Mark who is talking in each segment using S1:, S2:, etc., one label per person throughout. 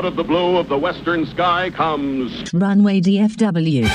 S1: out of the blue of the western sky comes
S2: Runway DFW.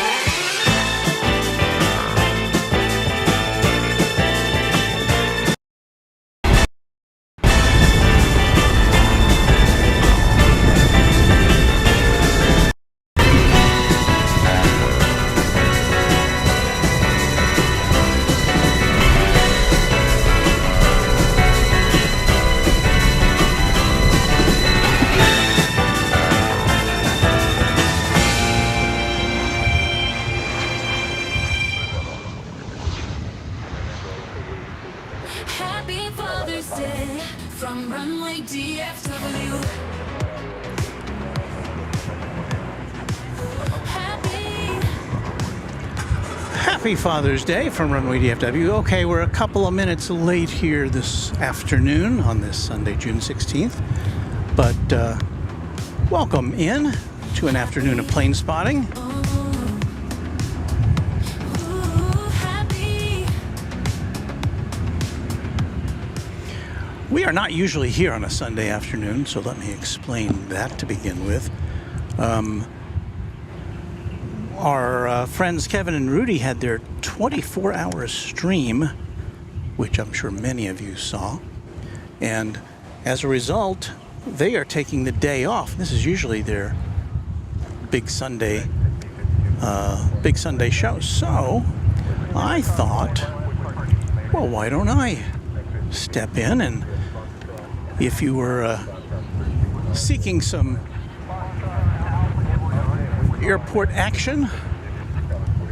S3: Happy Father's Day from Runway DFW.
S4: Happy Father's Day from Runway DFW. Okay, we're a couple of minutes late here this afternoon on this Sunday, June 16th. But welcome in to an afternoon of plane spotting. We are not usually here on a Sunday afternoon, so let me explain that to begin with. Our friends Kevin and Rudy had their 24-hour stream, which I'm sure many of you saw. And as a result, they are taking the day off. This is usually their big Sunday show. So I thought, well, why don't I step in, and if you were seeking some airport action,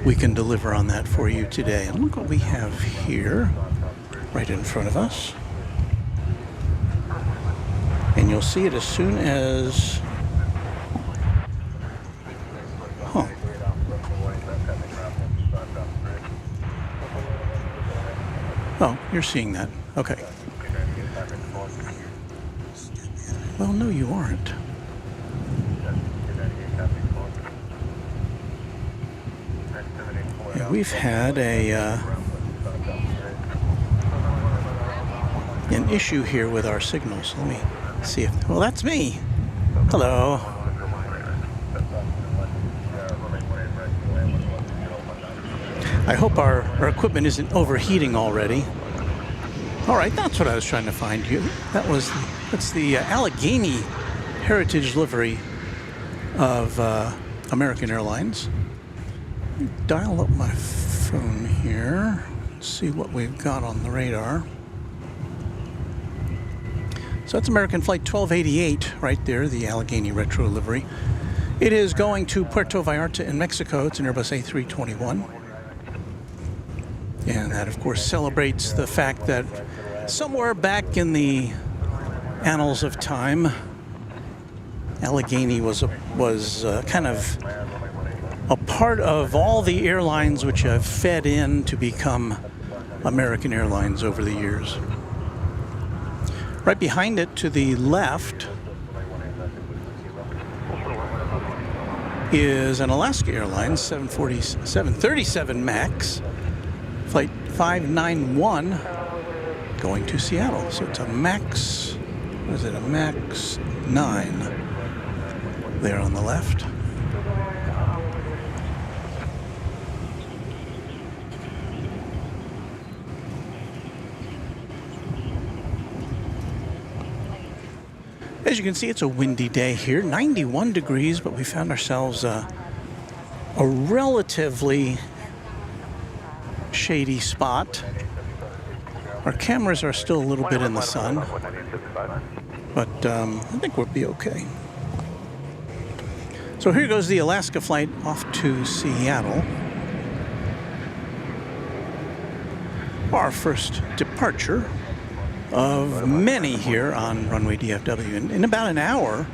S4: we can deliver on that for you today. And look what we have here right in front of us. And you'll see it as soon as... Oh, you're seeing that. Okay. Well, no, you aren't. Yeah, we've had an issue here with our signals. Let me see if... Well, that's me. Hello. I hope our equipment isn't overheating already. All right, that's what I was trying to find you. That's the Allegheny Heritage livery of American Airlines. Dial up my phone here. See what we've got on the radar. So that's American Flight 1288 right there, the Allegheny Retro livery. It is going to Puerto Vallarta in Mexico. It's an Airbus A321. And that, of course, celebrates the fact that somewhere back in the annals of time, Allegheny was kind of a part of all the airlines which have fed in to become American Airlines over the years. Right behind it, to the left, is an Alaska Airlines 737 MAX, Flight 591, going to Seattle. So it's a MAX, what is it, a MAX 9 there on the left. As you can see, it's a windy day here, 91 degrees, but we found ourselves a relatively shady spot. Our cameras are still a little bit in the sun, but I think we'll be okay. So here goes the Alaska flight off to Seattle. Our first departure of many here on Runway DFW. In about an hour,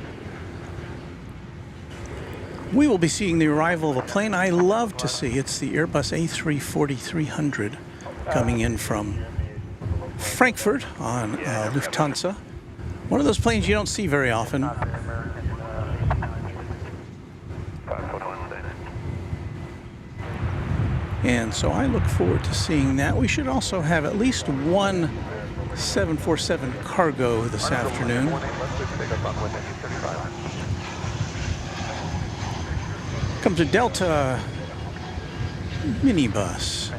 S4: we will be seeing the arrival of a plane I love to see. It's the Airbus A340-300 coming in from Frankfurt on Lufthansa. One of those planes you don't see very often. And so I look forward to seeing that. We should also have at least one 747 cargo this afternoon. Comes a Delta minibus.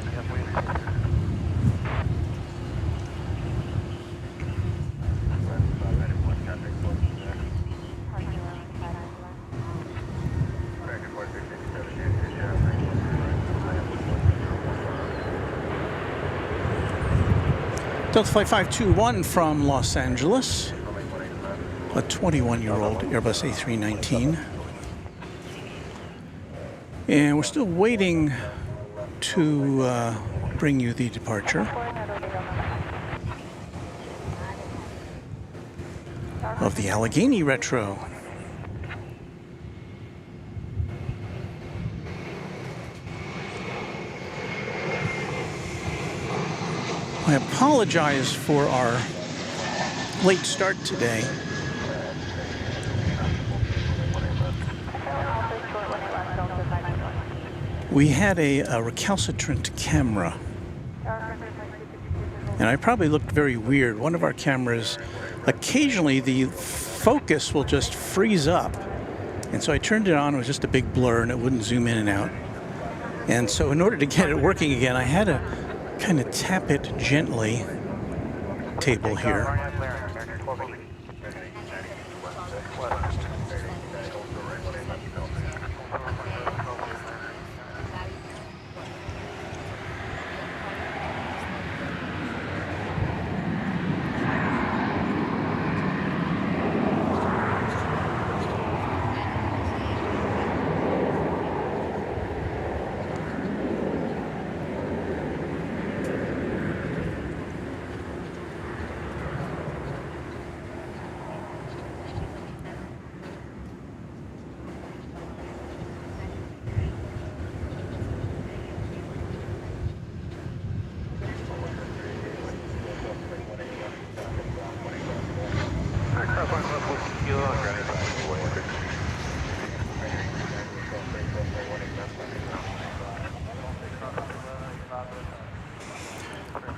S4: Delta Flight 521 from Los Angeles, a 21-year-old Airbus A319. And we're still waiting to bring you the departure of the Allegheny Retro. I apologize for our late start today. We had a recalcitrant camera, and I probably looked very weird. One of our cameras, occasionally the focus will just freeze up, and so I turned it on. It was just a big blur, and it wouldn't zoom in and out. And so in order to get it working again, I had to kind of tap it gently. Table here.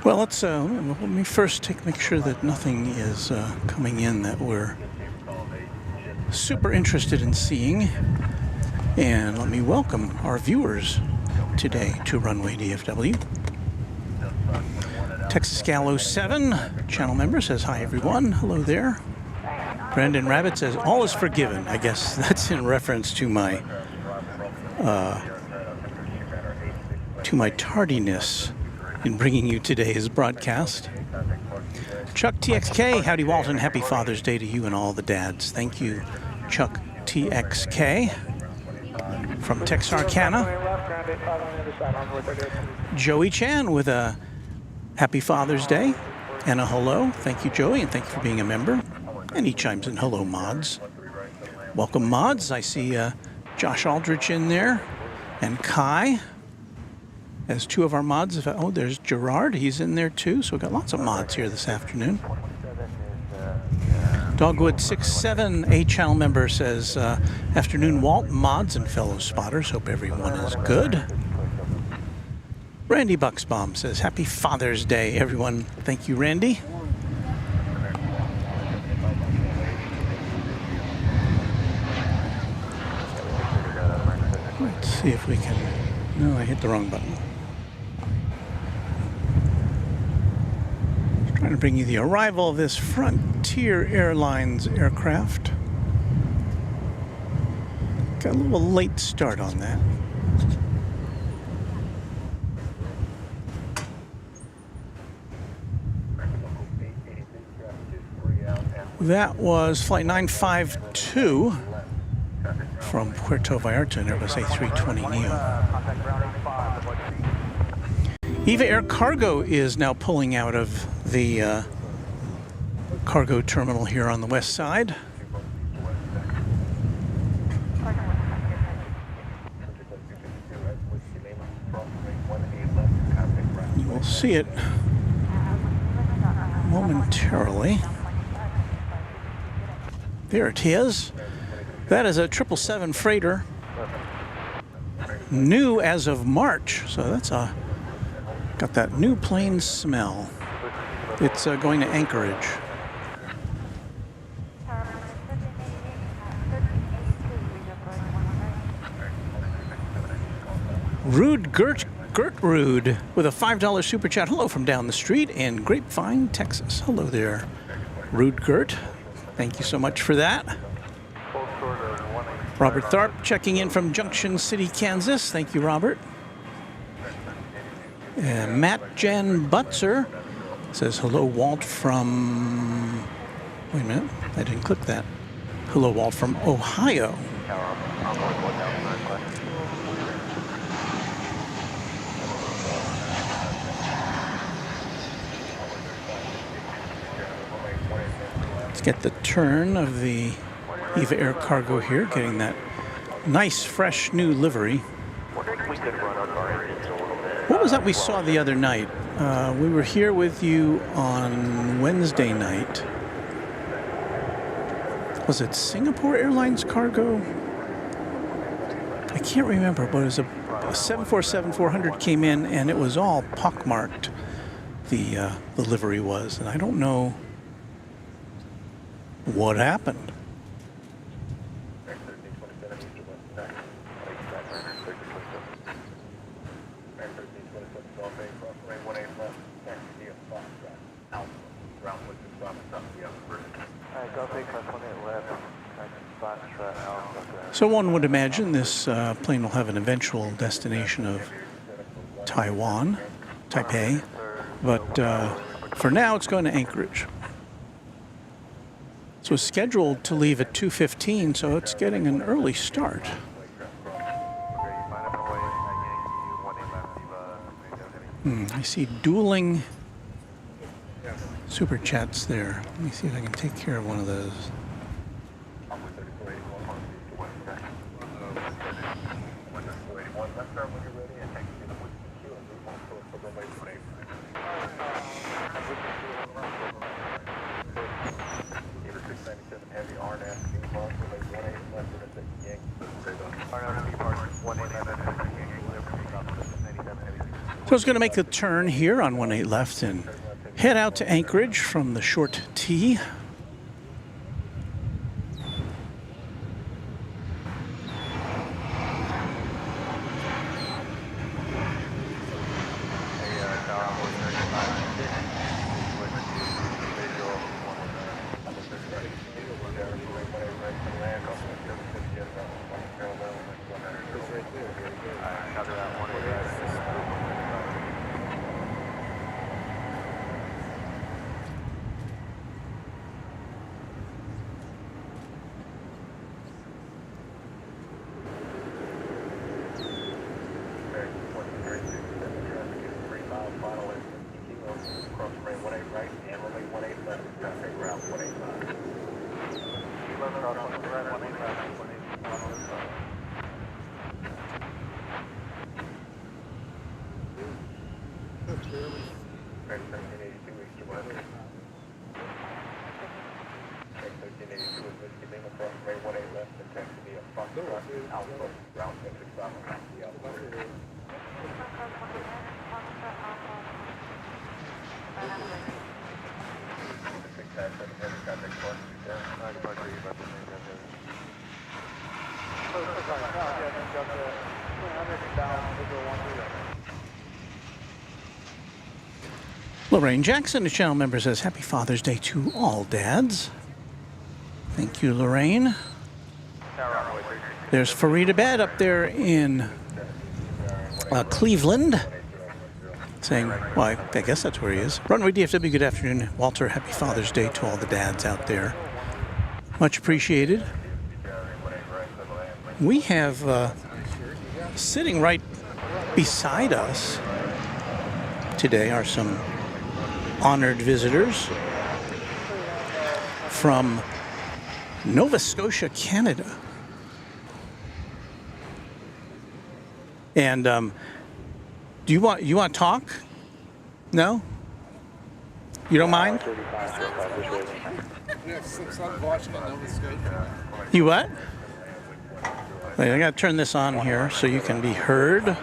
S4: Well, let me first make sure that nothing is coming in that we're super interested in seeing. And let me welcome our viewers today to Runway DFW. Texas Gal 07 channel member says, hi everyone, hello there. Brandon Rabbit says, all is forgiven. I guess that's in reference to my tardiness in bringing you today's broadcast. Chuck TXK, howdy Walton, happy Father's Day to you and all the dads. Thank you, Chuck TXK from Texarkana. Joey Chan with a happy Father's Day and a hello. Thank you, Joey, and thank you for being a member. And he chimes in, hello, mods. Welcome, mods. I see Josh Aldrich in there and Kai as two of our mods. Oh, there's Gerard. He's in there too. So we've got lots of mods here this afternoon. Dogwood67, a channel member, says, afternoon, Walt, mods, and fellow spotters. Hope everyone is good. Randy Bucksbaum says, happy Father's Day, everyone. Thank you, Randy. Let's see if we can... No, I hit the wrong button. Trying to bring you the arrival of this Frontier Airlines aircraft. Got a little late start on that. That was Flight 952 from Puerto Vallarta, an Airbus A320 Neo. EVA Air Cargo is now pulling out of the cargo terminal here on the west side. You will see it momentarily. There it is. That is a 777 freighter, new as of March. So that's got that new plane smell. It's going to Anchorage. Gertrude with a $5 super chat. Hello from down the street in Grapevine, Texas. Hello there, Rude Gert. Thank you so much for that. Robert Tharp checking in from Junction City, Kansas. Thank you, Robert. And Matt Jan Butzer says, hello, Walt from... Wait a minute, I didn't click that. Hello, Walt from Ohio. Let's get the turn of the Eva Air Cargo here, getting that nice, fresh, new livery. What was that we saw the other night? We were here with you on Wednesday night. Was it Singapore Airlines cargo? I can't remember, but it was a 747-400 came in, and it was all pockmarked, the livery was. And I don't know what happened. So one would imagine this plane will have an eventual destination of Taiwan, Taipei, but for now it's going to Anchorage. So it's scheduled to leave at 2:15, so it's getting an early start. I see dueling super chats there. Let me see if I can take care of one of those. So it's going to make the turn here on 18 left and head out to Anchorage from the short T. Lorraine Jackson, a channel member, says, Happy Father's Day to all dads. Thank you, Lorraine. There's Farid Abed up there in Cleveland saying, well, I guess that's where he is. Runway DFW, good afternoon. Walter, happy Father's Day to all the dads out there. Much appreciated. We have sitting right beside us today are some honored visitors from Nova Scotia, Canada. And do you want to talk? No? You don't mind? You what? Wait, I got to turn this on here so you can be heard.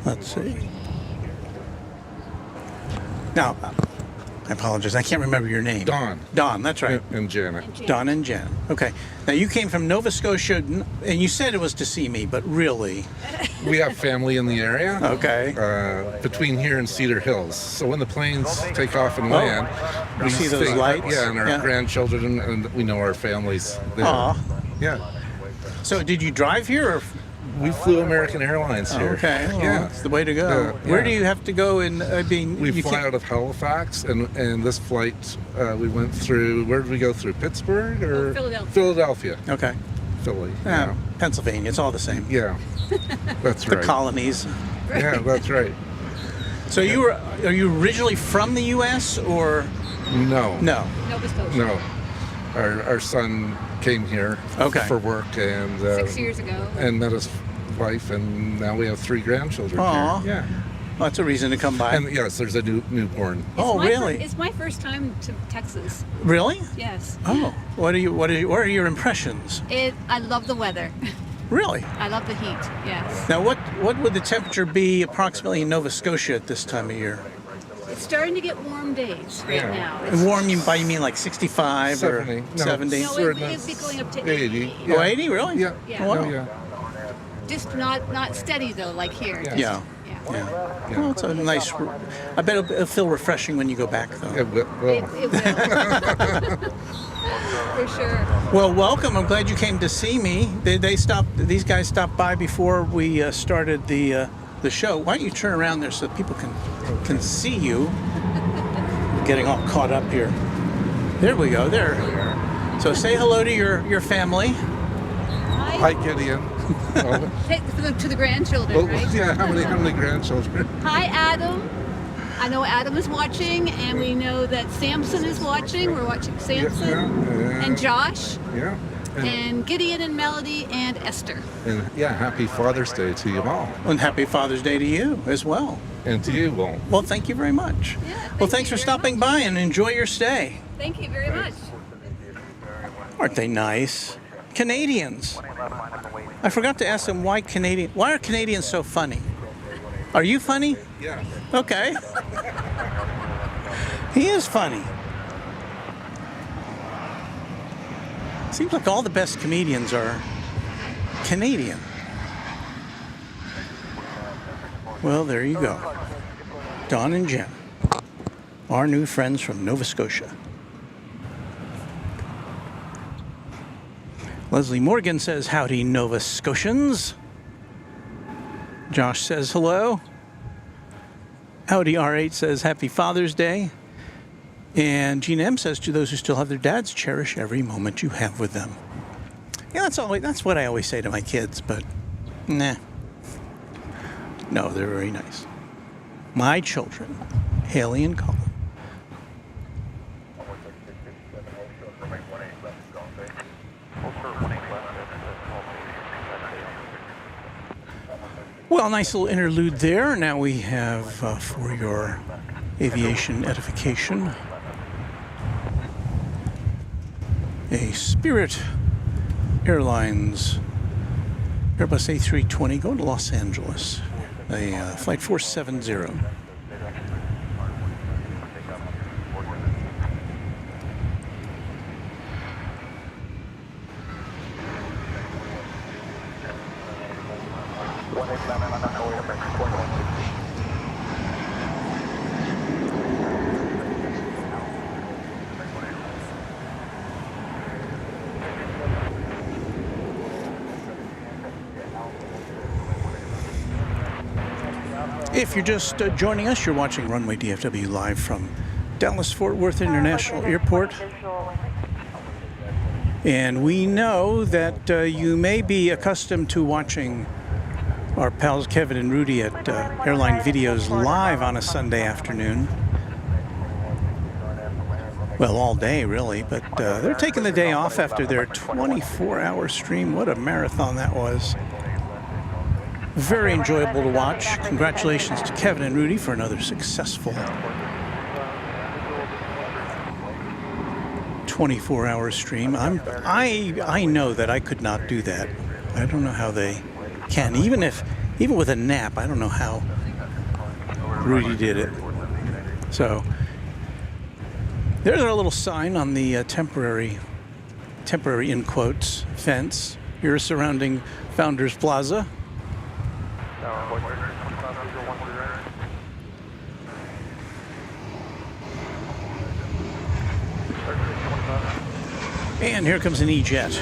S4: Let's see. Now, I apologize. I can't remember your name.
S2: Don.
S4: Don, that's right.
S2: And Janet.
S4: Don and Jen. Okay. Now, you came from Nova Scotia, and you said it was to see me, but really?
S2: We have family in the area.
S4: Okay.
S2: Between here and Cedar Hills. So when the planes take off and land,
S4: we see those lights.
S2: Yeah, and our grandchildren, and we know our families there.
S4: Aw.
S2: Yeah.
S4: So did you drive here? Or?
S2: We flew American Airlines here.
S4: Okay. Well,
S2: yeah.
S4: that's the way to go.
S2: Yeah.
S4: Where do you have to go in?
S2: We fly out of Halifax, and this flight we went through. Where did we go through? Pittsburgh or
S5: Philadelphia?
S2: Philadelphia.
S4: Okay.
S2: Philly. Yeah.
S4: Pennsylvania. It's all the same.
S2: Yeah. That's
S4: The
S2: right.
S4: colonies.
S2: Yeah, that's right.
S4: So are you originally from the U.S. or?
S2: No.
S4: No.
S5: Nova Scotia.
S2: No. Our son came here for work and
S5: 6 years ago.
S2: and met his wife, and now we have 3 grandchildren
S4: Aw.
S2: here. Yeah.
S4: Well, that's a reason to come by.
S2: And yes, there's a newborn.
S4: Oh, really?
S5: It's my first time to Texas.
S4: Really?
S5: Yes.
S4: Oh, what are your impressions?
S5: I love the weather.
S4: Really?
S5: I love the heat. Yes.
S4: Now, what would the temperature be approximately in Nova Scotia at this time of year?
S5: It's starting to get warm days right now.
S4: And warm, you mean like 65
S2: 70.
S4: or
S2: No.
S4: 70?
S5: No, it'd be going up to
S2: 80.
S4: Oh, 80, really?
S2: Yeah.
S5: Yeah.
S4: Wow.
S2: No, yeah.
S5: Just not steady though, like here.
S2: Yeah.
S4: Yeah.
S5: Yeah.
S4: Well, it's a nice. I bet it'll feel refreshing when you go back, though.
S2: It will.
S5: It will. For sure.
S4: Well, welcome. I'm glad you came to see me. These guys stopped by before we started the show. Why don't you turn around there so people can see you? I'm getting all caught up here. There we go. There. So say hello to your family.
S2: Hi, Gideon.
S5: To the grandchildren, right?
S2: Yeah, how many grandchildren?
S5: Hi, Adam. I know Adam is watching, and we know that Samson is watching. We're watching Samson.
S2: Yeah.
S5: And Josh.
S2: Yeah.
S5: And Gideon and Melody and Esther.
S2: And happy Father's Day to you all.
S4: And happy Father's Day to you as well.
S2: And to you all.
S4: Well, thank you very much.
S5: Yeah,
S4: Well, thanks for stopping by and enjoy your stay.
S5: Thank you very much.
S4: Aren't they nice? Canadians. I forgot to ask them why are Canadians so funny? Are you funny?
S2: Yeah.
S4: Okay. He is funny. Seems like all the best comedians are Canadian. Well, there you go. Don and Jen, our new friends from Nova Scotia. Leslie Morgan says, howdy, Nova Scotians. Josh says hello. Howdy R8 says, happy Father's Day. And Gina M says, to those who still have their dads, cherish every moment you have with them. Yeah, that's what I always say to my kids, but nah. No, they're very nice. My children, Haley and Colin. Well, nice little interlude there. Now we have, for your aviation edification, a Spirit Airlines Airbus A340 going to Los Angeles, a flight 470. If you're just joining us, you're watching Runway DFW live from Dallas-Fort Worth International Airport. And we know that you may be accustomed to watching our pals Kevin and Rudy at Airline Videos live on a Sunday afternoon. Well, all day, really, but they're taking the day off after their 24-hour stream. What a marathon that was. Very enjoyable to watch. Congratulations to Kevin and Rudy for another successful 24-hour stream. I know that I could not do that. I don't know how they can. Even with a nap, I don't know how Rudy did it. So There's our little sign on the temporary in quotes, fence here surrounding Founders Plaza. And here comes an E-Jet.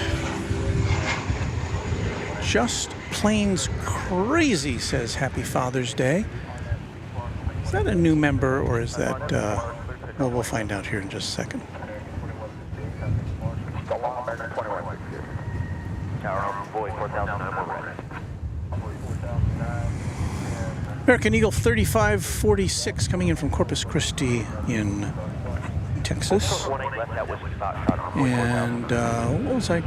S4: Just plains crazy, says Happy Father's Day. Is that a new member or is that, well, we'll find out here in just a second. American Eagle 3546 coming in from Corpus Christi in Texas. And what was I?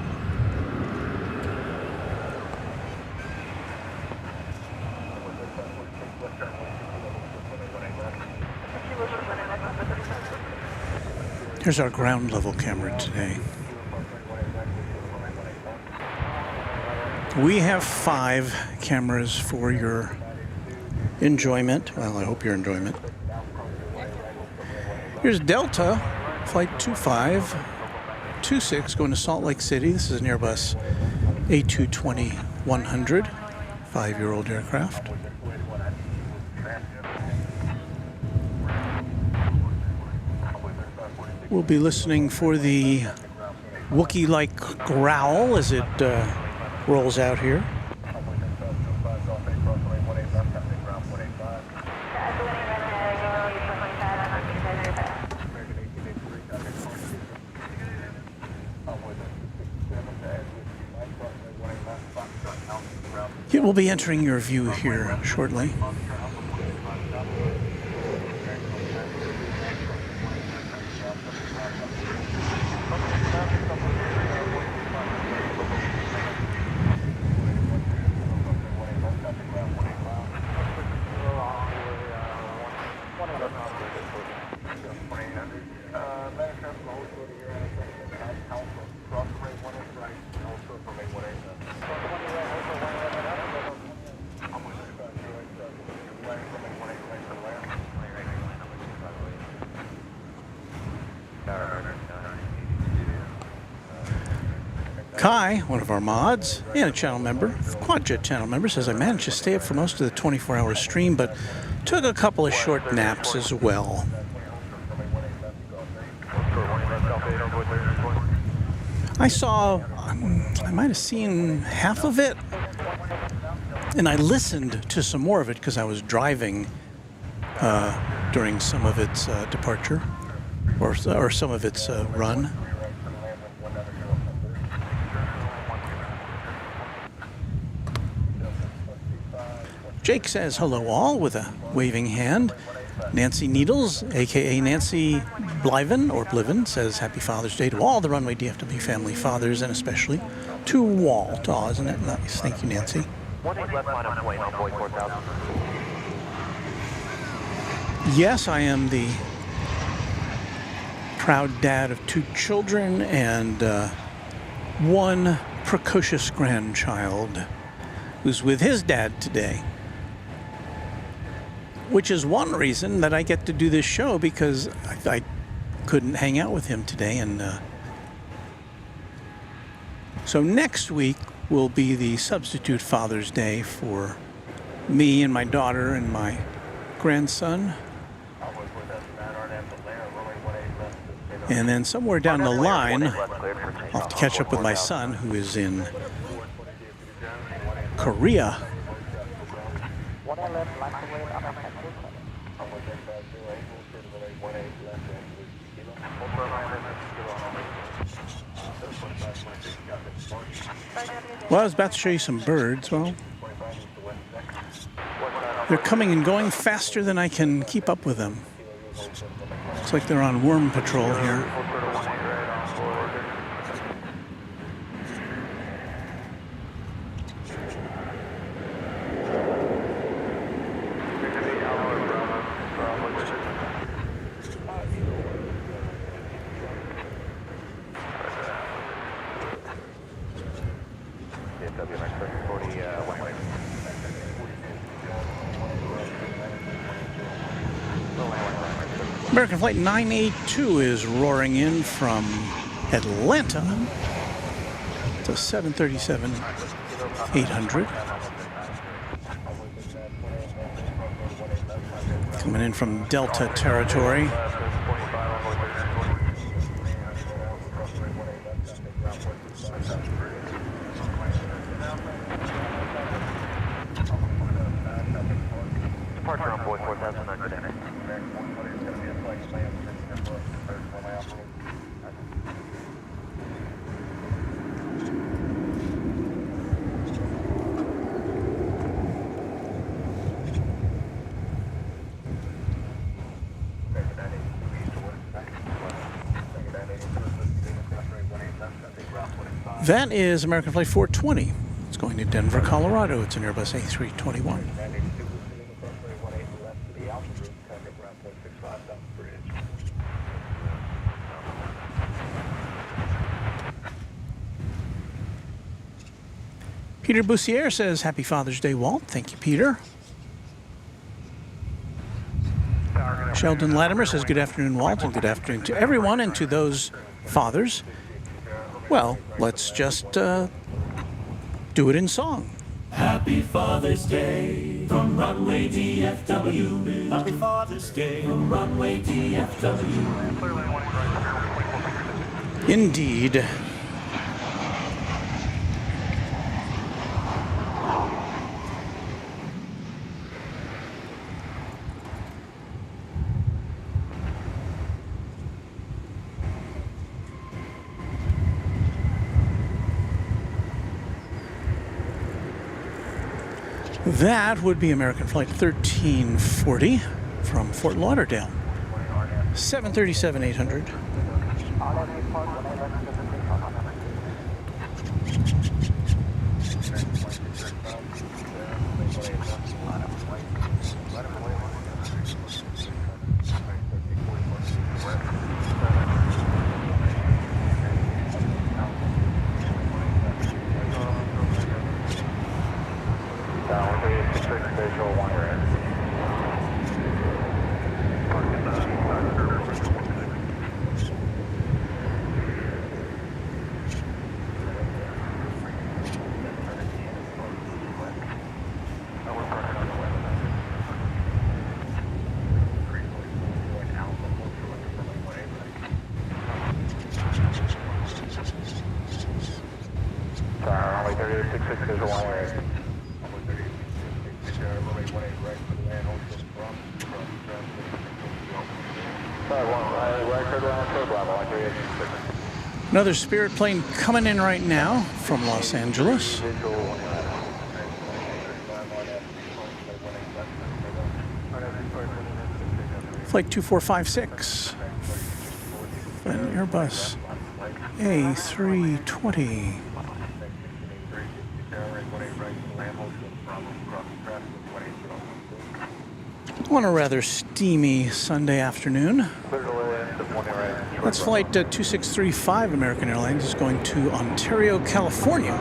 S4: Here's our ground level camera today. We have 5 cameras for your enjoyment. Well, I hope your enjoyment. Here's Delta, flight 2526 going to Salt Lake City. This is an Airbus A320-100, 5-year-old aircraft. We'll be listening for the Wookiee-like growl as it rolls out here. It will be entering your view here shortly. Kai, one of our mods, and a channel member, Quadjet channel member, says, I managed to stay up for most of the 24-hour stream, but took a couple of short naps as well. I saw, I might have seen half of it, and I listened to some more of it because I was driving during some of its departure, or some of its run. Jake says hello all with a waving hand. Nancy Needles, aka Nancy Bliven or Bliven, says Happy Father's Day to all the Runway DFW family fathers and especially to Walt. Oh, isn't it nice? Thank you, Nancy. Yes, I am the proud dad of 2 children and 1 precocious grandchild who's with his dad today. Which is one reason that I get to do this show, because I couldn't hang out with him today. And so next week will be the substitute Father's Day for me and my daughter and my grandson. And then somewhere down the line, I'll have to catch up with my son, who is in Korea. Well, I was about to show you some birds. Well, they're coming and going faster than I can keep up with them. Looks like they're on worm patrol here. American Flight 982 is roaring in from Atlanta to 737-800. Coming in from Delta territory.
S6: Departure on board 4900.
S4: That is American Flight 420. It's going to Denver, Colorado. It's an Airbus A321. Peter Boussier says, Happy Father's Day, Walt. Thank you, Peter. Sheldon Latimer says, good afternoon, Walt, and good afternoon to everyone and to those fathers. Well, let's just do it in song.
S7: Happy Father's Day from Runway DFW. Happy Father's Day from Runway DFW.
S4: Indeed. That would be American Flight 1340 from Fort Lauderdale. 737-800. Another Spirit plane coming in right now from Los Angeles. Flight 2456, an Airbus A340. On a rather steamy Sunday afternoon. That's flight 2635 American Airlines is going to Ontario, California.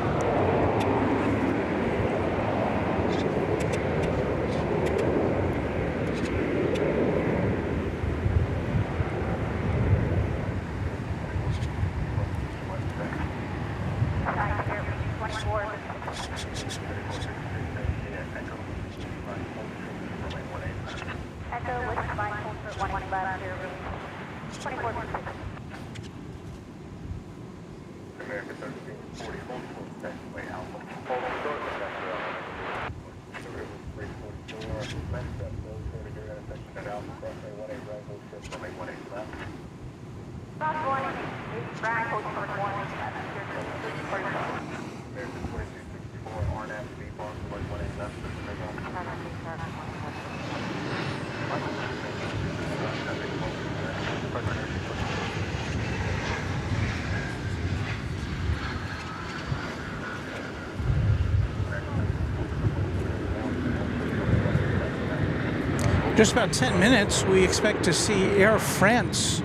S4: Just about 10 minutes, we expect to see Air France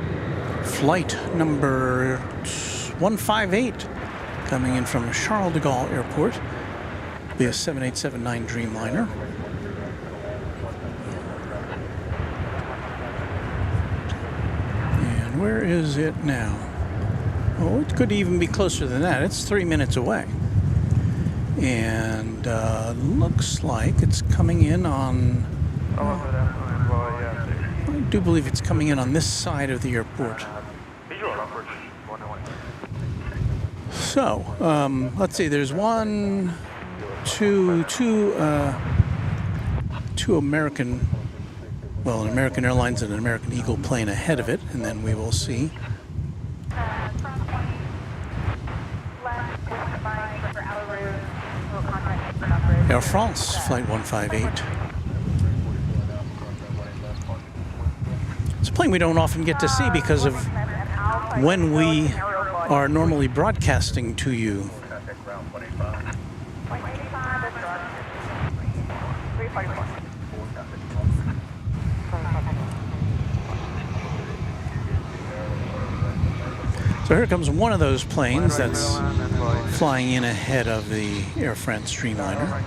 S4: flight number 158 coming in from Charles de Gaulle Airport, be a 7879 Dreamliner. where is it now? Oh, it could even be closer than that. It's 3 minutes away. And looks like it's coming in on... I do believe it's coming in on this side of the airport. So, let's see, there's two American, well, an American Airlines and an American Eagle plane ahead of it, and then we will see. Air France, Flight 158. It's a plane we don't often get to see because of when we are normally broadcasting to you. So here comes one of those planes that's flying in ahead of the Air France Streamliner.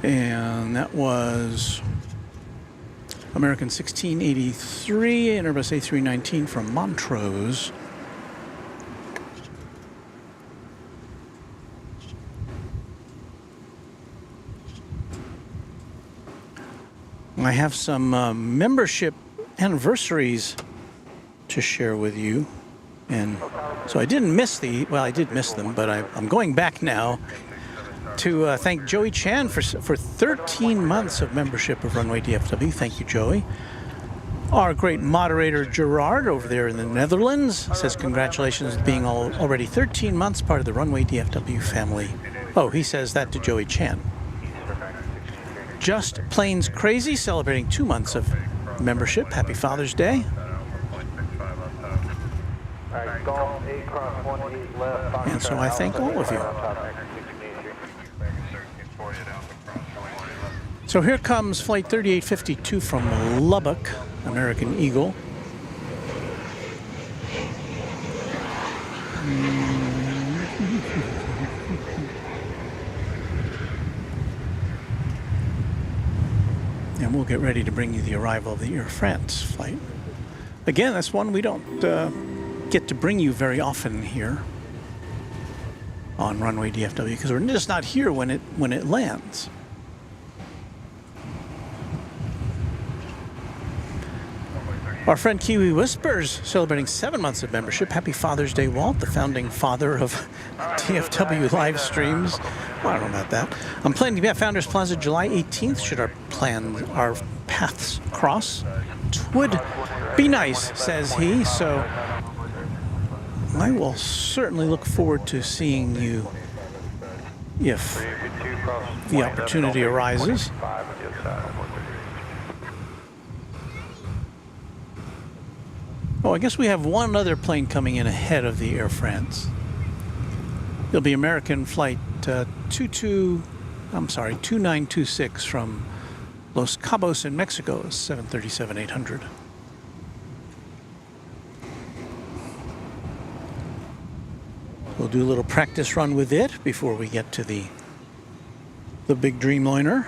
S4: And that was American 1683 and Airbus A319 from Montrose. I have some membership anniversaries to share with you. And so I didn't miss well, I did miss them, but I'm going back now to thank Joey Chan for 13 months of membership of Runway DFW. Thank you, Joey. Our great moderator, Gerard, over there in the Netherlands, says congratulations on being already 13 months part of the Runway DFW family. Oh, he says that to Joey Chan. Just Planes Crazy, celebrating 2 months of membership. Happy Father's Day. And so I thank all of you. So here comes Flight 3852 from Lubbock, American Eagle. And we'll get ready to bring you the arrival of the Air France flight. Again, that's one we don't get to bring you very often here on Runway DFW because we're just not here when it lands. Our friend Kiwi Whispers celebrating 7 months of membership. Happy Father's Day, Walt, the founding father of DFW live streams. Well, I don't know about that. I'm planning to be at Founders Plaza July 18th. Should our paths cross? It would be nice, says he. So I will certainly look forward to seeing you if the opportunity arises. Oh, I guess we have one other plane coming in ahead of the Air France. It'll be American Flight 2926 from Los Cabos in Mexico, 737-800. We'll do a little practice run with it before we get to the big Dreamliner.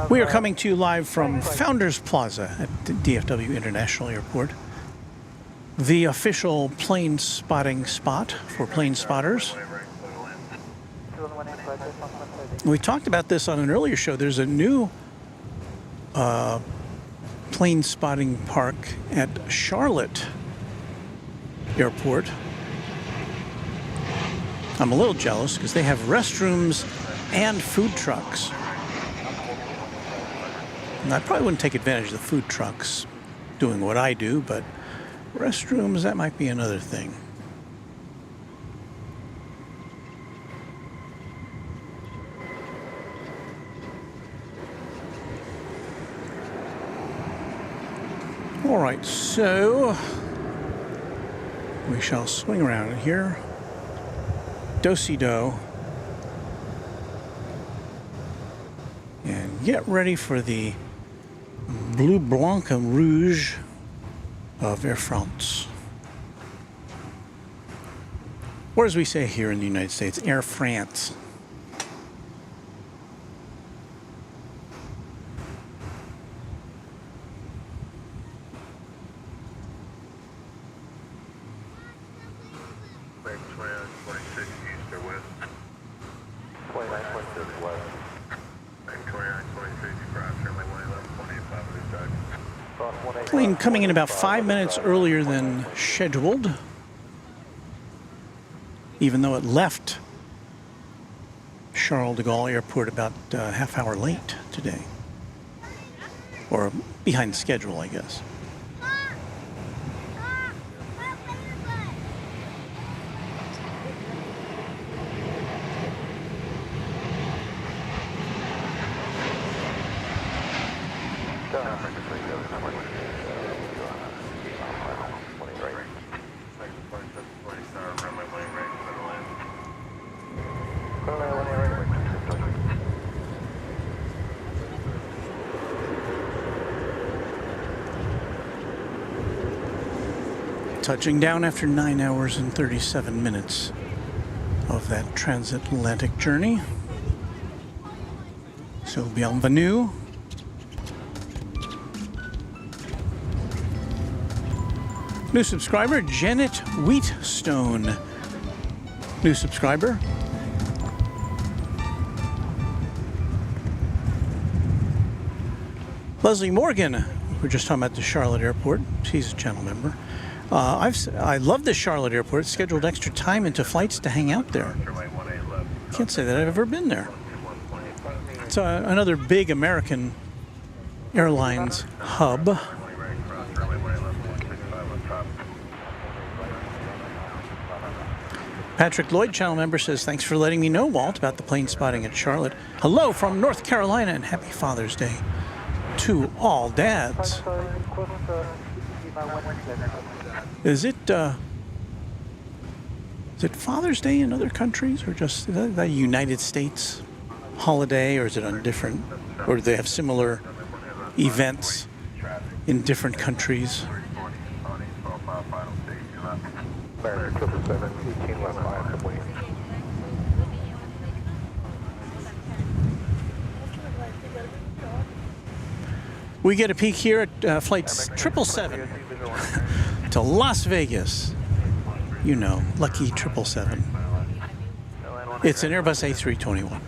S4: We are coming to you live from Founders Plaza at DFW International Airport, the official plane spotting spot for plane spotters. We talked about this on an earlier show. There's a new plane spotting park at Charlotte Airport. I'm a little jealous because they have restrooms and food trucks. And I probably wouldn't take advantage of the food trucks doing what I do, but restrooms, that might be another thing. All right, so we shall swing around here. Do-si-do. And get ready for the Bleu, Blanc, and Rouge of Air France. Or as we say here in the United States, Air France. Plane coming in about 5 minutes earlier than scheduled, even though it left Charles de Gaulle Airport about a half hour late today, or behind schedule, I guess. Touching down after 9 hours and 37 minutes of that transatlantic journey. So bienvenue. New subscriber, Janet Wheatstone. New subscriber. Leslie Morgan, we're just talking about the Charlotte Airport. She's a channel member. I love the Charlotte Airport. It's scheduled extra time into flights to hang out there. Can't say that I've ever been there. It's another big American Airlines hub. Patrick Lloyd, channel member, says, thanks for letting me know, Walt, about the plane spotting at Charlotte. Hello from North Carolina and happy Father's Day to all dads. Is it Father's Day in other countries, or just the United States holiday, or is it on different, or do they have similar events in different countries? We get a peek here at flight 777 to Las Vegas. You know, lucky 777. It's an Airbus A321.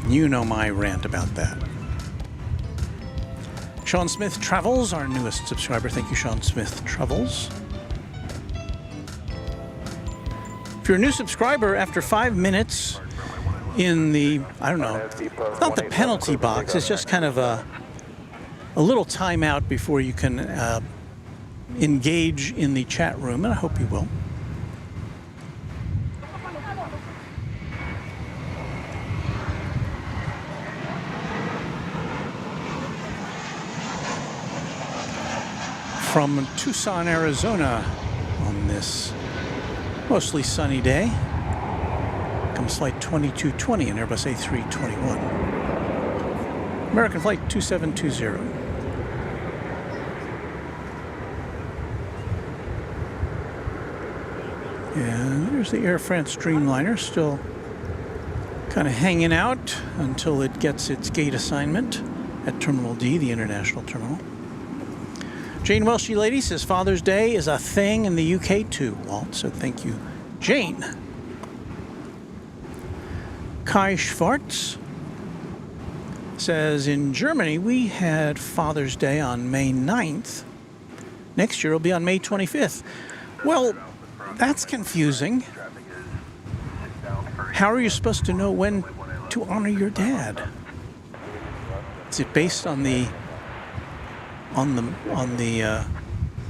S4: You know my rant about that. Sean Smith Travels, our newest subscriber. Thank you, Sean Smith Travels. If you're a new subscriber, after 5 minutes in the, I don't know, not the penalty box, it's just kind of a little timeout before you can engage in the chat room, and I hope you will. From Tucson, Arizona, on this mostly sunny day, comes flight 2220, an Airbus A321. American flight 2720. And there's the Air France Dreamliner, still kind of hanging out until it gets its gate assignment at Terminal D, the international terminal. Jane Welshie Lady says Father's Day is a thing in the UK too, Walt, so thank you, Jane. Kai Schwartz says in Germany we had Father's Day on May 9th. Next year it'll be on May 25th. Well, that's confusing. How are you supposed to know when to honor your dad? Is it based on the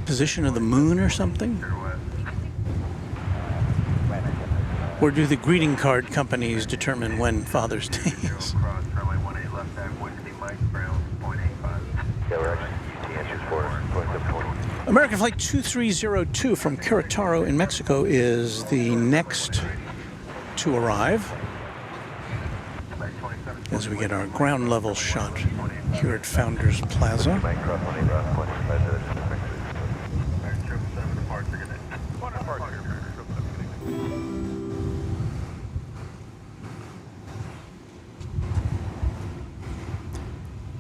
S4: position of the moon or something? Or do the greeting card companies determine when Father's Day is? American Flight 2302 from Querétaro in Mexico is the next to arrive. as we get our ground level shot here at Founders Plaza.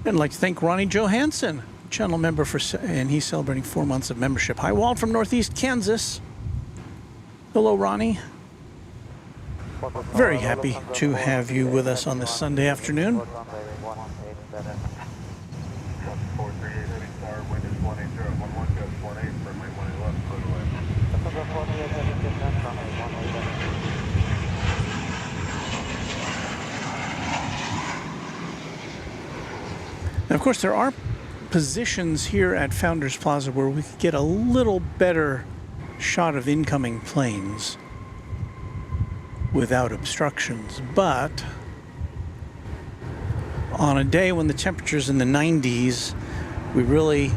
S4: I'd like to thank Ronnie Johansson, channel member, and he's celebrating 4 months of membership. Hi, Walt from Northeast Kansas. Hello, Ronnie. Very happy to have you with us on this Sunday afternoon. And of course, there are positions here at Founders Plaza where we could get a little better shot of incoming planes without obstructions, but on a day when the temperature's in the 90s, we really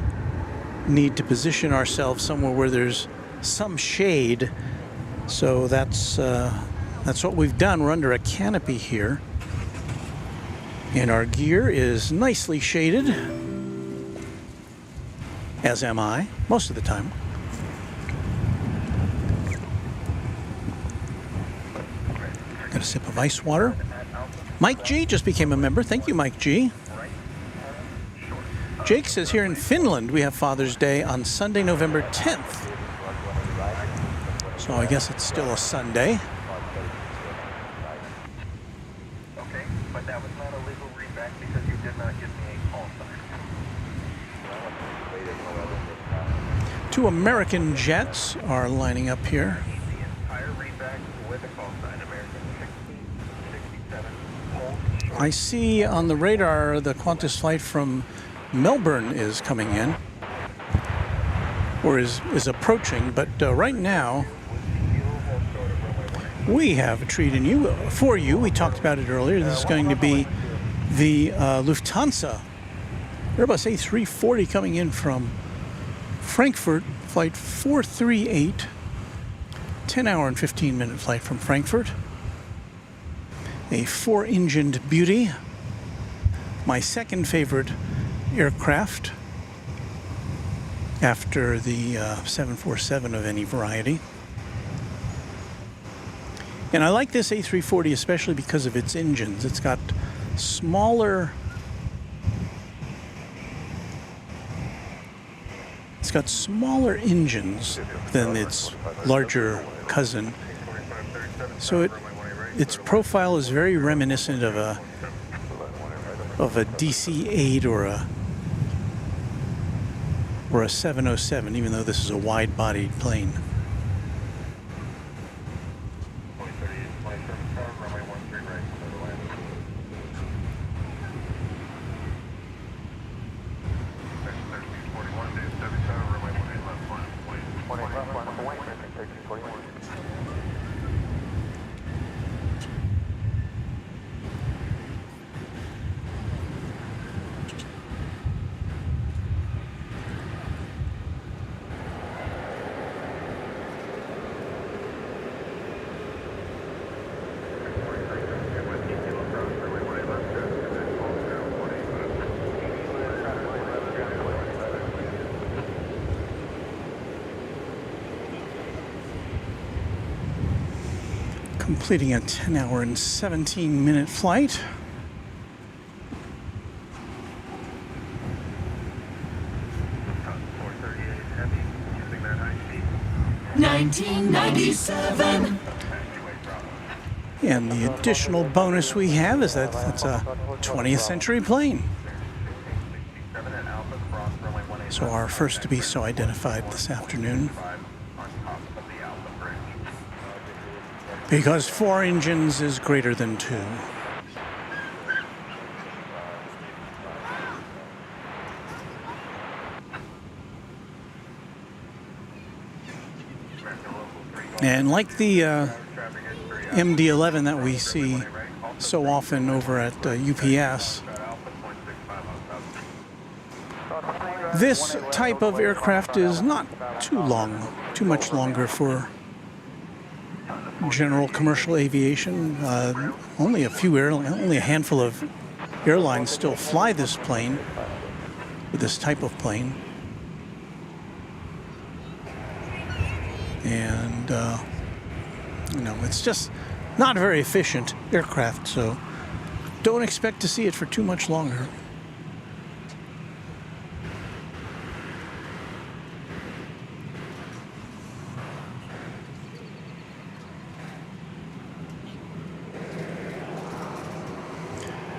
S4: need to position ourselves somewhere where there's some shade. So that's what we've done. We're under a canopy here, and our gear is nicely shaded, as am I, most of the time. Got a sip of ice water. Mike G just became a member. Thank you, Mike G. Jake says here in Finland we have Father's Day on Sunday, November 10th. So I guess it's still a Sunday.
S6: Okay, but that was not a legal readback because you did not give me a call sign.
S4: 2 American jets are lining up here.
S6: The entire readback with a call sign, American 1667.
S4: I see on the radar the Qantas flight from Melbourne is coming in, or is approaching, but right now we have a treat for you. We talked about it earlier. This is going to be the Lufthansa Airbus A340 coming in from Frankfurt, flight 438, 10-hour and 15-minute flight from Frankfurt. A 4-engined beauty, my second favorite aircraft after the 747 of any variety. And I like this A340 especially because of its engines. It's got smaller engines than its larger cousin. So its profile is very reminiscent of a DC-8 or a 707, even though this is a wide-bodied plane. Completing a 10-hour and 17-minute flight.
S3: $19.97.
S4: And the additional bonus we have is that it's a 20th century plane. So our first to be so identified this afternoon. Because 4 engines is greater than 2. And like the MD-11 that we see so often over at UPS, this type of aircraft is not too much longer for general commercial aviation. Only a handful of airlines still fly this plane, with this type of plane. And, you know, it's just not a very efficient aircraft, so don't expect to see it for too much longer.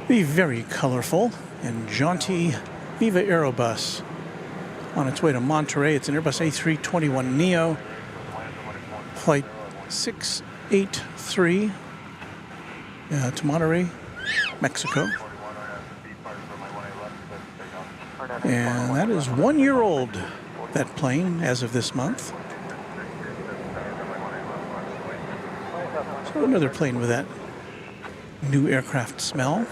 S4: The very colorful and jaunty Viva Aerobus on its way to Monterey. It's an Airbus A321neo, flight 683 to Monterey, Mexico. And that is 1 year old, that plane, as of this month. So another plane with that new aircraft smell.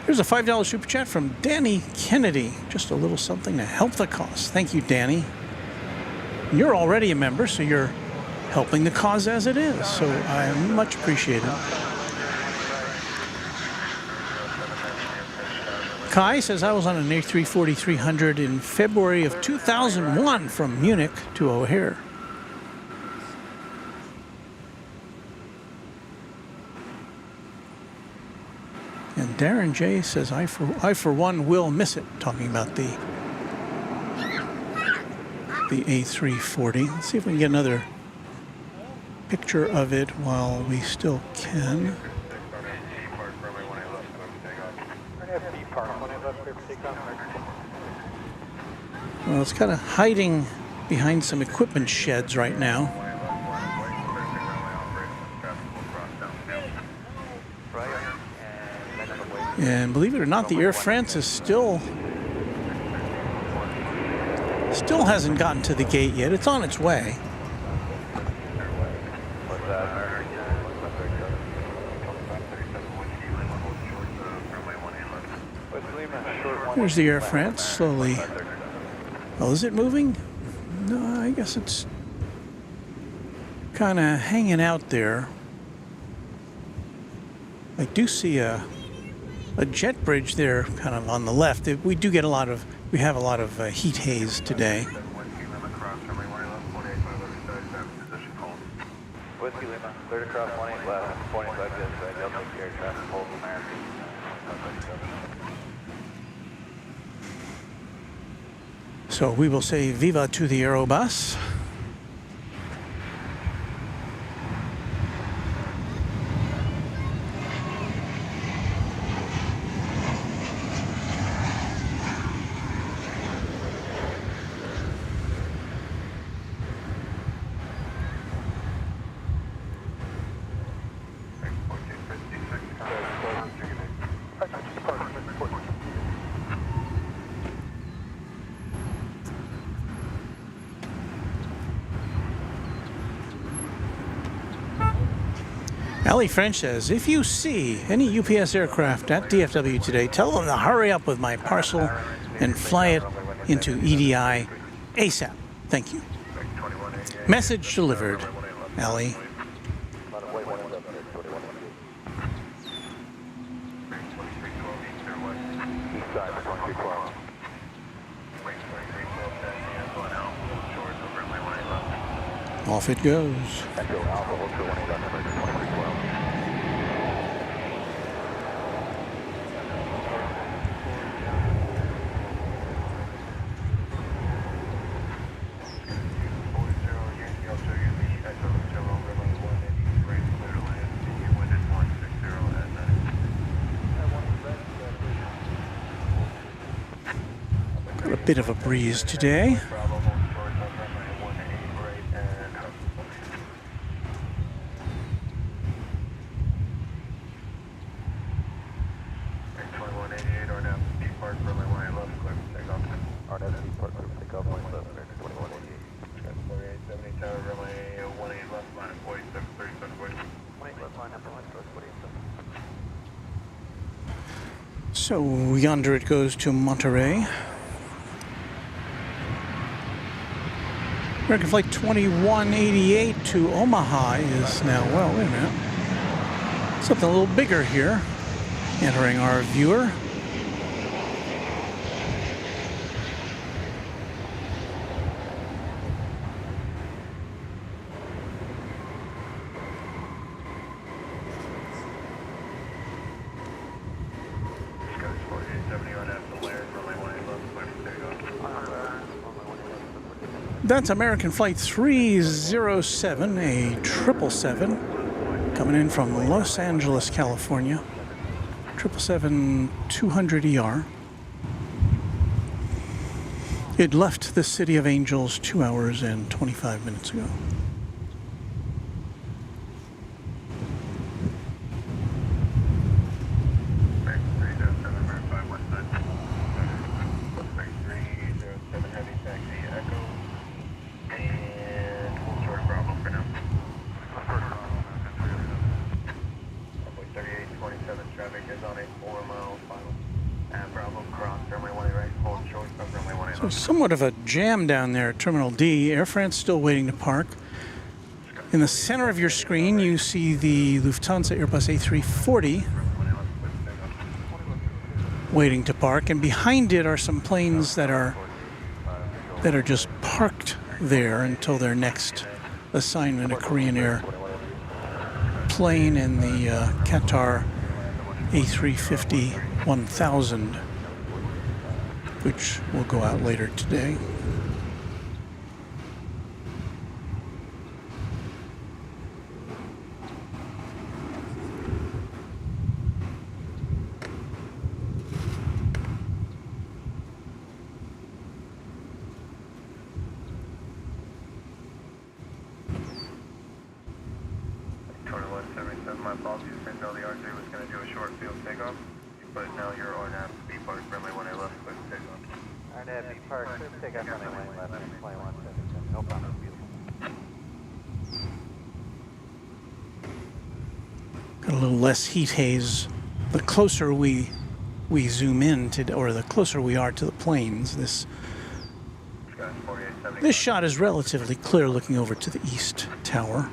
S4: Here's a $5 super chat from Danny Kennedy. Just a little something to help the cause. Thank you, Danny. You're already a member, so you're helping the cause as it is. So I much appreciate it. Kai says, I was on an A340-300 in February of 2001 from Munich to O'Hare. And Darren J says, I for one will miss it, talking about the A340. Let's see if we can get another picture of it while we still can. Well, it's kind of hiding behind some equipment sheds right now. And believe it or not, the Air France is still hasn't gotten to the gate yet. It's on its way. Here's the Air France slowly. Oh, is it moving? No, I guess it's kind of hanging out there. I do see a jet bridge there, kind of on the left. We have a lot of heat haze today.
S6: Whiskey Lima, third across 18 left, pointing back this way, Delta Air traffic hold American.
S4: So we will say Viva to the Aerobus. Ellie French says, if you see any UPS aircraft at DFW today, tell them to hurry up with my parcel and fly it into EDI ASAP. Thank you. Message delivered, Ellie. Off it goes. Got a bit of a breeze today. So yonder it goes to Monterey. American Flight 2188 to Omaha is now, well, wait a minute. Something a little bigger here, entering our viewer. That's American Flight 307, a 777, coming in from Los Angeles, California. 777-200ER. It left the City of Angels 2 hours and 25 minutes ago. So somewhat of a jam down there at Terminal D. Air France still waiting to park. In the center of your screen, you see the Lufthansa Airbus A340 waiting to park, and behind it are some planes that are just parked there until their next assignment, a Korean Air plane and the Qatar A350 1000, which will go out later today.
S6: My apologies, didn't know the RJ was going to do a short field takeoff, but now you're on B park, runway 18 left, quick takeoff. RNAV B park, quick takeoff, runway 18 left, flight 177, no problem, beautiful.
S4: Got a little less heat haze. The closer we zoom in to, or the closer we are to the planes, this shot is relatively clear looking over to the east tower.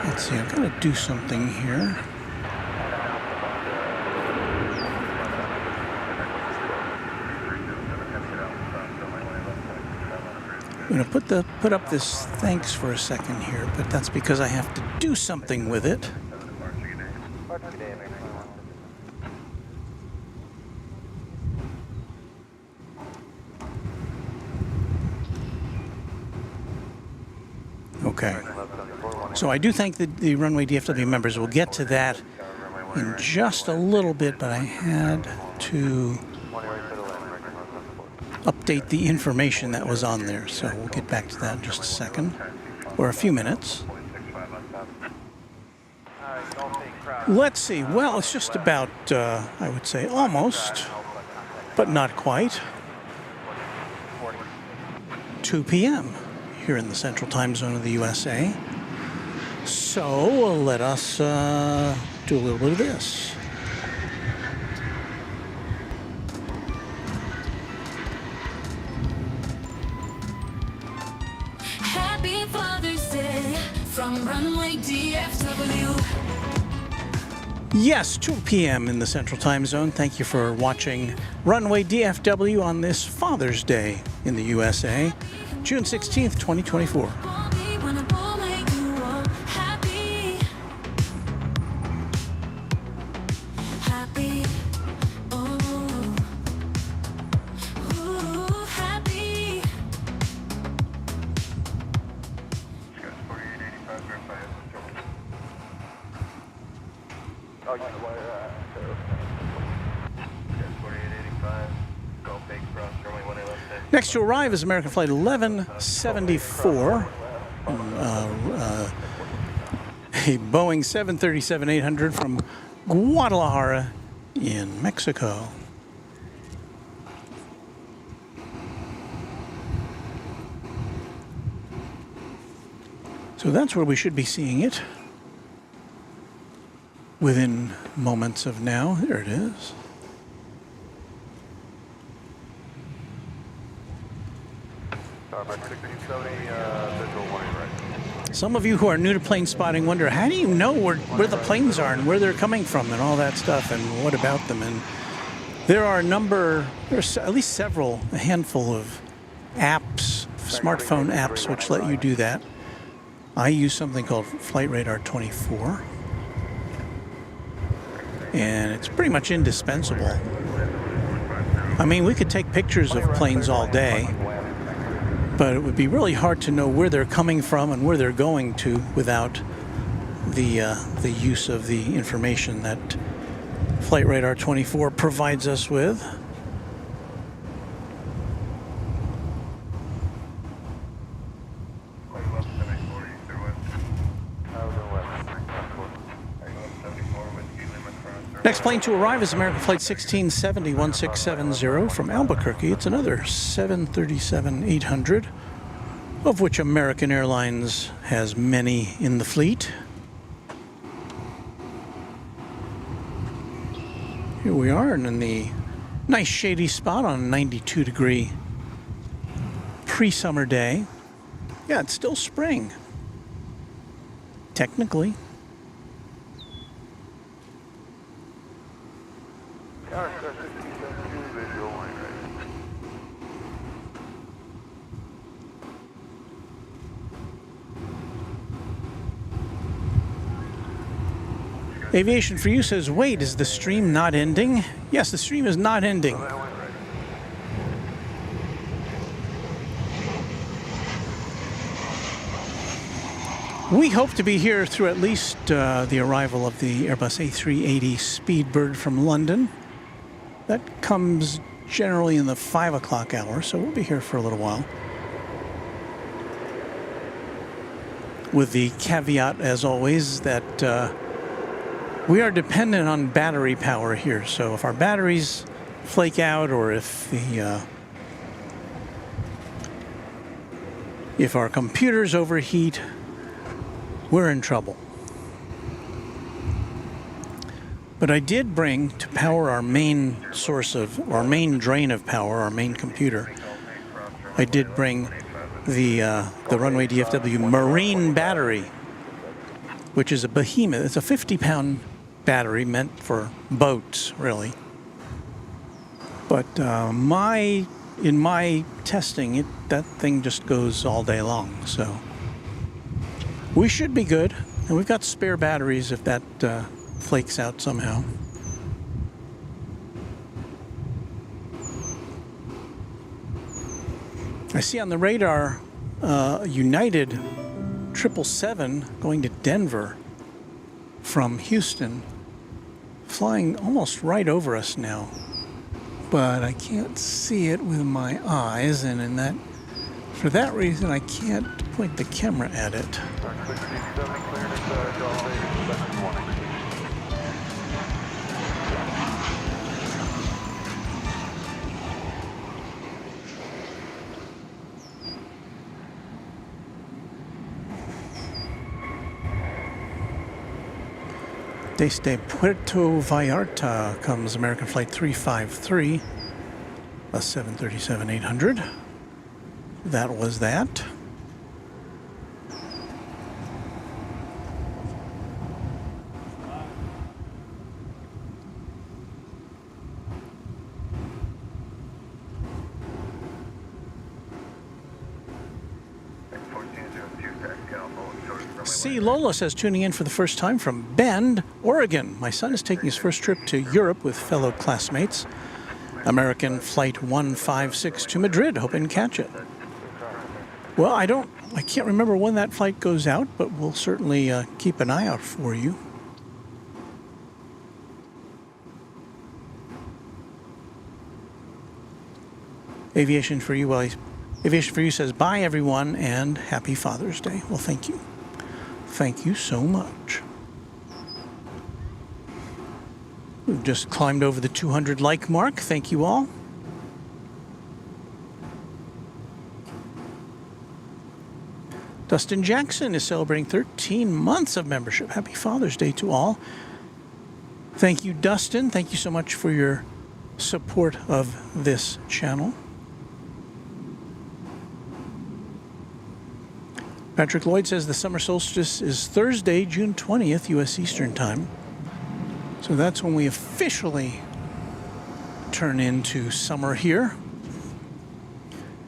S4: Let's see, I've got to do something here. I'm going to put up this thanks for a second here, but that's because I have to do something with it. Okay. So I do think that the Runway DFW members will get to that in just a little bit, but I had to update the information that was on there. So we'll get back to that in just a second, or a few minutes. Let's see. Well, it's just about, I would say, almost, but not quite, 2 p.m. here in the central time zone of the USA. So let us do a little bit of this.
S3: Happy Father's Day from Runway DFW.
S4: Yes, 2 p.m. in the central time zone. Thank you for watching Runway DFW on this Father's Day in the USA, June 16th, 2024.
S3: Happy
S4: Next to arrive is American Flight 1174, a Boeing 737-800 from Guadalajara in Mexico. So that's where we should be seeing it within moments of now. There it is. Some of you who are new to plane spotting wonder, how do you know where the planes are and where they're coming from and all that stuff and what about them? And there are there's at least several, a handful of apps, smartphone apps, which let you do that. I use something called Flight Radar 24. And it's pretty much indispensable. I mean, we could take pictures of planes all day, but it would be really hard to know where they're coming from and where they're going to without the use of the information that Flight Radar 24 provides us with. Next plane to arrive is American Flight 1670-1670 from Albuquerque. It's another 737-800, of which American Airlines has many in the fleet. Here we are, and in the nice shady spot on a 92-degree pre-summer day. Yeah, it's still spring, technically. Aviation for You says, wait, is the stream not ending? Yes, the stream is not ending. We hope to be here through at least the arrival of the Airbus A380 Speedbird from London. That comes generally in the 5 o'clock hour, so we'll be here for a little while. With the caveat, as always, that we are dependent on battery power here. So if our batteries flake out, or if our computers overheat, we're in trouble. But I did bring, to power our main our main drain of power, our main computer, I did bring the Runway DFW Marine battery, which is a behemoth. It's a 50-pound battery meant for boats, really. But in my testing, that thing just goes all day long. So we should be good, and we've got spare batteries if that flakes out somehow. I see on the radar United 777 going to Denver from Houston, flying almost right over us now, but I can't see it with my eyes, and for that reason I can't point the camera at it. Desde Puerto Vallarta comes American Flight 353, a 737-800. That was that. C. Lola says, tuning in for the first time from Bend, Oregon. My son is taking his first trip to Europe with fellow classmates. American Flight 156 to Madrid. Hoping to catch it. Well, I can't remember when that flight goes out, but we'll certainly keep an eye out for you. Aviation for You, well, Aviation for You says, bye everyone and happy Father's Day. Well, thank you. Thank you so much. We've just climbed over the 200 like mark. Thank you all. Dustin Jackson is celebrating 13 months of membership. Happy Father's Day to all. Thank you, Dustin. Thank you so much for your support of this channel. Patrick Lloyd says the summer solstice is Thursday, June 20th, U.S. Eastern Time. So that's when we officially turn into summer here.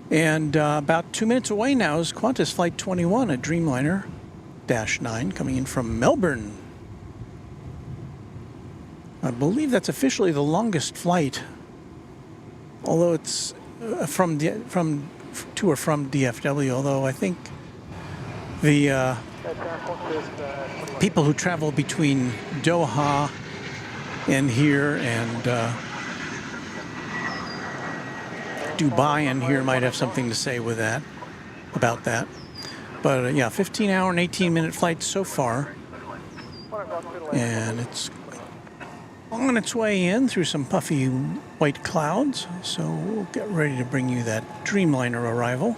S4: And about 2 minutes away now is Qantas Flight 21, a Dreamliner -9 coming in from Melbourne. I believe that's officially the longest flight, although it's to or from DFW, although I think the people who travel between Doha and here and Dubai and here might have something to say with that, about that. But yeah, 15-hour and 18-minute flight so far, and it's on its way in through some puffy white clouds. So we'll get ready to bring you that Dreamliner arrival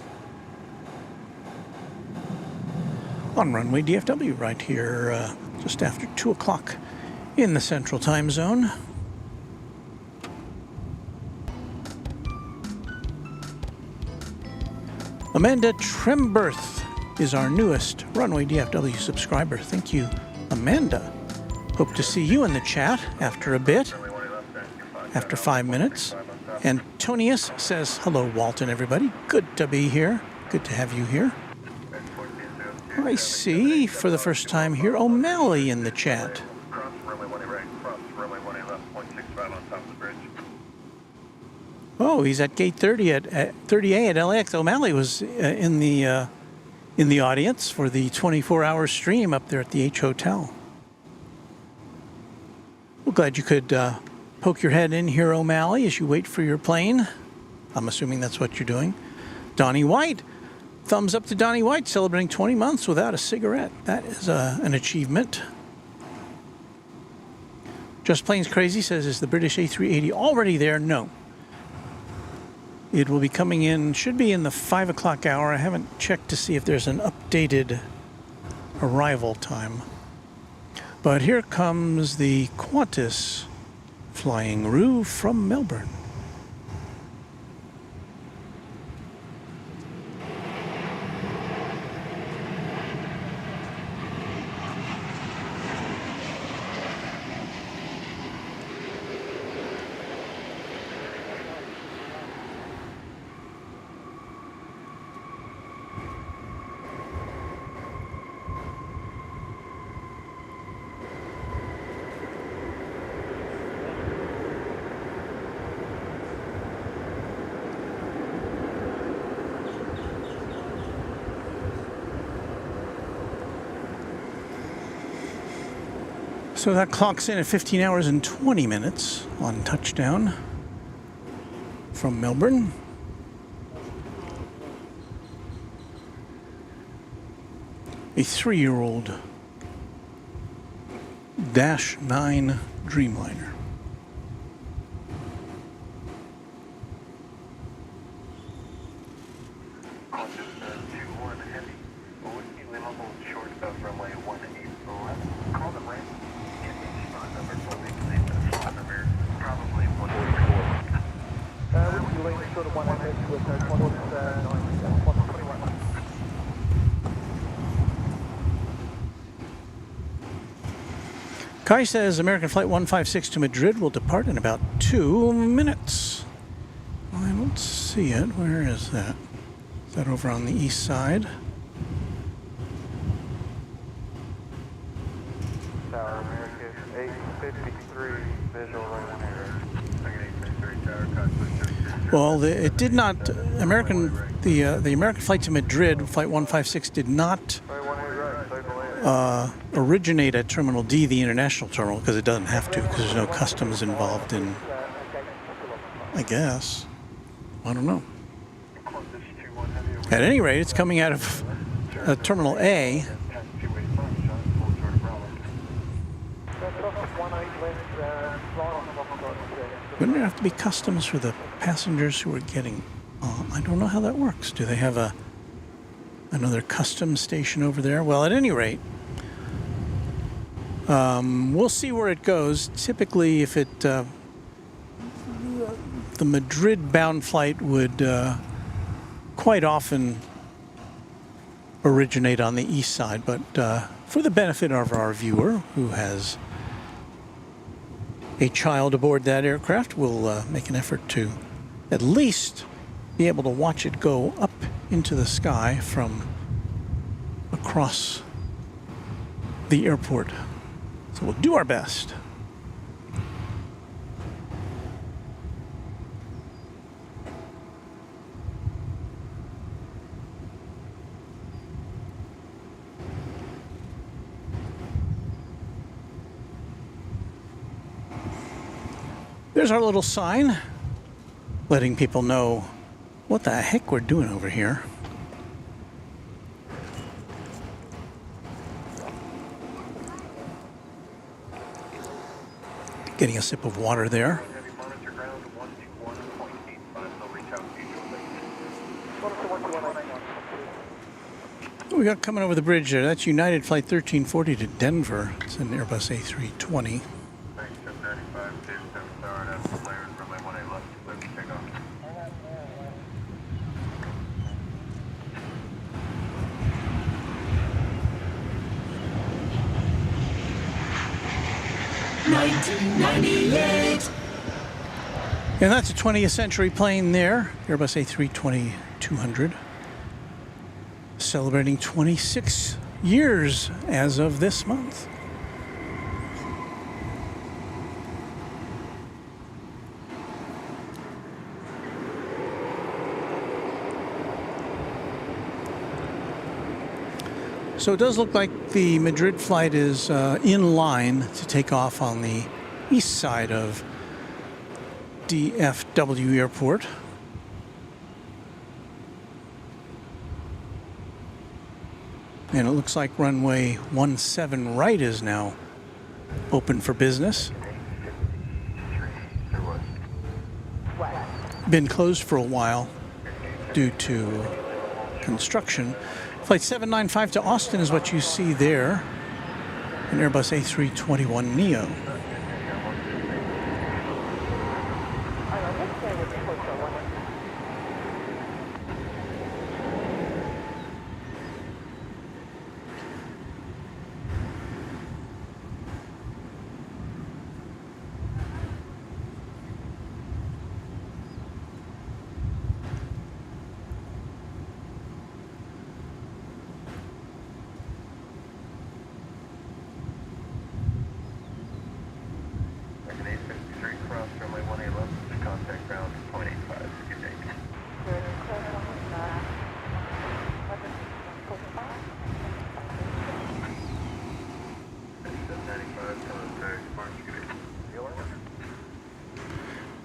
S4: on Runway DFW right here, just after 2 o'clock in the Central Time Zone. Amanda Tremberth is our newest Runway DFW subscriber. Thank you, Amanda. Hope to see you in the chat after a bit, after 5 minutes. Antonius says, hello, Walton, everybody. Good to be here. Good to have you here. I see, for the first time here, O'Malley in the chat. Oh, he's at gate 30 at 30A at LAX. O'Malley was in the audience for the 24-hour stream up there at the H Hotel. Well, glad you could poke your head in here, O'Malley, as you wait for your plane. I'm assuming that's what you're doing. Donnie White, thumbs up to Donnie White, celebrating 20 months without a cigarette. That is an achievement. Just Plains Crazy says, is the British A380 already there? No. It will be coming in, should be in the 5 o'clock hour. I haven't checked to see if there's an updated arrival time. But here comes the Qantas Flying Roo from Melbourne. So that clocks in at 15 hours and 20 minutes on touchdown from Melbourne. A 3-year-old -9 Dreamliner. Kai says American Flight 156 to Madrid will depart in about 2 minutes. I don't see it. Where is that? Is that over on the east side?
S6: Tower, American 853, visual right here.
S4: Well, it did not. The American Flight to Madrid, Flight 156, did not originate at Terminal D, the international terminal, because it doesn't have to, because there's no customs involved in, I guess. I don't know. At any rate, it's coming out of Terminal A. Wouldn't there have to be customs for the passengers who are getting on? I don't know how that works. Do they have another customs station over there? Well, at any rate, we'll see where it goes. Typically, if it the Madrid-bound flight would quite often originate on the east side, but for the benefit of our viewer who has a child aboard that aircraft, we'll make an effort to at least be able to watch it go up into the sky from across the airport. So we'll do our best. There's our little sign letting people know what the heck we're doing over here. Getting a sip of water there. What we got coming over the bridge there? That's United Flight 1340 to Denver. It's an Airbus A320. And that's a 20th century plane there, Airbus A320-200, celebrating 26 years as of this month. So it does look like the Madrid flight is in line to take off on the east side of DFW Airport. And it looks like runway 17 right is now open for business. Been closed for a while due to construction. Flight 795 to Austin is what you see there. An Airbus A321neo.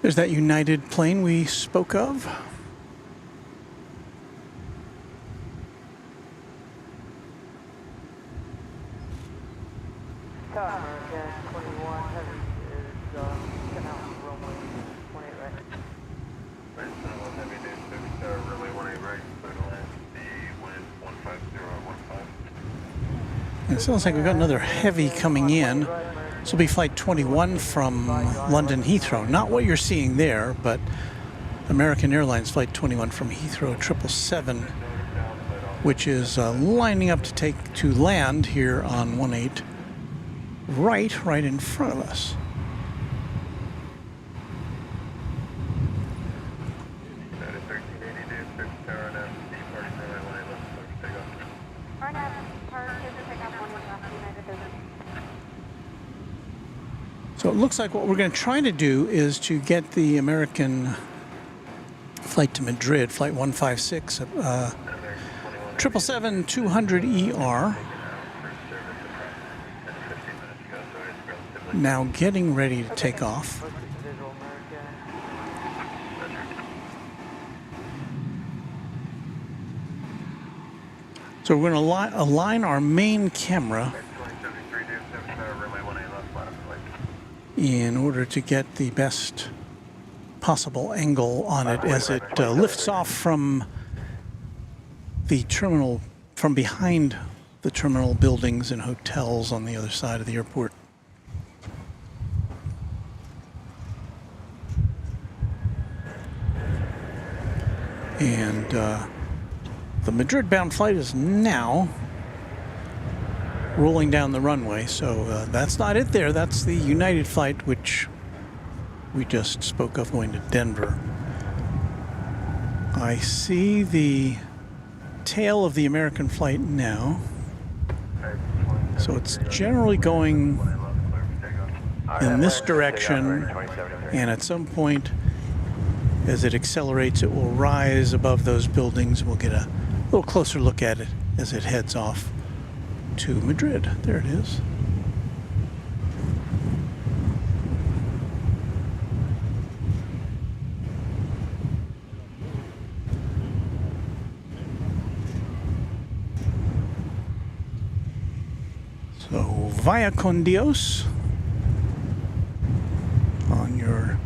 S4: There's that United plane we spoke of. It sounds like we've got another heavy coming in. This will be flight 21 from London Heathrow. Not what you're seeing there, but American Airlines flight 21 from Heathrow 777, which is lining up to land here on 18 right in front of us. So it looks like what we're going to try to do is to get the American flight to Madrid, flight 156, 777-200ER. Now getting ready to take off. So we're going to align our main camera in order to get the best possible angle on it as it lifts off from the terminal, from behind the terminal buildings and hotels on the other side of the airport. And the Madrid-bound flight is now rolling down the runway, so that's not it there. That's the United flight, which we just spoke of, going to Denver. I see the tail of the American flight now. So it's generally going in this direction, and at some point, as it accelerates, it will rise above those buildings. We'll get a little closer look at it as it heads off to Madrid. There it is. So, vaya con Dios on your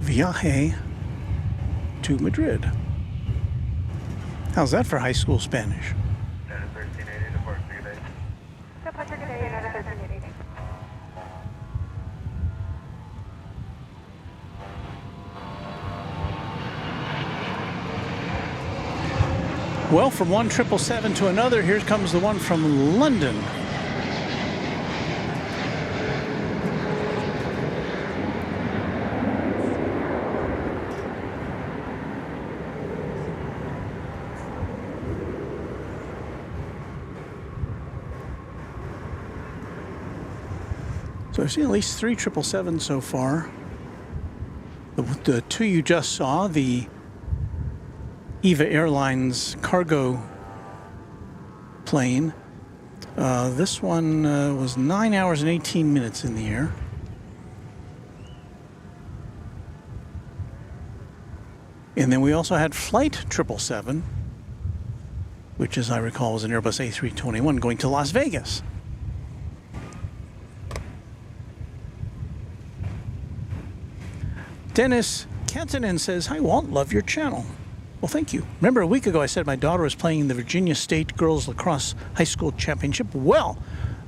S4: viaje to Madrid. How's that for high school Spanish? Well, from one 777 to another, here comes the one from London. So I've seen at least 3 777s so far. The two you just saw, the EVA Airlines cargo plane. This one was 9 hours and 18 minutes in the air. And then we also had Flight 777, which, as I recall, was an Airbus A321 going to Las Vegas. Dennis Kantanen says, "Hi Walt, love your channel." Well, thank you. Remember a week ago I said my daughter was playing in the Virginia State Girls Lacrosse High School Championship? Well,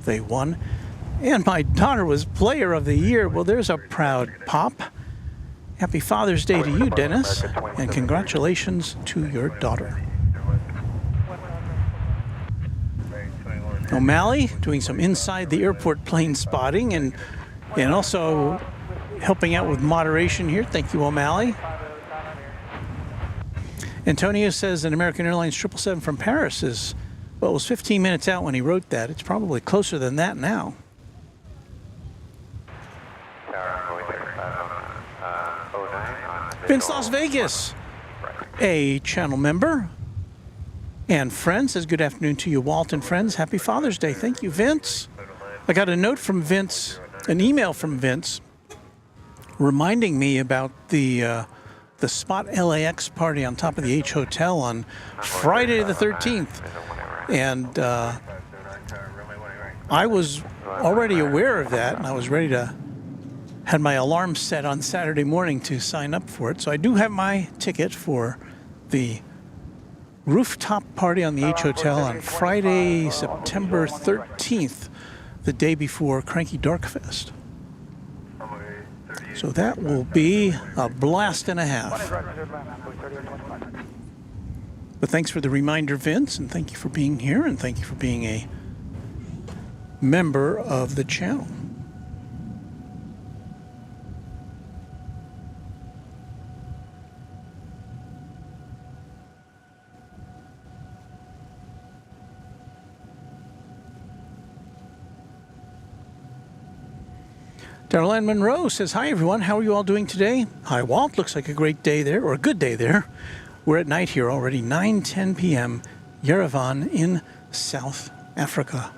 S4: they won. And my daughter was Player of the Year. Well, there's a proud pop. Happy Father's Day to you, Dennis. And congratulations to your daughter. O'Malley doing some inside the airport plane spotting and also helping out with moderation here. Thank you, O'Malley. Antonio says an American Airlines 777 from Paris is, well, it was 15 minutes out when he wrote that. It's probably closer than that now. Vince Las Vegas, a channel member and friend, says good afternoon to you, Walt and friends. Happy Father's Day. Thank you, Vince. I got a note from Vince, an email from Vince, reminding me about the Spot LAX party on top of the H Hotel on Friday the 13th. And I was already aware of that, and I was ready to, had my alarm set on Saturday morning to sign up for it. So I do have my ticket for the rooftop party on the H Hotel on Friday, September 13th, the day before Cranky Darkfest. So that will be a blast and a half. But thanks for the reminder, Vince, and thank you for being here, and thank you for being a member of the channel. Darlene Monroe says, hi, everyone. How are you all doing today? Hi, Walt. Looks like a great day there, or a good day there. We're at night here already, 9:10 p.m., Yerevan in South Africa.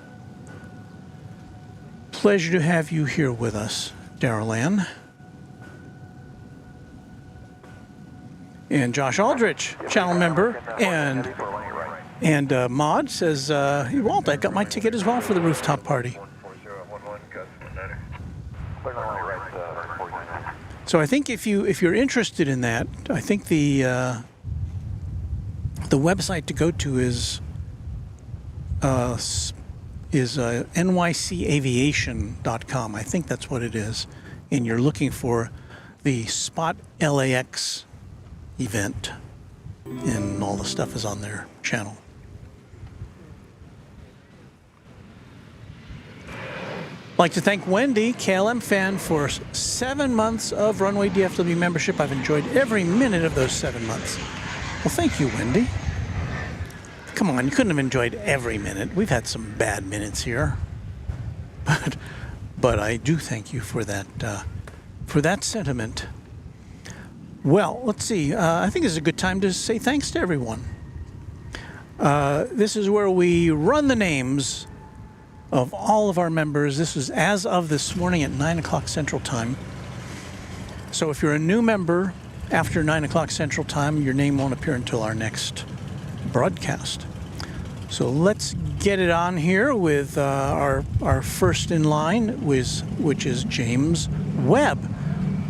S4: Pleasure to have you here with us, Darlene. And Josh Aldrich, channel member and And Maud says, hey, Walt, I got my ticket as well for the rooftop party.
S6: 14011, Gus, 19. Clear runway right, 49.
S4: So I think if you're interested in that, I think the website to go to is nycaviation.com. I think that's what it is. And you're looking for the Spot LAX event, and all the stuff is on their channel. I'd like to thank Wendy, KLM fan, for 7 months of Runway DFW membership. I've enjoyed every minute of those 7 months. Well, thank you, Wendy. Come on, you couldn't have enjoyed every minute. We've had some bad minutes here. But I do thank you for that sentiment. Well, let's see. I think this is a good time to say thanks to everyone. This is where we run the names of all of our members. This is as of this morning at 9 o'clock Central Time. So if you're a new member after 9 o'clock Central Time, your name won't appear until our next broadcast. So let's get it on here with our first in line, which is James Webb,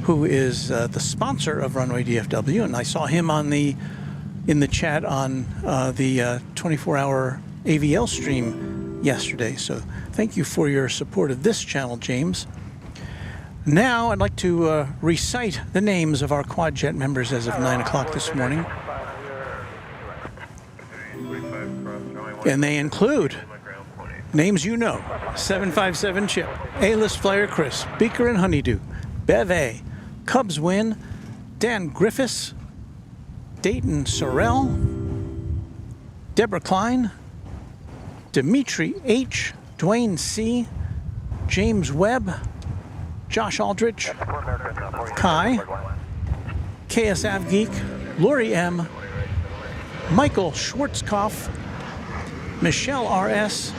S4: who is the sponsor of Runway DFW, and I saw him in the chat on the 24-hour AVL stream yesterday. So thank you for your support of this channel, James. Now I'd like to recite the names of our QuadJet members as of 9 o'clock this morning. And they include names you know: 757 Chip, A-List Flyer Chris, Beaker and Honeydew, Bev A, Cubs Win, Dan Griffiths, Dayton Sorrell, Deborah Klein, Dimitri H, Dwayne C, James Webb, Josh Aldrich, Kai, KS Avgeek, Lori M, Michael Schwarzkopf, Michelle RS,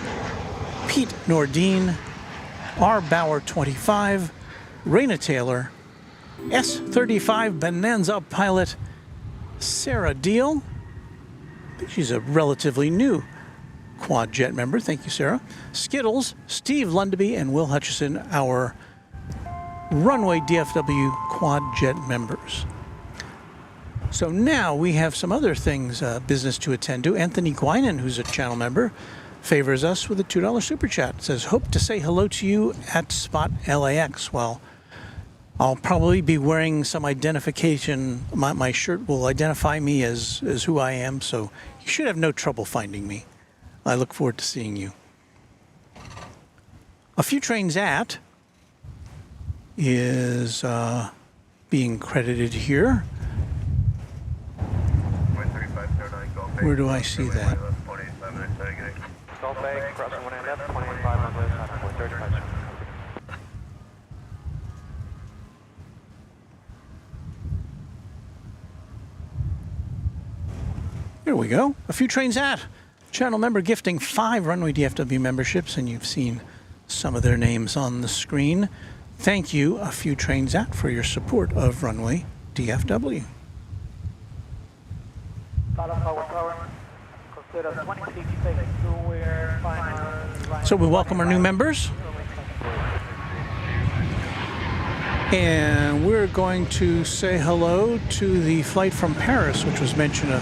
S4: Pete Nordine, R. Bauer 25, Raina Taylor, S35 Bonanza Pilot, Sarah Deal. She's a relatively new QuadJet member. Thank you, Sarah. Skittles, Steve Lundaby, and Will Hutchison, our Runway DFW QuadJet members. So now we have some other things, business to attend to. Anthony Guinan, who's a channel member, favors us with a $2 super chat. It says, hope to say hello to you at Spot LAX. Well, I'll probably be wearing some identification. My shirt will identify me as who I am, so you should have no trouble finding me. I look forward to seeing you. A Few Trains At is being credited here. Where do I see that? Here we go. A Few Trains At. Channel member gifting 5 Runway DFW memberships, and you've seen some of their names on the screen. Thank you, A Few Trains At, for your support of Runway DFW. So we welcome our new members. And we're going to say hello to the flight from Paris, which was mentioned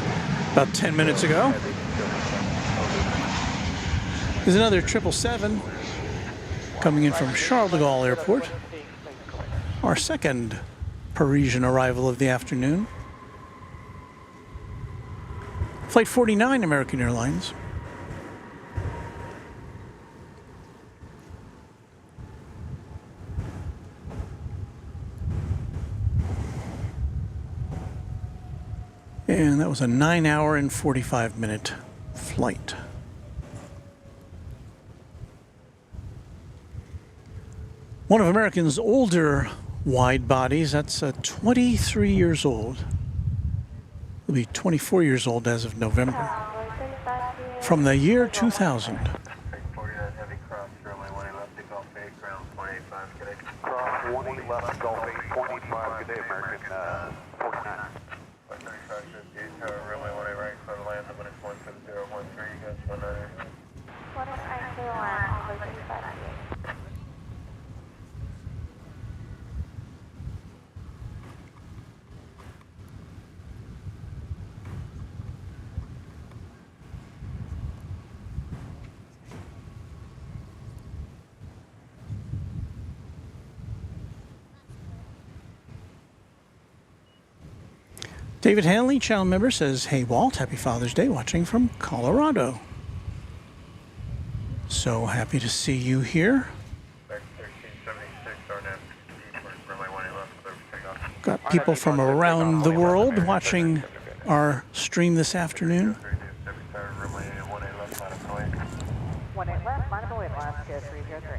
S4: about 10 minutes ago. There's another 777 coming in from Charles de Gaulle Airport. Our second Parisian arrival of the afternoon. Flight 49, American Airlines. And that was a 9-hour and 45-minute flight. One of American's older wide bodies, that's 23 years old. Will be 24 years old as of November. From the year 2000.
S6: Cross 1 left, Gulf 8.85, good day, American 49. Runway 18 right, runway 18 right, so land when it's 17013.
S4: David Hanley, channel member, says, "Hey Walt, happy Father's Day, watching from Colorado." So happy to see you here. Got people from around the world watching our stream this afternoon.
S6: 18 left, line of away, Alaska 303.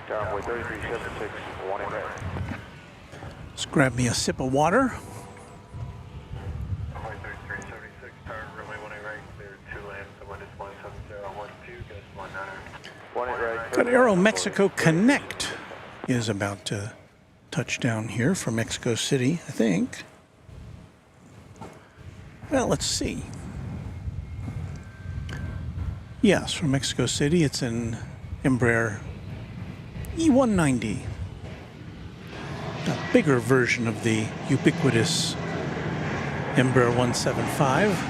S6: Tower 3376, 18 right.
S4: Let's grab me a sip of water. Got Aero Mexico Connect is about to touch down here from Mexico City, I think. Well, let's see. Yes, from Mexico City, it's an Embraer E190. A bigger version of the ubiquitous Embraer 175.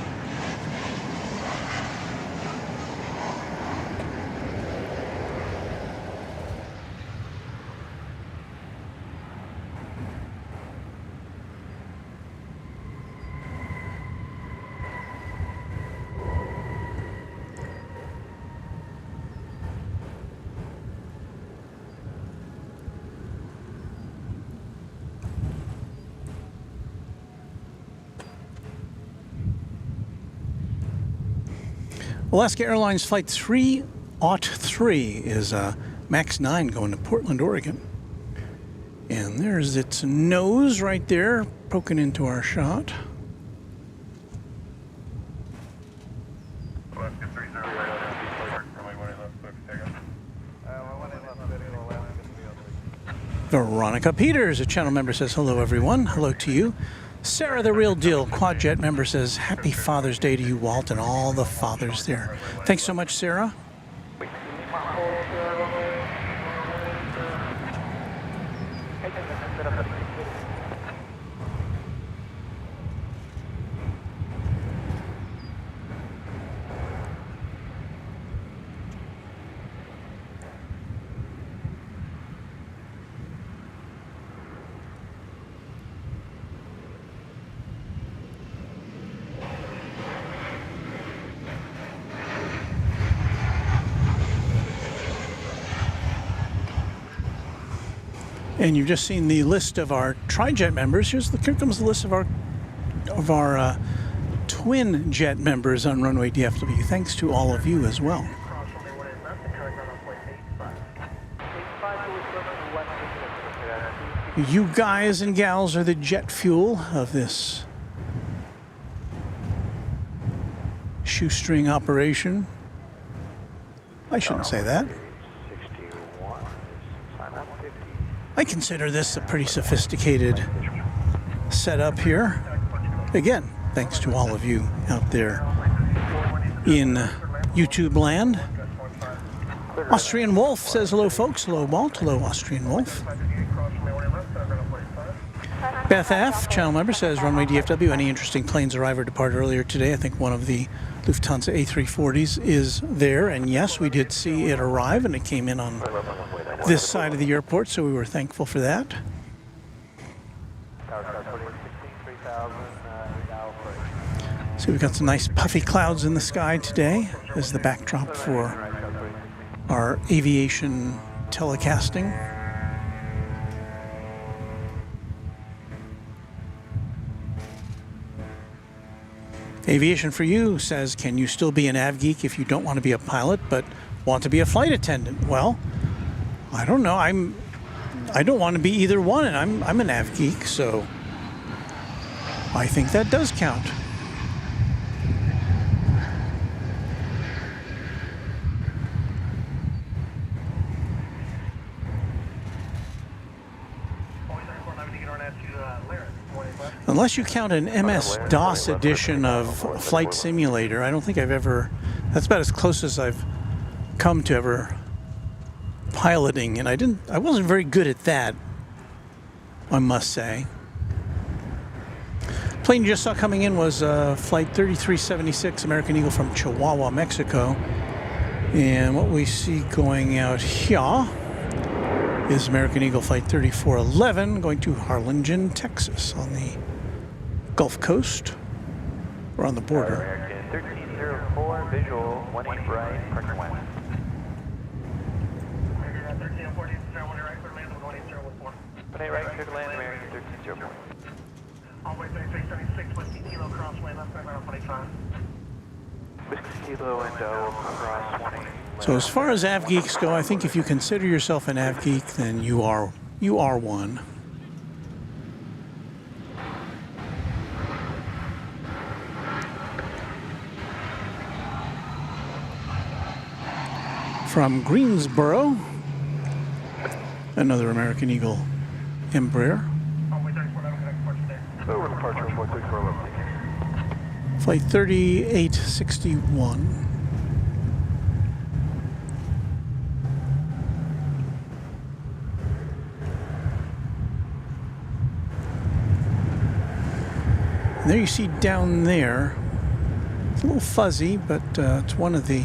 S4: Alaska Airlines Flight 303 is MAX 9 going to Portland, Oregon. And there's its nose right there poking into our shot. Veronica Peters, a channel member, says, "Hello everyone." Hello to you. Sarah, the Real Deal Quadjet member, says, "Happy Father's Day to you, Walt, and all the fathers there." Thanks so much, Sarah. And you've just seen the list of our tri-jet members. Here comes the list of our twin jet members on Runway DFW. Thanks to all of you as well. You guys and gals are the jet fuel of this shoestring operation. I shouldn't say that. I consider this a pretty sophisticated setup here. Again, thanks to all of you out there in YouTube land. Austrian Wolf says, "Hello folks." Hello Walt. Hello Austrian Wolf. Beth F, channel member, says, "Runway DFW, any interesting planes arrive or depart earlier today?" I think one of the Lufthansa A340s is there, and yes, we did see it arrive, and it came in on this side of the airport, so we were thankful for that. So we've got some nice puffy clouds in the sky today as the backdrop for our aviation telecasting. Aviation for You says, "Can you still be an av geek if you don't want to be a pilot but want to be a flight attendant?" Well, I don't know. I don't want to be either one, and I'm an av geek, so I think that does count. Unless you count an MS-DOS edition of Flight Simulator, I don't think I've ever... That's about as close as I've come to ever piloting, and I wasn't very good at that, I must say. Plane you just saw coming in was Flight 3376, American Eagle from Chihuahua, Mexico. And what we see going out here is American Eagle Flight 3411 going to Harlingen, Texas on the Gulf Coast. We're on the border.
S6: American 1304, visual, 18 right, parking west. 1340, 1 right, clear land, 18014. 1 right, clear land, American 1304. All the way 3676, Whiskey Kilo, crossway, left side, 25. Whiskey Kilo and cross 20.
S4: So as far as av geeks go, I think if you consider yourself an av geek, then you are one. From Greensboro, another American Eagle Embraer. Flight 3861. And there you see down there, it's a little fuzzy, but it's one of the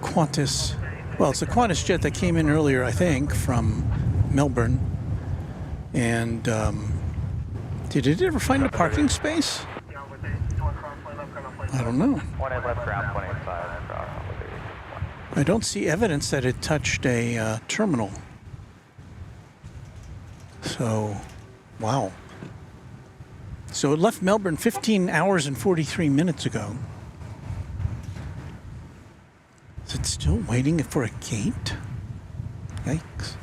S4: Qantas, well, it's the Qantas jet that came in earlier, I think, from Melbourne. And did it ever find a parking space? I don't know. I don't see evidence that it touched a terminal. So, wow. So it left Melbourne 15 hours and 43 minutes ago. Is it still waiting for a gate? Yikes.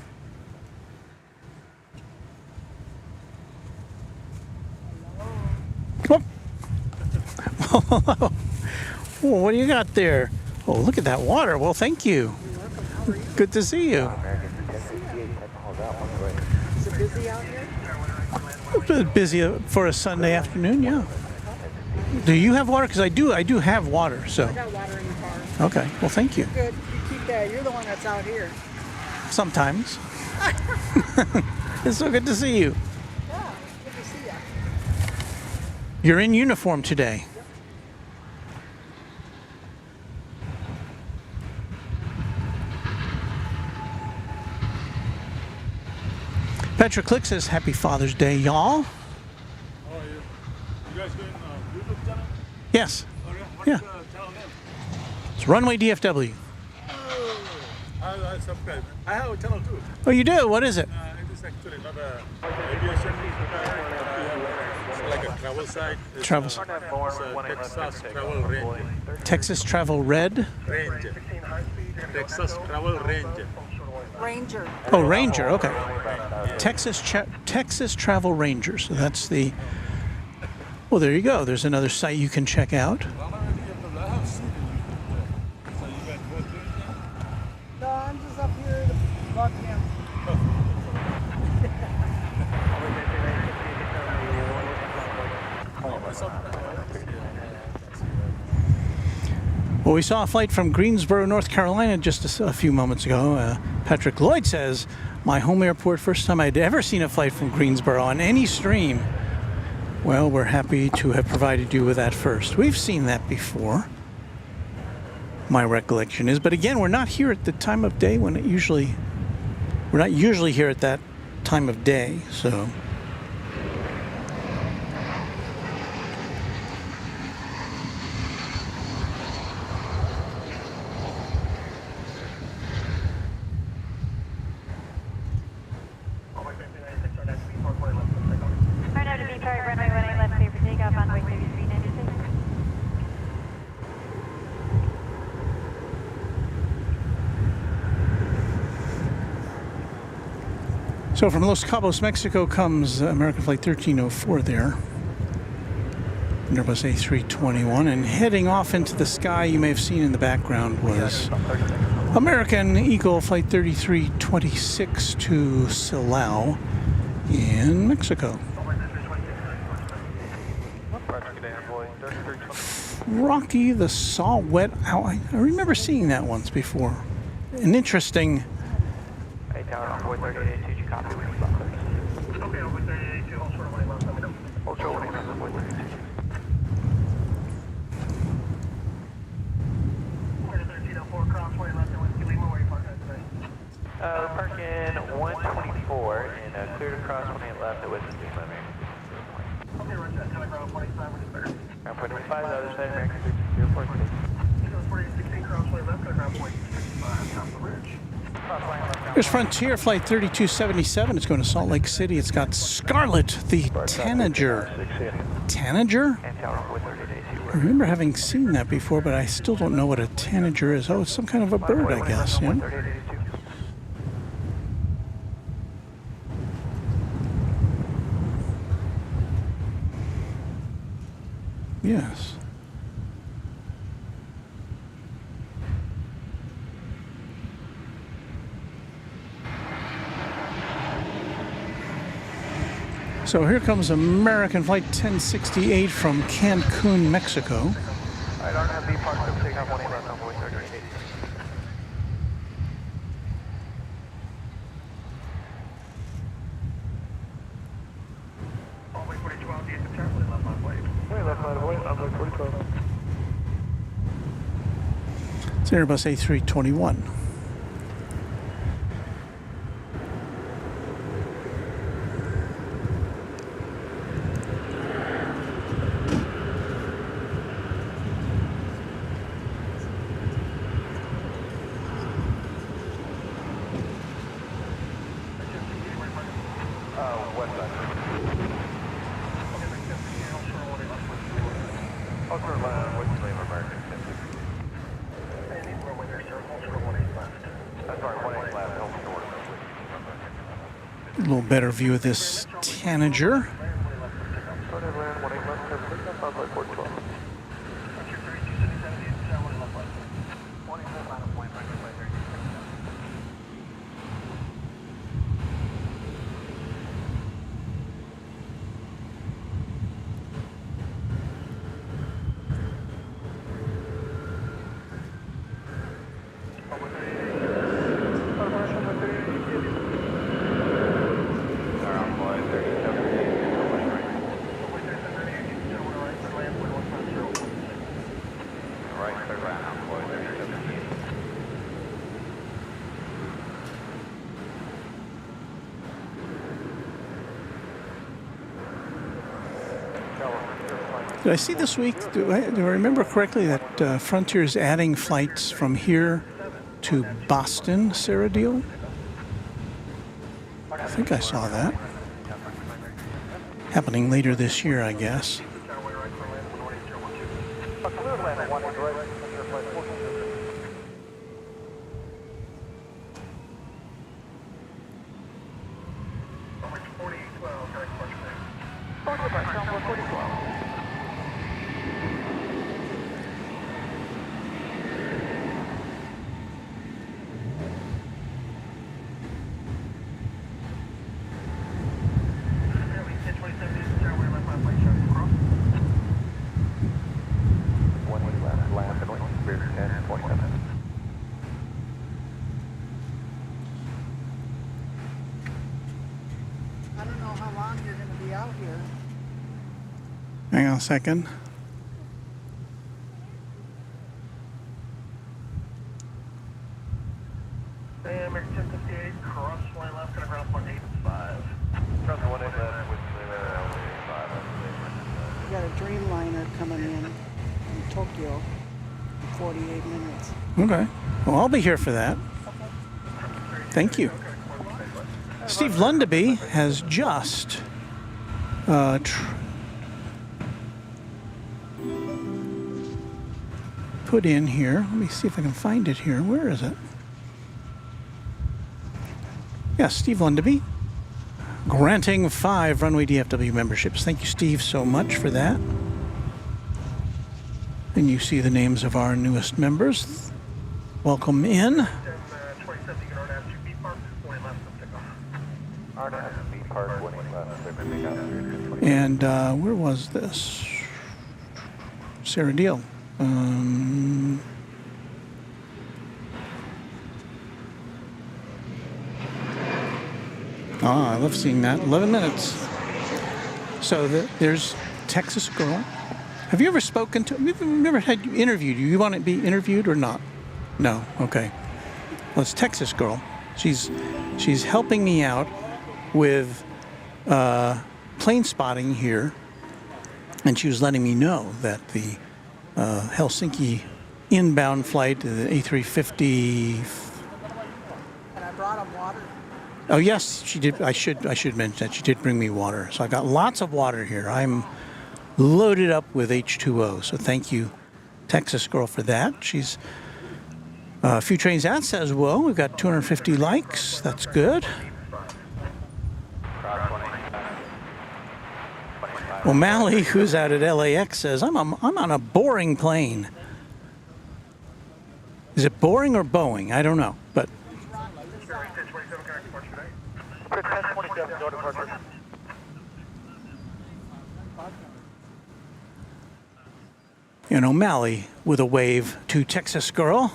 S4: Oh. Well, what do you got there? Oh, look at that water. Well, thank you. Good to see you.
S8: Is it busy out here?
S4: A bit busy for a Sunday afternoon, yeah. Do you have water? Because I do have water, so.
S8: I got water in the car.
S4: Okay, well, thank you.
S8: Good. You keep that. You're the one that's out here.
S4: Sometimes. It's so good to see you.
S8: Yeah, good to see you.
S4: You're in uniform today. Petra Click says, Happy Father's Day, y'all.
S9: How are you? You guys doing YouTube channel?
S4: Yes.
S9: What's
S4: Yeah.
S9: the channel name?
S4: It's Runway DFW.
S9: I subscribe. I have a channel too.
S4: Oh, you do? What is it?
S9: It is actually not a aviation. It's like a travel site. It's
S4: Travels.
S9: It's a Texas Travel Range.
S4: Texas Travel Red.
S9: Texas Travel Range.
S8: Ranger.
S4: Oh, Ranger. Okay. Texas Travel Ranger. So that's the. Well, there you go. There's another site you can check out.
S9: I have seen it. So you guys both doing that?
S8: No, I'm just up here to log in.
S4: Well, we saw a flight from Greensboro, North Carolina just a few moments ago. Patrick Lloyd says, my home airport, first time I'd ever seen a flight from Greensboro on any stream. Well, we're happy to have provided you with that first. We've seen that before, my recollection is. But again, we're not here at the time of day when we're not usually here at that time of day, so. So from Los Cabos, Mexico comes American Flight 1304 there. Airbus A321, and heading off into the sky, you may have seen in the background, was American Eagle Flight 3326 to Silao in Mexico. Rocky the Saw Wet Owl. I remember seeing that once before. An interesting.
S6: We're parking 124 and cleared across 28 left at West Indian. Okay, roger that. Telegram 25 when it's better.
S10: Ground point 25, the other side, American 360 Airport.
S6: Eagles 4816, crossway left, telegram point 65, top of the bridge.
S4: There's Frontier Flight 3277. It's going to Salt Lake City. It's got Scarlet, the tanager. Tanager?
S10: And tower with 30 days.
S4: I remember having seen that before, but I still don't know what a tanager is. Oh, it's some kind of a bird, I guess. Yeah? Yes. So here comes American Flight 1068 from Cancun, Mexico.
S10: I don't have B park, so take off 1 left on board 30 days.
S6: Hallway 4012, the exit left on way.
S10: Way left on board, on board 4012.
S4: It's Airbus A321. A little better view of this tanager. Did I see this week, do I remember correctly, that Frontier is adding flights from here to Boston, Sarah Deal? I think I saw that. Happening later this year, I guess. Hang on a second.
S6: American 1058, crossway left, gonna ground point 85.
S10: Crossway 1 left with 5.
S8: We got a Dreamliner coming in from Tokyo in 48 minutes.
S4: Okay. Well, I'll be here for that. Thank you. Steve Lundaby has just put in here. Let me see if I can find it here. Where is it? Yeah, Steve Lundaby, granting 5 Runway DFW memberships. Thank you, Steve, so much for that. And you see the names of our newest members. Welcome in. And where was this? Sarah Deal. I love seeing that. 11 minutes. So there's Texas Girl. Have you ever spoken to? We've never had you interviewed. You want to be interviewed or not? No. Okay. Well, it's Texas Girl. She's helping me out with plane spotting here And she was letting me know that the Helsinki inbound flight, the A350.
S8: And I brought him water.
S4: Oh yes, she did. I should mention that she did bring me water. So I got lots of water here. I'm loaded up with H2O. So thank you, Texas girl, for that. She's a few trains out, says well. We've got 250 likes. That's good. O'Malley, who's out at LAX, says I'm on a boring plane. Is it boring or Boeing? I don't know, but. And O'Malley with a wave to Texas girl.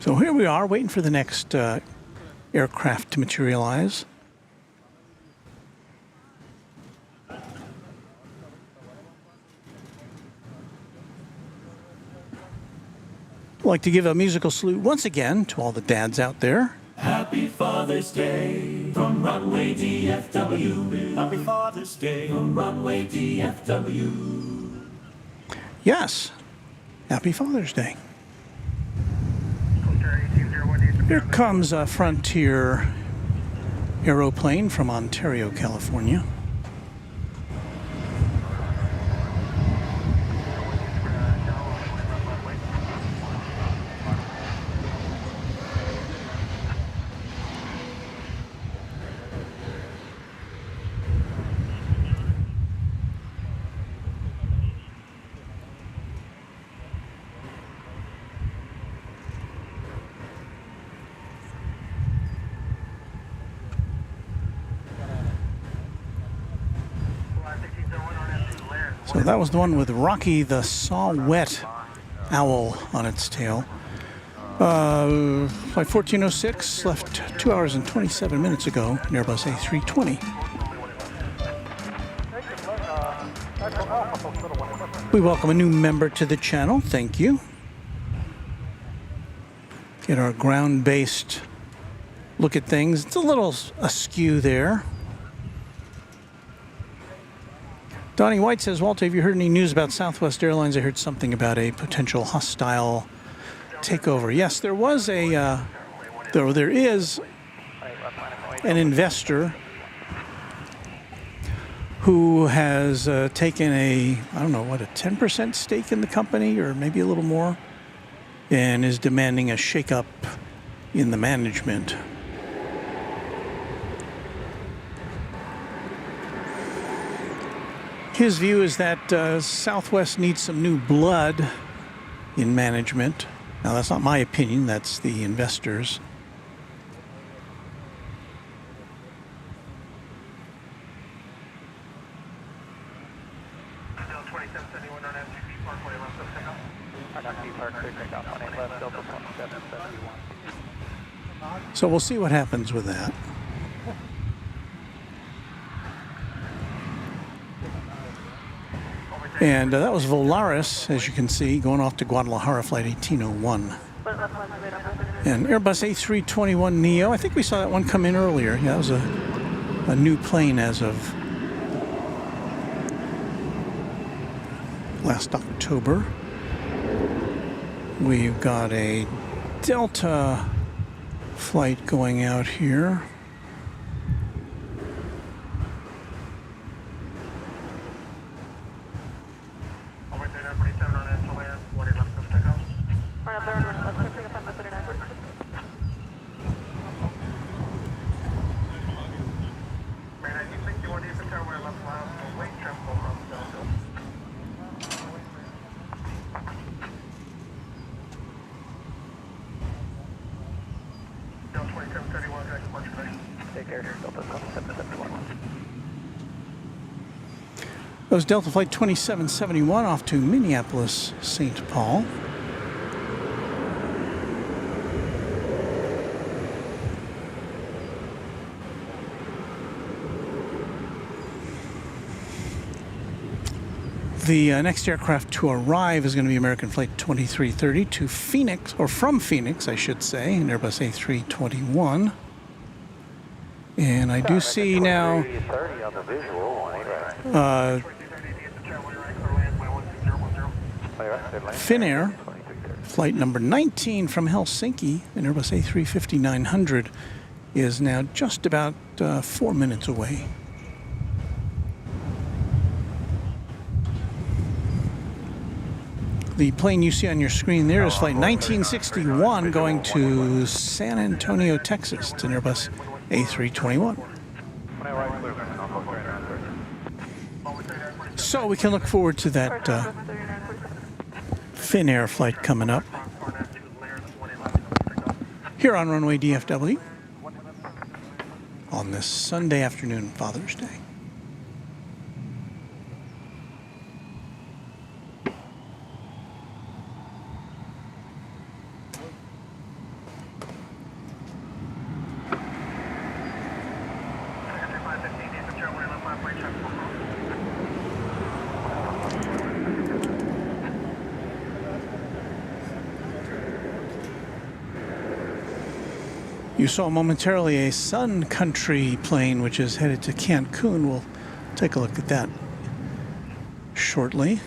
S4: So here we are waiting for the next aircraft to materialize. I'd like to give a musical salute once again to all the dads out there.
S7: Happy Father's Day from Runway DFW. Happy Father's Day from Runway DFW.
S4: Yes, happy Father's Day. Here comes a Frontier aeroplane from Ontario, California. So that was the one with Rocky the Saw-Whet owl on its tail. Flight 1406 left 2 hours and 27 minutes ago, an Airbus A320. We welcome a new member to the channel. Thank you. Get our ground-based look at things. It's a little askew there. Donnie White says, Walter, have you heard any news about Southwest Airlines? I heard something about a potential hostile takeover. Yes, there was there is an investor who has taken a 10% stake in the company, or maybe a little more, and is demanding a shakeup in the management. His view is that Southwest needs some new blood in management. Now, that's not my opinion, that's the investors. So we'll see what happens with that. And that was Volaris, as you can see, going off to Guadalajara, flight 1801. And Airbus A321neo, I think we saw that one come in earlier. Yeah, that was a new plane as of last October. We've got a Delta flight going out here. That was Delta Flight 2771 off to Minneapolis, St. Paul. The next aircraft to arrive is going to be American Flight 2330 to Phoenix, or from Phoenix, I should say, an Airbus A321. And I do see now Finnair, flight number 19 from Helsinki, an Airbus A350-900, is now just about 4 minutes away. The plane you see on your screen there is flight 1961 going to San Antonio, Texas. It's an Airbus A321. So we can look forward to that Finnair flight coming up here on Runway DFW on this Sunday afternoon, Father's Day. You saw momentarily a Sun Country plane which is headed to Cancun. We'll take a look at that shortly.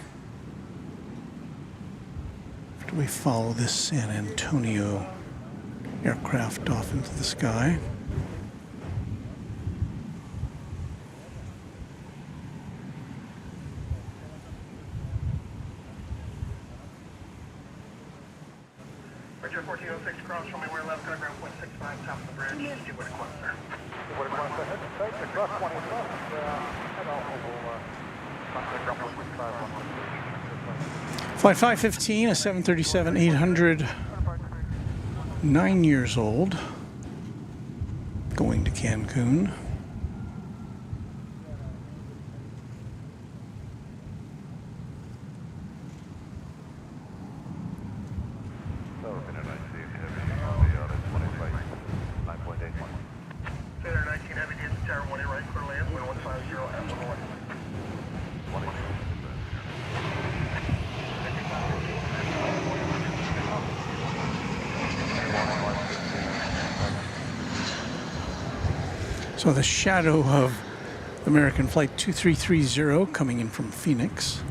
S4: After we follow this San Antonio aircraft off into the sky.
S6: Richard 1406 cross from me, we're left, ground 0.65, top of the bridge. Get what it was, sir.
S4: Flight 515, a 737-800, 9 years old, going to Cancun. So the shadow of American Flight 2330 coming in from Phoenix.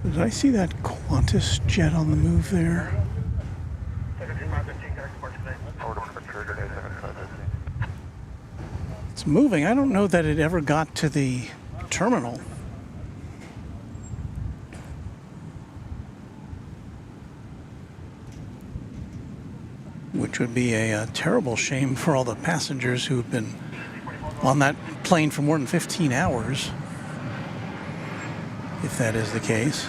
S4: Did I see that Qantas jet on the move there? It's moving. I don't know that it ever got to the terminal. Which would be a terrible shame for all the passengers who've been on that plane for more than 15 hours, if that is the case.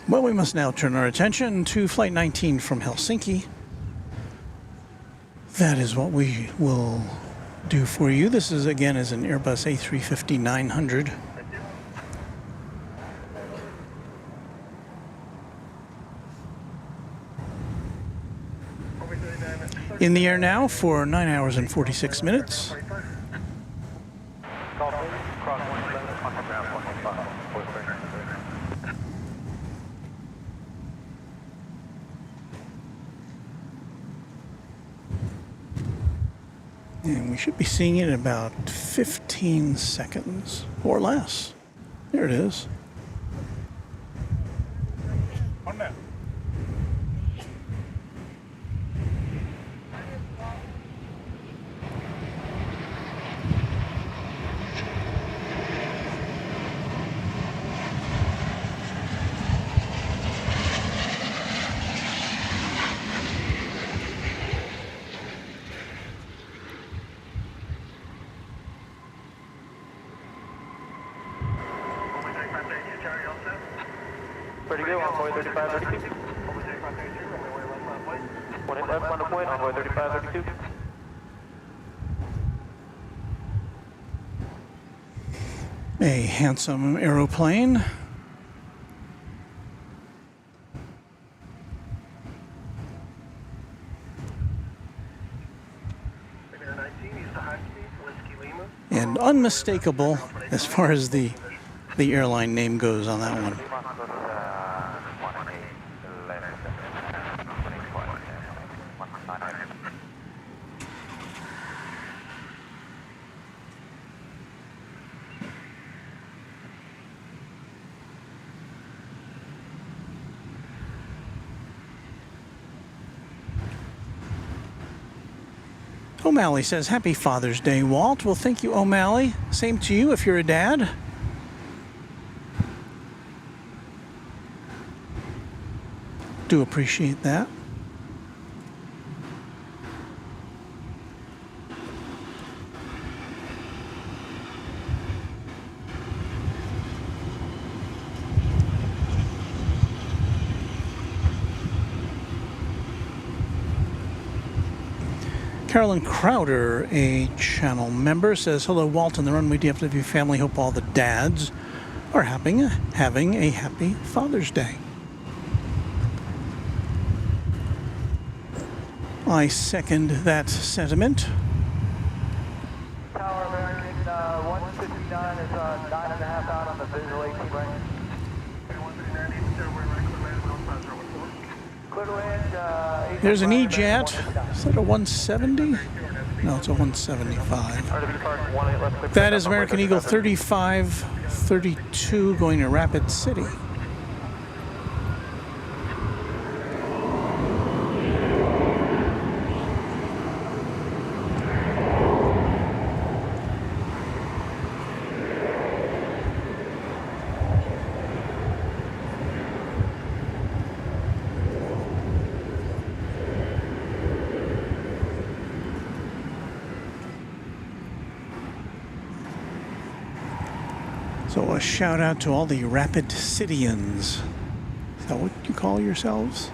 S4: Well, we must now turn our attention to Flight 19 from Helsinki. That is what we will do for you. This is, again, is an Airbus A350-900. In the air now for 9 hours and 46 minutes. And we should be seeing it in about 15 seconds or less. There it is.
S9: On there.
S10: Pretty good, envoy 3532. 1 left on the point, envoy 3532.
S4: A handsome aeroplane. And unmistakable as far as the airline name goes on that one. O'Malley says, Happy Father's Day, Walt. Well, thank you, O'Malley. Same to you if you're a dad. Do appreciate that. Carolyn Crowder, a channel member, says, hello, Walt and the Runway DFW family. Hope all the dads are having a happy Father's Day. I second that sentiment.
S10: Tower American 159 is 9.5 out on the visual 18 right.
S4: There's an E-Jet. Is that a 170? No, it's a 175. That is American Eagle 3532 going to Rapid City. So a shout out to all the Rapid Cityans. Is that what you call yourselves?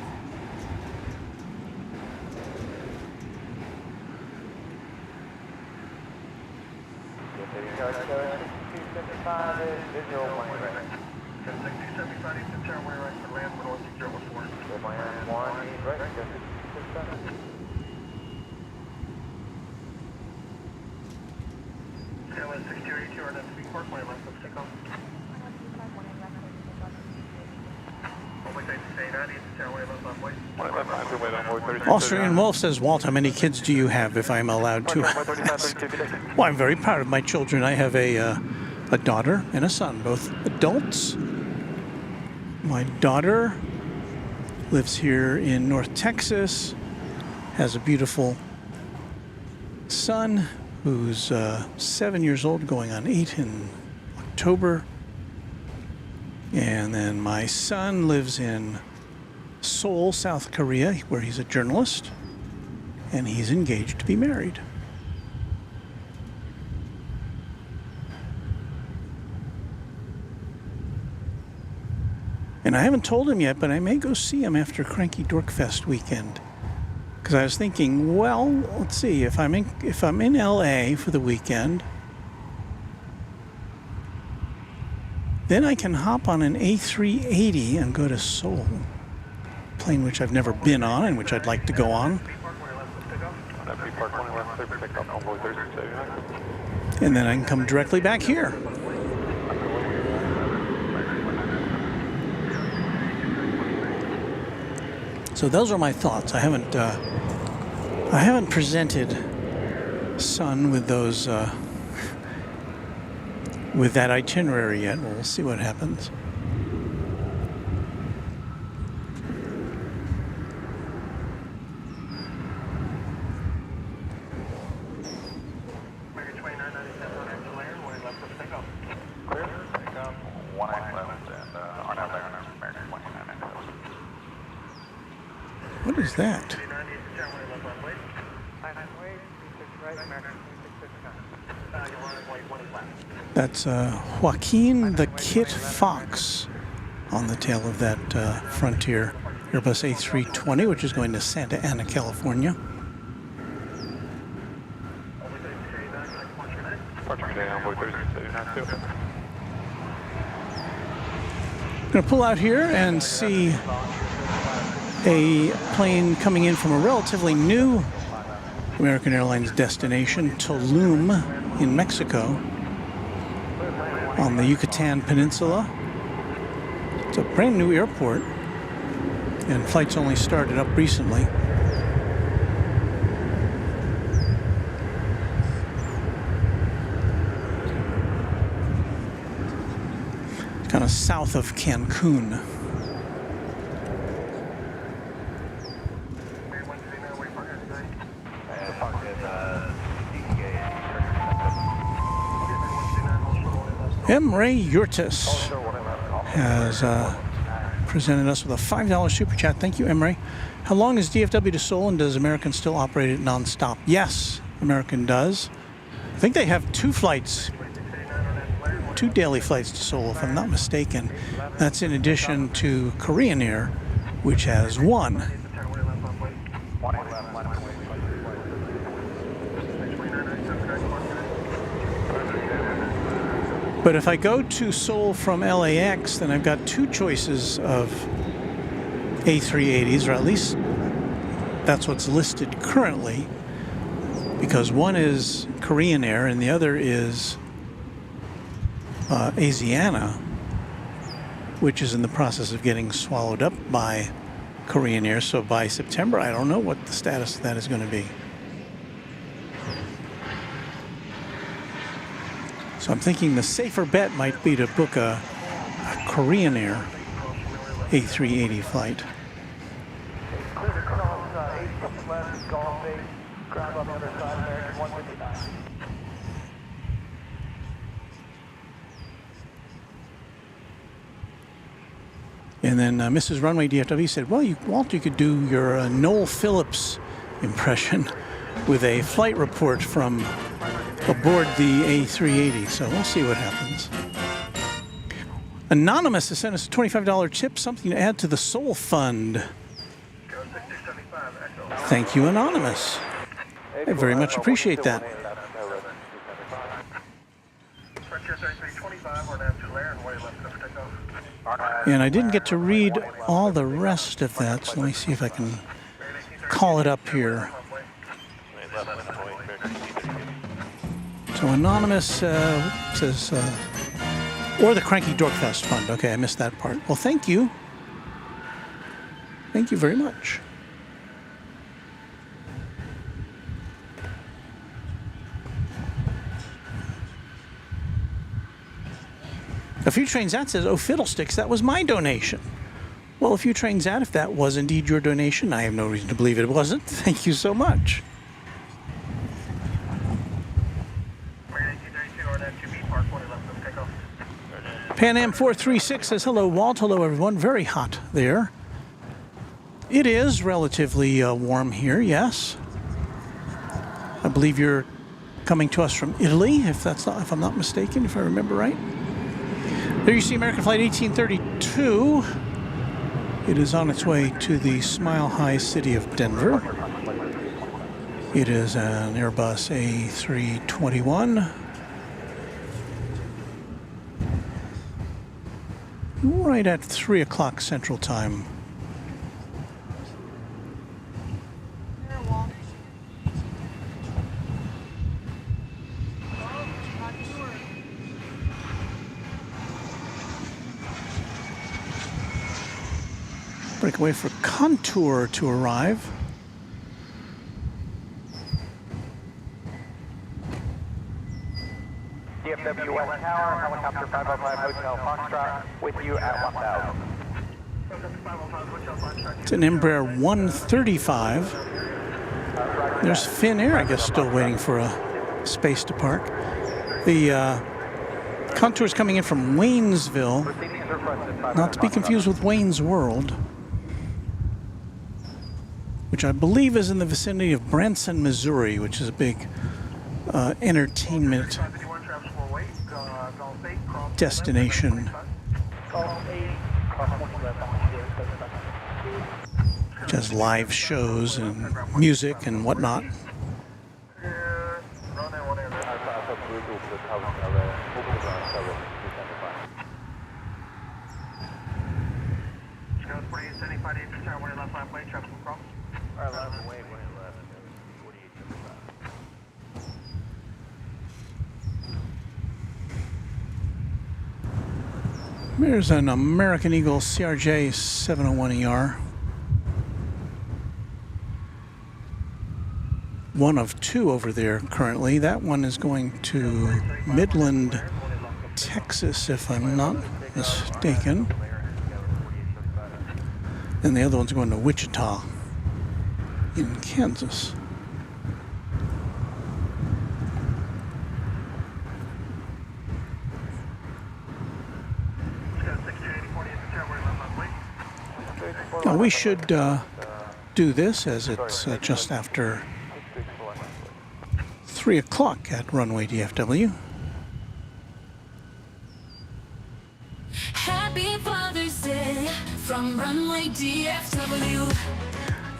S4: Austrian Wolf says, Walt, how many kids do you have, if I'm allowed to ask? Well, I'm very proud of my children. I have a daughter and a son, both adults. My daughter lives here in North Texas, has a beautiful son who's 7 years old, going on 8 in October. And then my son lives in Seoul, South Korea, where he's a journalist, and he's engaged to be married. And I haven't told him yet, but I may go see him after Cranky Dorkfest weekend. Because I was thinking, well, let's see, if I'm in LA for the weekend, then I can hop on an A380 and go to Seoul. Plane which I've never been on and which I'd like to go on. And then I can come directly back here. So those are my thoughts. I haven't presented sun with those with that itinerary yet. We'll see what happens. What is that? That's Joaquin the Kit Fox on the tail of that Frontier Airbus A320, which is going to Santa Ana, California. I'm going to pull out here and see a plane coming in from a relatively new American Airlines destination, Tulum in Mexico, on the Yucatan Peninsula. It's a brand new airport, and flights only started up recently. It's kind of south of Cancun. Ray Yurtis has presented us with a $5 super chat. Thank you, Ray. How long is DFW to Seoul, and does American still operate it nonstop? Yes, American does. I think they have 2 flights, 2 daily flights to Seoul, if I'm not mistaken. That's in addition to Korean Air, which has 1. But if I go to Seoul from LAX, then I've got 2 choices of A380s, or at least that's what's listed currently, because one is Korean Air and the other is Asiana, which is in the process of getting swallowed up by Korean Air. So by September, I don't know what the status of that is going to be. So I'm thinking the safer bet might be to book a Korean Air A380 flight. And then Mrs. Runway DFW said, well, Walt, you could do your Noel Phillips impression with a flight report from aboard the A380, so we'll see what happens. Anonymous has sent us a $25 tip, something to add to the Soul Fund. Thank you, Anonymous. I very much appreciate that. And I didn't get to read all the rest of that, so let me see if I can call it up here. So Anonymous says, or the Cranky Dorkfest Fund. Okay, I missed that part. Well, thank you. Thank you very much. A Few Trains Out says, oh, fiddlesticks, that was my donation. Well, A Few Trains Out, if that was indeed your donation, I have no reason to believe it wasn't. Thank you so much. Pan Am 436 says, hello, Walt. Hello, everyone. Very hot there. It is relatively warm here, yes. I believe you're coming to us from Italy, if I'm not mistaken, if I remember right. There you see American Flight 1832. It is on its way to the Smile High city of Denver. It is an Airbus A321. Right at 3 o'clock Central Time. Breakaway for Contour to arrive.
S10: DFW West Tower, helicopter 505 Hotel Foxtrot, with you at 1000.
S4: It's an Embraer 135. There's Finnair, I guess, still waiting for a space to park. The contour's coming in from Waynesville, not to be confused with Wayne's World, which I believe is in the vicinity of Branson, Missouri, which is a big entertainment destination, which has live shows and music and whatnot. There's an American Eagle CRJ 701ER. One of two over there currently. That one is going to Midland, Texas, if I'm not mistaken. And the other one's going to Wichita in Kansas. Now we should do this as it's just after 3 o'clock at Runway DFW.
S3: Happy Father's Day from Runway DFW.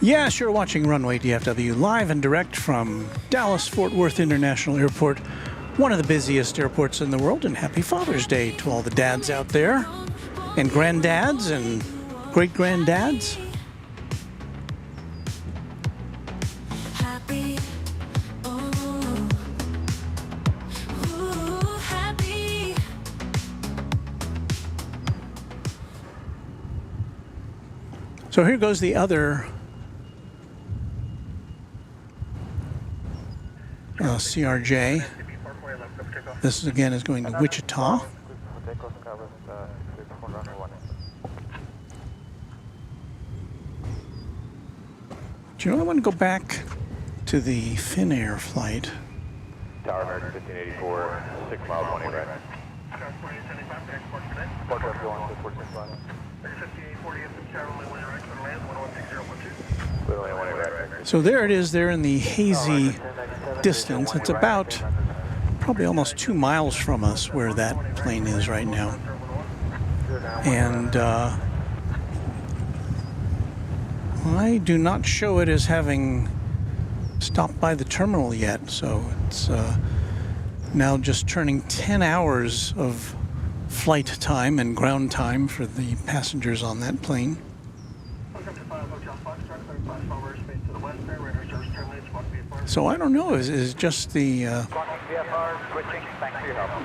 S4: Yes, you're watching Runway DFW live and direct from Dallas-Fort Worth International Airport, one of the busiest airports in the world, and happy Father's Day to all the dads out there, and granddads and great-granddads.
S3: Happy, oh, ooh, happy.
S4: So here goes the other CRJ. This again is going to Wichita. Do you know, I want to go back to the Finnair flight.
S10: Tower American 1584, 6 miles, 1 right.
S4: So there it is there in the hazy distance. It's about probably almost 2 miles from us where that plane is right now. And I do not show it as having stopped by the terminal yet, so it's now just turning 10 hours of flight time and ground time for the passengers on that plane. So I don't know, is just the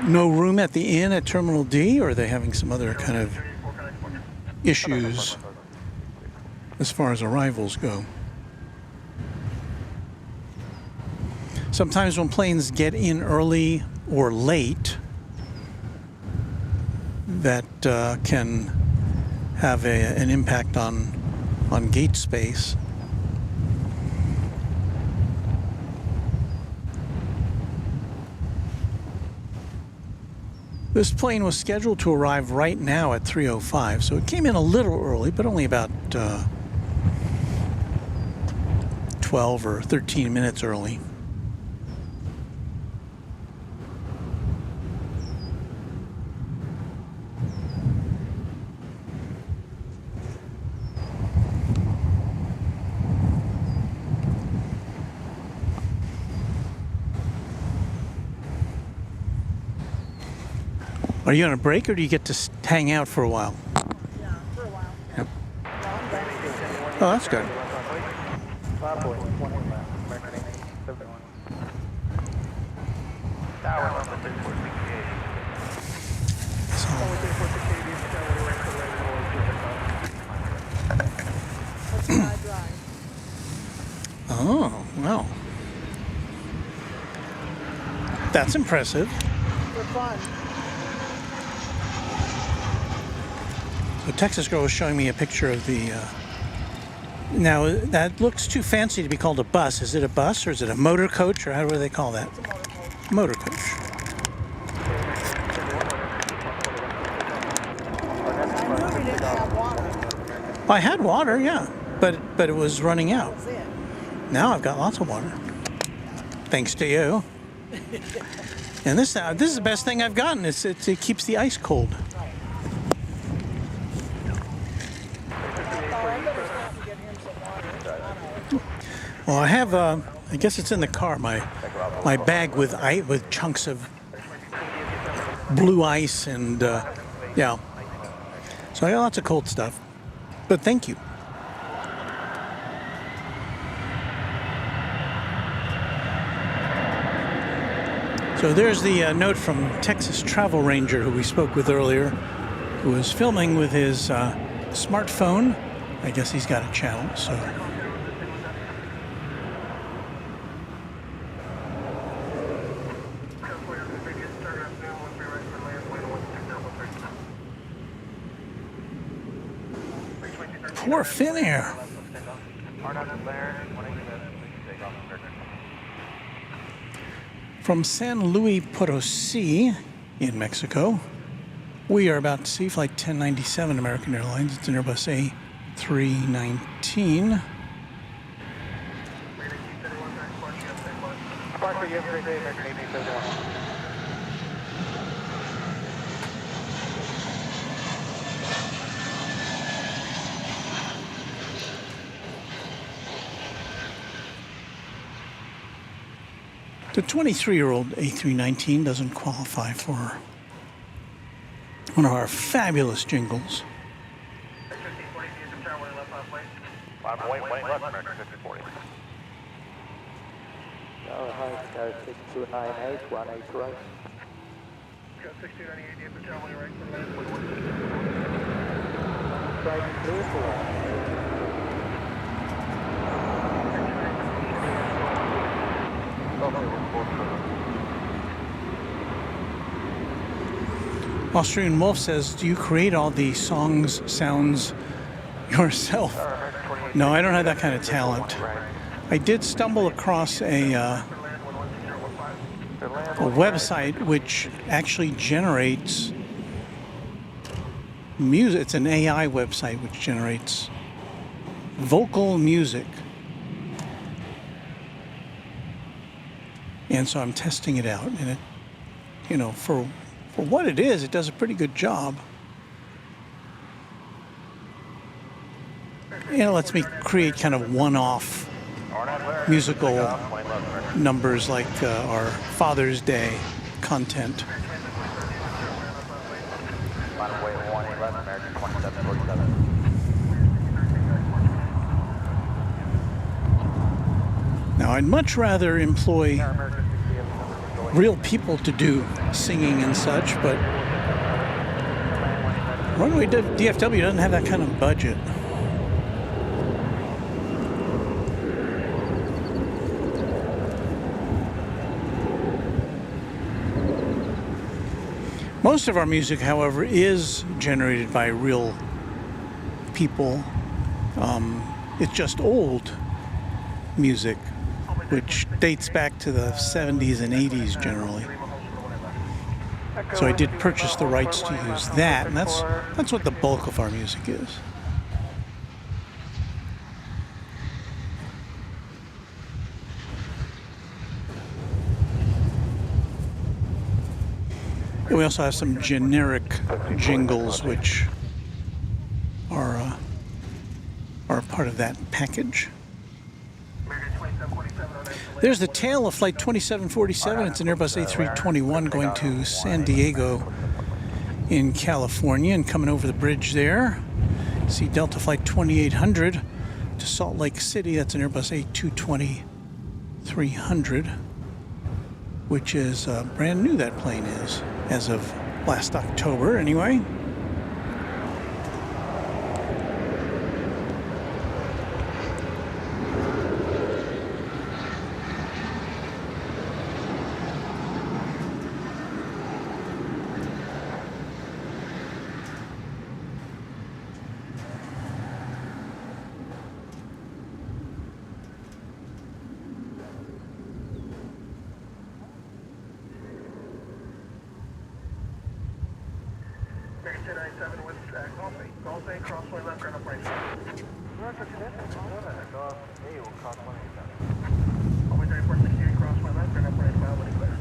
S4: no room at the inn at Terminal D, or are they having some other kind of issues as far as arrivals go? Sometimes when planes get in early or late, that can have an impact on gate space. This plane was scheduled to arrive right now at 3:05, so it came in a little early, but only about 12 or 13 minutes early. Are you on a break, or do you get to hang out for a while?
S8: Yeah, for a while.
S4: Yep. Oh, that's good. Oh, wow. That's impressive.
S8: fun.
S4: So Texas Girl was showing me a picture of the... now, that looks too fancy to be called a bus. Is it a bus or is it a motor coach or how do they call that? Motor coach. I had water, yeah, but it was running out. Now I've got lots of water, thanks to you. And this is the best thing I've gotten. It keeps the ice cold. Well, I have I guess it's in the car. My bag with chunks of blue ice and yeah. So I got lots of cold stuff. But thank you. So there's the note from Texas Travel Ranger, who we spoke with earlier, who was filming with his smartphone. I guess he's got a channel, so. Poor Finnair. From San Luis Potosí in Mexico, we are about to see flight 1097 American Airlines. It's an Airbus A319. The 23-year-old A319 doesn't qualify for one of our fabulous jingles. Austrian Wolf says, do you create all the sounds yourself? No, I don't have that kind of talent. I did stumble across a website which actually generates music. It's an AI website which generates vocal music. And so I'm testing it out, and it, you know, for what it is, it does a pretty good job. You know, it lets me create kind of one-off musical numbers like our Father's Day content. Now, I'd much rather employ real people to do singing and such, but Runway DFW doesn't have that kind of budget. Most of our music, however, is generated by real people. It's just old music, which dates back to the 70s and 80s generally. So I did purchase the rights to use that, and that's what the bulk of our music is. And we also have some generic jingles which are part of that package. There's the tail of flight 2747. It's an Airbus A321 going to San Diego in California and coming over the bridge there. See Delta flight 2800 to Salt Lake City. That's an Airbus A220-300, which is brand new, that plane is, as of last October anyway.
S6: 1097 with Golf A, crossway left, ground up right. Roger, A will cross 187. Always airport 68, crossway left, ground up right, mile, clear.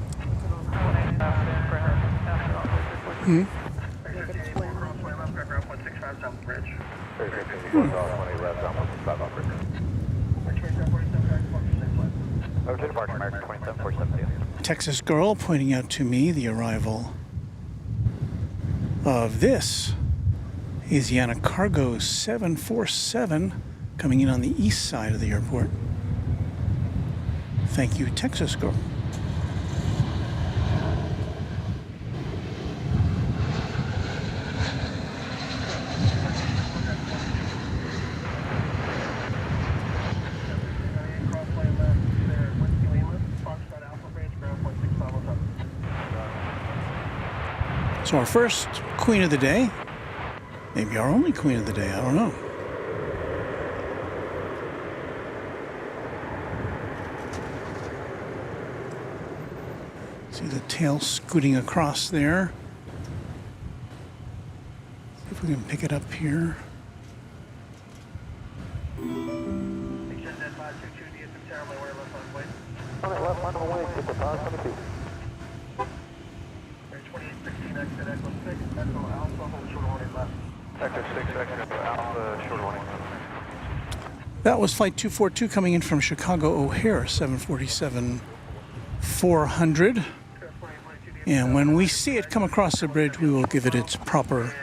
S6: 187, ground. Crossway left, ground 165 south of bridge. 180 left, down 165 off bridge. Okay, departure, American 2747.
S4: Texas girl pointing out to me the arrival of this Asiana Cargo 747 coming in on the east side of the airport. Thank you, Texas girl. So our first queen of the day, maybe our only queen of the day, I don't know. See the tail scooting across there. See if we can pick it up here. That was Flight 242 coming in from Chicago O'Hare, 747-400. And when we see it come across the bridge, we will give it its proper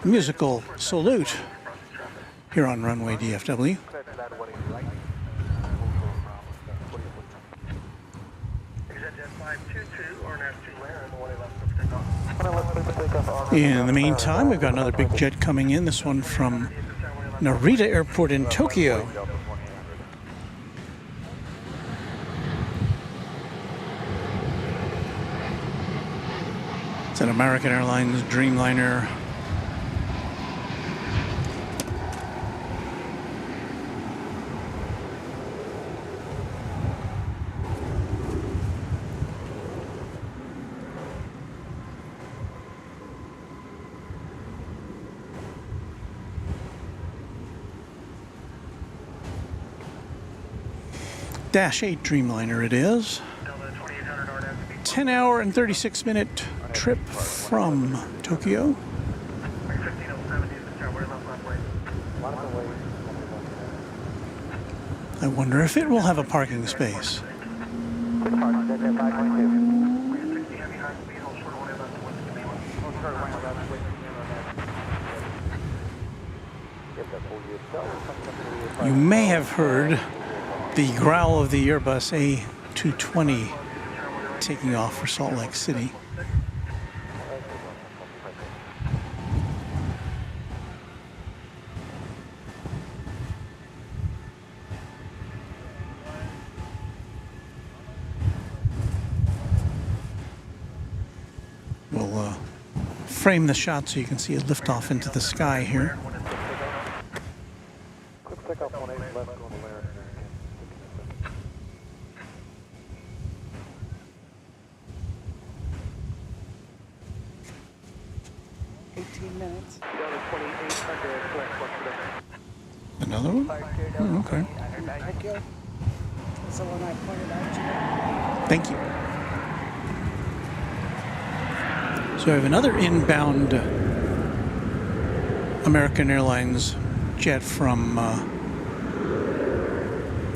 S4: musical salute here on Runway DFW. In the meantime, we've got another big jet coming in, this one from Narita Airport in Tokyo. It's an American Airlines Dreamliner. Dash 8 Dreamliner it is. 10-hour and 36-minute trip from Tokyo. I wonder if it will have a parking space. You may have heard the growl of the Airbus A320 taking off for Salt Lake City. We'll frame the shot so you can see it lift off into the sky here. Another one? Oh, okay.
S8: Thank you. That's the one I pointed out to you.
S4: Thank you. So I have another inbound American Airlines jet from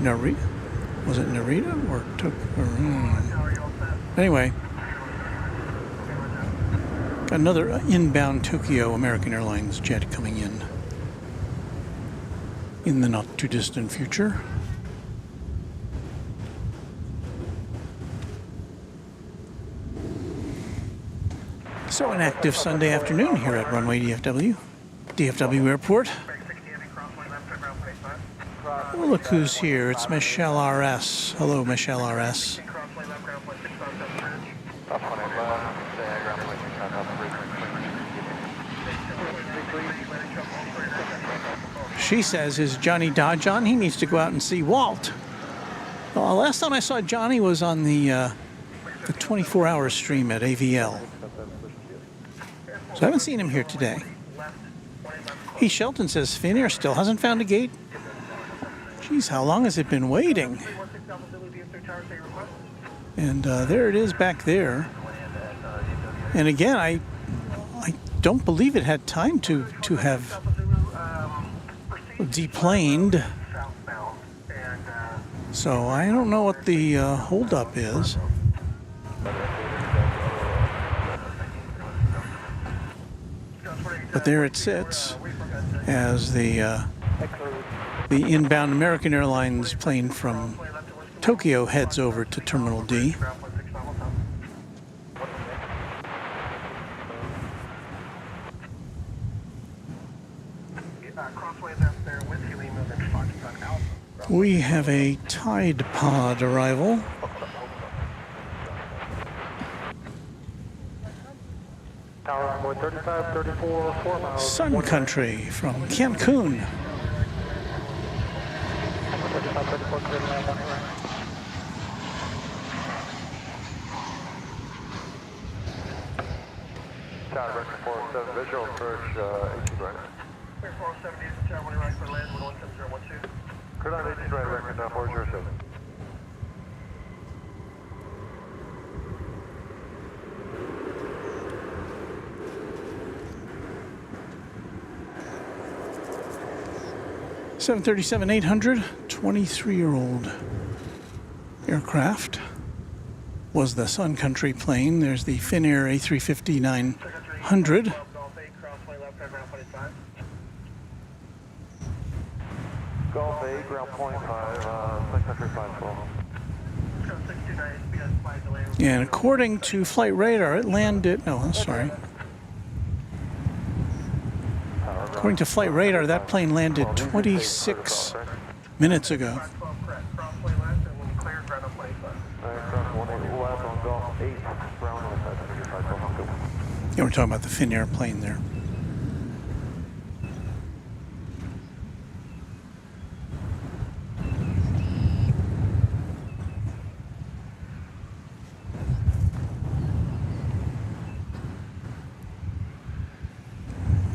S4: Narita. Was it Narita or anyway, another inbound Tokyo American Airlines jet coming in the not too distant future. So an active Sunday afternoon here at Runway DFW Airport. Oh, look who's here. It's Michelle RS. Hello, Michelle RS. She says, is Johnny Dodge on? He needs to go out and see Walt. Well, last time I saw Johnny was on the 24-hour stream at AVL. So I haven't seen him here today. He Shelton says Finnair still hasn't found a gate. Geez, how long has it been waiting? And there it is back there. And again, I don't believe it had time to have deplaned. So I don't know what the holdup is. But there it sits as the inbound American Airlines plane from Tokyo heads over to Terminal D. We have a Tide Pod arrival.
S10: Tower 35, 34, 4 miles.
S4: Sun Country from Cancun.
S10: Tower record 47, visual approach 18 right.
S6: 470 is the tower 1 right for land, 17012.
S10: Clear on 18 right, record 407.
S4: $737-800, 23-year-old aircraft. Was the Sun Country plane. There's the Finnair A350-900.
S10: Golf 8, ground point 5, Sun Country 512.
S4: And according to flight radar, it landed. No, I'm sorry. According to flight radar, that plane landed 26 minutes ago. Yeah, we're talking about the Finnair plane there.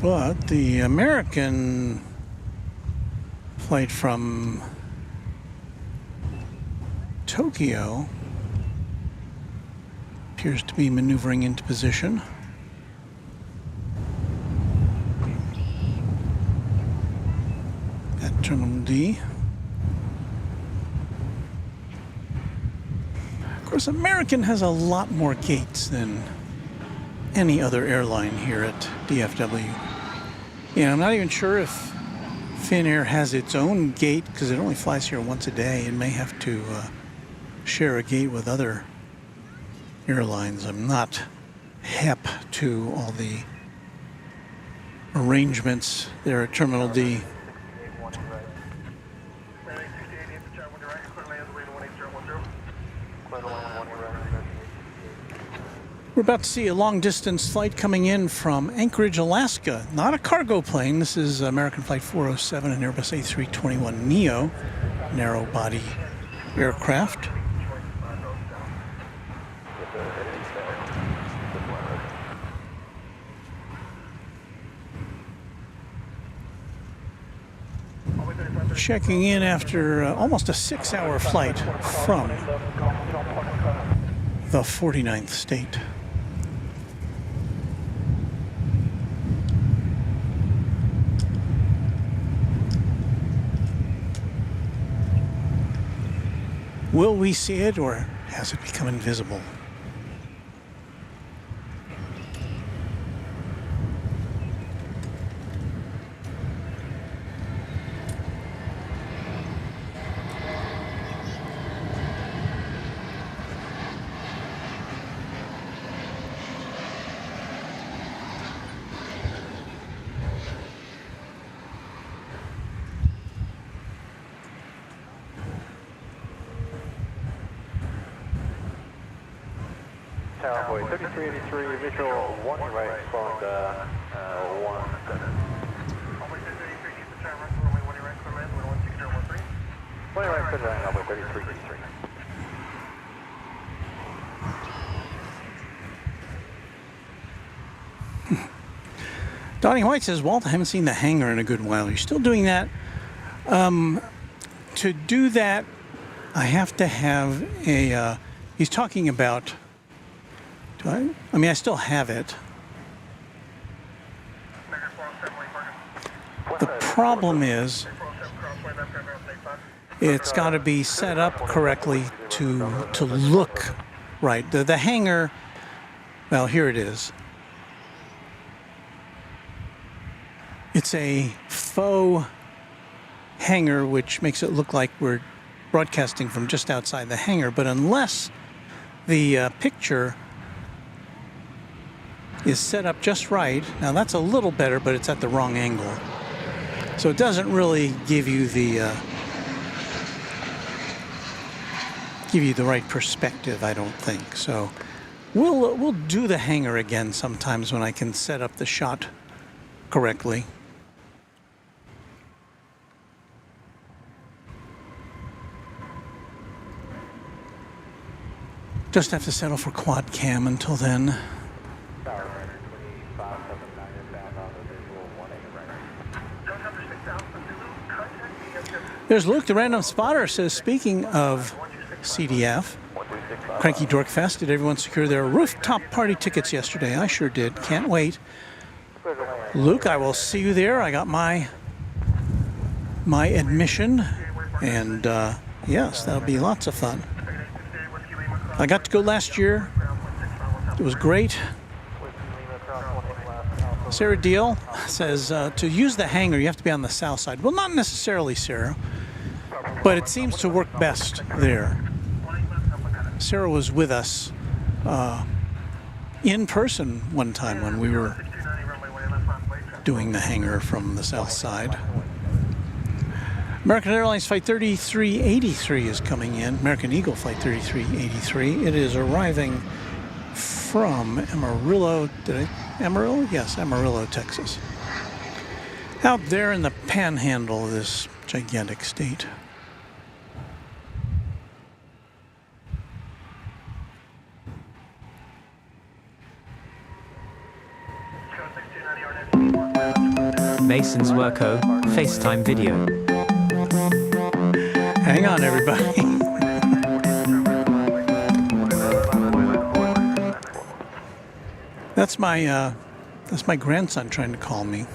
S4: But the American flight from Tokyo appears to be maneuvering into position. At Terminal D. Of course, American has a lot more gates than any other airline here at DFW. Yeah, I'm not even sure if Finnair has its own gate because it only flies here once a day. It may have to share a gate with other airlines. I'm not hep to all the arrangements there at Terminal D. We're about to see a long-distance flight coming in from Anchorage, Alaska. Not a cargo plane. This is American Flight 407, an Airbus A321neo, narrow-body aircraft. Checking in after almost a 6-hour flight from the 49th state. Will we see it, or has it become invisible?
S10: Tower 3383, visual 1 right, phone 17. 1 right, clear line, Runway 3383.
S4: Donnie White says, Walt, I haven't seen the hangar in a good while. You're still doing that? To do that, I have to have a, he's talking about, I mean, I still have it. The problem is, it's got to be set up correctly to look right. The hangar, well, here it is. It's a faux hangar, which makes it look like we're broadcasting from just outside the hangar. But unless the picture is set up just right, now that's a little better, but it's at the wrong angle. So it doesn't really give you the right perspective, I don't think. So we'll do the hangar again sometimes when I can set up the shot correctly. Just have to settle for quad cam until then. There's Luke, the random spotter, says, speaking of CDF, Cranky Dork Fest, did everyone secure their rooftop party tickets yesterday? I sure did. Can't wait. Luke, I will see you there. I got my admission, and yes, that'll be lots of fun. I got to go last year. It was great. Sarah Deal says, to use the hangar, you have to be on the south side. Well, not necessarily, Sarah, but it seems to work best there. Sarah was with us in person one time when we were doing the hangar from the south side. American Airlines Flight 3383 is coming in. American Eagle Flight 3383. It is arriving from Amarillo. Amarillo? Yes, Amarillo, Texas. Out there in the panhandle of this gigantic state.
S11: Mason's Worko, FaceTime video.
S4: Hang on, everybody. That's my grandson trying to call me.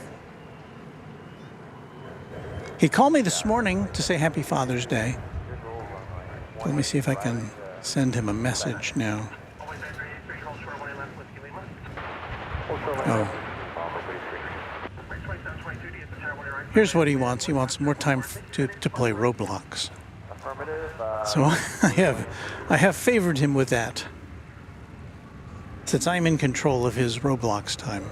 S4: He called me this morning to say Happy Father's Day. Let me see if I can send him a message now. Oh. Here's what he wants. He wants more time to play Roblox. So I have favored him with that, since I'm in control of his Roblox time.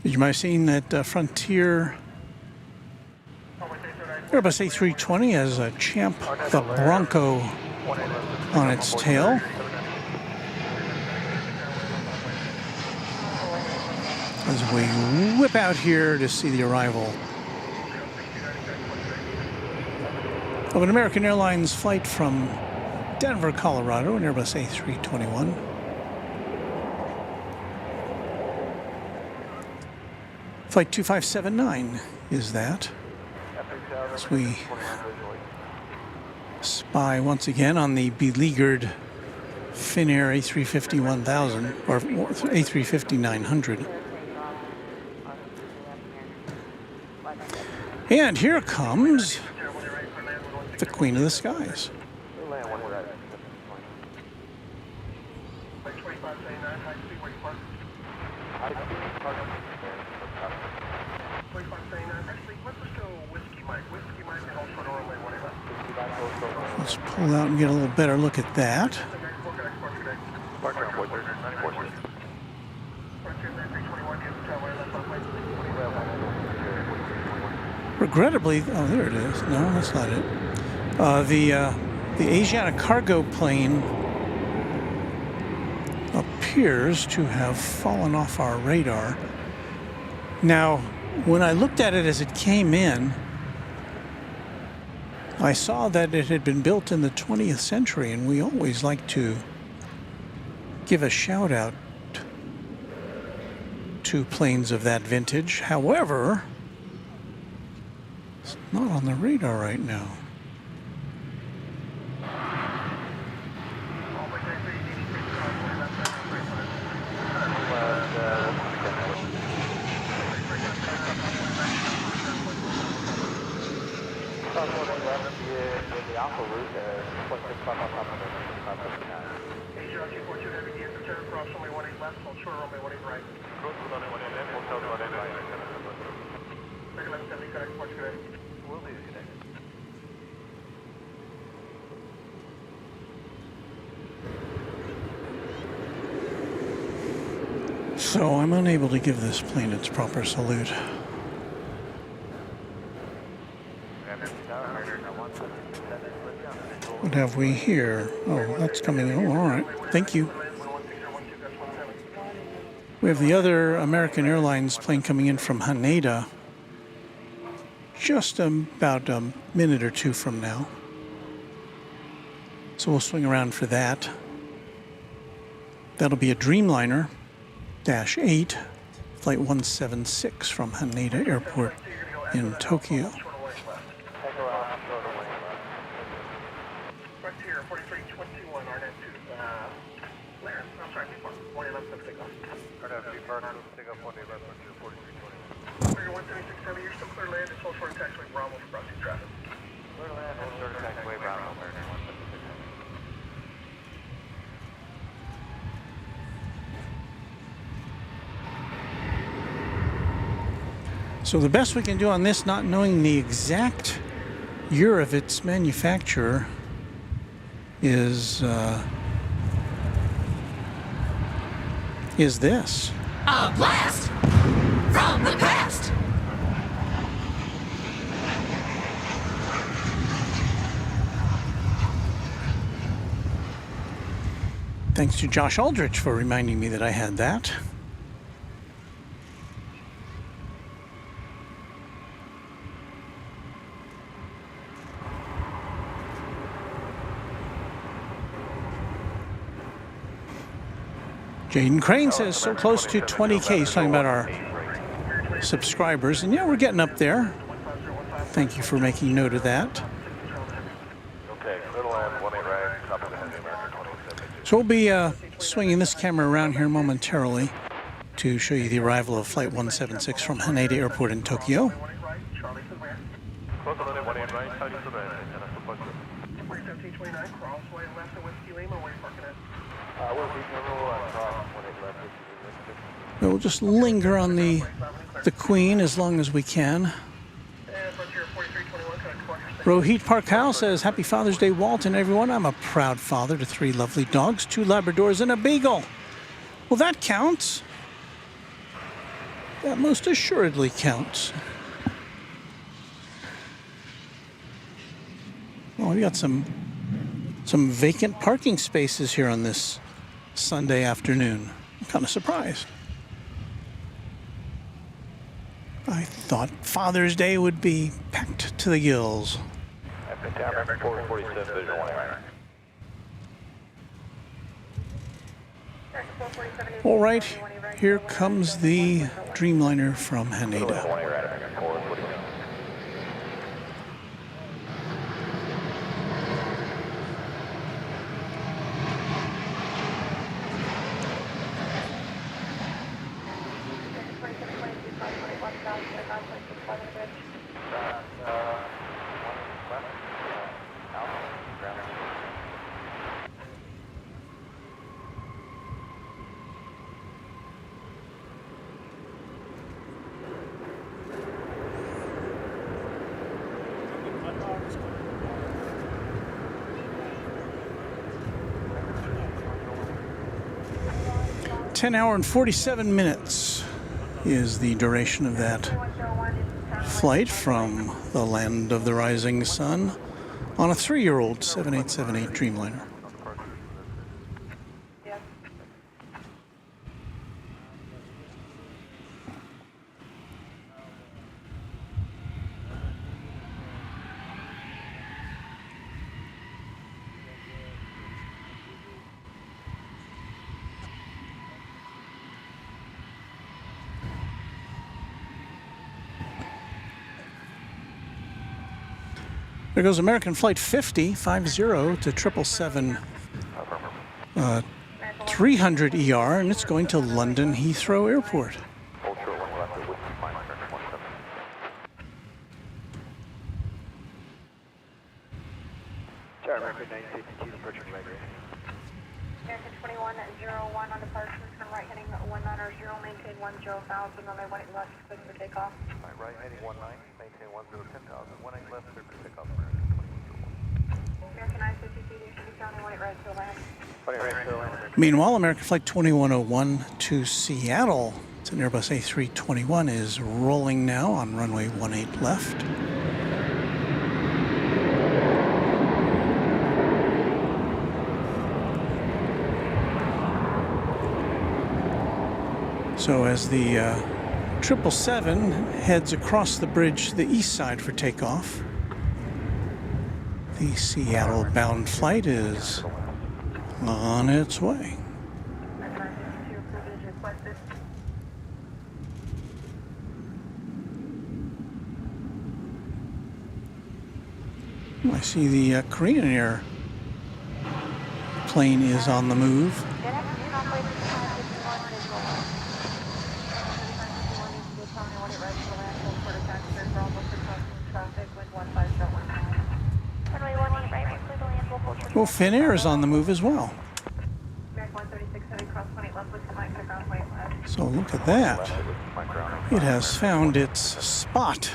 S4: You might have seen that Frontier Airbus A340 has a Champ the Bronco on its tail. As we whip out here to see the arrival of an American Airlines flight from Denver, Colorado, an Airbus A321. Flight 2579 is that. As we spy once again on the beleaguered Finnair A350 1000 or A350 900. And here comes the Queen of the Skies. Let's pull out and get a little better look at that. Regrettably, oh, there it is. No, that's not it. The Asiana cargo plane appears to have fallen off our radar. Now, when I looked at it as it came in, I saw that it had been built in the 20th century, and we always like to give a shout out to planes of that vintage. However, it's not on the radar right now. So I'm unable to give this plane its proper salute. What have we here? Oh, that's coming in. Oh, all right. Thank you. We have the other American Airlines plane coming in from Haneda just about a minute or two from now. So we'll swing around for that. That'll be a Dreamliner Dash 8, Flight 176 from Haneda Airport in Tokyo. So the best we can do on this, not knowing the exact year of its manufacture, is this.
S3: A blast from the past.
S4: Thanks to Josh Aldrich for reminding me that I had that. Jaden Crane says so close to 20K. He's talking about our subscribers. And yeah, we're getting up there. Thank you for making note of that. So we'll be swinging this camera around here momentarily to show you the arrival of Flight 176 from Haneda Airport in Tokyo. We'll just linger on the Queen as long as we can. Rohit Parkal says, Happy Father's Day, Walt and everyone. I'm a proud father to 3 lovely dogs, 2 Labradors, and a Beagle. Well, that counts. That most assuredly counts. Well, we got some vacant parking spaces here on this Sunday afternoon. I'm kind of surprised. I thought Father's Day would be packed to the gills. All right, here comes the Dreamliner from Haneda. An hour and 47 minutes is the duration of that flight from the land of the rising sun on a 3-year-old 7878 Dreamliner. There goes American Flight 50 to 777 300 ER, and it's going to London Heathrow Airport.
S6: American 2101 on departure, turn right heading 190, maintain 10,000, runway 18 left, clear for takeoff.
S10: Right heading 19, maintain 10,000, 18 left, clear for takeoff.
S6: American I-52, you should be sounding 18 right to land.
S4: Meanwhile, American Flight 2101 to Seattle. It's an Airbus A321 is rolling now on runway 18 left. So as the 777 heads across the bridge to the east side for takeoff, the Seattle-bound flight is on its way. I see the Korean Air plane is on the move. Well, Finnair is on the move as well. So look at that. It has found its spot.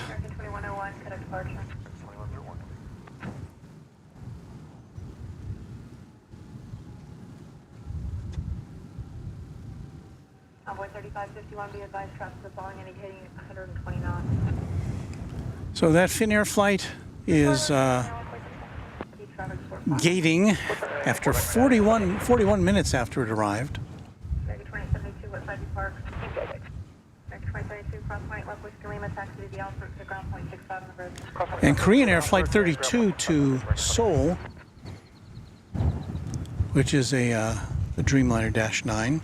S6: Envoy 3551, be advised, traffic is following indicating 120 knots.
S4: So that Finnair flight is gating after 41 minutes after it arrived.
S6: American 2072, what side do you park? American 2072, cross point, left Whiskey Lima, taxi to the Alpha to ground point 65 on the bridge.
S4: And Korean Air Flight 32 to Seoul, which is a Dreamliner Dash 9.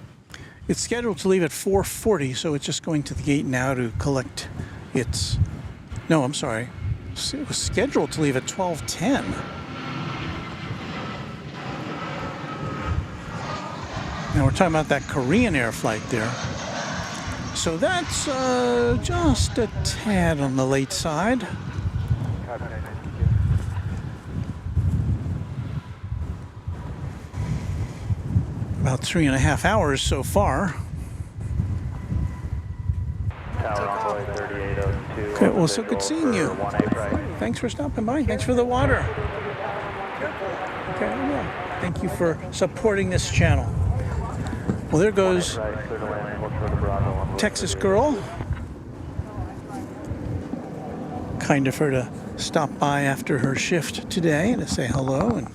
S4: It's scheduled to leave at 4:40, so it's just going to the gate now to collect its... No, I'm sorry. It was scheduled to leave at 12:10. Now we're talking about that Korean Air flight there. So that's just a tad on the late side. About 3.5 hours so far. Okay, well, so good seeing you. Thanks for stopping by. Thanks for the water. Okay, well, thank you for supporting this channel. Well, there goes Texas girl. Kind of her to stop by after her shift today and to say hello and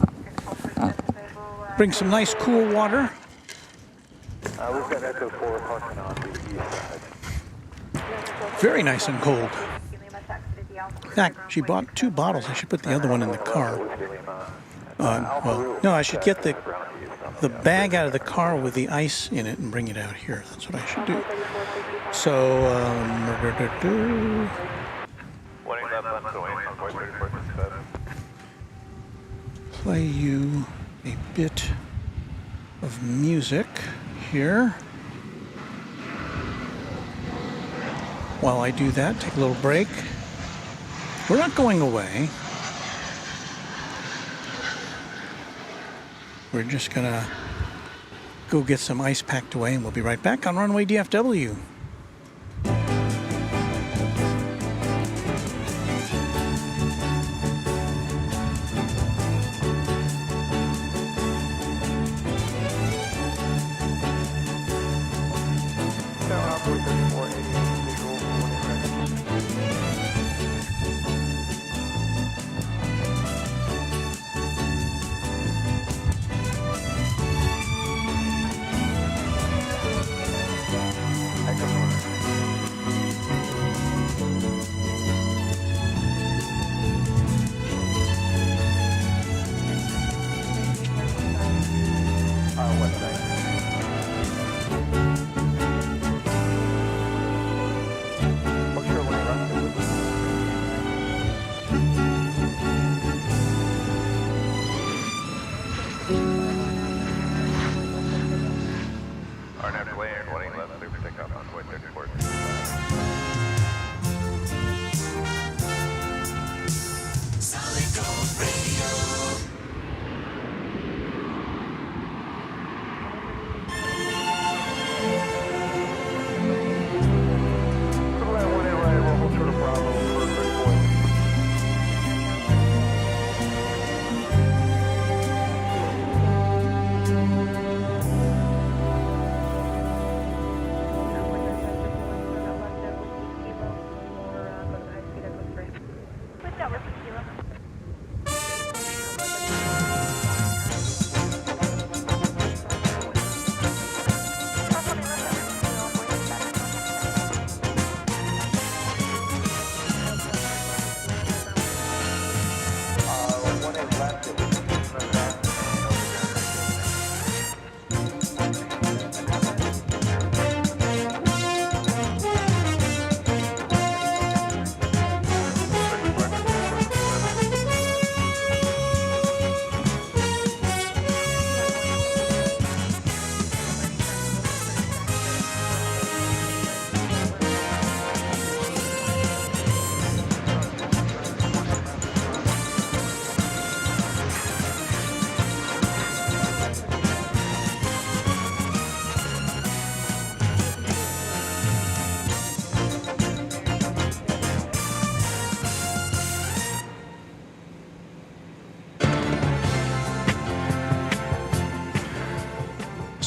S4: bring some nice cool water.
S10: We've got Echo 4 parking on the east side.
S4: Very nice and cold. In fact, she bought 2 bottles. I should put the other one in the car. Well, no, I should get the bag out of the car with the ice in it and bring it out here. That's what I should do. So, play you a bit of music here. While I do that, take a little break. We're not going away. We're just gonna go get some ice packed away, and we'll be right back on Runway DFW.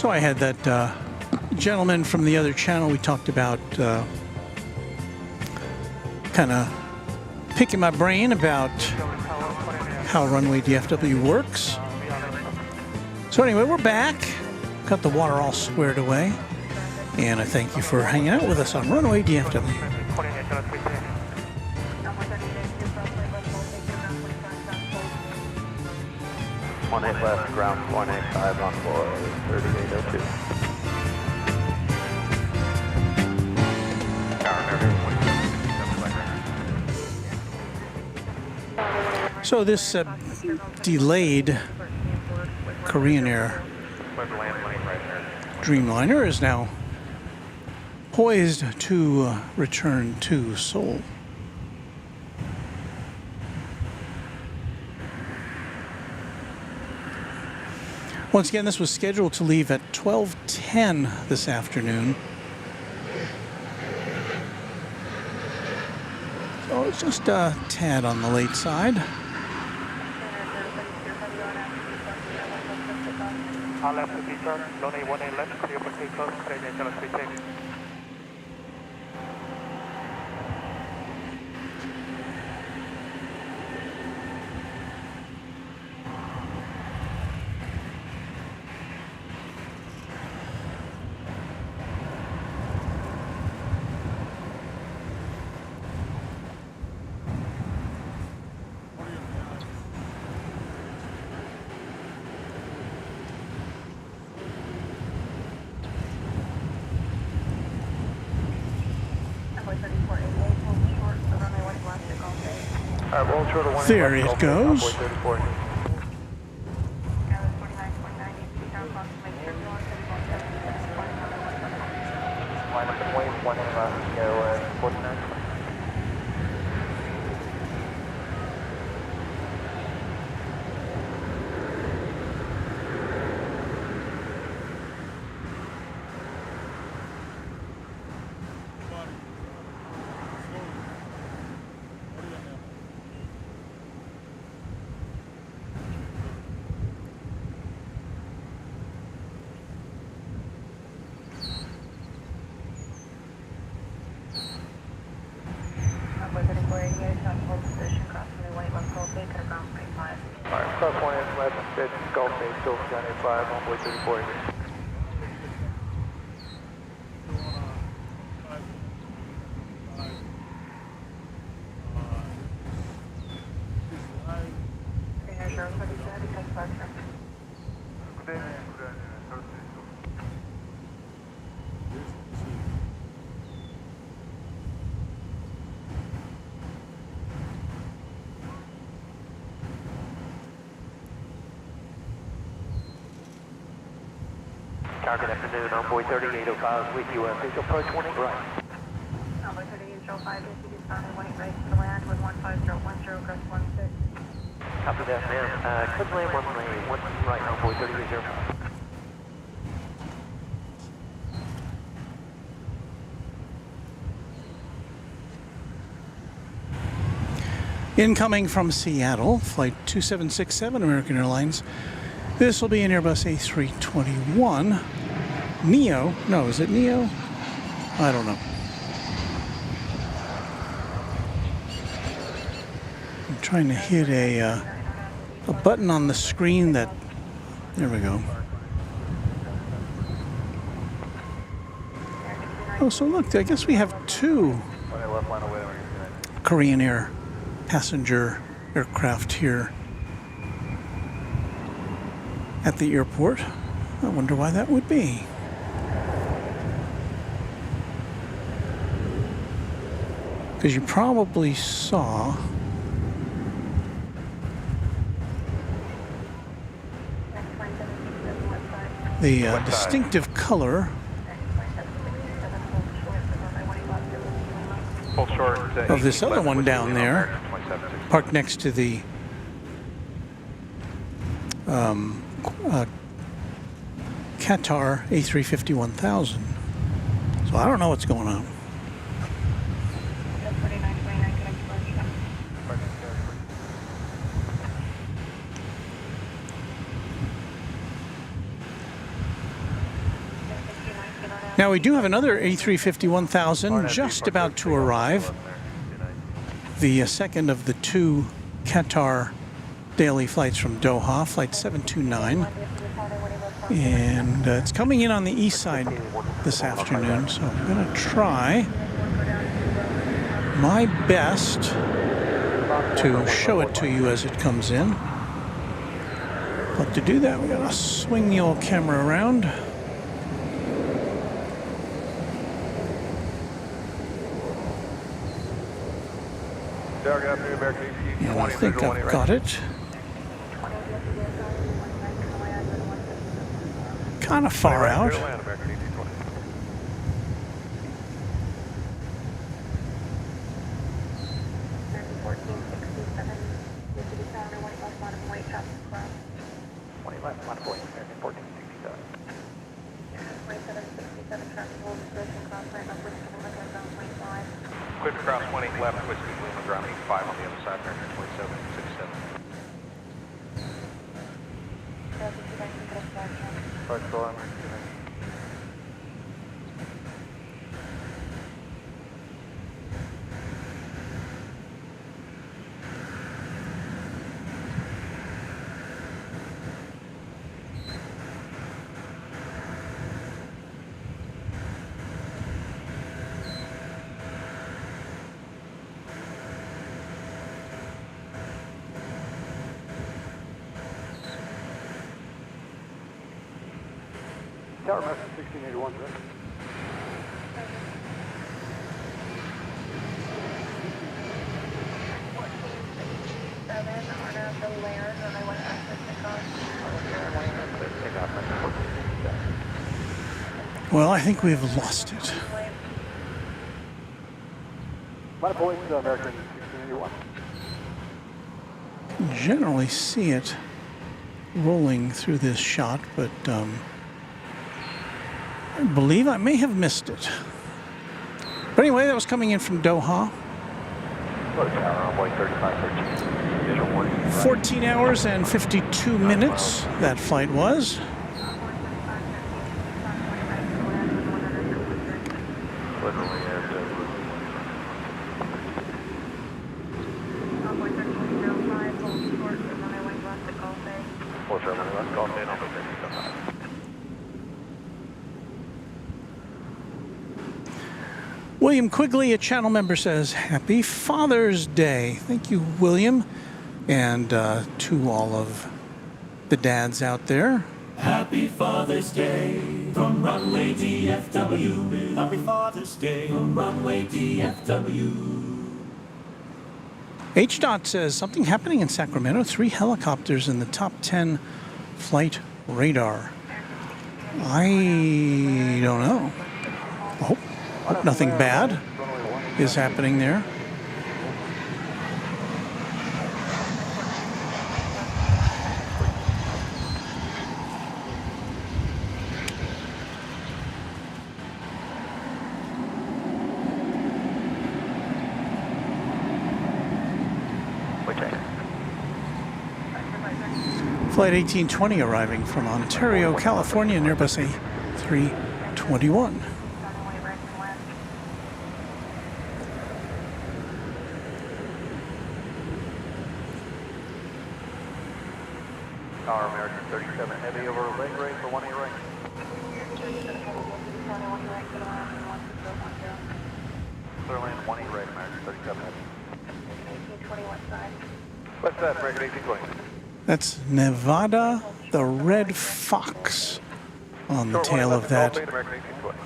S4: So I had that gentleman from the other channel. We talked about kind of picking my brain about how Runway DFW works. So anyway, we're back. Got the water all squared away. And I thank you for hanging out with us on Runway DFW.
S10: 18 left, ground 185 on floor 3802.
S4: So this delayed Korean Air Dreamliner is now poised to return to Seoul. Once again, this was scheduled to leave at 12:10 this afternoon. So it's just a tad on the late side.
S6: All left to be done. Runway 18 left, clear for takeoff. Clear the Channel 310.
S4: There it goes.
S10: Good afternoon, Envoy 3805 with you, visual approach 18 right.
S12: Envoy 3805, if you just found 18 right to land with 15010, crest 16.
S10: Copy that, ma'am. Clip land 1 right, Envoy 3805.
S4: Incoming from Seattle, flight 2767 American Airlines. This will be an Airbus A321 Neo. No, is it Neo? I don't know. I'm trying to hit a button on the screen that. There we go. Oh, so look, I guess we have two Korean Air passenger aircraft here at the airport. I wonder why that would be. Because you probably saw the distinctive color of this other one down there, parked next to the Qatar A350 1000. So I don't know what's going on. Now we do have another A350-1000 just about to arrive. The second of the two Qatar daily flights from Doha, flight 729. And it's coming in on the east side this afternoon, so I'm going to try my best to show it to you as it comes in. But to do that, we got to swing the old camera around. And I think I've got it. Kind of far out.
S6: Quick across 20 left, Whiskey Lima, ground 85 on the other side, American 2767. Right, go on, Tower message 1681, sir.
S4: Well, I think we've lost it.
S6: Minor points, American 1681.
S4: Generally see it rolling through this shot, but I believe I may have missed it. But anyway, that was coming in from Doha. 14 hours and 52 minutes that flight was. William Quigley, a channel member, says, Happy Father's Day. Thank you, William. And to all of the dads out there.
S7: Happy Father's Day from Runway DFW. Happy Father's Day from Runway DFW.
S4: H. Dot says, something happening in Sacramento. 3 helicopters in the top 10 flight radar. I don't know. Hope nothing bad is happening there. Flight 1820 arriving from Ontario, California, in Airbus A321.
S6: Tower American 37 heavy over leg rate for 1 A right. Clear land 1 A right, American 37 heavy.
S12: 1821 side.
S6: What's that, American 1820?
S4: That's Nevada, the Red Fox on the tail of that Airbus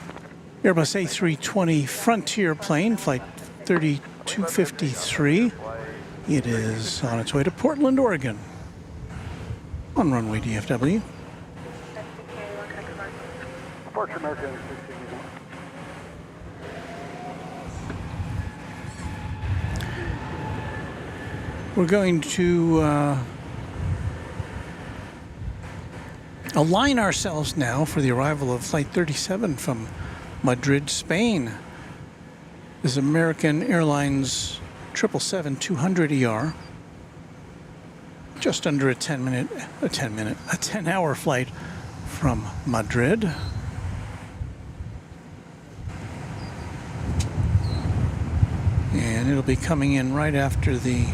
S4: A320 Frontier plane, flight 3253. It is on its way to Portland, Oregon, on Runway DFW.
S6: Departure American 1681.
S4: We're going to align ourselves now for the arrival of Flight 37 from Madrid, Spain. This is American Airlines 777-200 ER. Just under a 10-hour flight from Madrid. And it'll be coming in right after the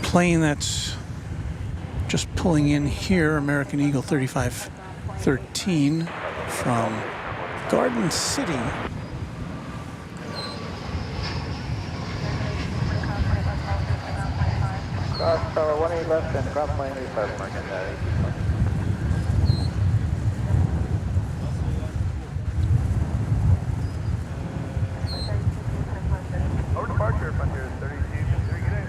S4: plane that's just pulling in here, American Eagle 3513 from Garden City.
S10: Cross tower 18 left and cross lane 85 marking that. Over departure, Frontier 32, good day.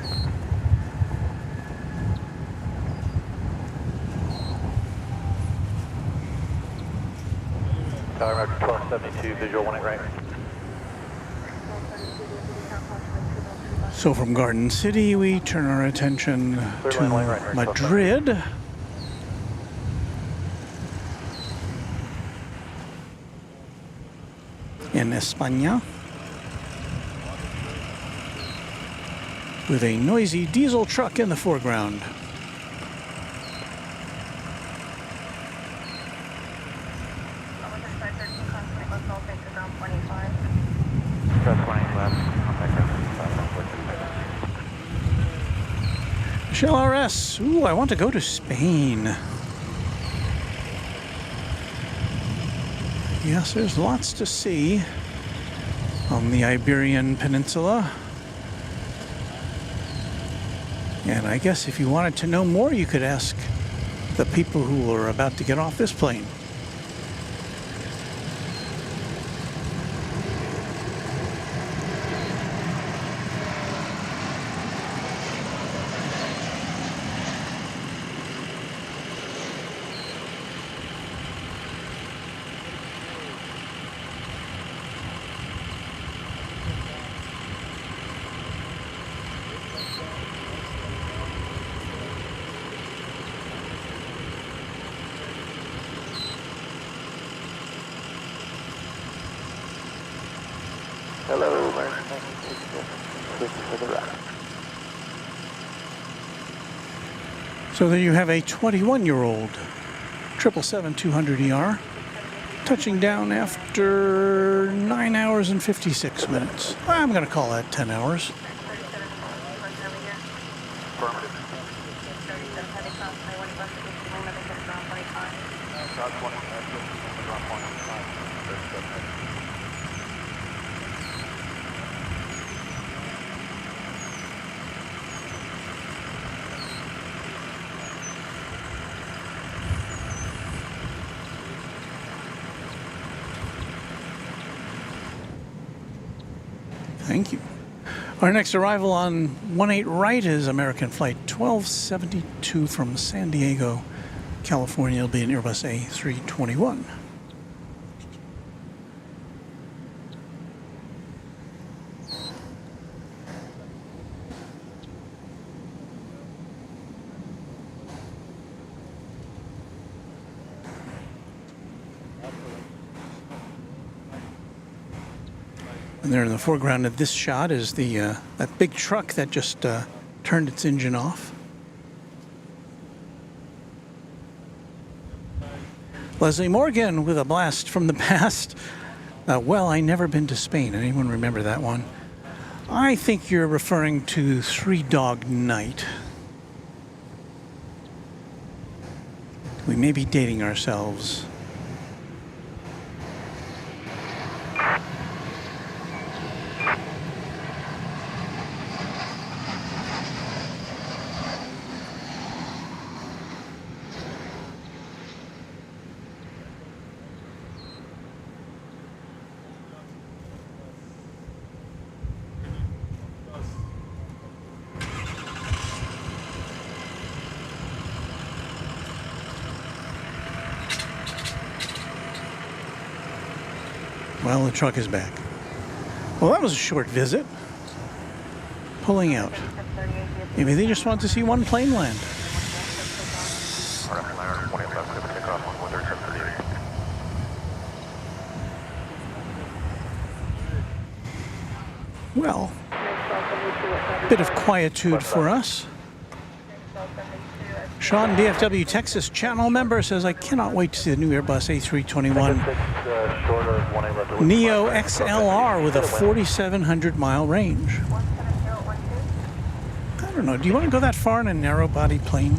S10: Tower marker 1272, visual 18 right.
S4: So from Garden City, we turn our attention to Madrid. In España. With a noisy diesel truck in the foreground. Shell RS. Ooh, I want to go to Spain. Yes, there's lots to see on the Iberian Peninsula. And I guess if you wanted to know more, you could ask the people who are about to get off this plane.
S10: Hello, American for the rock.
S4: So there you have a 21-year-old 777-200ER touching down after 9 hours and 56 minutes. I'm going to call that 10 hours. Thank you. Our next arrival on 18 right is American Flight 1272 from San Diego, California. It'll be an Airbus A321. And there in the foreground of this shot is the that big truck that just turned its engine off. Leslie Morgan with a blast from the past. Well, I never been to Spain. Anyone remember that one? I think you're referring to Three Dog Night. We may be dating ourselves. Well, the truck is back. Well, that was a short visit. Pulling out. Maybe they just want to see one plane land. Well, bit of quietude for us. Sean, DFW Texas channel member, says, I cannot wait to see the new Airbus A321 Neo XLR with a 4,700-mile range. I don't know. Do you want to go that far in a narrow-body plane?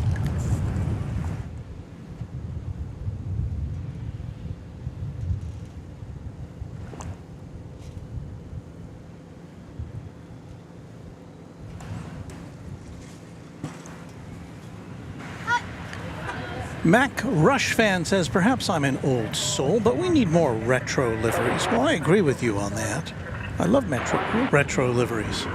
S4: Mac Rush Fan says, perhaps I'm an old soul, but we need more retro liveries. Well, I agree with you on that. I love retro liveries.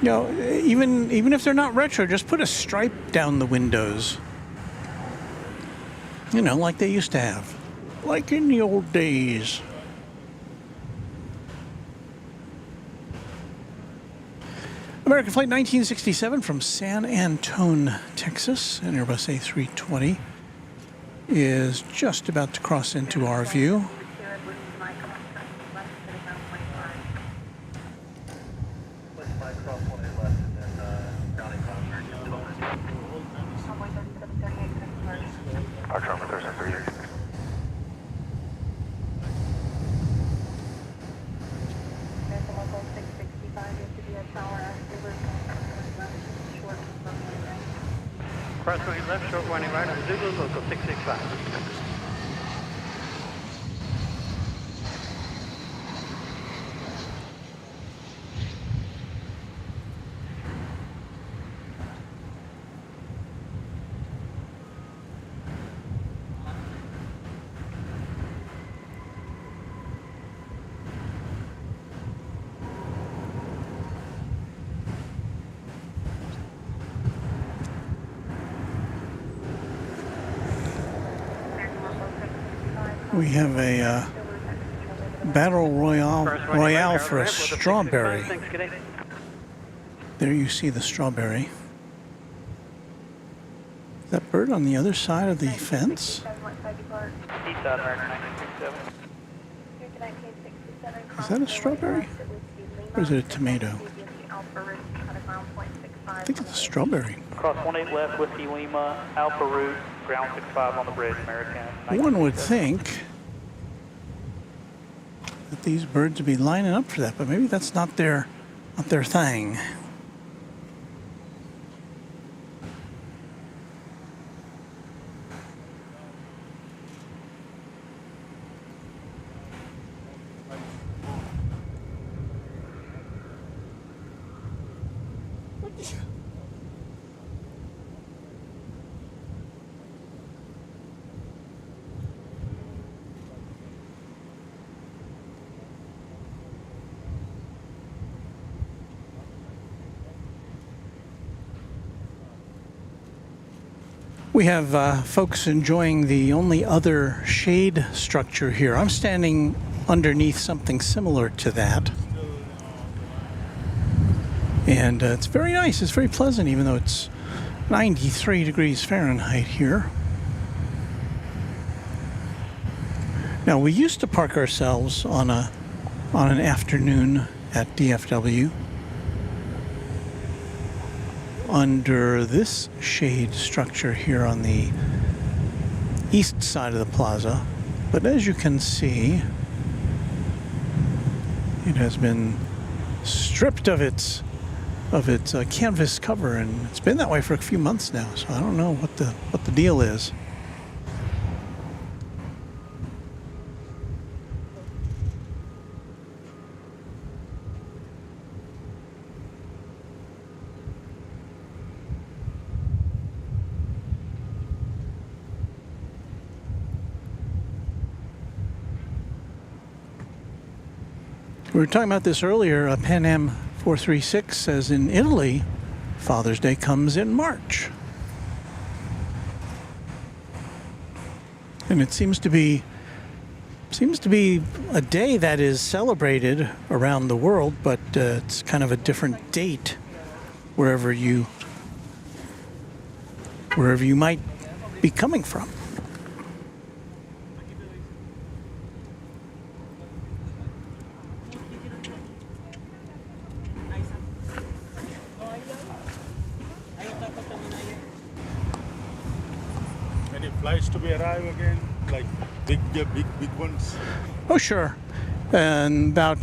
S4: You know, even if they're not retro, just put a stripe down the windows. You know, like they used to have. Like in the old days. American Flight 1967 from San Antone, Texas. An Airbus A320 is just about to cross into our view.
S6: Crossway left, short winding right on Zulu, local 665.
S4: We have a battle royale for a strawberry. There you see the strawberry. That bird on the other side of the fence? Is that a strawberry? Or is it a tomato? I think it's a strawberry.
S6: Cross 18 left, Whiskey Lima, Alpha Route, ground 65 on the bridge, American.
S4: One would think that these birds would be lining up for that, but maybe that's not their thing. We have folks enjoying the only other shade structure here. I'm standing underneath something similar to that. And it's very nice. It's very pleasant, even though it's 93 degrees Fahrenheit here. Now, we used to park ourselves on an afternoon at DFW under this shade structure here on the east side of the plaza. But as you can see, it has been stripped of its canvas cover, and it's been that way for a few months now, so I don't know what the deal is. We were talking about this earlier. Pan Am 436 says in Italy, Father's Day comes in March. And it seems to be a day that is celebrated around the world, but it's kind of a different date wherever you might be coming from.
S9: flights to be arrive again, like big ones?
S4: Oh, sure. And about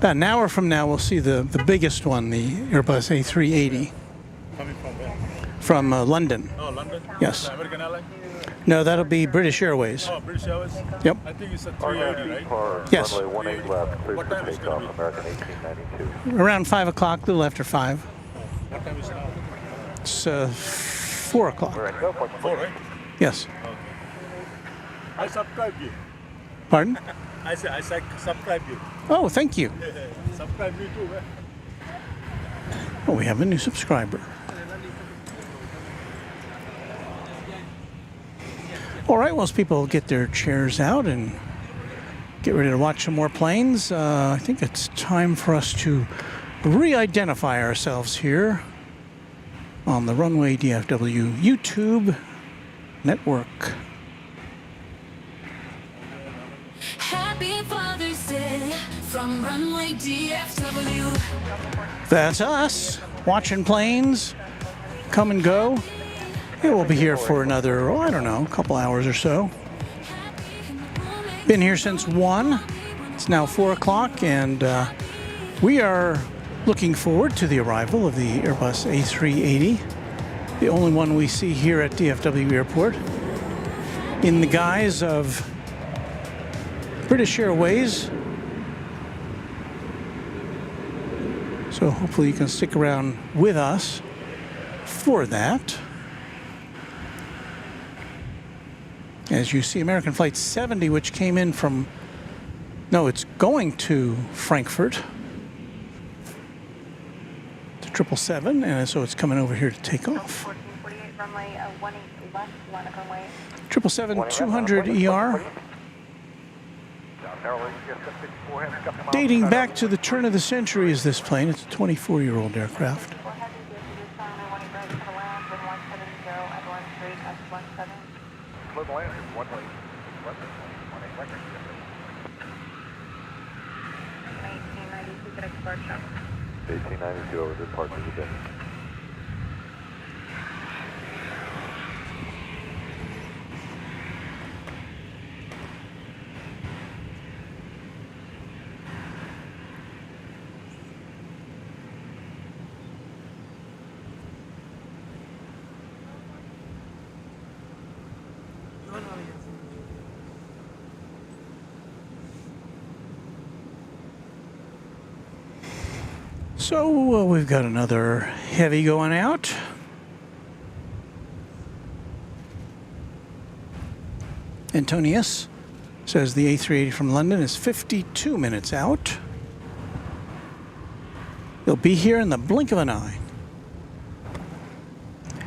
S4: an hour from now, we'll see the biggest one, the Airbus A380.
S9: Coming from where?
S4: From London.
S9: Oh, London?
S4: Yes.
S9: American Airlines?
S4: No, that'll be British Airways.
S9: Oh, British Airways?
S4: Yep.
S9: I think it's a 380, right?
S4: Yes.
S10: Runway 18 left, clear
S9: What
S10: for
S9: time is it
S10: takeoff,
S9: gonna be?
S10: American 1892.
S4: Around 5 o'clock, a little after 5.
S9: What time is it now?
S4: It's 4 o'clock.
S10: We're at go for
S9: 4, right?
S4: Yes.
S9: Okay. I subscribe you.
S4: Pardon?
S9: I say I subscribe you.
S4: Oh, thank you.
S9: Subscribe me too, man.
S4: Oh, we have a new subscriber. All right, well, as people get their chairs out and get ready to watch some more planes, I think it's time for us to re-identify ourselves here on the Runway DFW YouTube network.
S3: Happy Father's Day from Runway DFW.
S4: That's us, watching planes come and go. Yeah, we'll be here for another, I don't know, a couple hours or so. Been here since 1. It's now 4 o'clock, and we are looking forward to the arrival of the Airbus A380, the only one we see here at DFW Airport, in the guise of British Airways. So hopefully you can stick around with us for that. As you see, American Flight 70, which came in from, no, it's going to Frankfurt, to 777, and so it's coming over here to take off.
S12: 1448, runway 18 left, line up runway.
S4: 777-200 ER. Dating back to the turn of the century is this plane. It's a 24-year-old aircraft.
S10: Clear the land, 18 1892 over the departure of the day.
S4: So we've got another heavy going out. Antonius says the A380 from London is 52 minutes out. They'll be here in the blink of an eye.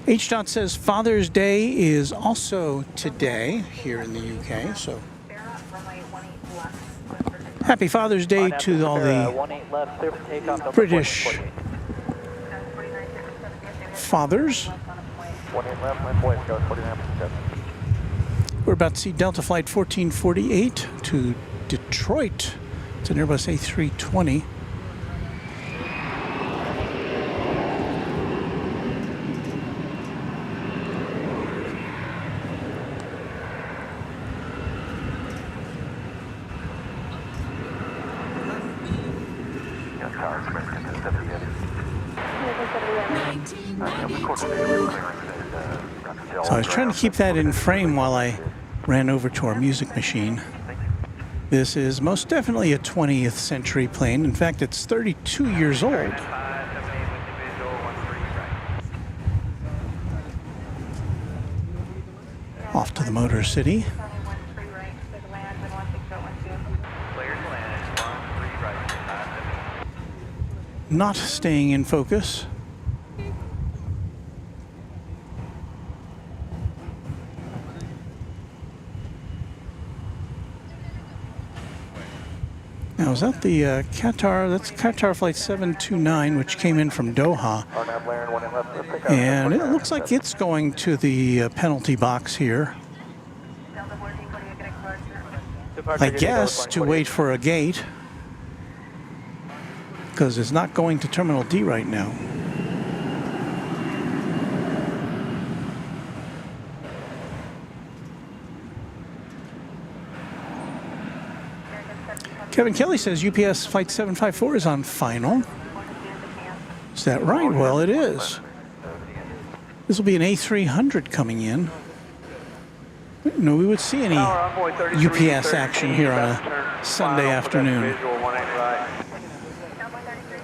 S4: H. Dot says Father's Day is also today here in the UK, so happy Father's Day to all the British fathers. We're about to see Delta Flight 1448 to Detroit. It's an Airbus A320. So I was trying to keep that in frame while I ran over to our music machine. This is most definitely a 20th century plane. In fact, it's 32 years old. Off to the Motor City. Not staying in focus. Now, is that the Qatar? That's Qatar Flight 729, which came in from Doha. And it looks like it's going to the penalty box here. I guess to wait for a gate, because it's not going to Terminal D right now. Kevin Kelly says UPS Flight 754 is on final. Is that right? Well, it is. This will be an A300 coming in. No, we would see any UPS action here on a Sunday afternoon.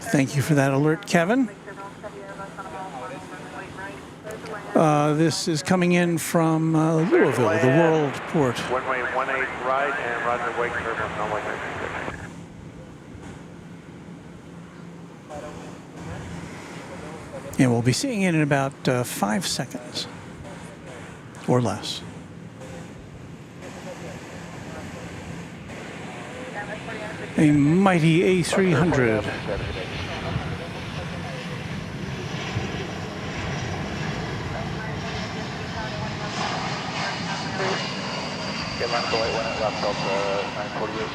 S4: Thank you for that alert, Kevin. This is coming in from Louisville, the World Port.
S6: Runway 18 right and roger wake turbulence runway 36.
S4: And we'll be seeing it in about 5 seconds or less. A mighty A300.
S10: Get line for light 1 at left of 948.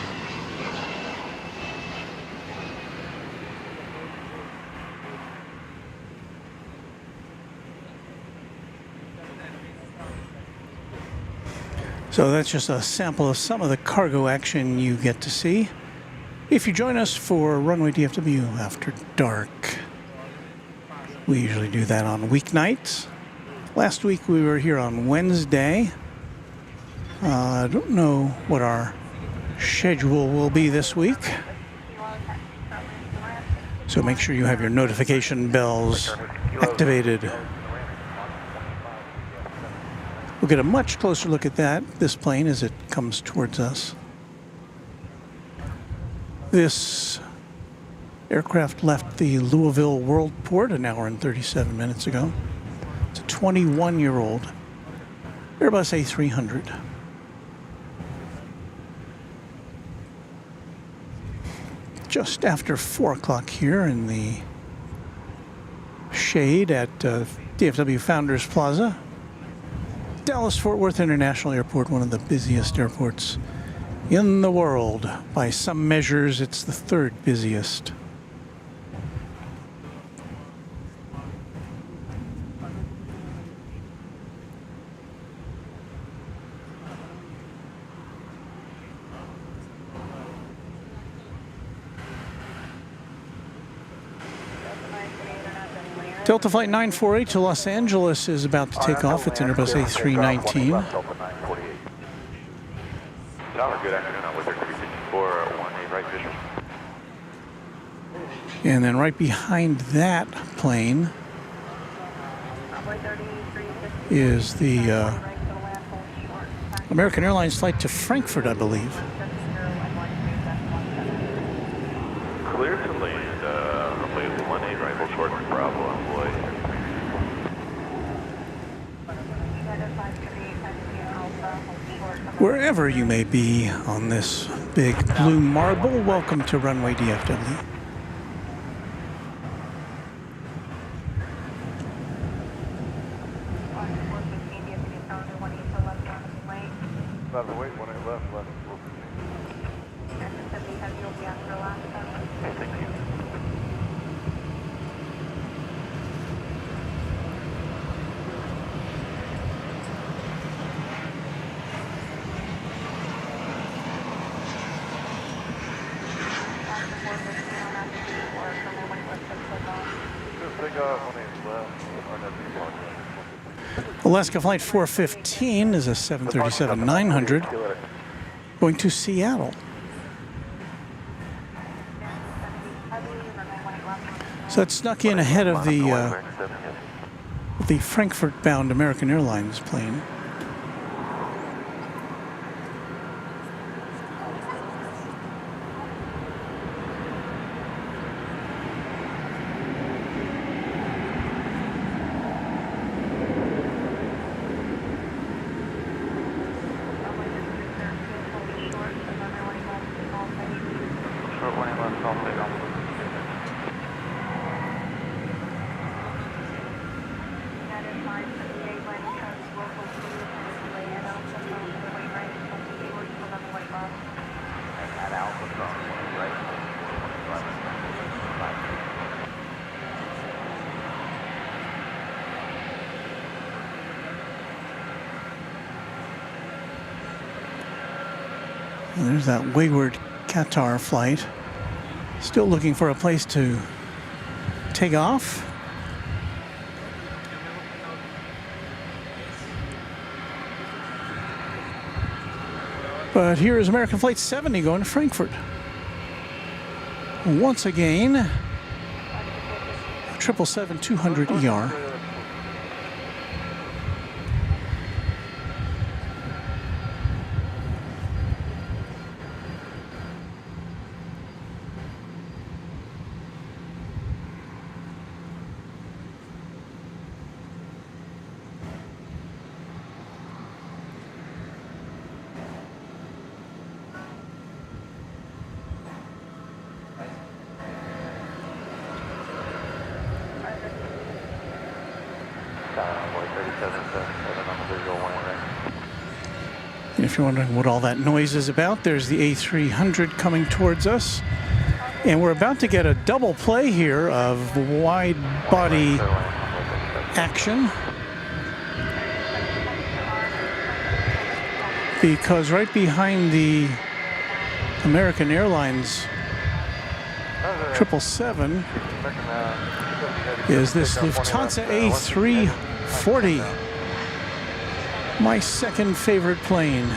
S4: So that's just a sample of some of the cargo action you get to see if you join us for Runway DFW After Dark. We usually do that on weeknights. Last week we were here on Wednesday. I don't know what our schedule will be this week. So make sure you have your notification bells activated. We'll get a much closer look at this plane as it comes towards us. This aircraft left the Louisville World Port an hour and 37 minutes ago. It's a 21-year-old Airbus A300. Just after 4 o'clock here in the shade at DFW Founders Plaza. Dallas-Fort Worth International Airport, one of the busiest airports in the world. By some measures, it's the 3rd busiest. Delta Flight 948 to Los Angeles is about to take off. It's an Airbus A319.
S6: Good afternoon, I'm with 36418 right vision.
S4: And then right behind that plane is the American Airlines flight to Frankfurt, I believe.
S6: Clear to land, runway 18 right, full short, Bravo, envoy.
S4: Wherever you may be on this big blue marble, welcome to Runway DFW. Alaska Flight 415 is a 737-900 going to Seattle. So it snuck in ahead of the Frankfurt-bound American Airlines plane. And there's that wayward Qatar flight. Still looking for a place to take off. But here is American Flight 70 going to Frankfurt. Once again, 777-200 ER. If you're wondering what all that noise is about, there's the A300 coming towards us. And we're about to get a double play here of wide body action. Because right behind the American Airlines 777 is this Lufthansa A340. My second favorite plane.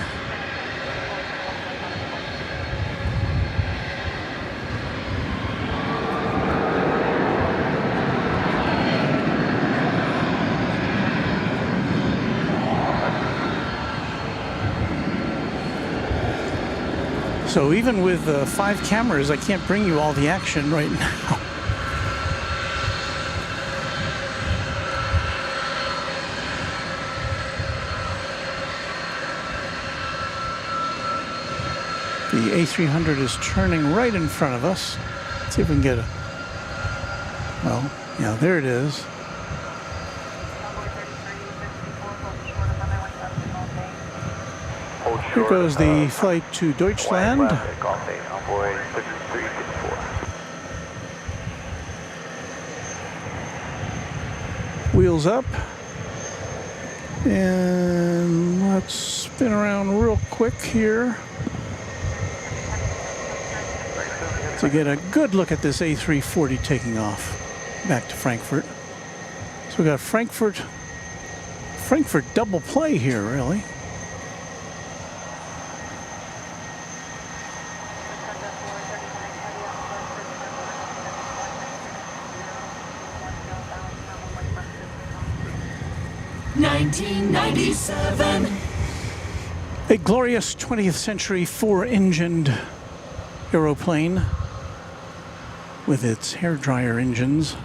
S4: So even with 5 cameras, I can't bring you all the action right now. The A300 is turning right in front of us. Let's see if we can get a... Well, yeah, there it is. Here goes the flight to Deutschland. Wheels up. And let's spin around real quick here to get a good look at this A340 taking off back to Frankfurt. So we got Frankfurt double play here, really.
S3: $19.97.
S4: A glorious 20th century 4-engined aeroplane with its hairdryer engines.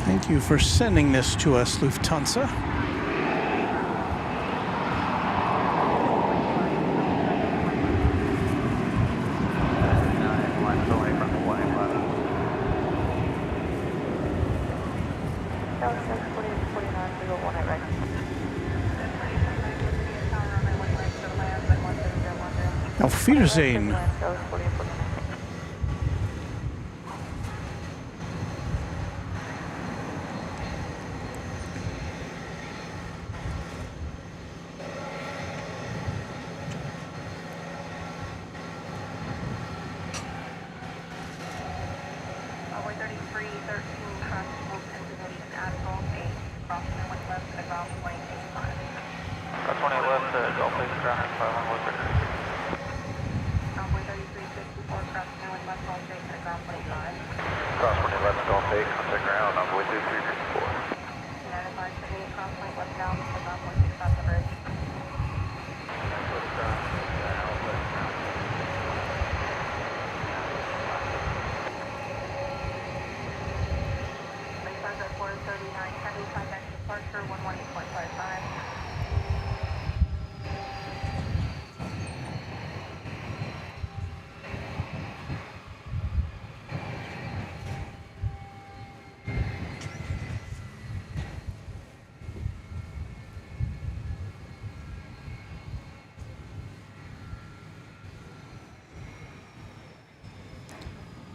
S4: Thank you for sending this to us, Lufthansa. Auf Wiedersehen.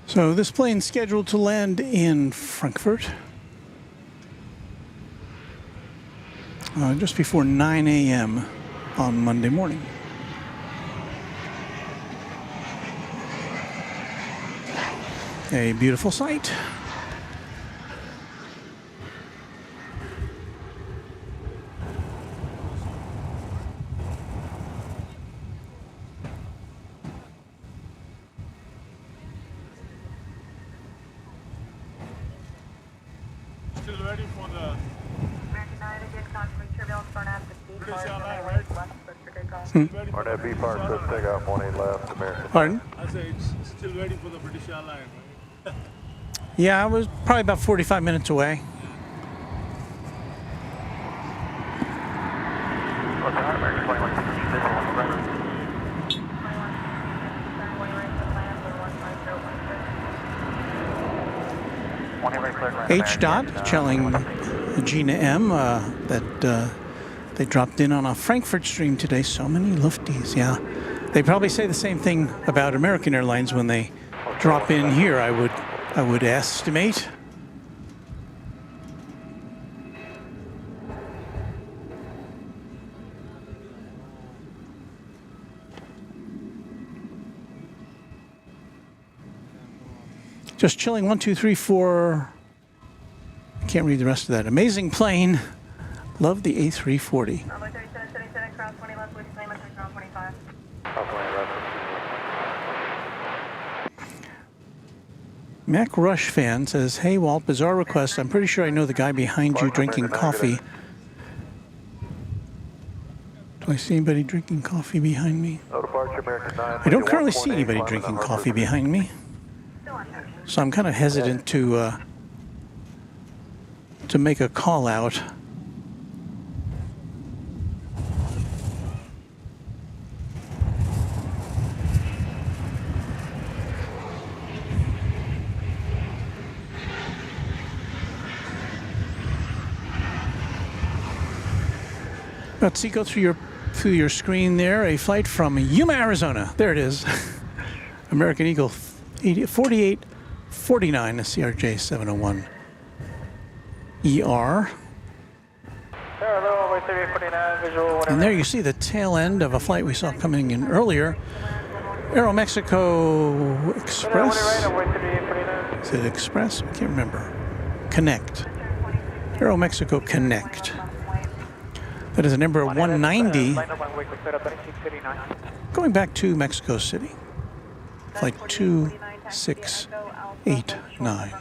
S4: So this plane's scheduled to land in Frankfurt. just before 9 a.m. on Monday morning. A beautiful sight.
S9: Still waiting for the British Airlines, right?
S10: Or that B part says take off 18 left, American.
S4: Pardon?
S9: I say it's still waiting for the British Airlines, right?
S4: Yeah, I was probably about 45 minutes away. H dot telling Gina M that they dropped in on a Frankfurt stream today. So many lufties, yeah. They probably say the same thing about American Airlines when they drop in here, I would estimate. Just chilling 1, 2, 3, 4. I can't read the rest of that. Amazing plane. Love the A340. Mac Rush fan says, "Hey Walt, bizarre request. I'm pretty sure I know the guy behind you drinking coffee." Do I see anybody drinking coffee behind me? I don't currently see anybody drinking coffee behind me. So I'm kind of hesitant to make a call out. Let's see, go through your screen there. A flight from Yuma, Arizona. There it is. American Eagle 4849, a CRJ 701 ER. And there you see the tail end of a flight we saw coming in earlier. Aeromexico Express. Is it Express? I can't remember. Connect. Aeromexico Connect. That is a number 190 going back to Mexico City. Flight 2689.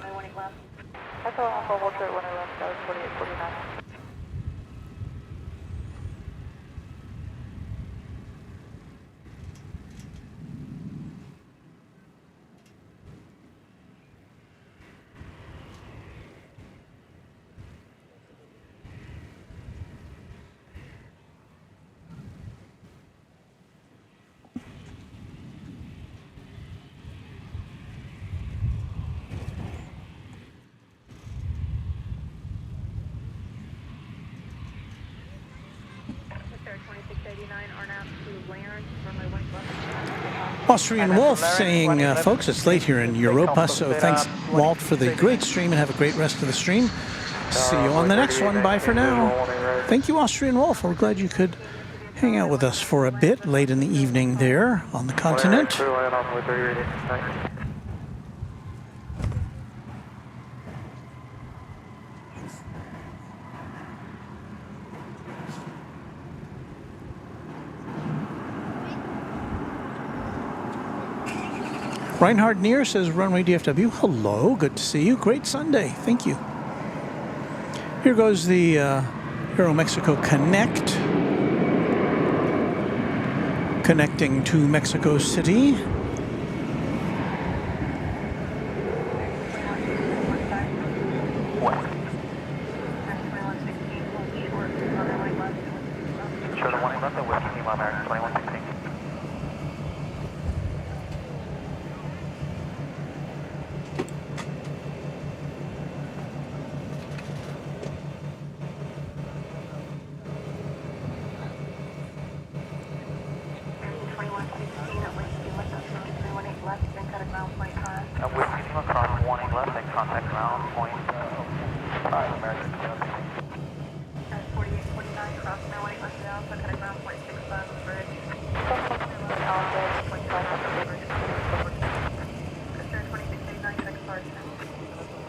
S4: Austrian Wolf saying, folks, it's late here in Europa, so thanks, Walt, for the great stream, and have a great rest of the stream. See you on the next one. Bye for now. Thank you, Austrian Wolf. We're glad you could hang out with us for a bit late in the evening there on the continent. Reinhard Neer says, Runway DFW, hello, good to see you. Great Sunday, thank you. Here goes the Aeromexico Connect, connecting to Mexico City.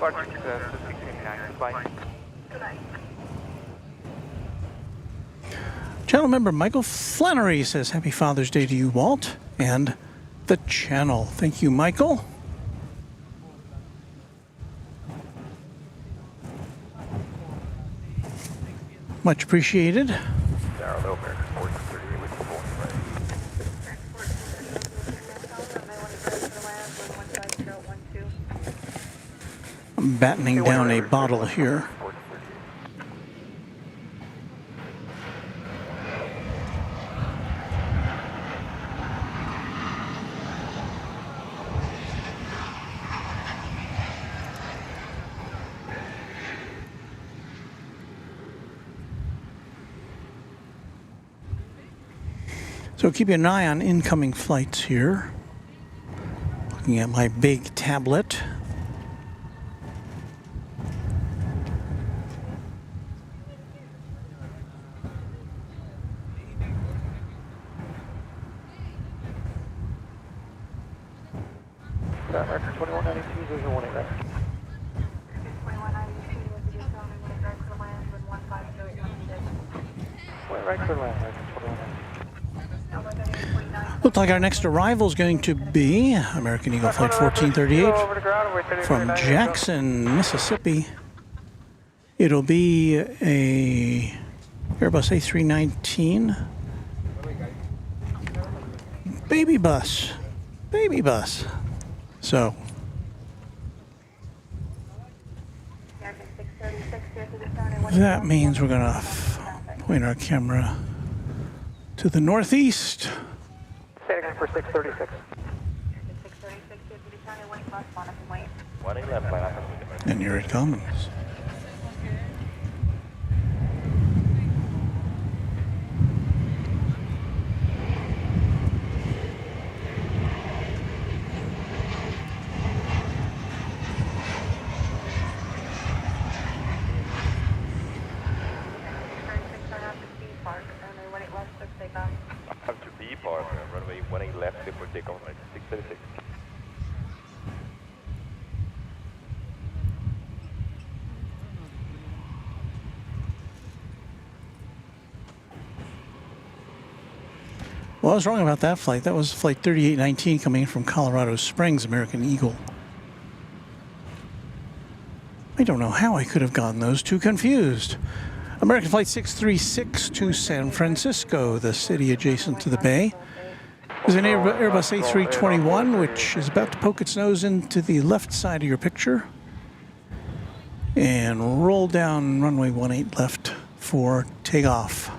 S10: Departure success, 689, goodbye.
S4: Channel member Michael Flannery says, Happy Father's Day to you, Walt, and the channel. Thank you, Michael. Much appreciated. I'm battening down a bottle here. So keeping an eye on incoming flights here. Looking at my big tablet.
S10: American 2192, there's a 18 right.
S12: 2192 with the Asiana went right to land with 150.
S10: Went right to land, American 2192.
S4: Looks like our next arrival is going to be American Eagle Flight 1438 from Jackson, Mississippi. It'll be a Airbus A319 baby bus. So that means we're going to point our camera to the northeast.
S10: Say it again for 636.
S12: 636 to the County Wing Bus, Monica Wayne.
S10: 111.
S4: And here it comes.
S10: Up to B part, runway 18 left, before takeoff, 636.
S4: Well, I was wrong about that flight. That was flight 3819 coming in from Colorado Springs, American Eagle. I don't know how I could have gotten those two confused. American Flight 636 to San Francisco, the city adjacent to the bay. There's an Airbus A321, which is about to poke its nose into the left side of your picture and roll down runway 18 left for takeoff.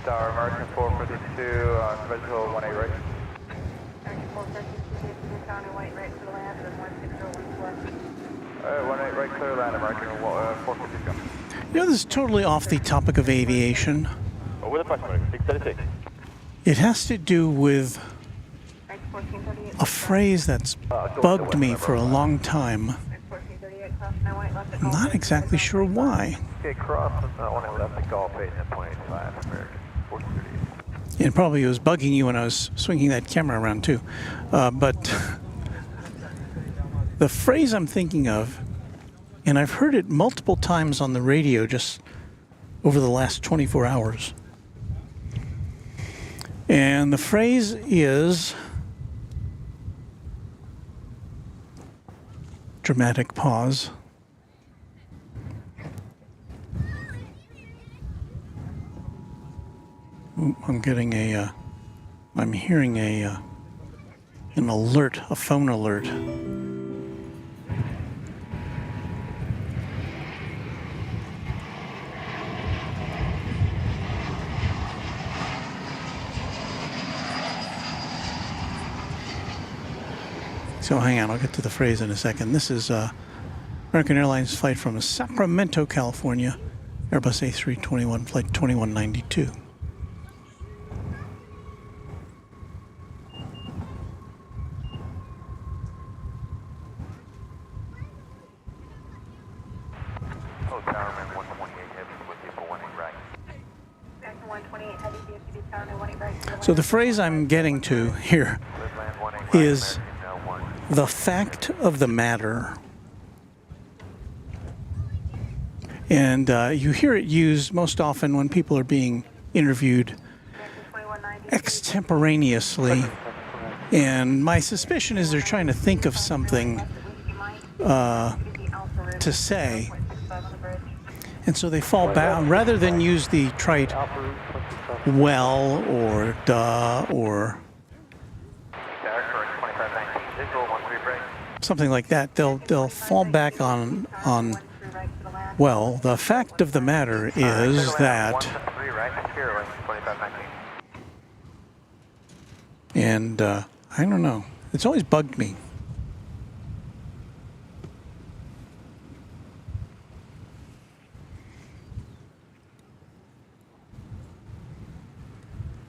S10: Tower, American 452, Mexico 18 right.
S12: American 452 to the County White right to land with 16014.
S10: 18 right, clear land, American 452.
S4: You know, this is totally off the topic of aviation.
S10: With a passenger, 636.
S4: It has to do with a phrase that's bugged me for a long time. I'm not exactly sure why.
S10: Okay, cross on left, the call page at 0.85, American 438.
S4: It probably was bugging you when I was swinging that camera around too. But the phrase I'm thinking of, and I've heard it multiple times on the radio just over the last 24 hours. And the phrase is dramatic pause. I'm getting I'm hearing an alert, a phone alert. So hang on, I'll get to the phrase in a second. This is American Airlines flight from Sacramento, California, Airbus A321 flight 2192.
S6: Oh, Towerman 128 heavy with you for 18 right.
S12: Back to 128 heavy, DFW Towerman 18 right.
S4: So the phrase I'm getting to here is the fact of the matter. And you hear it used most often when people are being interviewed extemporaneously. And my suspicion is they're trying to think of something to say. And so they fall back, rather than use the trite well or duh or something like that. They'll fall back on well, the fact of the matter is that, and I don't know, it's always bugged me.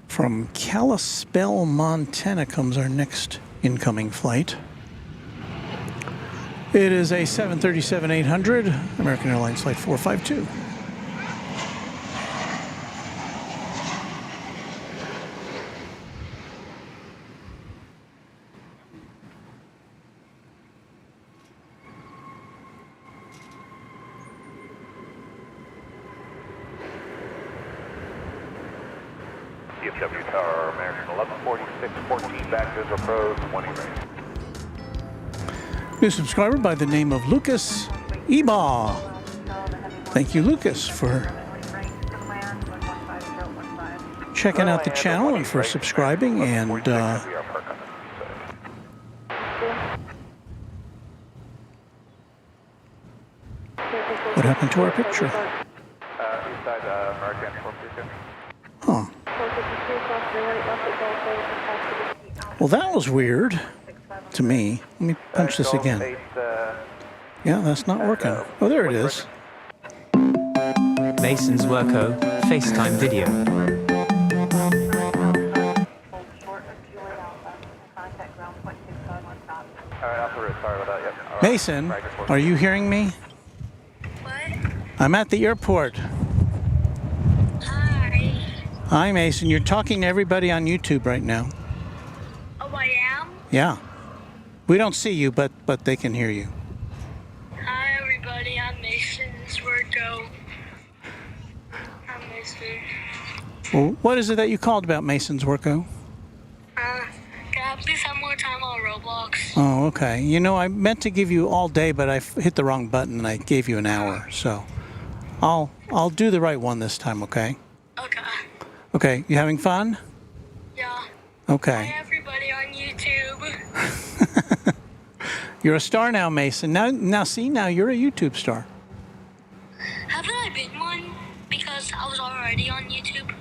S4: From Kalispell, Montana comes our next incoming flight. It is a 737-800, American Airlines Flight 452.
S6: DFW Tower, American 1146, 14 back to approach, 20 right.
S4: New subscriber by the name of Lucas Eba. Thank you, Lucas, for checking out the channel and for subscribing. And what happened to our picture? Huh. Well, that was weird to me. Let me punch this again. Yeah, that's not working. Oh, there it is.
S11: Mason's Worko, FaceTime video.
S4: Mason, are you hearing me?
S12: What?
S4: I'm at the airport.
S12: Hi.
S4: Hi, Mason. You're talking to everybody on YouTube right now.
S12: Oh, I am?
S4: Yeah. We don't see you, but they can hear you.
S12: Hi, everybody. I'm Mason's Worko. I'm Mason.
S4: Well, what is it that you called about Mason's Worko?
S12: Can I please have more time on Roblox?
S4: Oh, okay. You know, I meant to give you all day, but I hit the wrong button and I gave you an hour. So I'll do the right one this time, okay?
S12: Okay.
S4: Okay. You having fun?
S12: Yeah.
S4: Okay.
S12: Hi, everybody on YouTube.
S4: You're a star now, Mason. Now see, now you're a YouTube star.
S12: Haven't I been one? Because I was already on YouTube.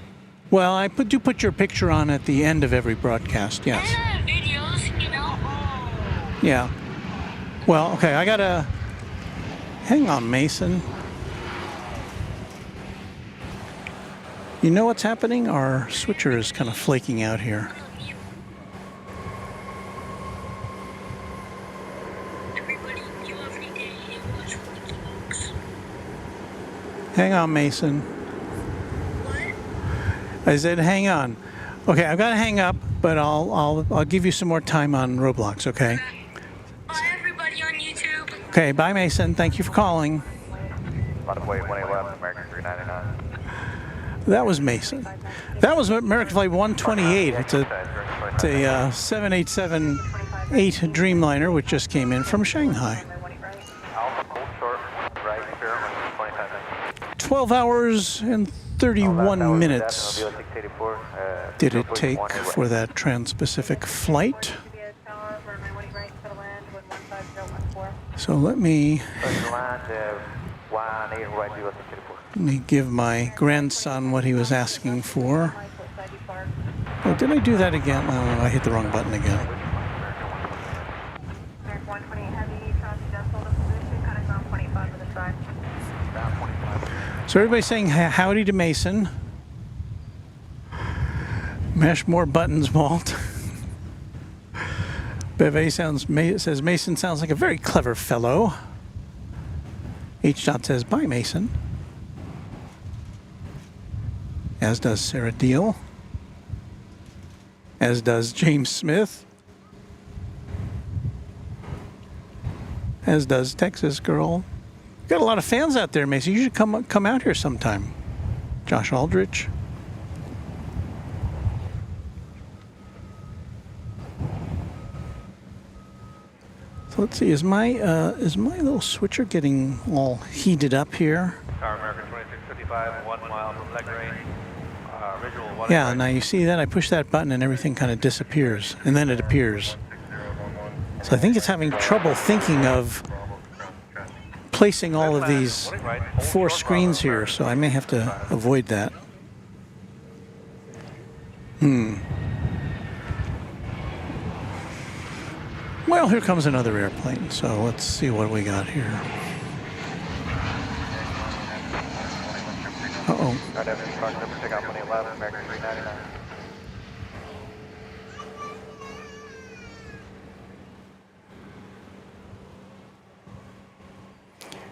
S4: Well, I do put your picture on at the end of every broadcast, yes.
S12: And I have videos, you know.
S4: Yeah. Well, okay, I gotta... Hang on, Mason. You know what's happening? Our switcher is kind of flaking out here. Hang on, Mason. What? I said, hang on. Okay, I've got to hang up, but I'll give you some more time on Roblox, okay?
S12: Bye, everybody on YouTube.
S4: Okay, bye, Mason. Thank you for calling.
S6: By the way, 111, American 399.
S4: That was Mason. That was American Flight 128. It's a 787-8 Dreamliner, which just came in from Shanghai. 12 hours and 31 minutes did it take for that Trans-Pacific flight. So let me give my grandson what he was asking for. Oh, did I do that again? Oh, I hit the wrong button again. So everybody's saying howdy to Mason. Mash more buttons, Walt. Beve says Mason sounds like a very clever fellow. H. Dot says bye, Mason. As does Sarah Deal. As does James Smith. As does Texas Girl. Got a lot of fans out there, Mason. You should come out here sometime. Josh Aldrich. So let's see. Is my little switcher getting all heated up here?
S10: Tower American 2655, 1 mile from leg range. Visual 1.
S4: Yeah. Now you see that I push that button and everything kind of disappears, and then it appears. So I think it's having trouble thinking of placing all of these 4 screens here, so I may have to avoid that. Well, here comes another airplane, so let's see what we got here. Uh-oh.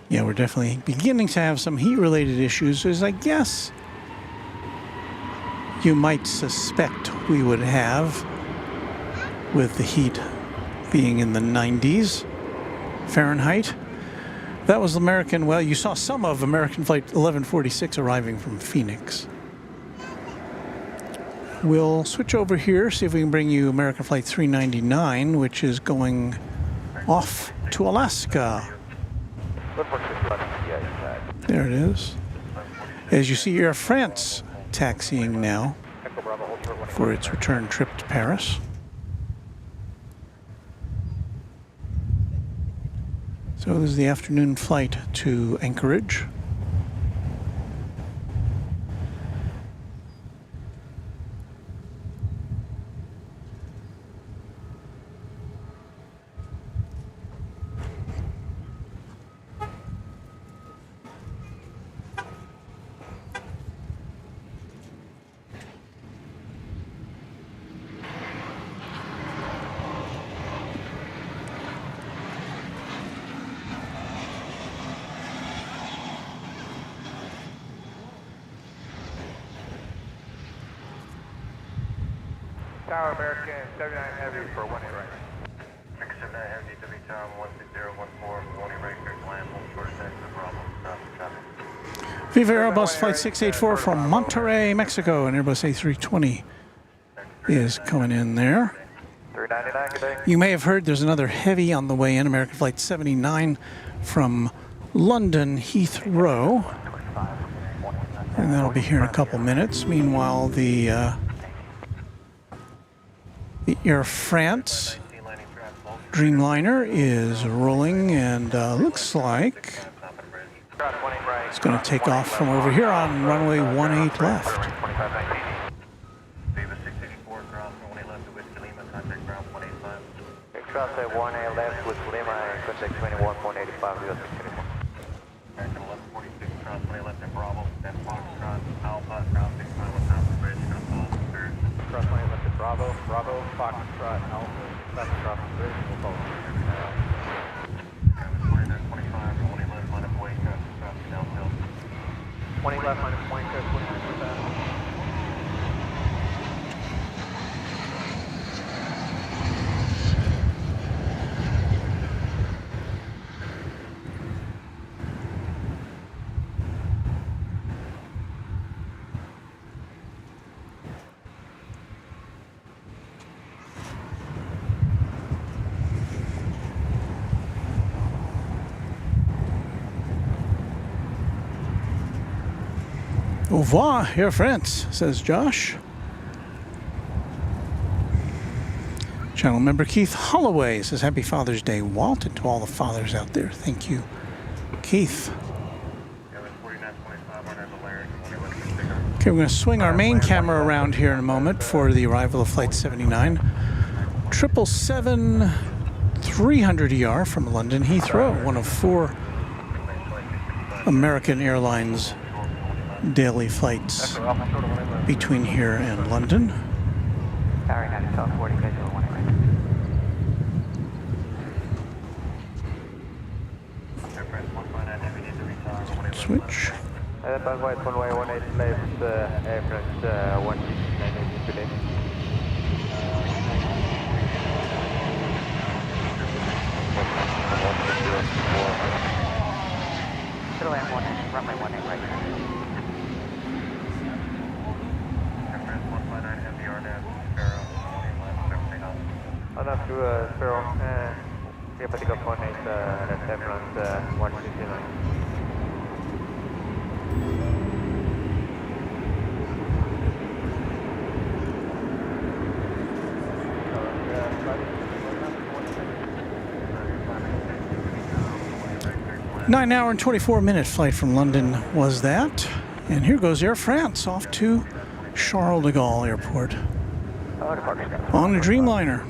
S4: Yeah, we're definitely beginning to have some heat-related issues, as I guess you might suspect we would have with the heat being in the 90s Fahrenheit. That was American, well, you saw some of American Flight 1146 arriving from Phoenix. We'll switch over here, see if we can bring you American Flight 399, which is going off to Alaska. There it is. As you see, Air France taxiing now for its return trip to Paris. So this is the afternoon flight to Anchorage.
S6: Tower American 79 Heavy for 1 right. 679 Heavy DFW Tower 16014, 1 right, clear to land, hold short exit, Bravo, stop traffic.
S4: Viva Airbus Flight 684 from Monterrey, Mexico, and Airbus A320 is coming in there.
S6: 399, good day.
S4: You may have heard there's another heavy on the way in, American Flight 79 from London Heathrow. And that'll be here in a couple minutes. Meanwhile, the Air France Dreamliner is rolling, and looks like it's going to take off from over here on runway 18 left.
S6: Viva 684, ground 1 left to Whiskey Lima, contact ground 185.
S10: Cross 1A left with Lima, contact 21.85, Viva 684.
S6: American 1146, cross 1 left and Bravo, then Foxtrot, Alpha, ground 65 with Alpha Bridge, going to follow the third.
S10: Cross 1 left at Bravo, Bravo, Foxtrot, Alpha, left across the bridge, we'll follow the third.
S6: 20 left, line of weight, cross downhill.
S10: 20 left, minus 20, 29%.
S4: Au revoir, Air France, says Josh. Channel member Keith Holloway says, Happy Father's Day, Walt, and to all the fathers out there. Thank you, Keith. Okay, we're going to swing our main camera around here in a moment for the arrival of Flight 79. 777-300ER from London Heathrow, one of 4 American Airlines daily flights between here and London.
S6: Tower 9, South 40, visual 1 right.
S4: Switch.
S6: Runway 18 left, aircraft 169 today. Should land 1, runway 18 right. Aircraft 159 heavy RNAV, Sparrow, 1 left, everything on. Enough to Sparrow, yeah, but go 18, that's Aircraft 159.
S4: 9-hour and 24-minute flight from London was that. And here goes Air France off to Charles de Gaulle Airport on a Dreamliner.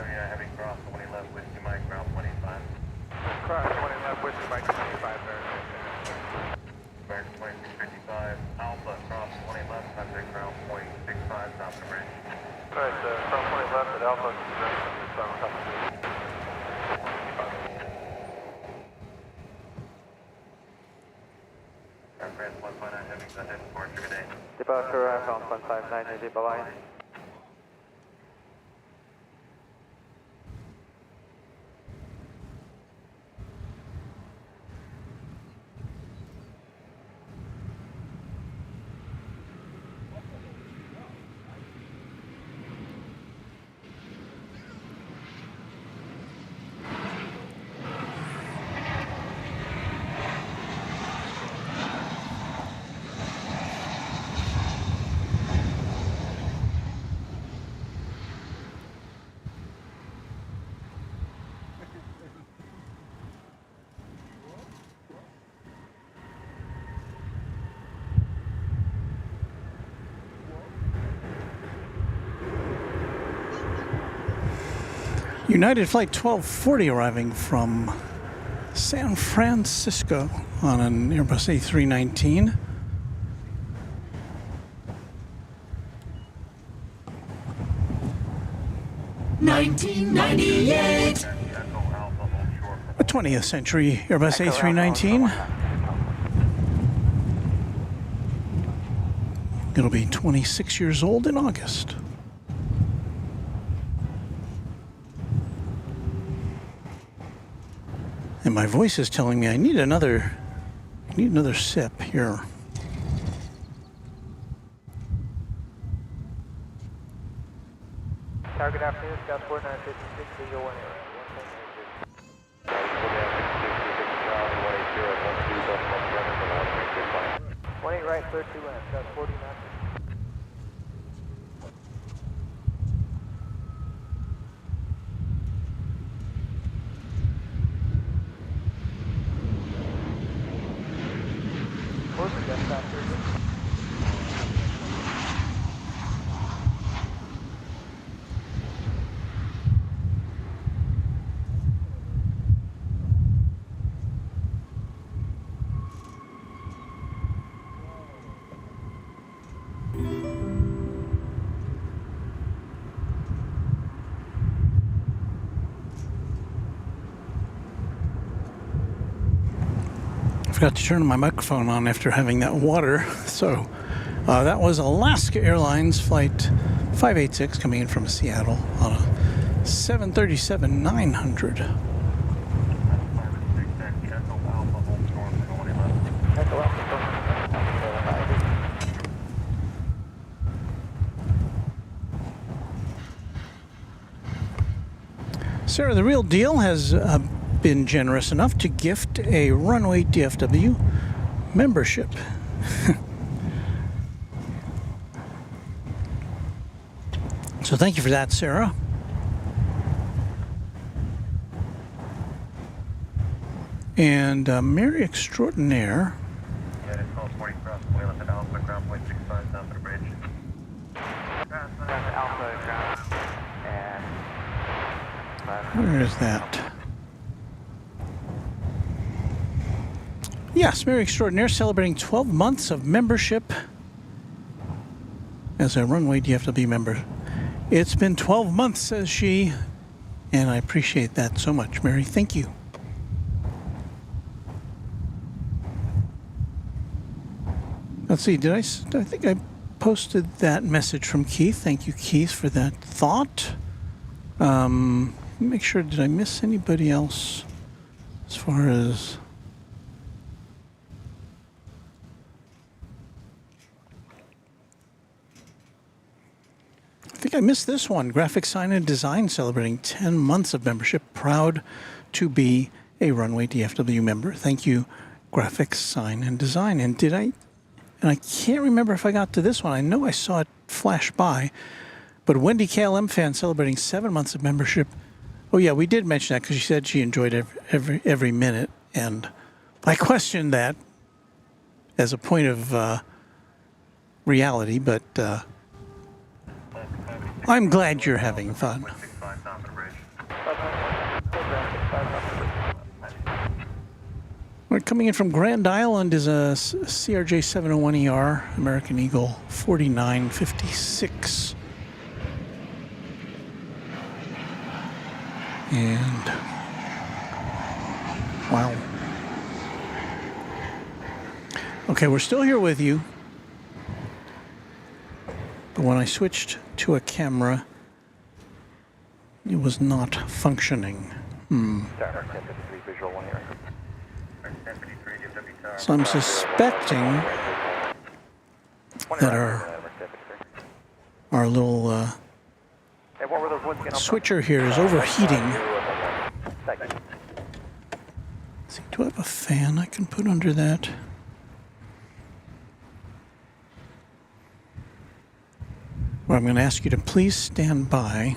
S6: Heavy cross 20 left, whiskey Mike, ground 25. Cross 20 left, whiskey Mike, 25 there. American 2655, Alpha, cross 20 left, subject ground 0.65, top of the bridge. Alright, cross 20 left at Alpha, top of the bridge. Aircraft 159 Heavy, go ahead, for good day. Departure, ground 159, deep line.
S4: United Flight 1240 arriving from San Francisco on an Airbus A319.
S3: $19.98.
S4: A 20th century Airbus A319. It'll be 26 years old in August. And my voice is telling me I need another sip here.
S6: Target afternoon, Scout 4956, visual 1 18 right, clear 2 left, Scout 49.
S4: I forgot to turn my microphone on after having that water. So that was Alaska Airlines Flight 586 coming in from Seattle on a 737-900. Sarah, the real deal, has been generous enough to gift a Runway DFW membership. So thank you for that, Sarah. And Mary Extraordinaire.
S6: Yeah, it's called 40 cross the left at Alpha, ground point 65 south of the bridge. Alpha, ground, and...
S4: Where is that? Yes, Mary Extraordinaire celebrating 12 months of membership as a Runway DFW member. It's been 12 months, says she, and I appreciate that so much, Mary. Thank you. Let's see, I think I posted that message from Keith. Thank you, Keith, for that thought. Make sure, did I miss anybody else as far as... I think I missed this one. Graphic Sign and Design celebrating 10 months of membership. Proud to be a Runway DFW member. Thank you, Graphic Sign and Design. And I can't remember if I got to this one. I know I saw it flash by. But Wendy KLM fan celebrating 7 months of membership. Oh yeah, we did mention that because she said she enjoyed every minute. And I questioned that as a point of reality, but... I'm glad you're having fun. We're coming in from Grand Island is a CRJ 701ER, American Eagle 4956. And wow. Okay, we're still here with you. But when I switched to a camera, it was not functioning. So I'm suspecting that our little switcher here is overheating. Let's see, do I have a fan I can put under that? Well, I'm going to ask you to please stand by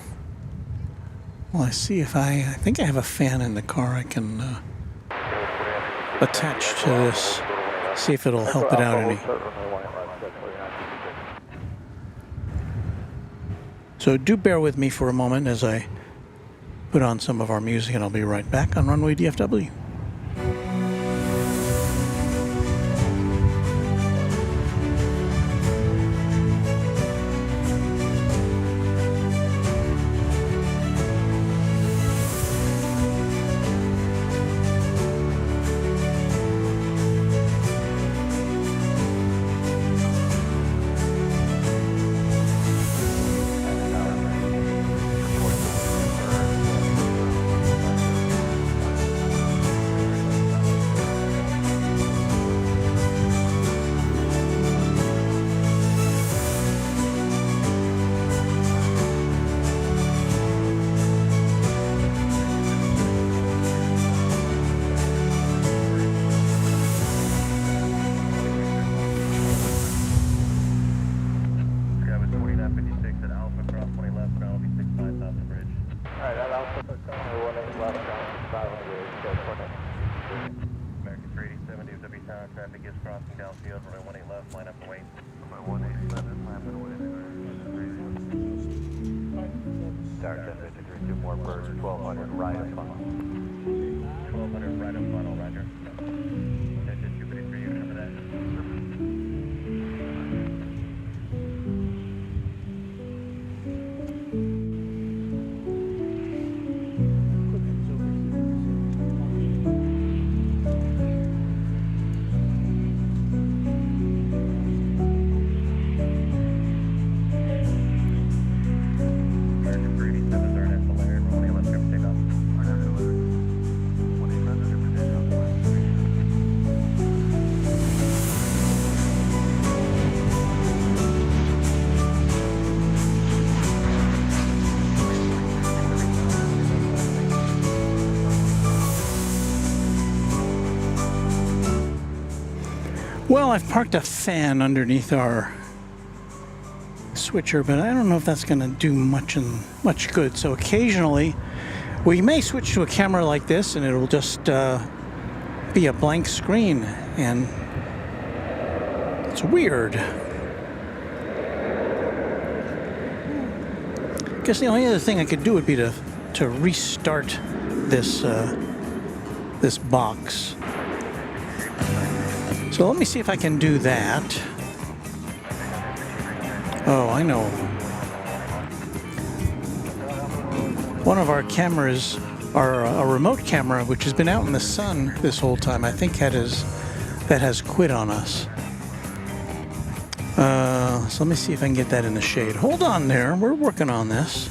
S4: while I see if I think I have a fan in the car I can attach to this. See if it'll help it out any. So do bear with me for a moment as I put on some of our music, and I'll be right back on Runway DFW. Well, I've parked a fan underneath our switcher, but I don't know if that's going to do much good. So occasionally, we may switch to a camera like this, and it'll just be a blank screen, and it's weird. I guess the only other thing I could do would be to restart this this box. So let me see if I can do that. Oh, I know. One of our cameras, a remote camera, which has been out in the sun this whole time, I think that has quit on us. So let me see if I can get that in the shade. Hold on there, we're working on this.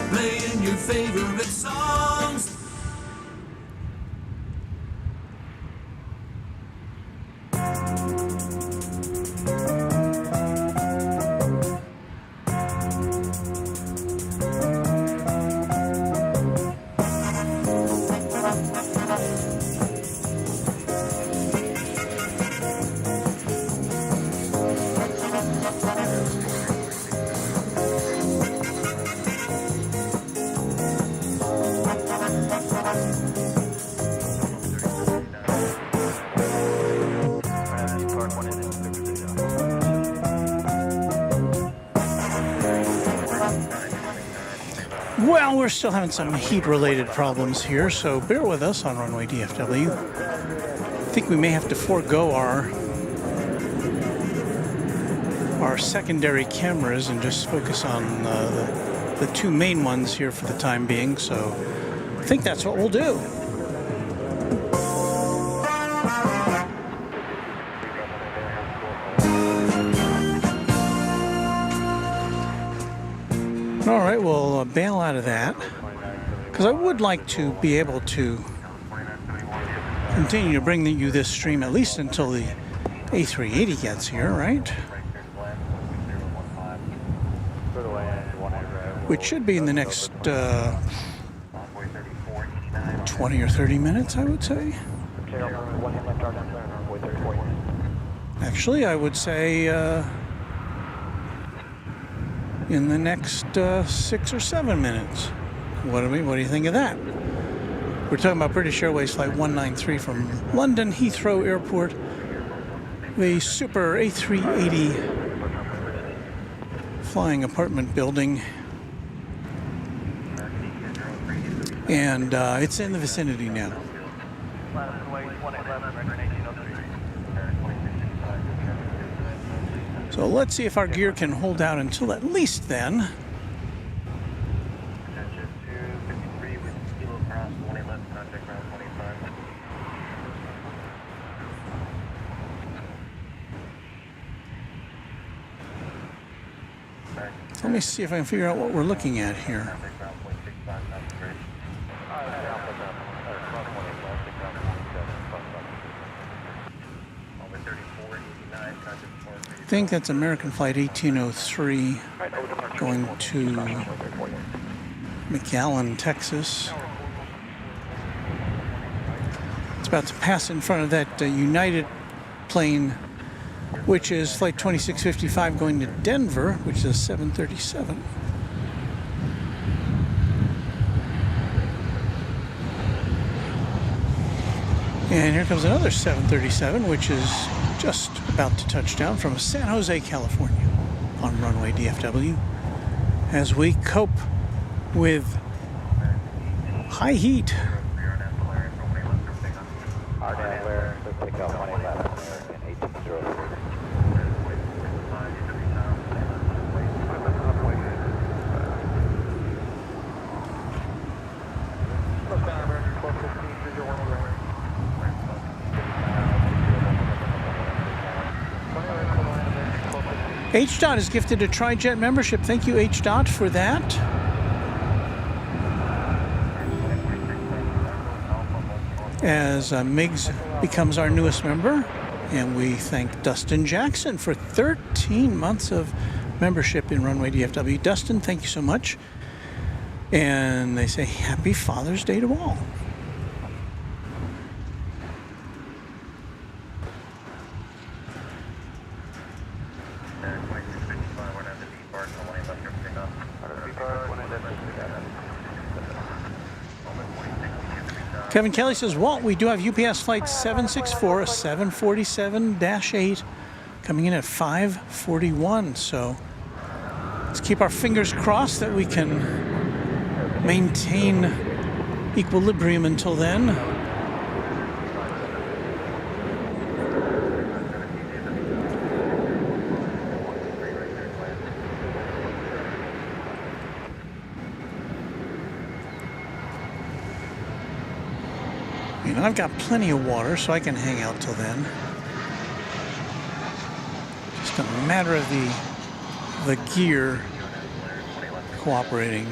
S7: Playing your favorite songs.
S4: Well, we're still having some heat-related problems here, so bear with us on Runway DFW. I think we may have to forego our secondary cameras and just focus on the two main ones here for the time being, so I think that's what we'll do. All right, we'll bail out of that, because I would like to be able to continue to bring you this stream at least until the A380 gets here, right? Which should be in the next 20 or 30 minutes, I would say. Actually, I would say in the next 6 or 7 minutes. What do you think of that? We're talking about British Airways Flight 193 from London Heathrow Airport, the super A380 flying apartment building, and it's in the vicinity now. So let's see if our gear can hold out until at least then. Let me see if I can figure out what we're looking at here. I think that's American Flight 1803 going to McAllen, Texas. It's about to pass in front of that United plane, which is Flight 2655 going to Denver, which is a 737. And here comes another 737, which is just about to touch down from San Jose, California, on Runway DFW, as we cope with high heat. H. Dot is gifted a TriJet membership. Thank you, H. Dot, for that. As Miggs becomes our newest member. And we thank Dustin Jackson for 13 months of membership in Runway DFW. Dustin, thank you so much. And they say Happy Father's Day to all. Kevin Kelly says, Walt, we do have UPS flight 764, 747-8, coming in at 5:41. So let's keep our fingers crossed that we can maintain equilibrium until then. I've got plenty of water, so I can hang out till then. Just a matter of the gear cooperating.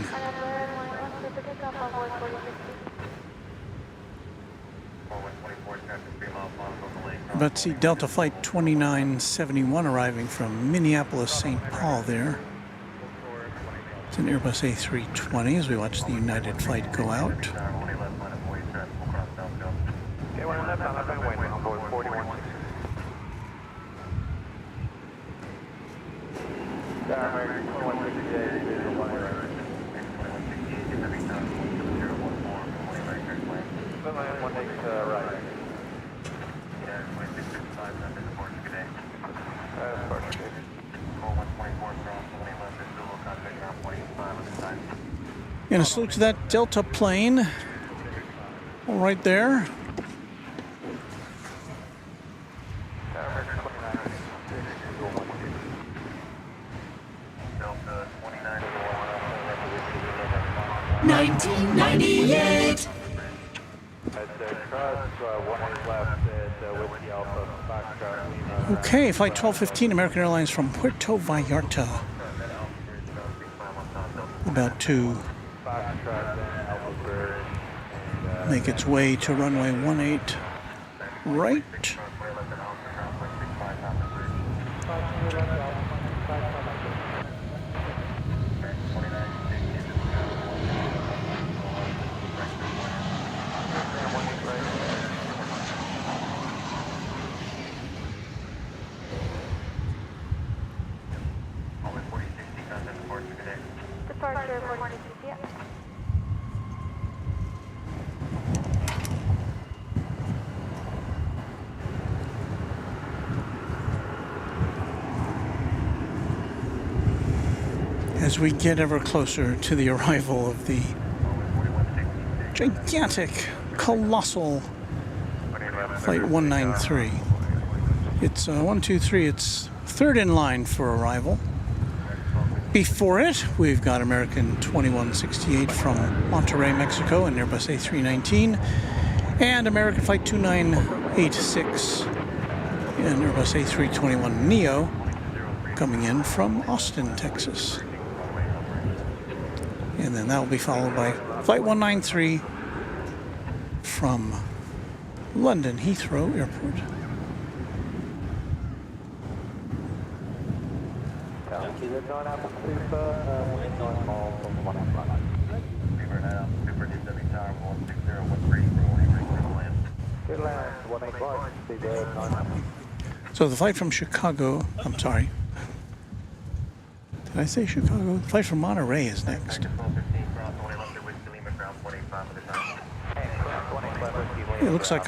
S4: Let's see, Delta Flight 2971 arriving from Minneapolis, St. Paul there. It's an Airbus A320 as we watch the United flight go out. And a salute to that Delta plane, all right there. Okay, flight 1215, American Airlines from Puerto Vallarta. About to make its way to runway 18 right. As we get ever closer to the arrival of the gigantic, colossal Flight 193. It's 123, it's third in line for arrival. Before it, we've got American 2168 from Monterrey, Mexico, and Airbus A319, and American Flight 2986 and Airbus A321 Neo coming in from Austin, Texas. And then that will be followed by Flight 193 from London Heathrow Airport. So the flight from Chicago, I'm sorry. Did I say Chicago? The flight from Monterey is next. It looks like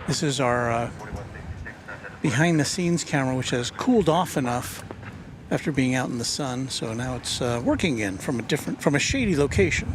S4: this is our behind the scenes camera, which has cooled off enough after being out in the sun, so now it's working again from a shady location.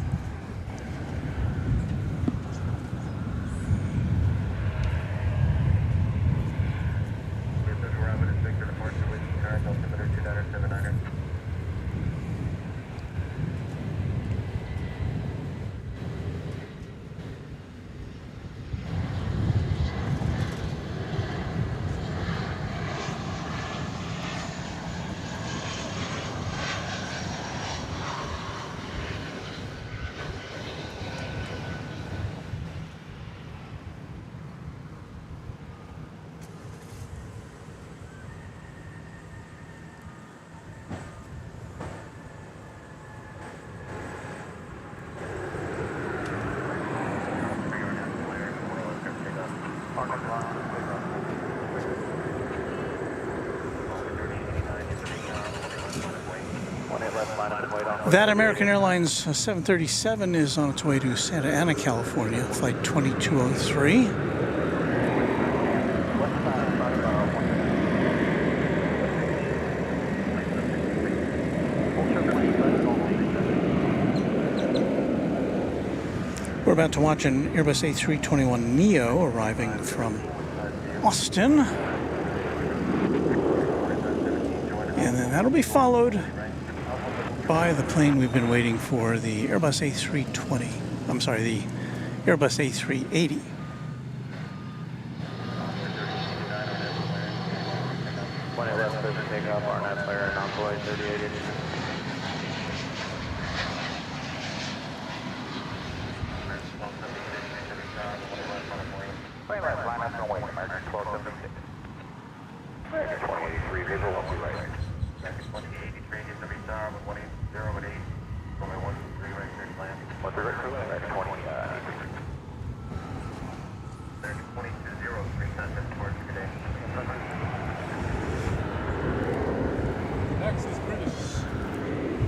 S4: That American Airlines 737 is on its way to Santa Ana, California, flight 2203. We're about to watch an Airbus A321neo arriving from Austin. And then that'll be followed by the plane we've been waiting for, the Airbus A320. I'm sorry, the Airbus A380.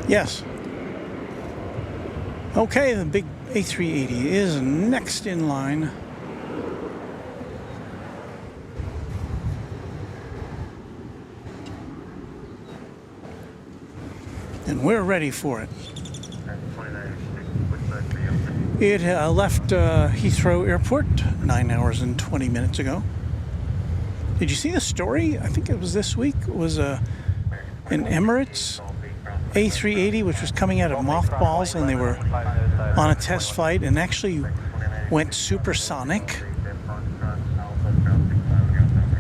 S4: Yes. Okay, the big A380 is next in line. And we're ready for it. It left Heathrow Airport 9 hours and 20 minutes ago. Did you see the story? I think it was this week. It was an Emirates A380, which was coming out of mothballs, and they were on a test flight and actually went supersonic.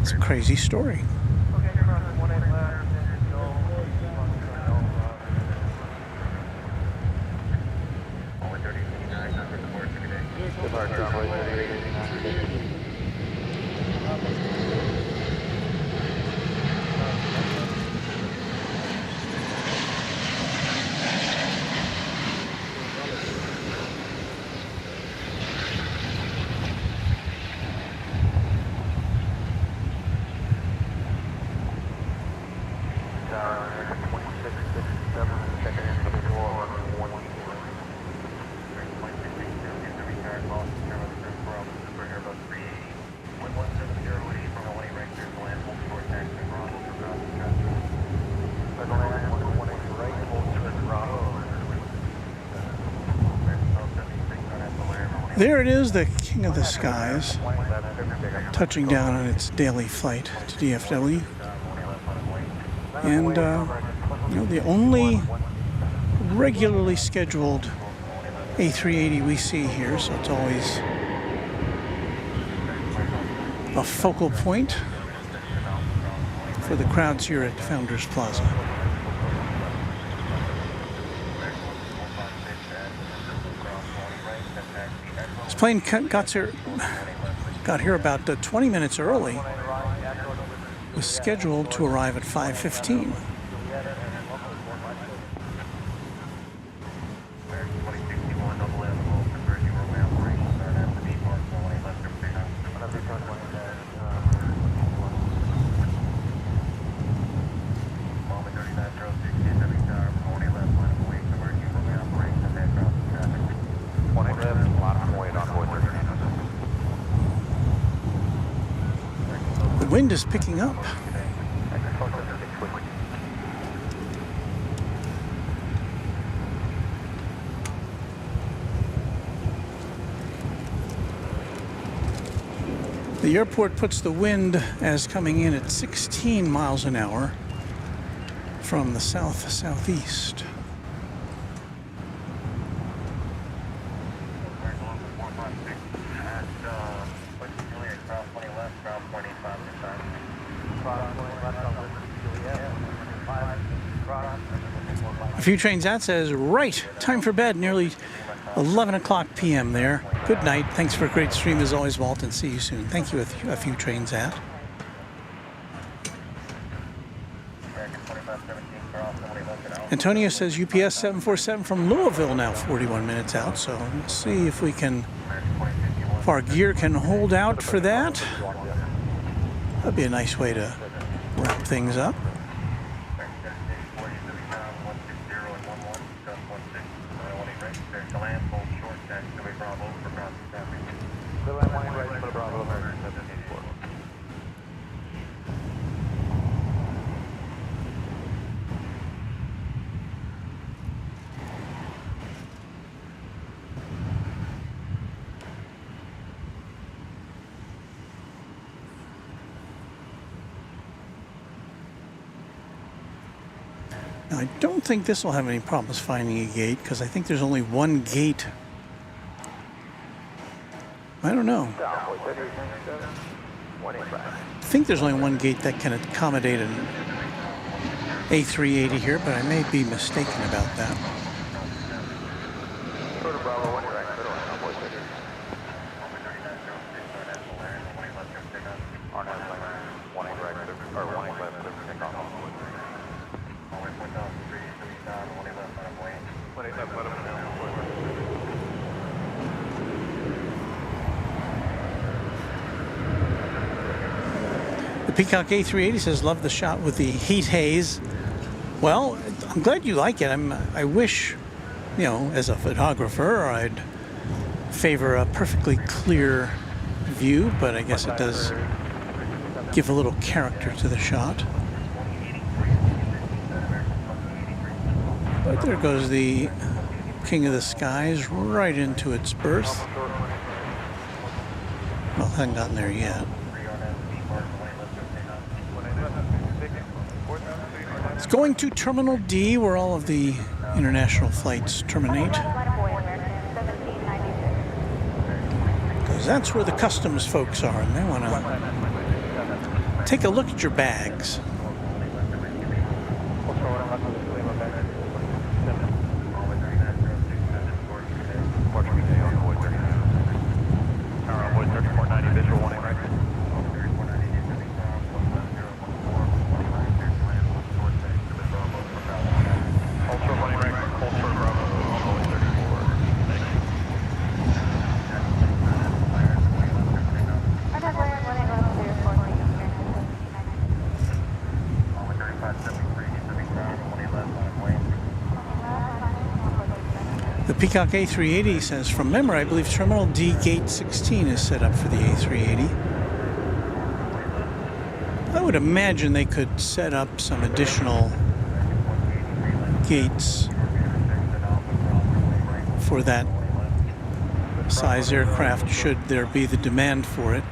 S4: It's a crazy story. There it is, the King of the Skies, touching down on its daily flight to DFW. And, you know, the only regularly scheduled A380 we see here, so it's always a focal point for the crowds here at Founders Plaza. This plane got here about 20 minutes early. It was scheduled to arrive at 5:15. The wind is picking up. The airport puts the wind as coming in at 16 miles an hour from the south-southeast. A few trains out says, right, time for bed, nearly 11 o'clock p.m. there. Good night. Thanks for a great stream as always, Walt, and see you soon. Thank you, a few trains out. Antonio says UPS 747 from Louisville now 41 minutes out, so let's see if we can Hope our gear can hold out for that. That'd be a nice way to wrap things up. Now, I don't think this will have any problems finding a gate because I think there's only one gate. I don't know. I think there's only one gate that can accommodate an A380 here, but I may be mistaken about that. Peacock A380 says, love the shot with the heat haze. Well, I'm glad you like it. I wish, you know, as a photographer, I'd favor a perfectly clear view, but I guess it does give a little character to the shot. But there goes the King of the Skies right into its berth. Well, hasn't gotten there yet. It's going to Terminal D, where all of the international flights terminate. Because that's where the customs folks are, and they want to take a look at your bags. The Peacock A380 says, from memory, I believe Terminal D Gate 16 is set up for the A380. I would imagine they could set up some additional gates for that size aircraft should there be the demand for it,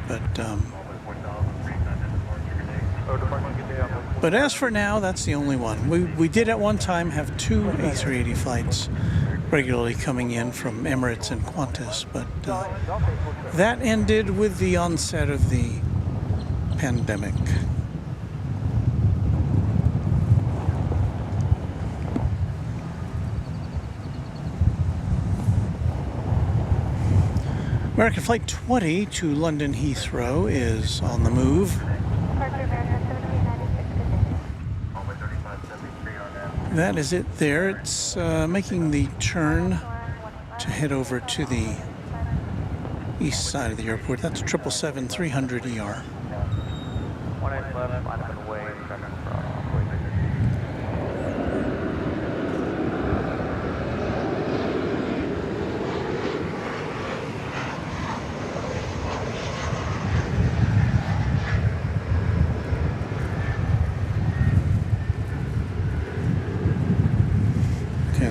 S4: but as for now, that's the only one. We did at one time have two A380 flights regularly coming in from Emirates and Qantas, but that ended with the onset of the pandemic. American Flight 20 to London Heathrow is on the move. That is it there. It's making the turn to head over to the east side of the airport. That's 777-300ER.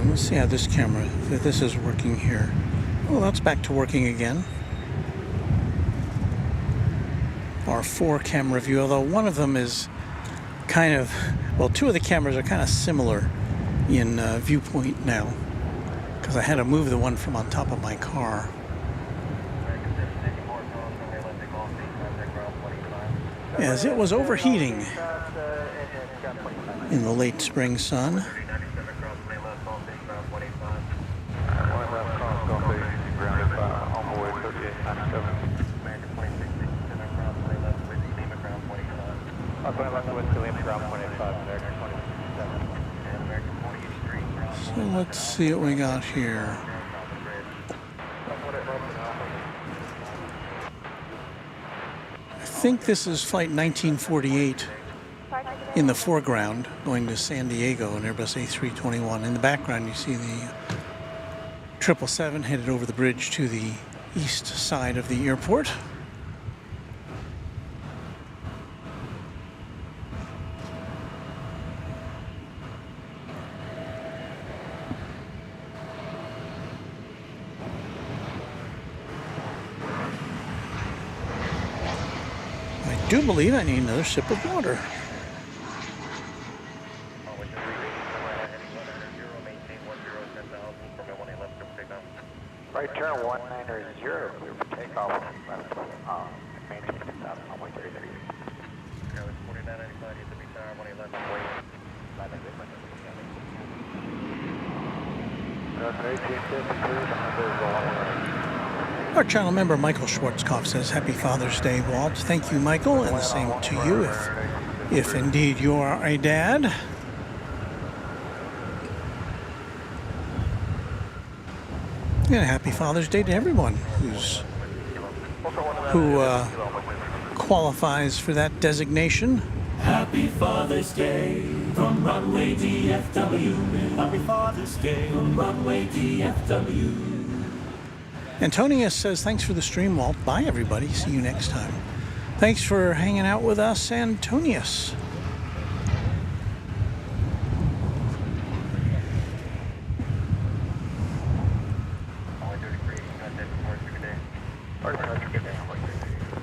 S4: Let's see how this camera, if this is working here. Well, that's back to working again. Our 4-camera view, although one of them is kind of, well, two of the cameras are kind of similar in viewpoint now, because I had to move the one from on top of my car. As it was overheating in the late spring sun. So let's see what we got here. think this is flight 1948 in the foreground, going to San Diego, an Airbus A321. In the background, you see the 777 headed over the bridge to the east side of the airport. I do believe I need another sip of water.
S6: Right turn 190, clear for takeoff. Maintain 10,000, runway 33. Yeah, it's 4995, hit the beat tower, 111,
S4: Our channel member Michael Schwarzkopf says, Happy Father's Day, Walt. Thank you, Michael, and the same to you if indeed you are a dad. And a happy Father's Day to everyone who qualifies for that designation.
S7: Happy Father's Day from Runway DFW. Happy Father's Day from Runway DFW.
S4: Antonius says, thanks for the stream, Walt. Bye, everybody. See you next time. Thanks for hanging out with us, Antonius.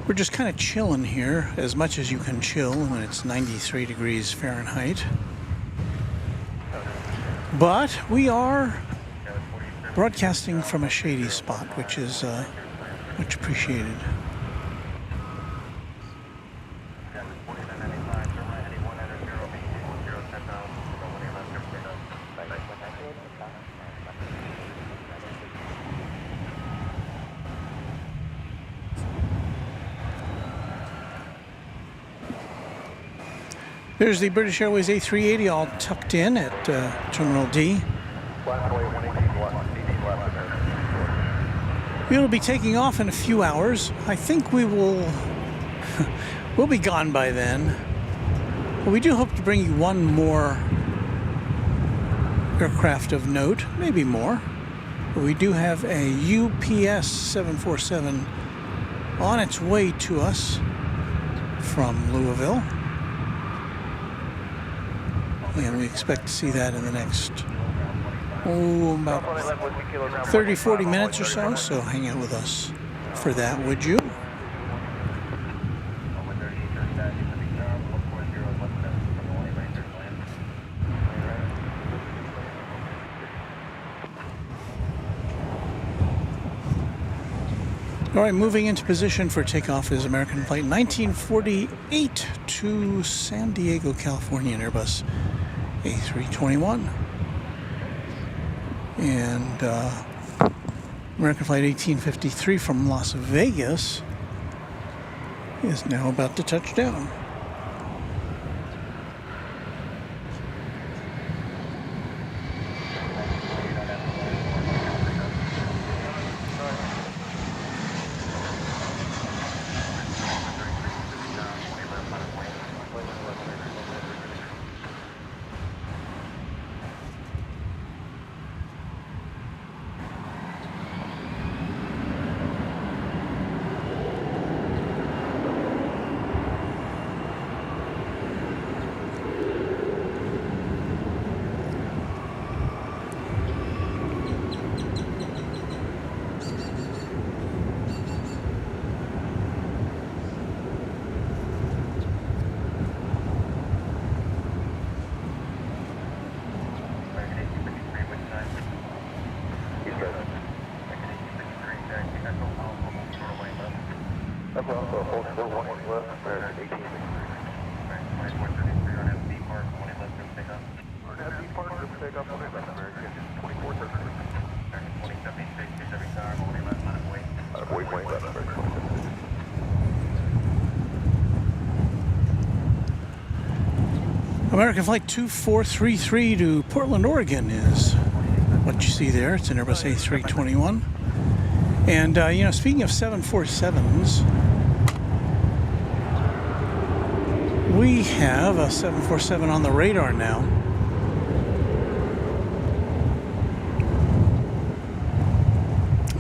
S4: We're just kind of chilling here, as much as you can chill when it's 93 degrees Fahrenheit. But we are broadcasting from a shady spot, which is much appreciated. There's the British Airways A380 all tucked in at Terminal D. We'll be taking off in a few hours. I think we will we'll be gone by then. But we do hope to bring you one more aircraft of note, maybe more. But we do have a UPS 747 on its way to us from Louisville. And we expect to see that in the next, about 30-40 minutes or so. So hang out with us for that, would you? All right, moving into position for takeoff is American Flight 1948 to San Diego, California, an Airbus A321. And American Flight 1853 from Las Vegas is now about to touch down. American Flight 2433 to Portland, Oregon is what you see there. It's an Airbus A321. And, you know, speaking of 747s, We have a 747 on the radar now.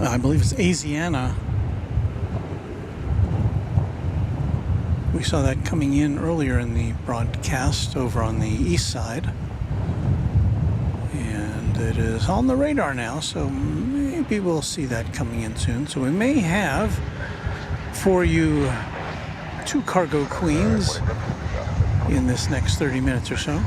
S4: I believe it's Asiana. We saw that coming in earlier in the broadcast over on the east side. And it is on the radar now, so maybe we'll see that coming in soon. So we may have for you 2 cargo queens in this next 30 minutes or so.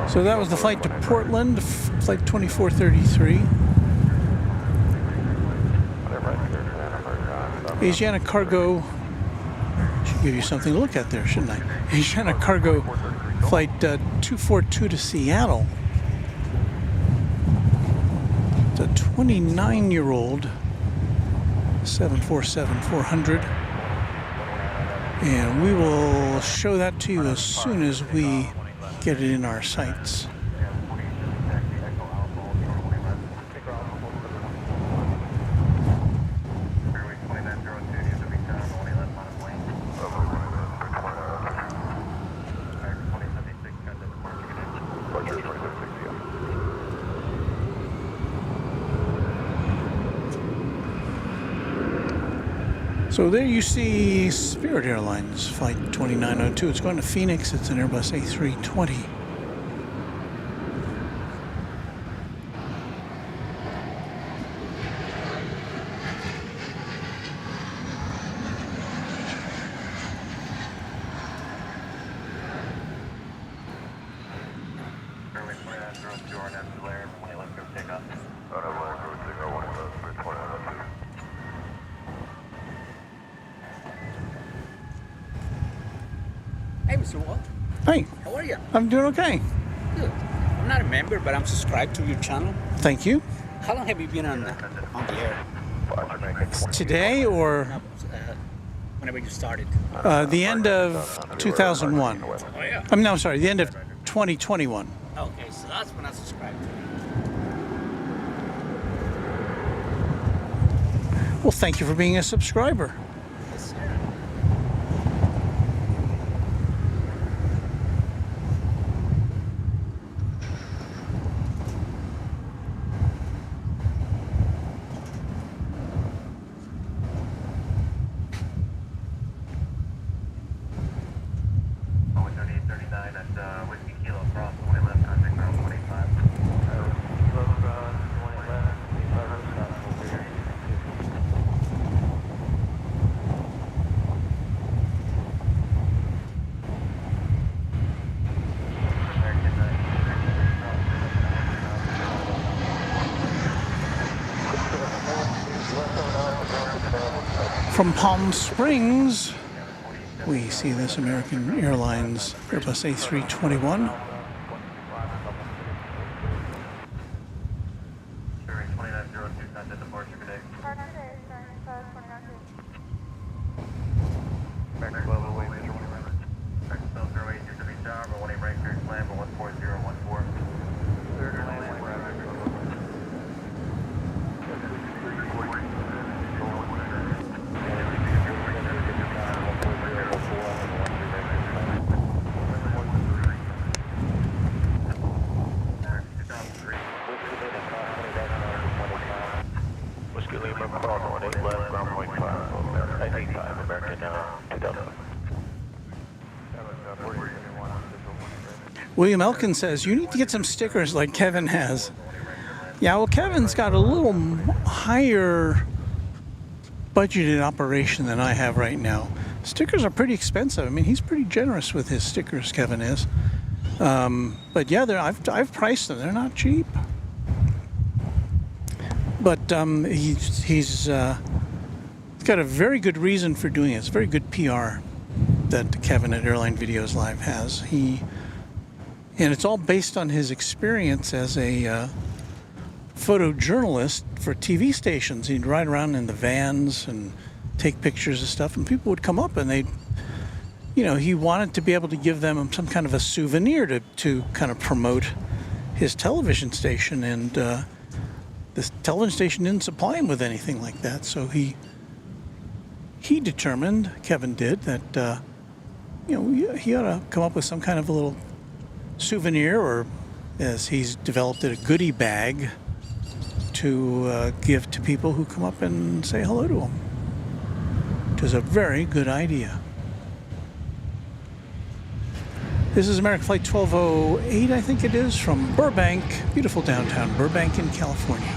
S4: So that was the flight to Portland, flight 2433. Asiana Cargo, should give you something to look at there, shouldn't I? Asiana Cargo flight 242 to Seattle. It's a 29-year-old 747-400. And we will show that to you as soon as we get it in our sights. So there you see Spirit Airlines flight 2902. It's going to Phoenix. It's an Airbus A320.
S13: Hey, Mr. Walt.
S4: Hey.
S13: How are you?
S4: I'm doing okay.
S13: Good. I'm not a member, but I'm subscribed to your channel.
S4: Thank you.
S13: How long have you been on the air?
S4: Today or?
S13: No, whenever you started.
S4: The end of 2001.
S13: Oh, yeah.
S4: No, I'm sorry, the end of 2021.
S13: Okay, so that's when I subscribed to you.
S4: Well, thank you for being a subscriber.
S13: Yes, sir.
S4: From Palm Springs, we see this American Airlines Airbus A321. William Elkin says, you need to get some stickers like Kevin has. Yeah, well, Kevin's got a little higher budgeted operation than I have right now. Stickers are pretty expensive. I mean, he's pretty generous with his stickers, Kevin is. But yeah, I've priced them. They're not cheap. But he's got a very good reason for doing it. It's very good PR that Kevin at Airline Videos Live has. And it's all based on his experience as a photojournalist for TV stations. He'd ride around in the vans and take pictures of stuff, and people would come up and he wanted to be able to give them some kind of a souvenir to kind of promote his television station, and this television station didn't supply him with anything like that. So he determined, Kevin did, that he ought to come up with some kind of a little souvenir, or as he's developed it, a goodie bag to give to people who come up and say hello to him. Which is a very good idea. This is American Flight 1208, I think it is, from Burbank, beautiful downtown Burbank in California.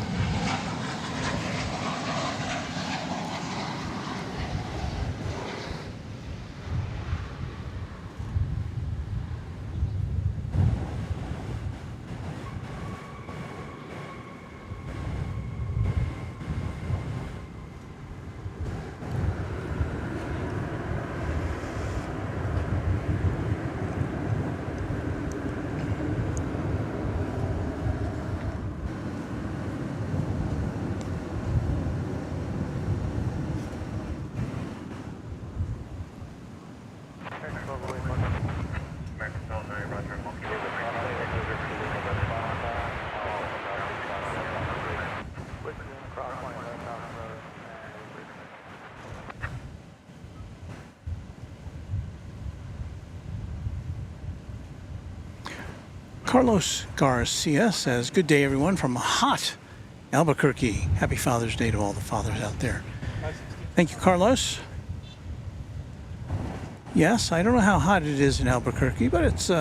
S4: Carlos Garcia says, good day everyone from hot Albuquerque. Happy Father's Day to all the fathers out there. Thank you, Carlos. Yes, I don't know how hot it is in Albuquerque, but it's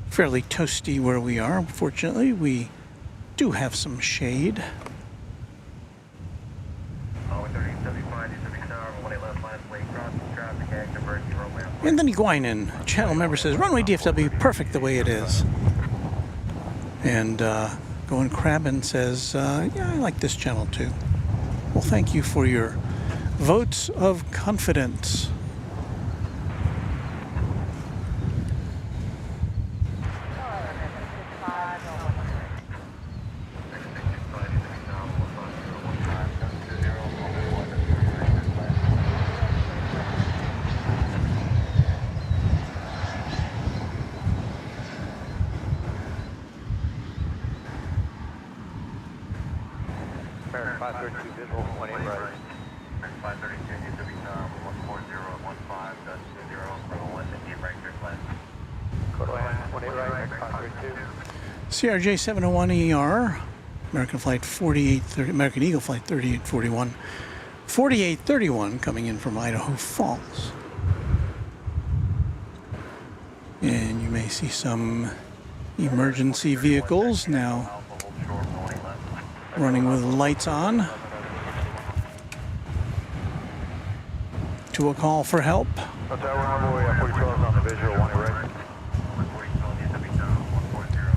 S4: fairly toasty where we are. Fortunately, we do have some shade. Anthony Guinan, channel member, says, Runway DFW, perfect the way it is. And Going Crabbin says, yeah, I like this channel too. Well, thank you for your votes of confidence. CRJ 701ER, American Flight 4830, American Eagle Flight 3841, 4831 coming in from Idaho Falls. And you may see some emergency vehicles now running with lights on to a call for help.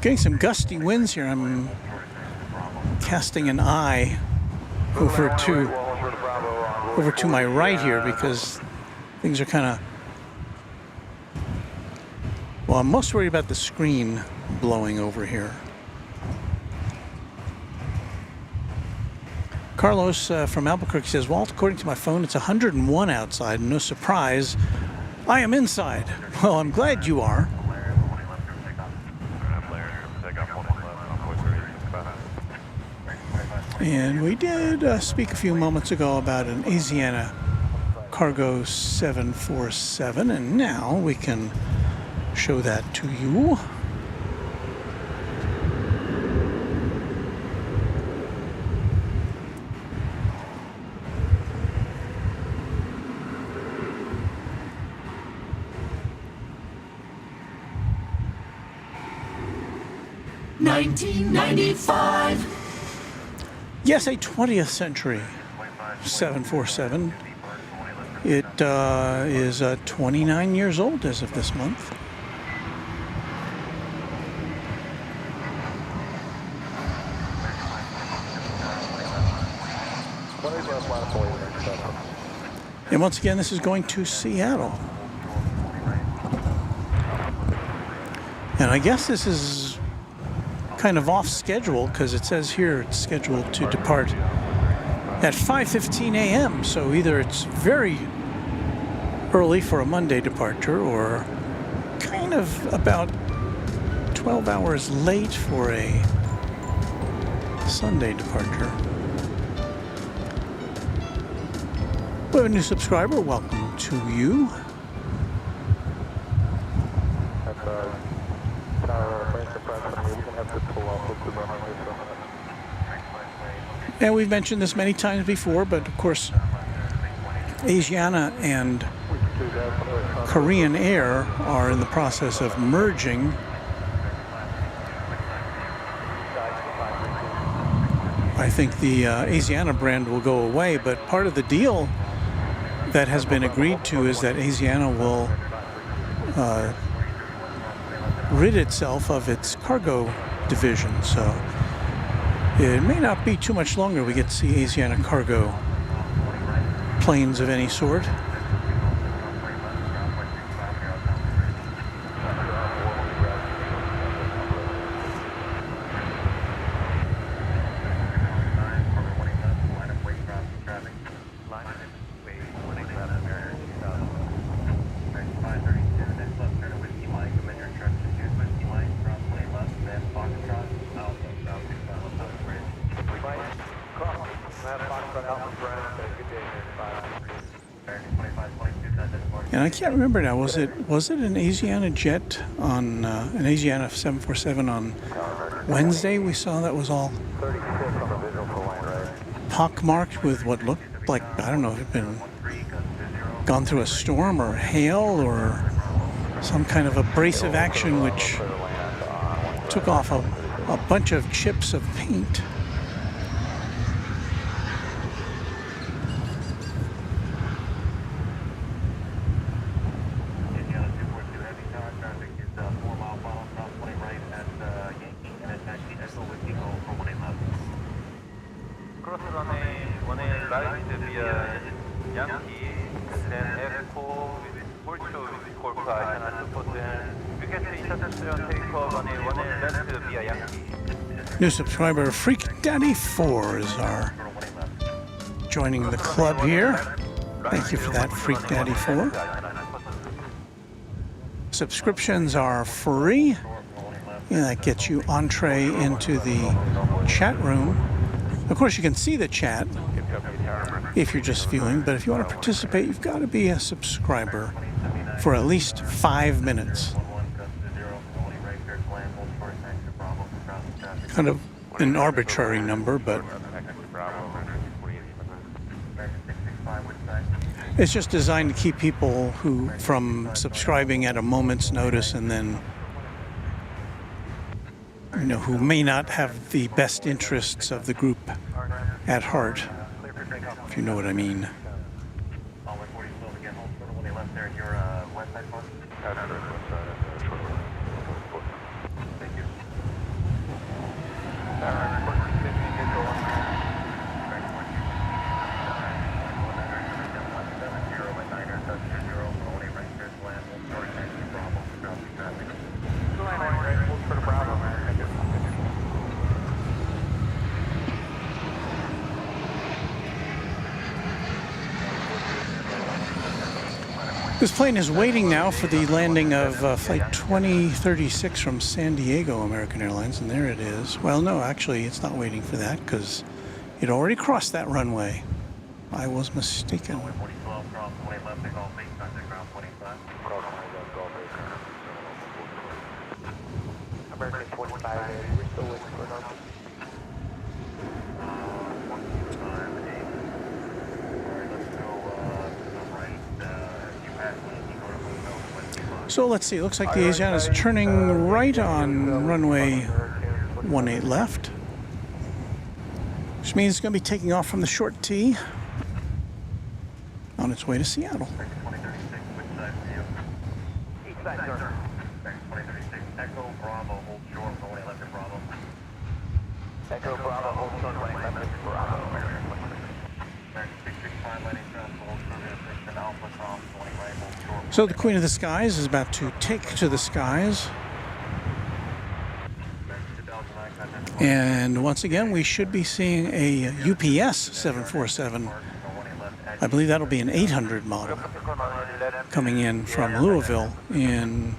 S4: Getting some gusty winds here. I'm casting an eye over to my right here because things are kind of, well, I'm most worried about the screen blowing over here. Carlos from Albuquerque says, Walt, according to my phone, it's 101 outside. No surprise, I am inside. Well, I'm glad you are. And we did speak a few moments ago about an Asiana Cargo 747, and now we can show that to you.
S3: $19.95.
S4: Yes, a 20th century 747. It is 29 years old as of this month. And once again, this is going to Seattle. And I guess this is kind of off schedule because it says here it's scheduled to depart at 5:15 a.m. So either it's very early for a Monday departure or kind of about 12 hours late for a Sunday departure. We have a new subscriber. Welcome to you. And we've mentioned this many times before, but of course, Asiana and Korean Air are in the process of merging. I think the Asiana brand will go away, but part of the deal that has been agreed to is that Asiana will rid itself of its cargo division. So it may not be too much longer we get to see Asiana cargo planes of any sort. And I can't remember now. Was it an Asiana jet on an Asiana 747 on Wednesday? We saw that was all pockmarked with what looked like, I don't know if it had been gone through a storm or hail or some kind of abrasive action which took off a bunch of chips of paint. New subscriber Freak Daddy 4 is joining the club here. Thank you for that, Freak Daddy 4. Subscriptions are free. And that gets you entree into the chat room. Of course, you can see the chat if you're just viewing, but if you want to participate, you've got to be a subscriber for at least 5 minutes. Kind of an arbitrary number, but it's just designed to keep people from subscribing at a moment's notice and then, who may not have the best interests of the group at heart, if you know what I mean. This plane is waiting now for the landing of Flight 2036 from San Diego American Airlines, and there it is. Well, no, actually, it's not waiting for that because it already crossed that runway. I was mistaken. So let's see, it looks like the Asiana is turning right on runway 18 left, which means it's going to be taking off from the short T on its way to Seattle.
S6: Echo Bravo, hold short, going left at Bravo. Echo Bravo, hold short, going left at Bravo. 665 landing traffic, hold short, Alpha Tom, going right, hold short.
S4: So the Queen of the Skies is about to take to the skies. And once again, we should be seeing a UPS 747. I believe that'll be an 800 model coming in from Louisville in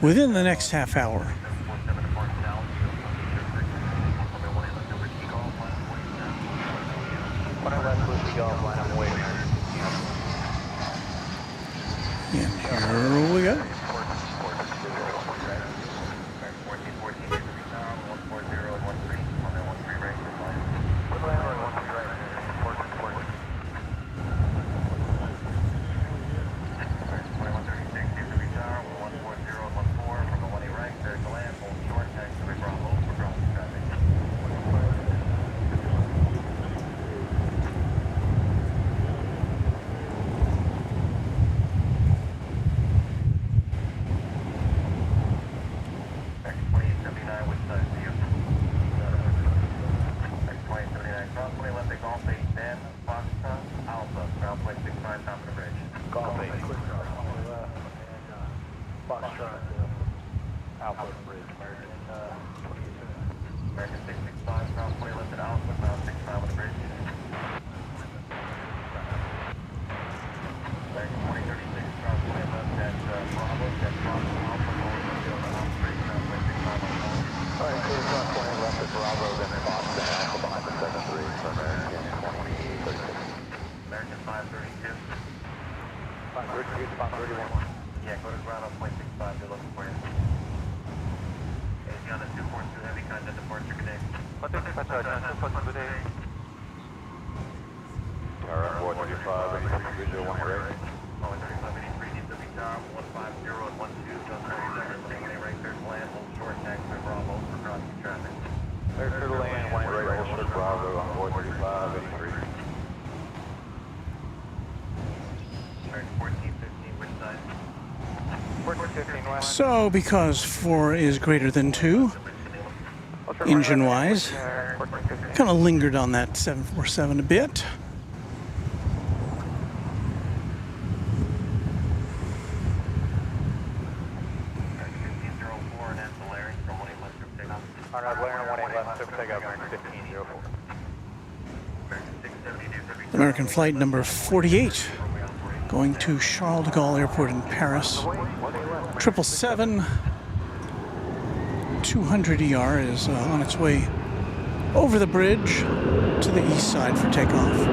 S4: within the next half hour. And here we go.
S6: Yeah, go to ground on 0.65, they're looking for you. Asiana 242 heavy content departure, good day.
S10: Alright, 425, 83, visual 1 right.
S6: 3583 needs to be down, 150 and 12, just 37, right there, land, hold short, taxi, Bravo, for crossing traffic.
S10: Clear to the land, 1 right, hold short, Bravo, on 435, 83.
S6: 1415, which side?
S4: So, because 4 is greater than 2, engine-wise, kind of lingered on that 747 a bit. American flight number 48, going to Charles de Gaulle Airport in Paris. 777 200 ER is on its way over the bridge to the east side for takeoff.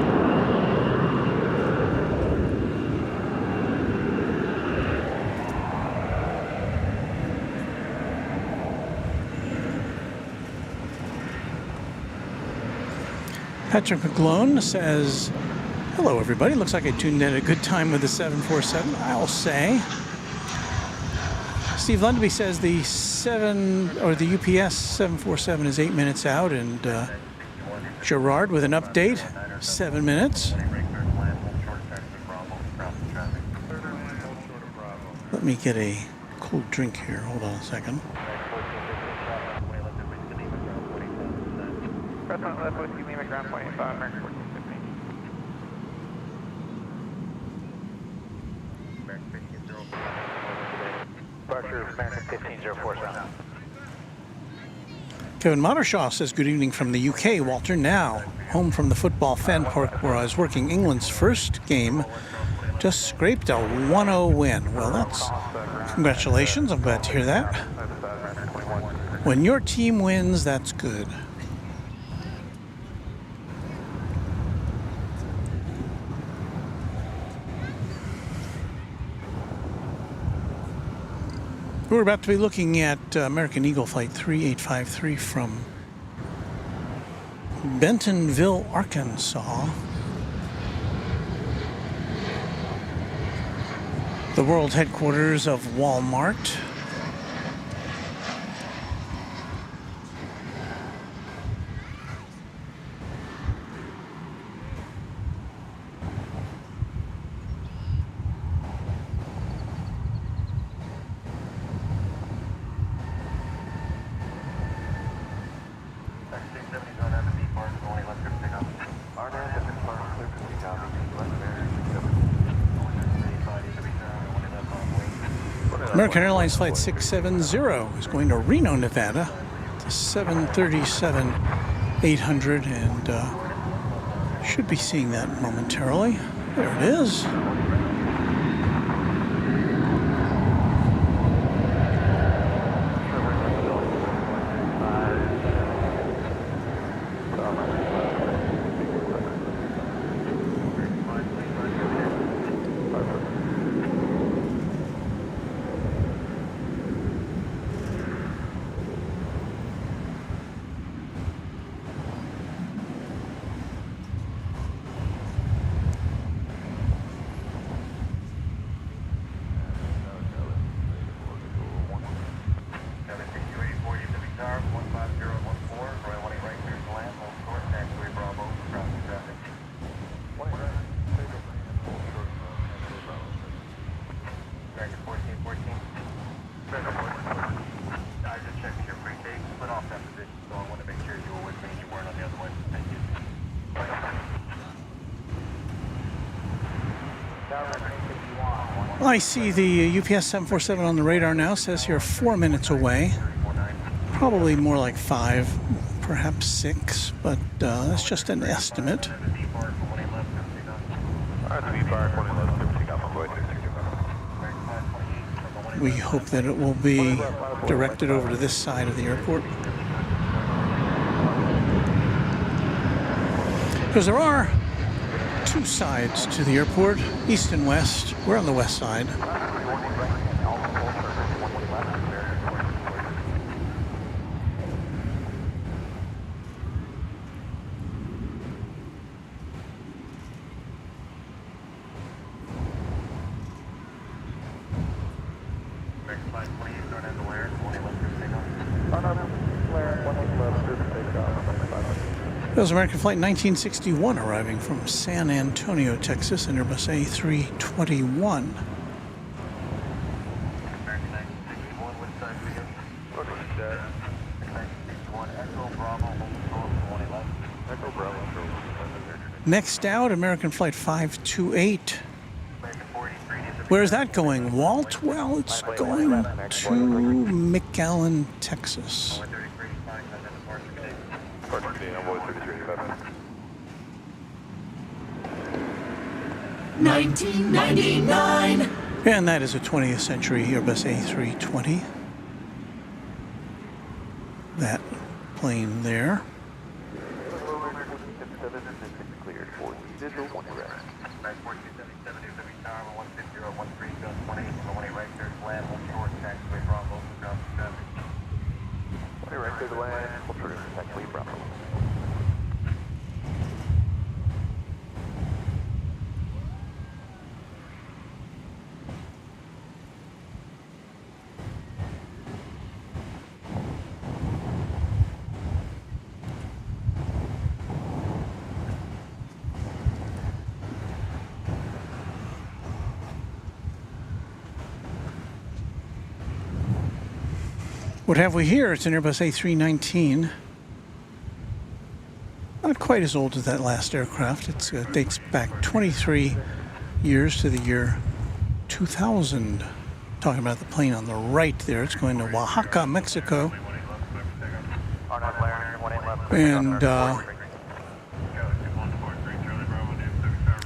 S4: Patrick McGlone says, hello everybody, looks like I tuned in at a good time with the 747, I'll say. Steve Lundaby says the UPS 747 is 8 minutes out, and Gerard with an update, 7 minutes. Let me get a cold drink here, hold on a second. Kevin Mottershaw says, good evening from the UK. Walter, now home from the football fan park where I was working. England's first game just scraped a 1-0 win. Well, that's congratulations. I'm glad to hear that. When your team wins, that's good. We're about to be looking at American Eagle Flight 3853 from Bentonville, Arkansas. The world headquarters of Walmart. American Airlines Flight 670 is going to Reno, Nevada, to 737-800, and should be seeing that momentarily. There it is. I see the UPS 747 on the radar now. Says here 4 minutes away. Probably more like 5, perhaps 6, but that's just an estimate. We hope that it will be directed over to this side of the airport. Because there are 2 sides to the airport, east and west. We're on the west side. That was American Flight 1961 arriving from San Antonio, Texas, an Airbus A321. Next out, American Flight 528. Where is that going, Walt? Well, it's going to McAllen, Texas.
S3: 1999.
S4: And that is a 20th century Airbus A320. That plane there. What have we here? It's an Airbus A319. Not quite as old as that last aircraft. It dates back 23 years to the year 2000. Talking about the plane on the right there. It's going to Oaxaca, Mexico. And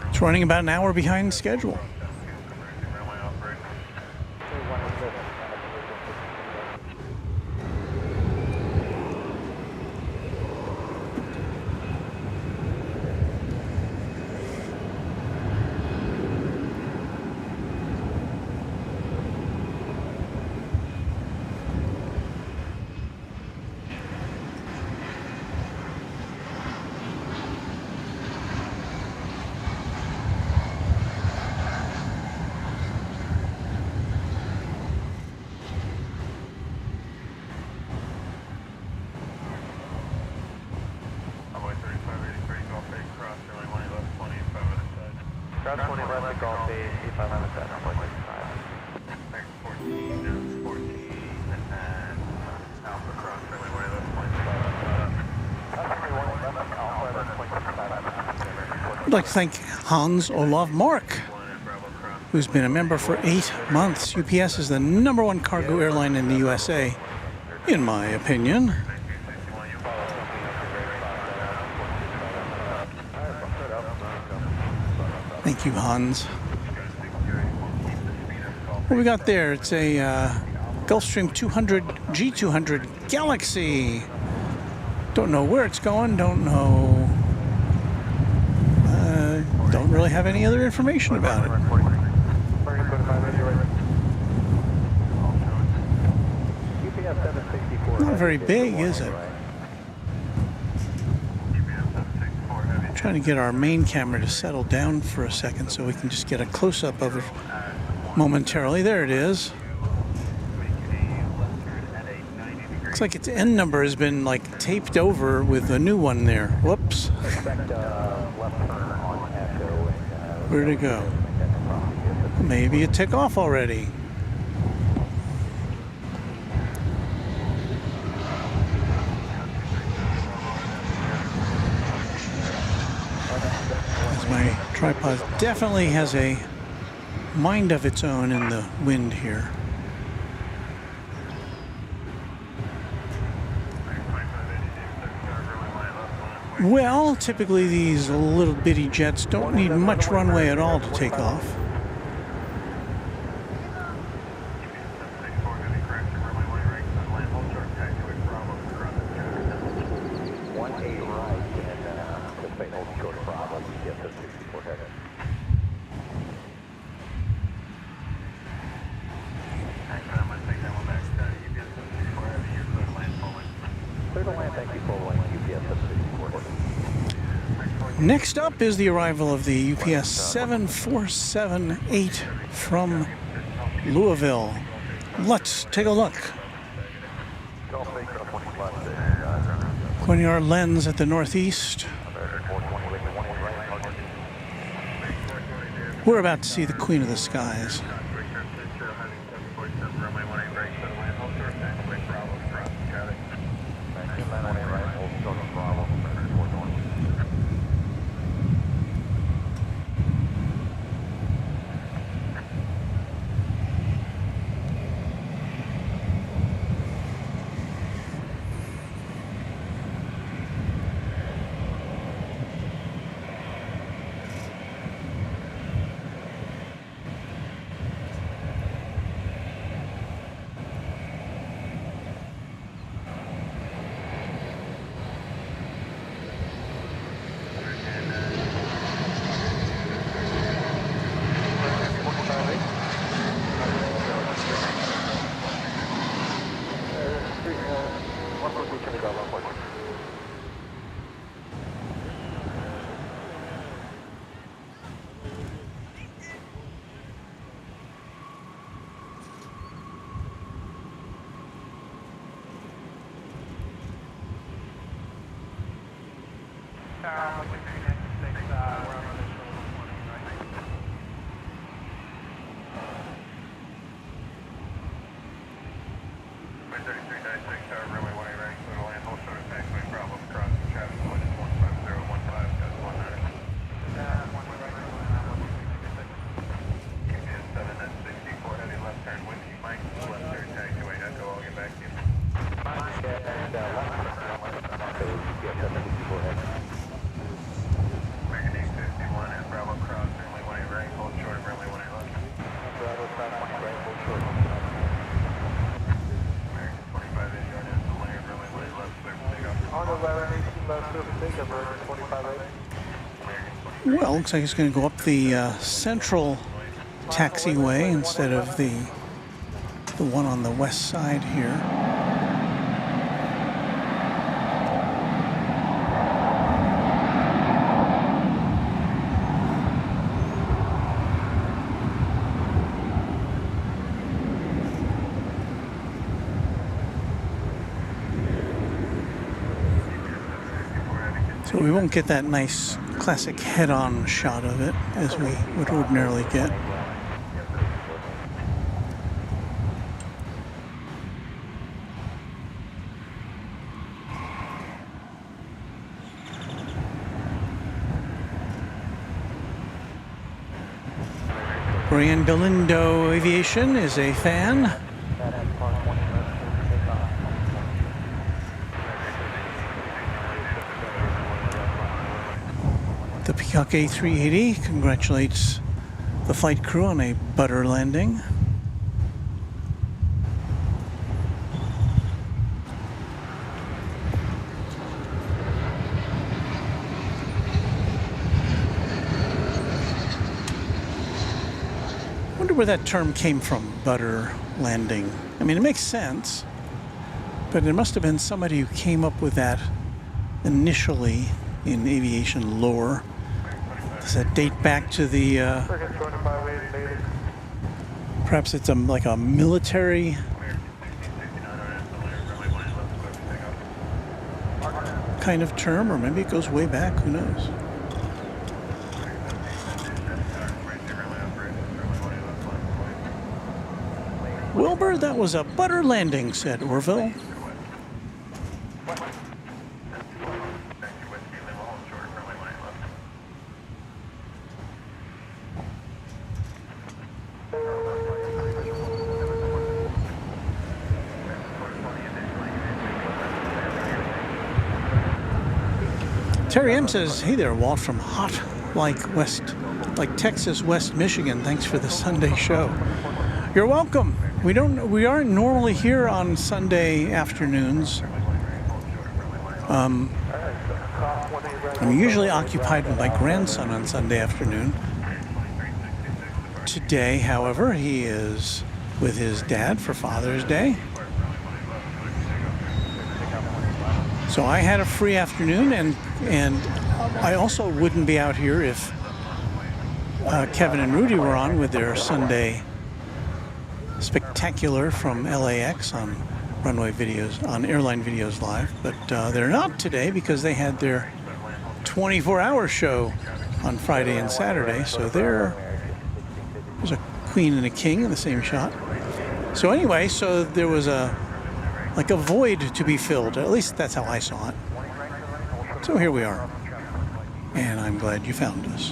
S4: it's running about an hour behind schedule. I'd like to thank Hans Olav Mark, who's been a member for 8 months. UPS is the #1 cargo airline in the USA, in my opinion. Thank you, Hans. What we got there? It's a Gulfstream 200 G200 Galaxy. Don't know where it's going. Don't know. Don't really have any other information about it. Not very big, is it? I'm trying to get our main camera to settle down for a second so we can just get a close-up of it momentarily. There it is. Looks like its N number has been like taped over with a new one there. Whoops. Where'd it go? Maybe it took off already. As my tripod definitely has a mind of its own in the wind here. Well, typically these little bitty jets don't need much runway at all to take off. Next up is the arrival of the UPS 7478 from Louisville. Let's take a look. Pointing our lens at the northeast. We're about to see the Queen of the Skies. Well, looks like it's going to go up the central taxiway instead of the one on the west side here. So we won't get that nice classic head-on shot of it as we would ordinarily get. Brian Galindo Aviation is a fan. The Peacock A380 congratulates the flight crew on a butter landing. I wonder where that term came from, butter landing. I mean, it makes sense, but there must have been somebody who came up with that initially in aviation lore. Does that date back to the, perhaps it's like a military kind of term, or maybe it goes way back, who knows? Wilbur, that was a butter landing, said Orville. Terry M says, "Hey there, Walt from hot like Texas, West Michigan. Thanks for the Sunday show." You're welcome. We aren't normally here on Sunday afternoons. I'm usually occupied with my grandson on Sunday afternoon. Today, however, he is with his dad for Father's Day. So I had a free afternoon, and I also wouldn't be out here if Kevin and Rudy were on with their Sunday spectacular from LAX on Runway Videos, on Airline Videos Live. But they're not today because they had their 24-hour show on Friday and Saturday. So there's a queen and a king in the same shot. So anyway, so there was like a void to be filled. At least that's how I saw it. So here we are. And I'm glad you found us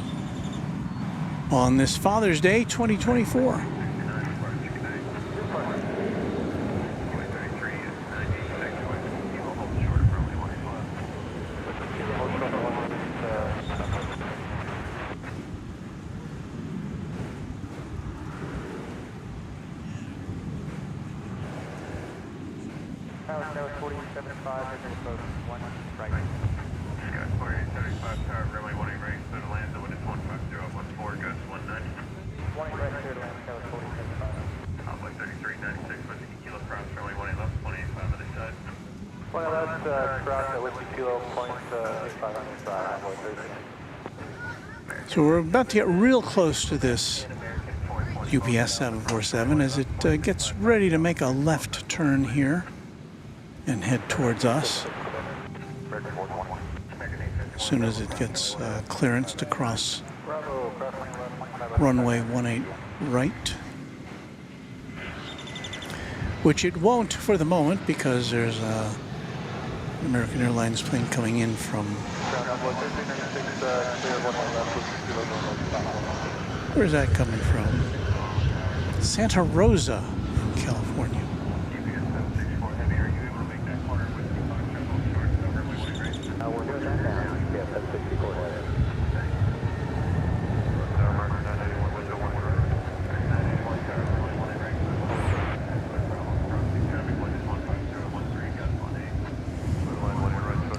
S4: on this Father's Day 2024. So we're about to get real close to this UPS 747 as it gets ready to make a left turn here and head towards us. As soon as it gets clearance to cross runway 18 right, which it won't for the moment because there's an American Airlines plane coming in from, where's that coming from? Santa Rosa in California.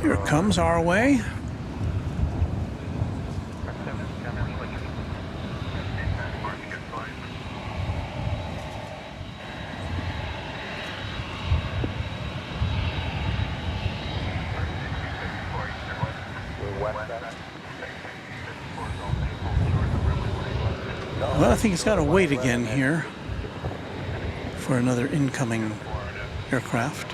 S4: Here it comes our way. Well, I think it's got to wait again here for another incoming aircraft.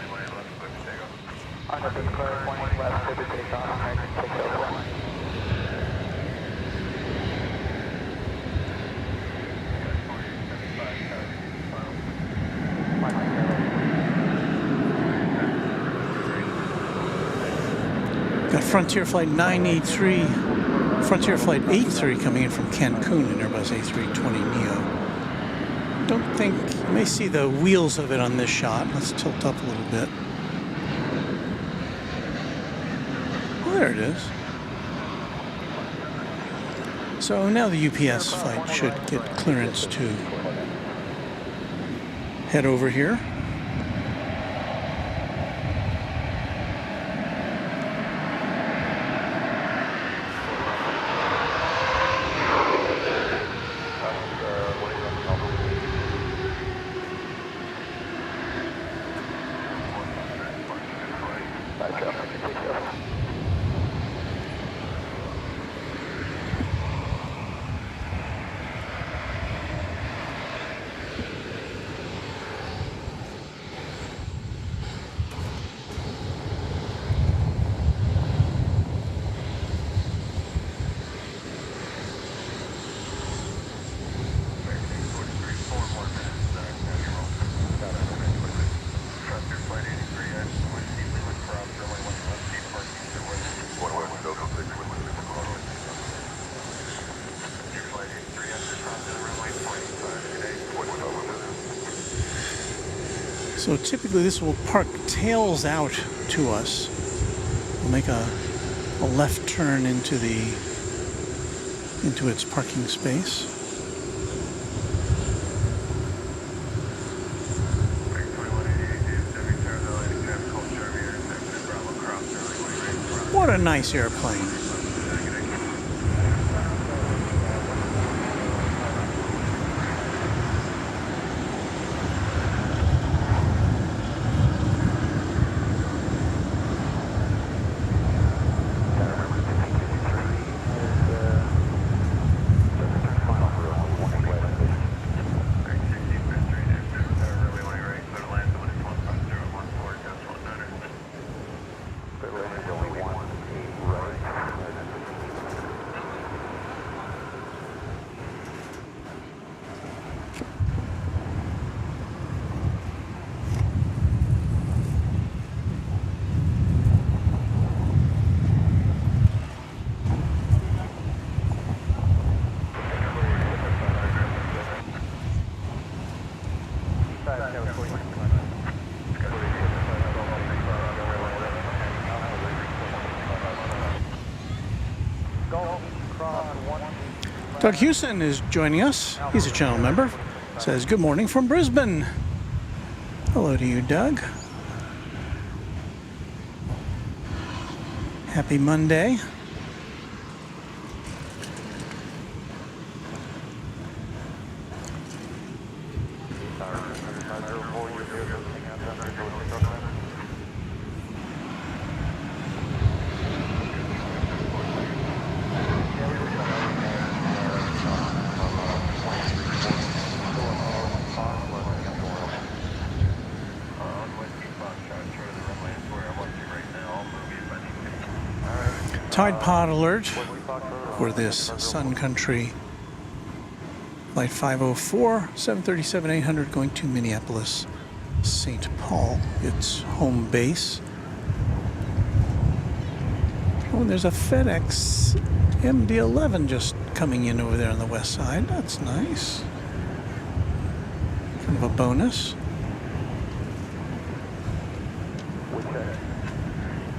S4: Got Frontier Flight 983, Frontier Flight 83 coming in from Cancun in Airbus A320neo. Don't think, you may see the wheels of it on this shot. Let's tilt up a little bit. Oh, there it is. So now the UPS flight should get clearance to head over here. So typically this will park tails out to us. We'll make a a left turn into its parking space. What a nice airplane. Doug Hewson is joining us. He's a channel member. Says, good morning from Brisbane. Hello to you, Doug. Happy Monday. Tide pod alert for this Sun Country flight 504, 737-800 going to Minneapolis, St. Paul, its home base. Oh, and there's a FedEx MD-11 just coming in over there on the west side. That's nice. Kind of a bonus.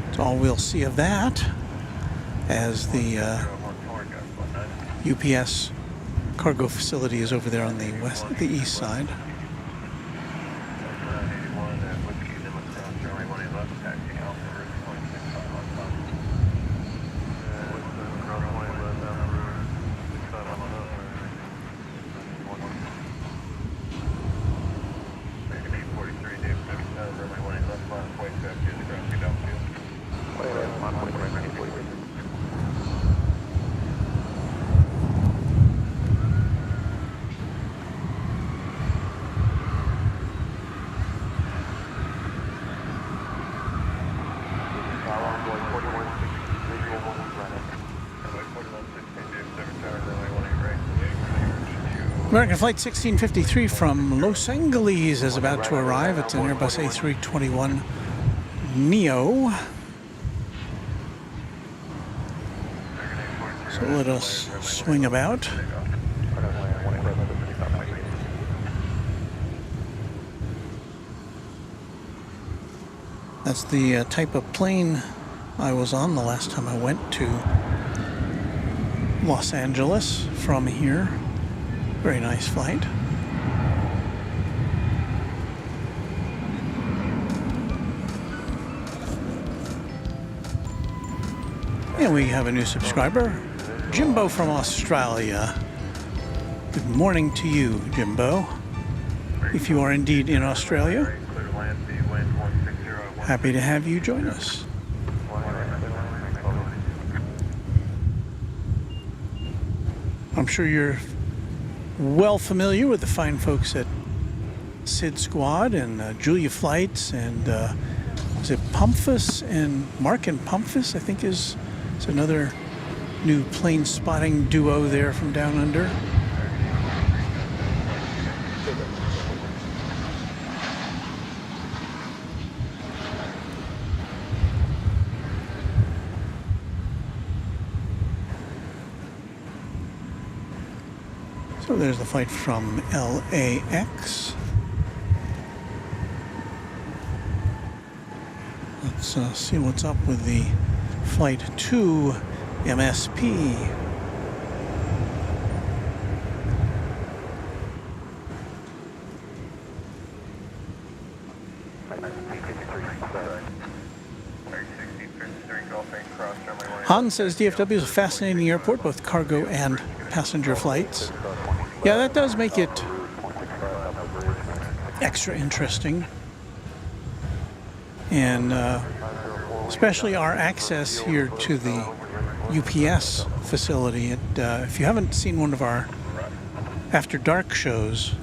S4: That's all we'll see of that, as the UPS cargo facility is over there on the east side. American Flight 1653 from Los Angeles is about to arrive. It's an Airbus A321 Neo. So let us swing about. That's the type of plane I was on the last time I went to Los Angeles from here. Very nice flight. And we have a new subscriber, Jimbo from Australia. Good morning to you, Jimbo. If you are indeed in Australia, happy to have you join us. I'm sure you're well familiar with the fine folks at Sid Squad and Julia Flights and is it Pumphus and Mark and Pumphus, I think is another new plane spotting duo there from down under. So there's the flight from LAX. Let's see what's up with the Flight 2 MSP. Han says DFW is a fascinating airport, both cargo and passenger flights. Yeah, that does make it extra interesting. And especially our access here to the UPS facility. If you haven't seen one of our After Dark shows,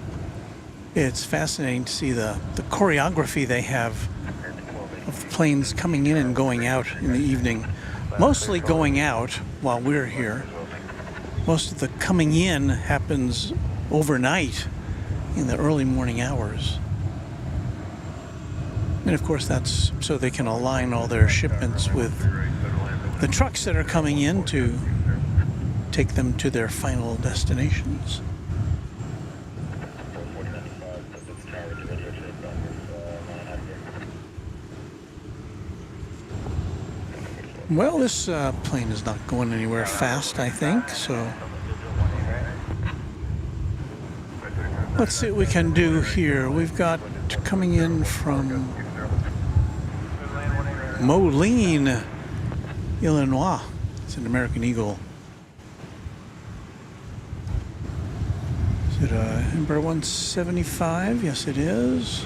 S4: it's fascinating to see the choreography they have of the planes coming in and going out in the evening. Mostly going out while we're here. Most of the coming in happens overnight in the early morning hours. And of course that's so they can align all their shipments with the trucks that are coming in to take them to their final destinations. Well, this plane is not going anywhere fast, I think, so let's see what we can do here. We've got coming in from Moline, Illinois. It's an American Eagle. Is it a Embraer 175? Yes, it is.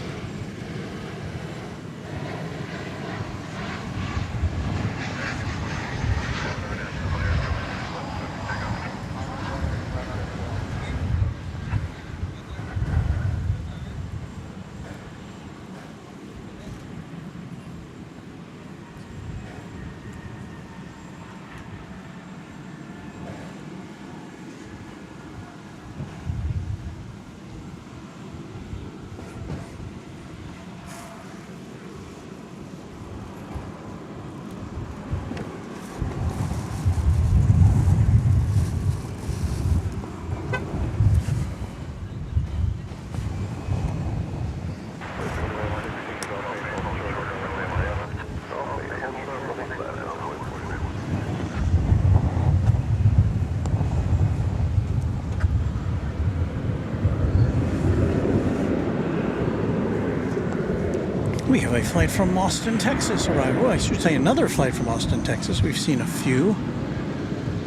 S4: We have a flight from Austin, Texas arrived. Well, I should say another flight from Austin, Texas. We've seen a few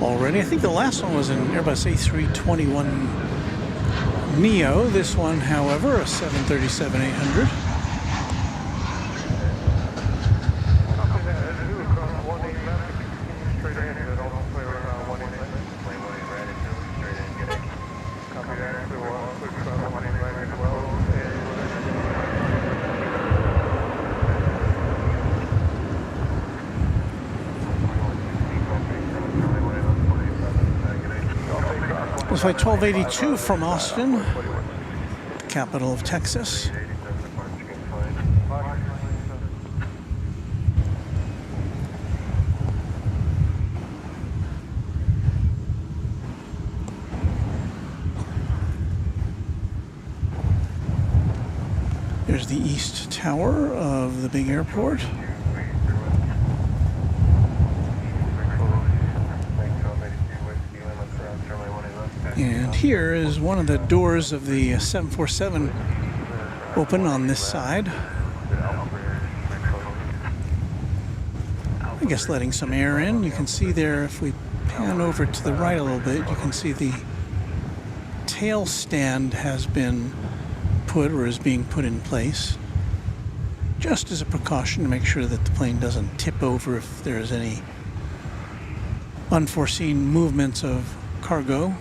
S4: already. I think the last one was an Airbus A321 Neo. This one, however, a 737-800. Flight 1282 from Austin, capital of Texas. There's the East Tower of the big airport. And here is one of the doors of the 747 open on this side. I guess letting some air in. You can see there, if we pan over to the right a little bit, you can see the tail stand has been put or is being put in place just as a precaution to make sure that the plane doesn't tip over if there's any unforeseen movements of cargo.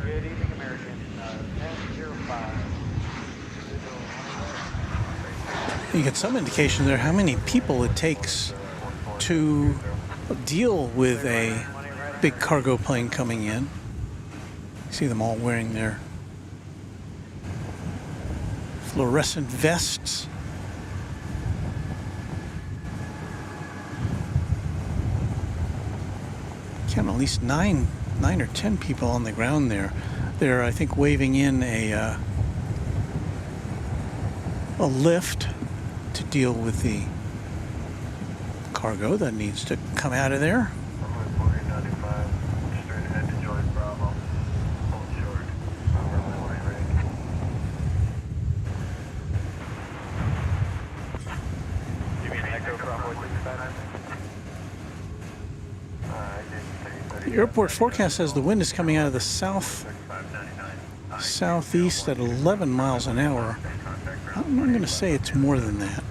S6: Good evening, American. 1005.
S4: You get some indication there how many people it takes to deal with a big cargo plane coming in. See them all wearing their fluorescent vests. Count at least nine or 10 people on the ground there. They're, I think, waving in a lift to deal with the cargo that needs to come out of there. The airport forecast says the wind is coming out of the southeast at 11 miles an hour. I'm going to say it's more than that.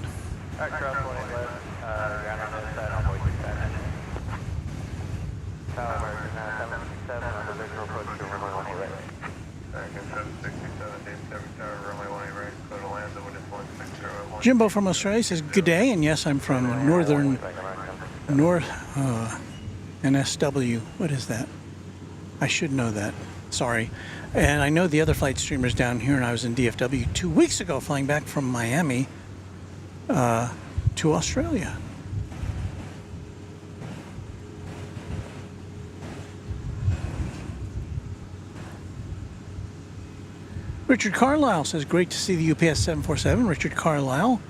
S4: Jimbo from Australia says, good day, and yes, I'm from NSW. What is that? I should know that. Sorry. And I know the other flight streamers down here, and I was in DFW 2 weeks ago flying back from Miami to Australia. Richard Carlisle says, great to see the UPS 747. Richard Carlisle.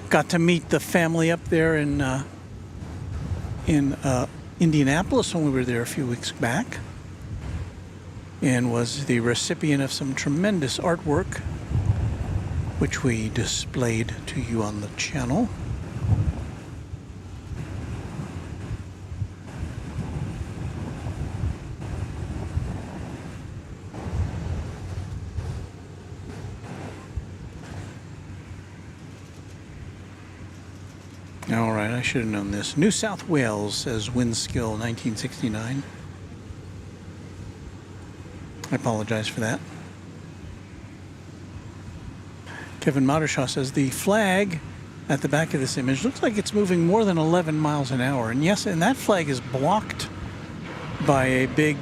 S4: Got to meet the family up there in Indianapolis when we were there a few weeks back, and was the recipient of some tremendous artwork which we displayed to you on the channel. All right, I should have known this. New South Wales says Windskill 1969. I apologize for that. Kevin Mottershaw says the flag at the back of this image looks like it's moving more than 11 miles an hour. And yes, and that flag is blocked by a big,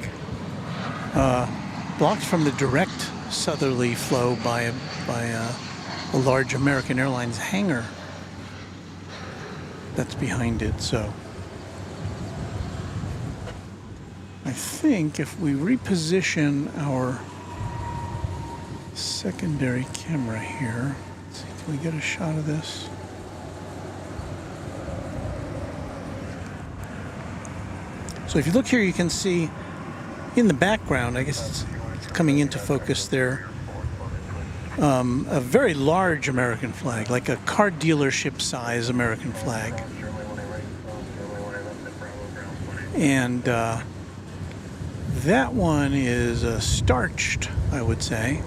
S4: blocked from the direct southerly flow by a large American Airlines hangar that's behind it. So I think if we reposition our secondary camera here, let's see, can we get a shot of this? So if you look here, you can see in the background, I guess it's coming into focus there, a very large American flag, like a car dealership size American flag. And that one is starched, I would say.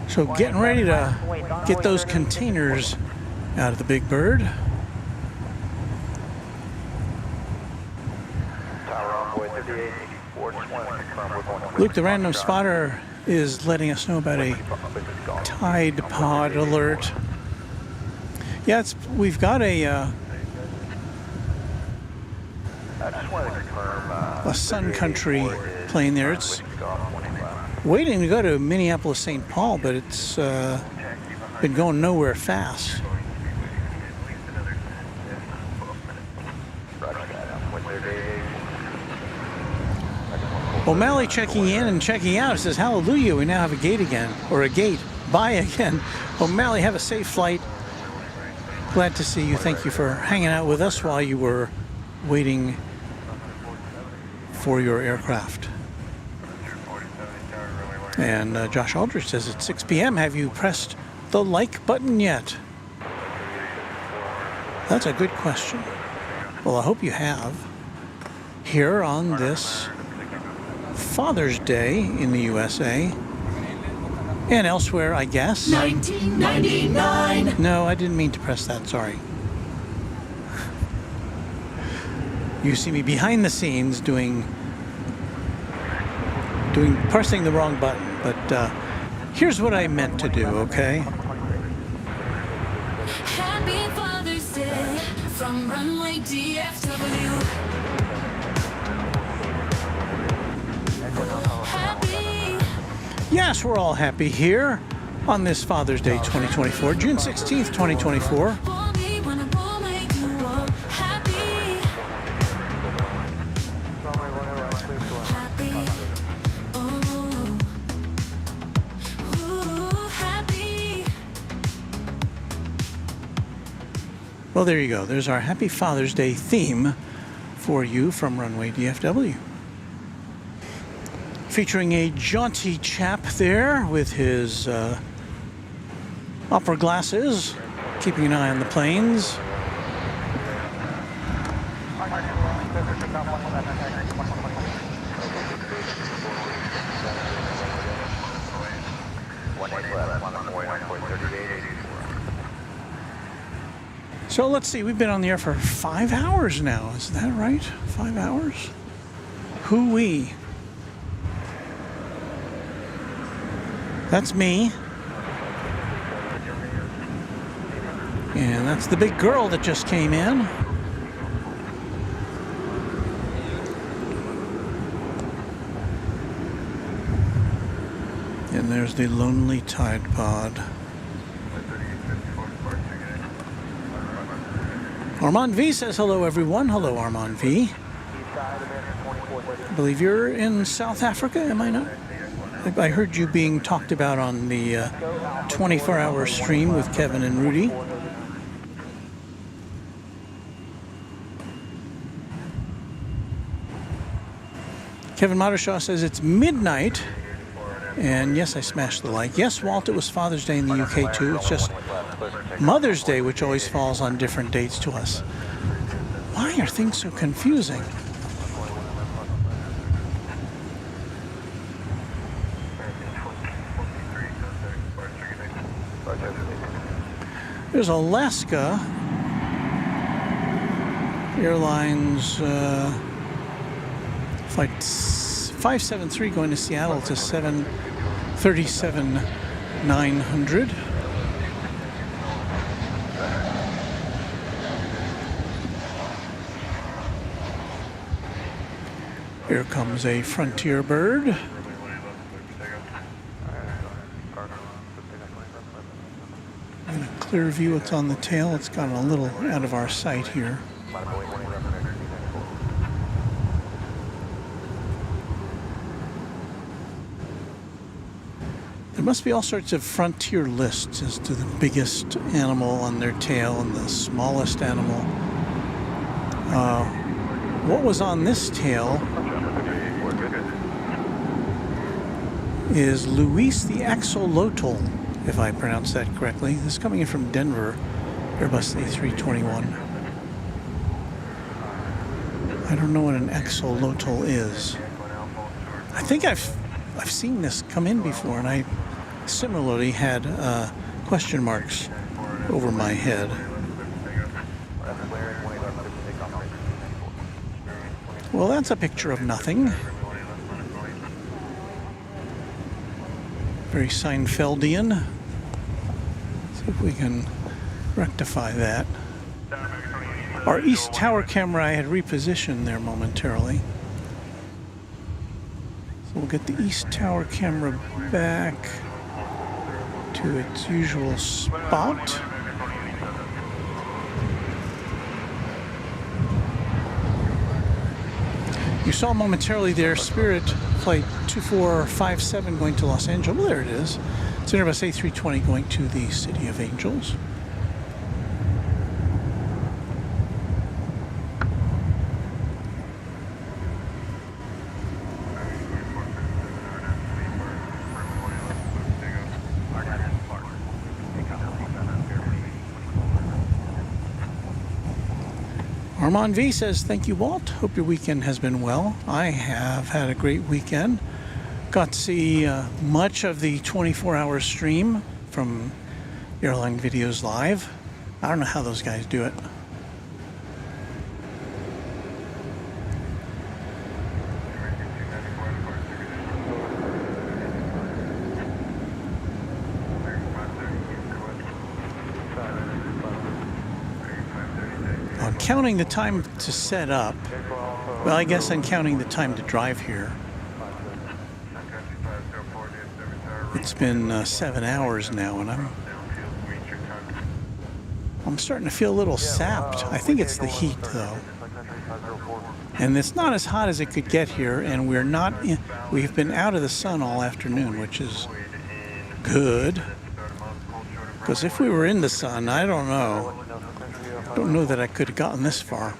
S4: So getting ready to get those containers out of the Big Bird. Luke, the random spotter, is letting us know about a Tide Pod alert. Yeah, we've got a Sun Country plane there. It's waiting to go to Minneapolis, St. Paul, but it's been going nowhere fast. O'Malley checking in and checking out. It says, hallelujah, we now have a gate again, or a gate. Bye again. O'Malley, have a safe flight. Glad to see you. Thank you for hanging out with us while you were waiting for your aircraft. And Josh Aldrich says, it's 6 p.m. Have you pressed the like button yet? That's a good question. Well, I hope you have. Here on this Father's Day in the USA and elsewhere, I guess.
S3: 1999.
S4: No, I didn't mean to press that, sorry. You see me behind the scenes pressing the wrong button, but here's what I meant to do, okay?
S3: Happy Father's Day from Runway DFW. Happy.
S4: Yes, we're all happy here on this Father's Day 2024, June 16th, 2024. Well, there you go. There's our Happy Father's Day theme for you from Runway DFW. Featuring a jaunty chap there with his opera glasses, keeping an eye on the planes. So let's see, we've been on the air for 5 hours now, is that right? 5 hours? Hoo-wee. That's me. And that's the big girl that just came in. And there's the lonely Tide Pod. Armand V says hello, everyone. Hello, Armand V. I believe you're in South Africa, am I not? I heard you being talked about on the 24-hour stream with Kevin and Rudy. Kevin Mottershaw says it's midnight. And yes, I smashed the like. Yes, Walt, it was Father's Day in the UK too. It's just Mother's Day, which always falls on different dates to us. Why are things so confusing? There's Alaska Airlines flight 573 going to Seattle to 737-900. Here comes a Frontier bird. And a clear view, it's on the tail. It's gotten a little out of our sight here. There must be all sorts of Frontier lists as to the biggest animal on their tail and the smallest animal. What was on this tail is Luis the Axolotl, if I pronounced that correctly. This is coming in from Denver, Airbus A321. I don't know what an axolotl is. I think I've seen this come in before, and I similarly had question marks over my head. Well, that's a picture of nothing. Very Seinfeldian. See if we can rectify that. Our East Tower camera I had repositioned there momentarily. So we'll get the East Tower camera back to its usual spot. You saw momentarily there Spirit Flight 2457 going to Los Angeles. Well, there it is. It's an Airbus A320 going to the City of Angels. Armand V says, thank you, Walt. Hope your weekend has been well. I have had a great weekend. Got to see much of the 24-hour stream from Airline Videos Live. I don't know how those guys do it. counting the time to set up. Well, I guess I'm counting the time to drive here. It's been 7 hours now, and I'm starting to feel a little sapped. I think it's the heat, though. And it's not as hot as it could get here, and we've been out of the sun all afternoon, which is good. Because if we were in the sun, I don't know. Don't know that I could have gotten this far.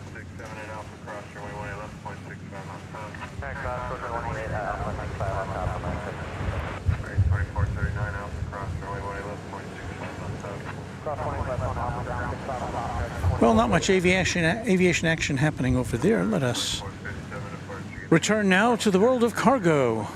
S4: Well, not much aviation action happening over there. Let us return now to the world of cargo.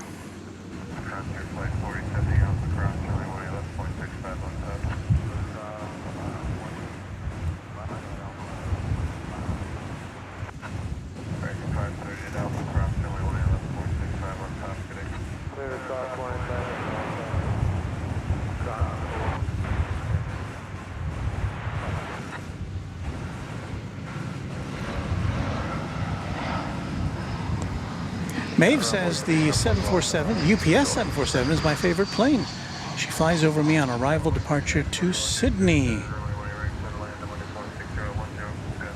S4: Maeve says the 747, UPS 747, is my favorite plane. She flies over me on arrival departure to Sydney.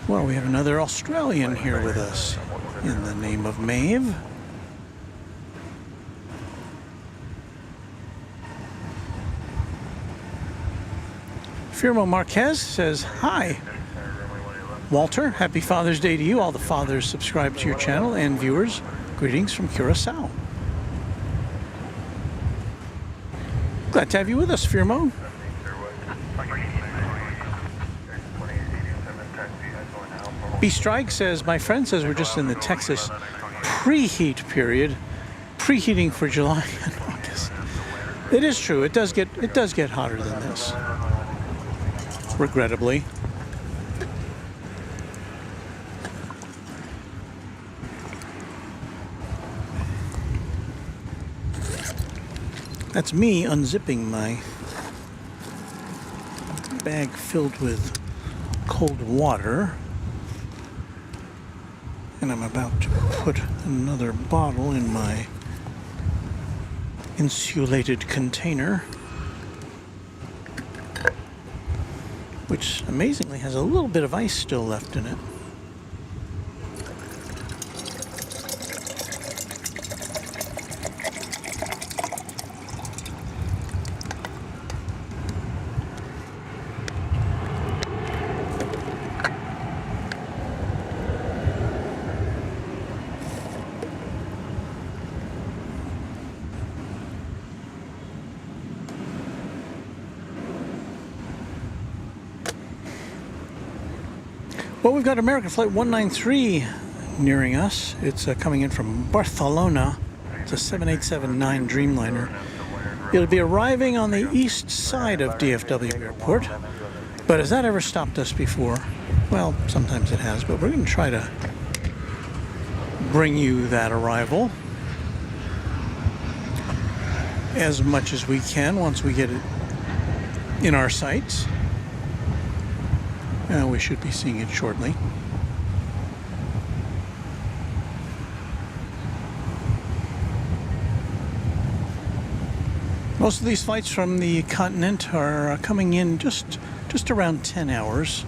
S4: Well, we have another Australian here with us in the name of Maeve. Firmo Marquez says, hi. Walter, happy Father's Day to you. All the fathers subscribe to your channel and viewers. Greetings from Curacao. Glad to have you with us, Firmo. B-Strike says, my friend says we're just in the Texas preheat period. Preheating for July and August. It is true. It does get hotter than this. Regrettably. That's me unzipping my bag filled with cold water. And I'm about to put another bottle in my insulated container, which amazingly has a little bit of ice still left in it. Well, we've got American Flight 193 nearing us. It's coming in from Barcelona. It's a 7879 Dreamliner. It'll be arriving on the east side of DFW Airport. But has that ever stopped us before? Well, sometimes it has, but we're going to try to bring you that arrival as much as we can once we get it in our sights. We should be seeing it shortly. Most of these flights from the continent are coming in just around 10 hours.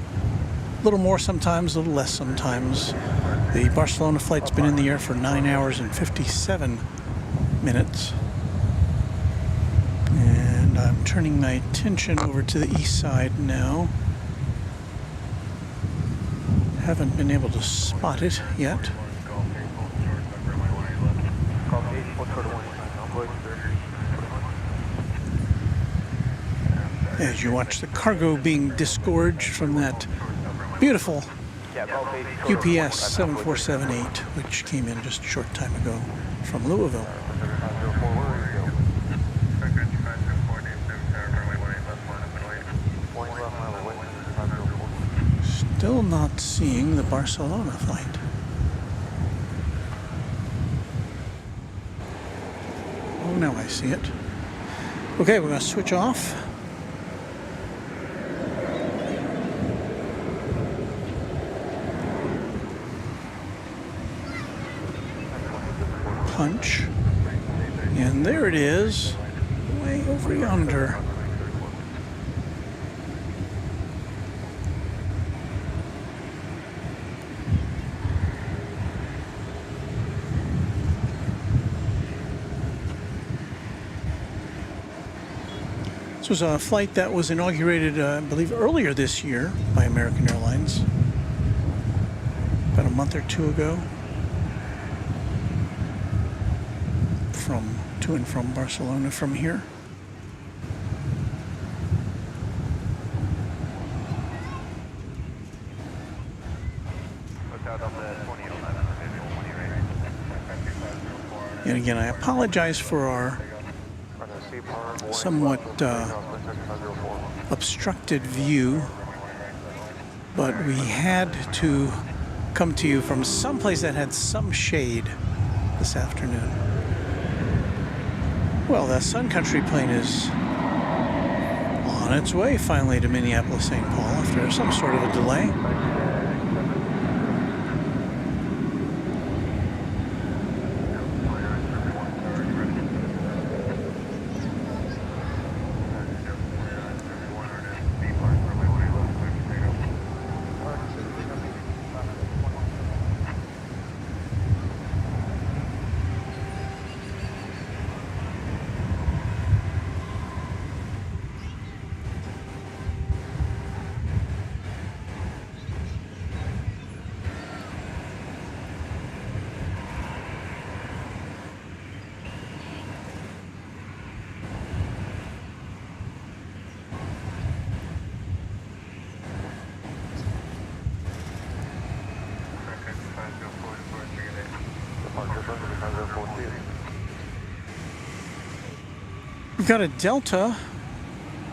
S4: A little more sometimes, a little less sometimes. The Barcelona flight's been in the air for 9 hours and 57 minutes. And I'm turning my attention over to the east side now. Haven't been able to spot it yet. As you watch the cargo being disgorged from that beautiful UPS 7478, which came in just a short time ago from Louisville. Still not seeing the Barcelona flight. Oh, now I see it. Okay, we're going to switch off. punch. And there it is, way over yonder. This was a flight that was inaugurated, I believe, earlier this year by American Airlines, about a month or two ago, to and from Barcelona from here. And again, I apologize for our somewhat obstructed view, but we had to come to you from someplace that had some shade this afternoon. Well, that Sun Country plane is on its way finally to Minneapolis-St. Paul after some sort of a delay. We've got a Delta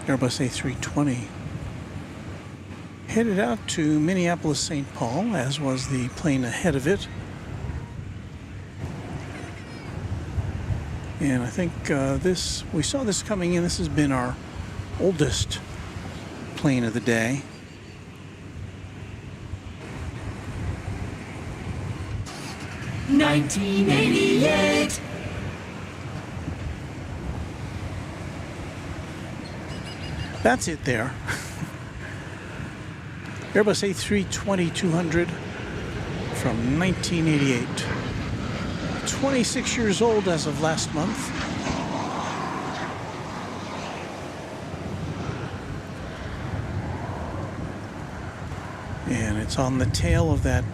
S4: Airbus A320 headed out to Minneapolis-St. Paul, as was the plane ahead of it. And I think we saw this coming in. This has been our oldest plane of the day.
S3: $1988.
S4: That's it there. Airbus A320-200 from 1988. 26 years old as of last month. And it's on the tail of that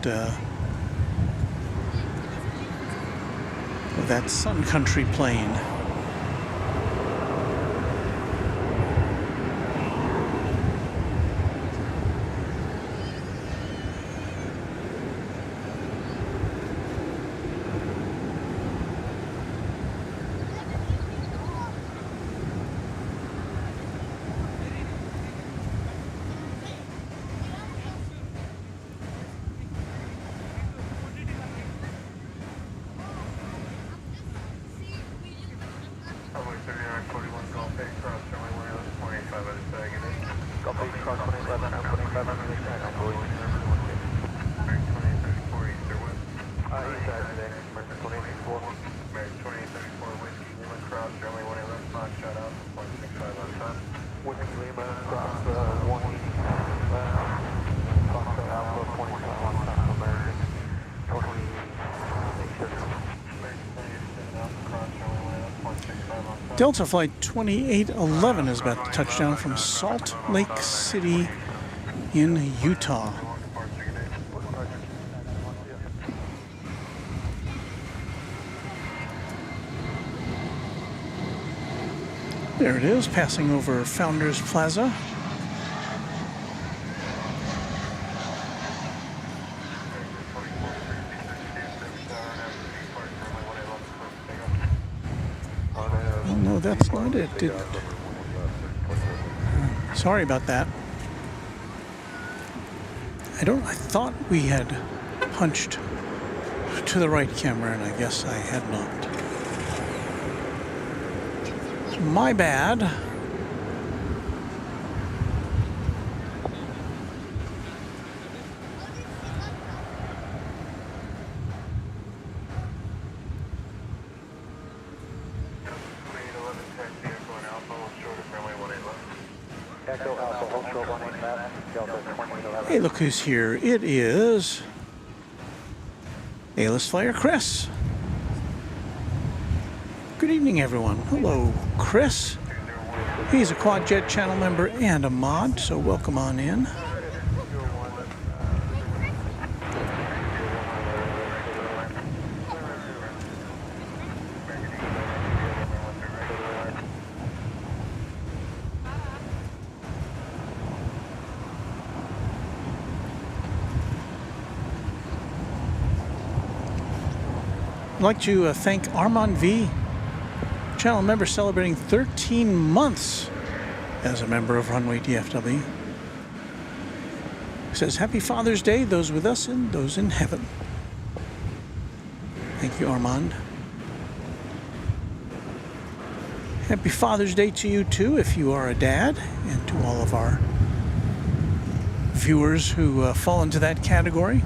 S4: Sun Country plane. Delta Flight 2811 is about to touch down from Salt Lake City in Utah. There it is, passing over Founders Plaza. No, that's not it. Sorry about that. I thought we had punched to the right camera, and I guess I had not. My bad.
S6: Echo Alpha Ultra 18 left, Delta 2011.
S4: Hey, look who's here. It is A-list flyer Chris. Good evening, everyone. Hello, Chris. He's a Quad Jet channel member and a mod, so welcome on in. I'd like to thank Armand V, channel member celebrating 13 months as a member of Runway DFW. He says, Happy Father's Day, those with us and those in heaven. Thank you, Armand. Happy Father's Day to you, too, if you are a dad, and to all of our viewers who fall into that category.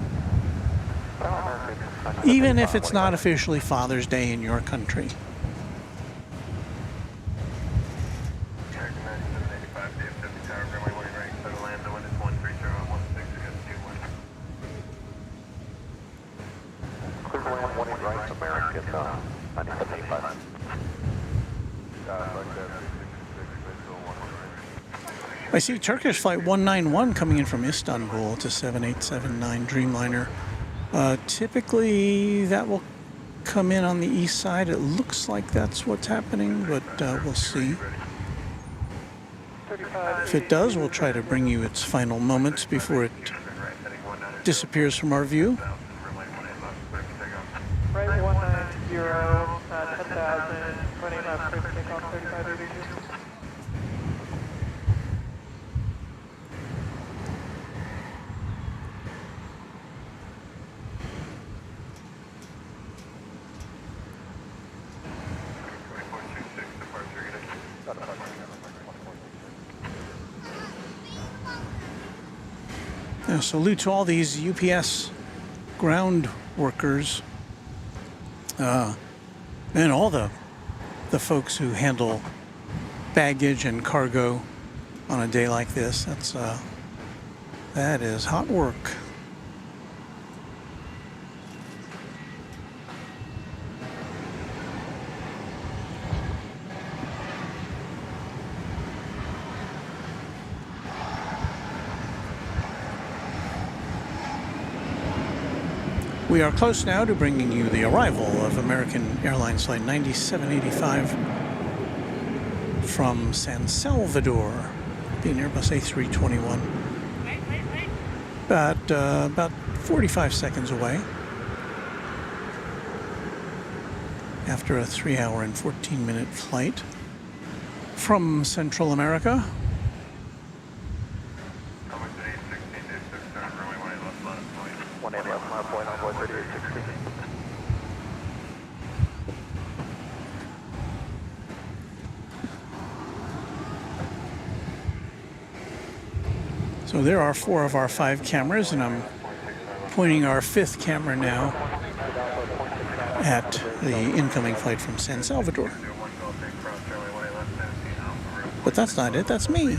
S4: Even if it's not officially Father's Day in your country. I see Turkish flight 191 coming in from Istanbul to 7879 Dreamliner. Typically that will come in on the east side. It looks like that's what's happening, but we'll see. If it does, we'll try to bring you its final moments before it disappears from our view.
S6: Right 190, 10,000, 20 left, clear for takeoff, 3582.
S4: Salute to all these UPS ground workers and all the folks who handle baggage and cargo on a day like this. That is hot work. We are close now to bringing you the arrival of American Airlines Flight 9785 from San Salvador, being Airbus A321. About 45 seconds away after a 3-hour and 14-minute flight from Central America. So there are 4 of our 5 cameras, and I'm pointing our 5th camera now at the incoming flight from San Salvador. But that's not it, that's me.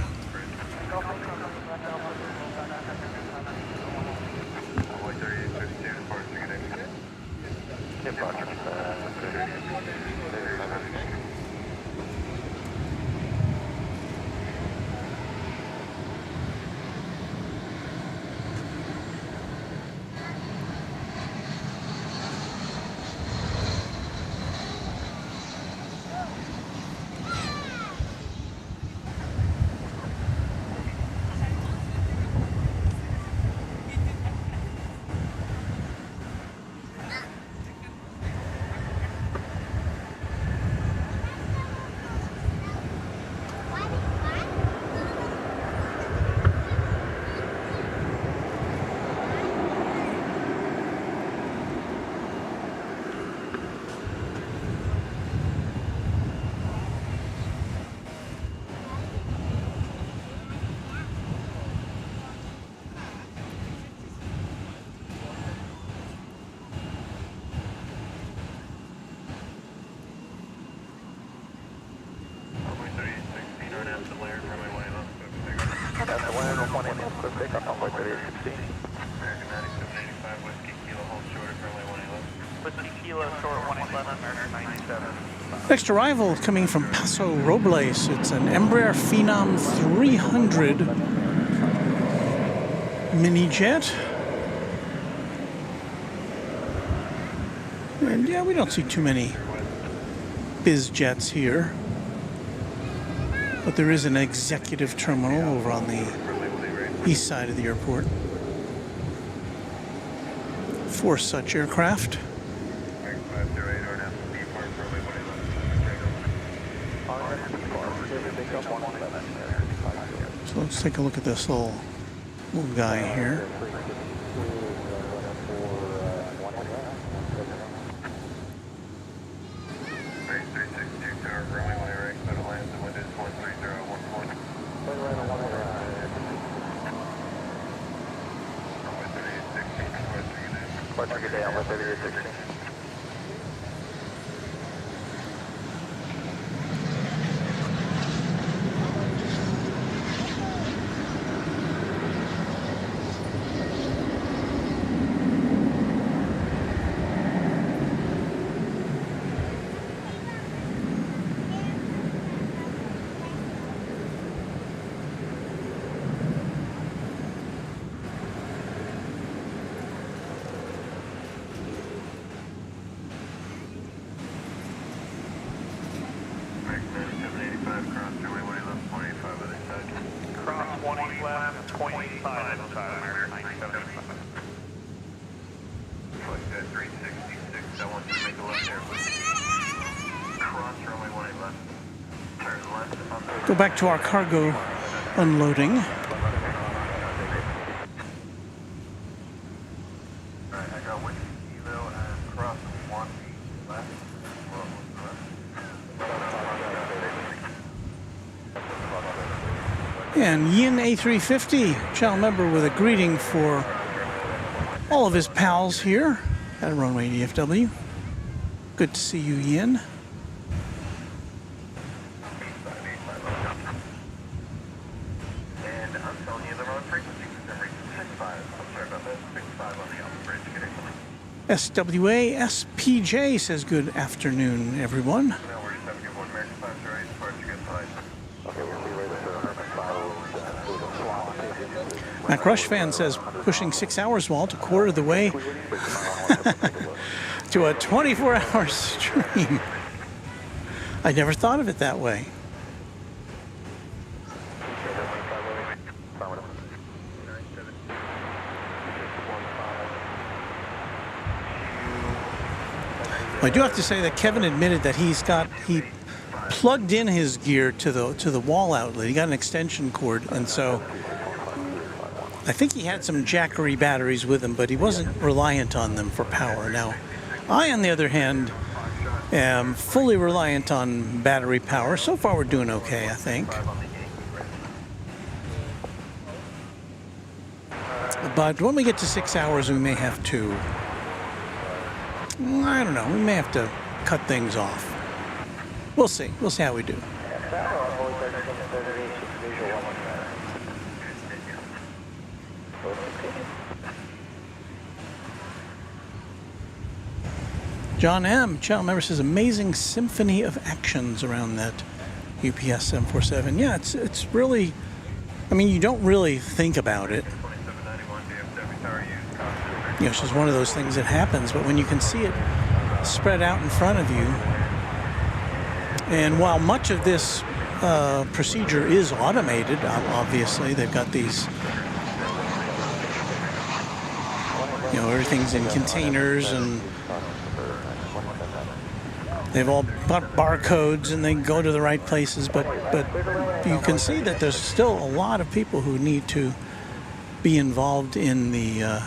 S10: That's the 101 in quick takeoff on flight 3816.
S6: American 9785, Whiskey Kilo, hold short of runway 111.
S14: Whiskey Kilo, short 111, American 97.
S4: Next arrival coming from Paso Robles. It's an Embraer Phenom 300 mini jet. And yeah, we don't see too many biz jets here. But there is an executive terminal over on the east side of the airport for such aircraft. So let's take a look at this little guy here. Go back to our cargo unloading. And Yin A340, channel member, with a greeting for all of his pals here at Runway DFW. Good to see you, Yin. SWA SPJ says good afternoon, everyone. Mac Rush fan says pushing 6 hours, Walt, a quarter of the way to a 24-hour stream. I never thought of it that way. I do have to say that Kevin admitted that he plugged in his gear to the wall outlet. He got an extension cord, and so I think he had some Jackery batteries with him, but he wasn't reliant on them for power. Now, I, on the other hand, am fully reliant on battery power. So far, we're doing okay, I think. But when we get to 6 hours, we may have to, I don't know, we may have to cut things off. We'll see. We'll see how we do. John M., channel member, says amazing symphony of actions around that UPS 747. Yeah, it's really, I mean, you don't really think about it. You know, it's just one of those things that happens, but when you can see it spread out in front of you, and while much of this procedure is automated, obviously, they've got these, you know, everything's in containers, and they've all got barcodes, and they go to the right places, but you can see that there's still a lot of people who need to be involved in the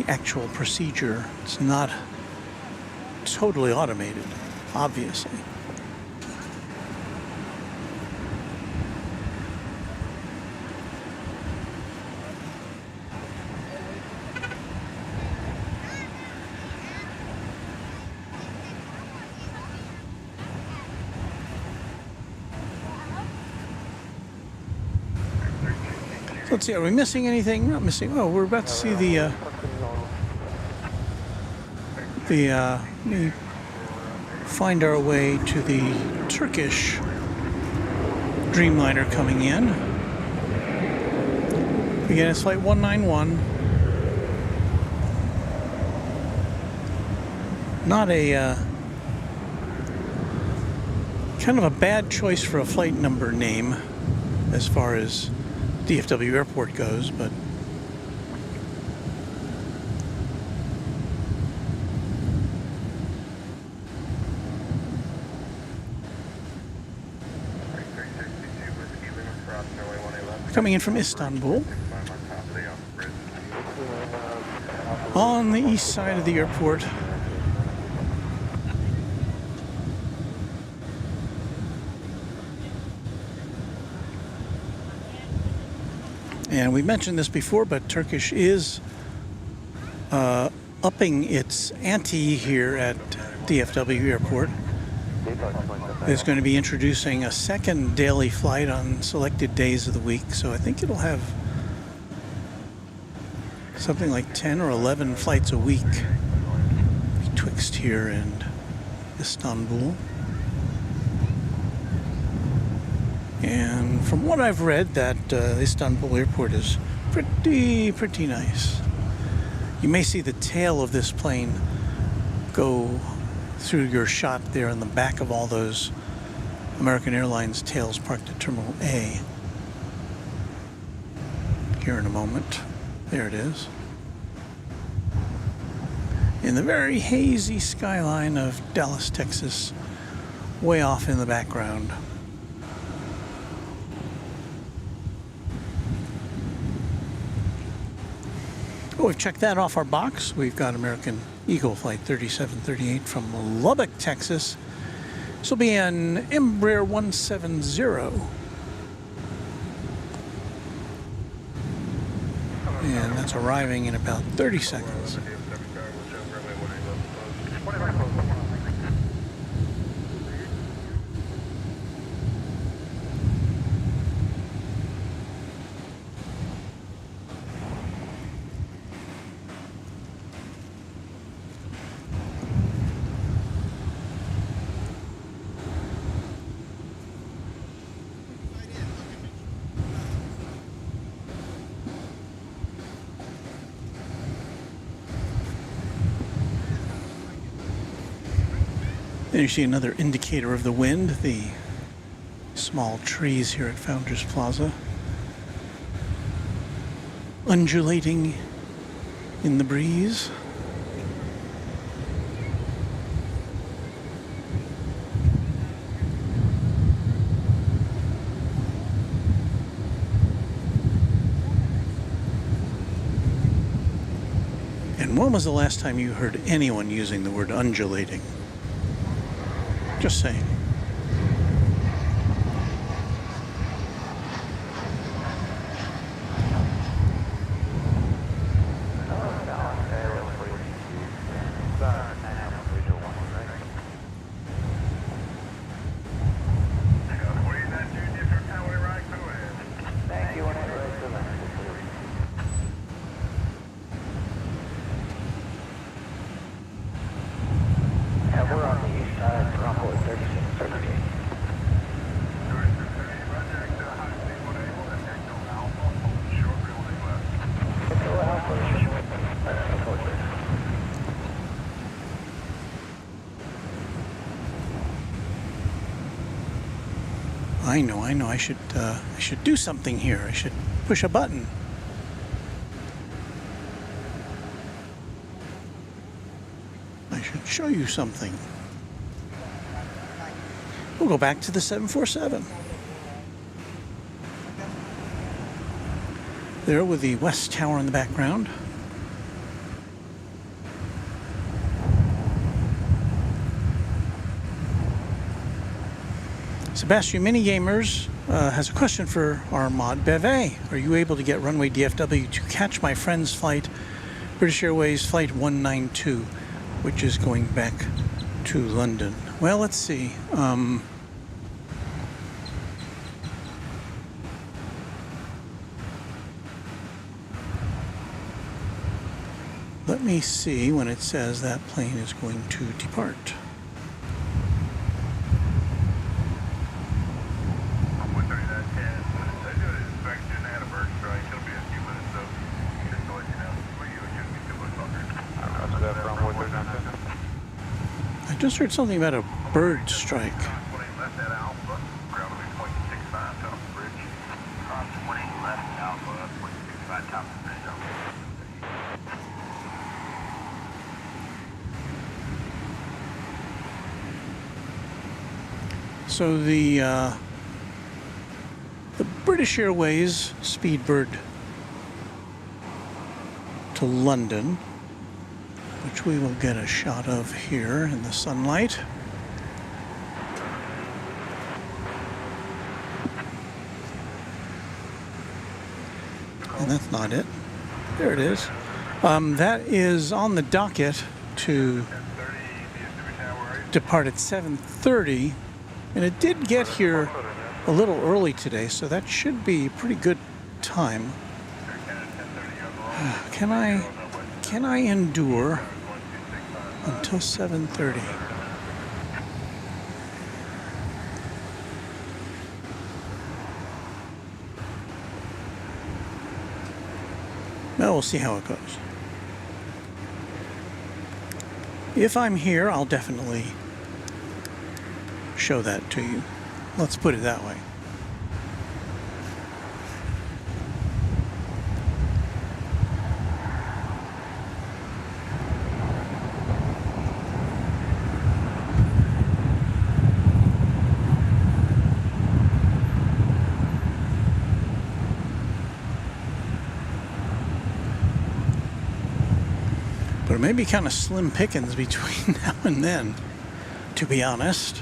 S4: actual procedure. It's not totally automated, obviously. Let's see, are we missing anything? Not missing. Oh, we're about to see let me find our way to the Turkish Dreamliner coming in. Again, it's flight 191. Not a kind of a bad choice for a flight number name as far as DFW Airport goes, but coming in from Istanbul on the east side of the airport. And we mentioned this before, but Turkish is upping its ante here at DFW Airport. It's going to be introducing a second daily flight on selected days of the week, so I think it'll have something like 10 or 11 flights a week betwixt here and Istanbul. And from what I've read, that Istanbul Airport is pretty nice. You may see the tail of this plane go through your shot there in the back of all those American Airlines tails parked at Terminal A. Here in a moment. There it is. In the very hazy skyline of Dallas, Texas, way off in the background. Well, we've checked that off our box. We've got American Eagle Flight 3738 from Lubbock, Texas. This will be an Embraer 170. And that's arriving in about 30 seconds. There you see another indicator of the wind, the small trees here at Founders Plaza, undulating in the breeze. And when was the last time you heard anyone using the word undulating? Just saying. I know. I should do something here. I should push a button. I should show you something. We'll go back to the 747. There with the West Tower in the background. Sebastian Minigamers has a question for our mod Beve. Are you able to get Runway DFW to catch my friend's flight, British Airways Flight 192, which is going back to London? Well, let's see. Let me see when it says that plane is going to depart. I just heard something about a bird strike. So the British Airways Speedbird to London, which we will get a shot of here in the sunlight. And that's not it. There it is. That is on the docket to depart at 7:30. And it did get here a little early today, so that should be a pretty good time. Can I endure until 7:30? Well, we'll see how it goes. If I'm here, I'll definitely show that to you. Let's put it that way. But it may be kind of slim pickings between now and then, to be honest.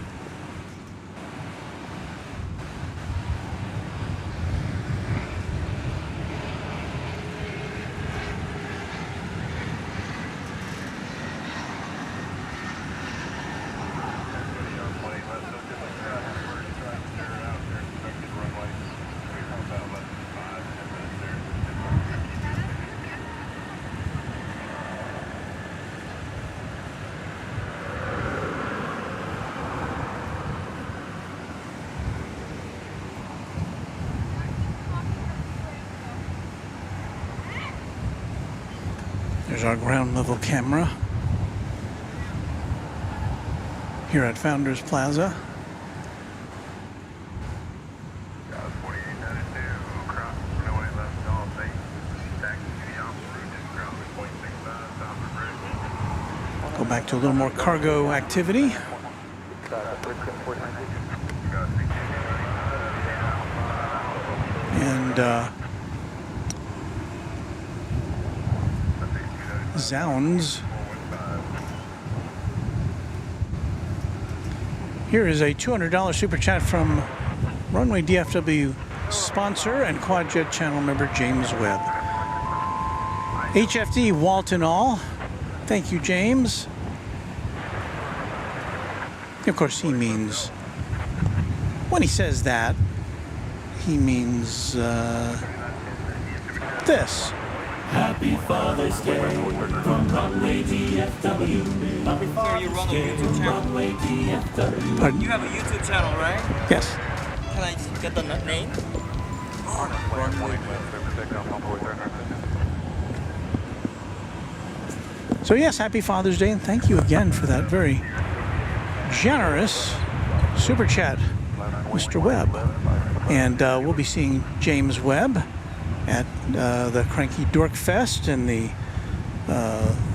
S4: There's our ground level camera here at Founders Plaza. Go back to a little more cargo activity. And zounds. Here is a $200 super chat from Runway DFW sponsor and Quadjet channel member James Webb. HFD Walton all. Thank you, James. Of course, he means, when he says that, he means this.
S7: Happy Father's Day from Runway DFW. Happy Father's Day from Runway DFW.
S4: Pardon?
S15: You have a YouTube channel, right?
S4: Yes.
S15: Can I get the name?
S4: So yes, happy Father's Day, and thank you again for that very generous super chat, Mr. Webb. And we'll be seeing James Webb at the Cranky Dork Fest and the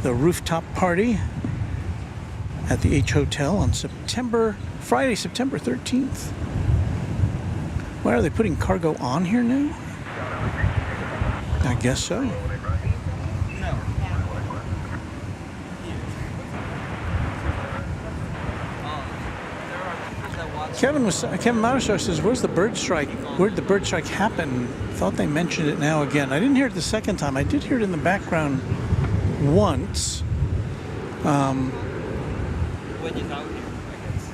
S4: rooftop party at the H Hotel on Friday, September 13th. Why are they putting cargo on here now? I guess so. Kevin Mauser says, "Where's the bird strike? Where did the bird strike happen?" Thought they mentioned it now again. I didn't hear it the second time. I did hear it in the background once.
S15: When he's out here, I guess.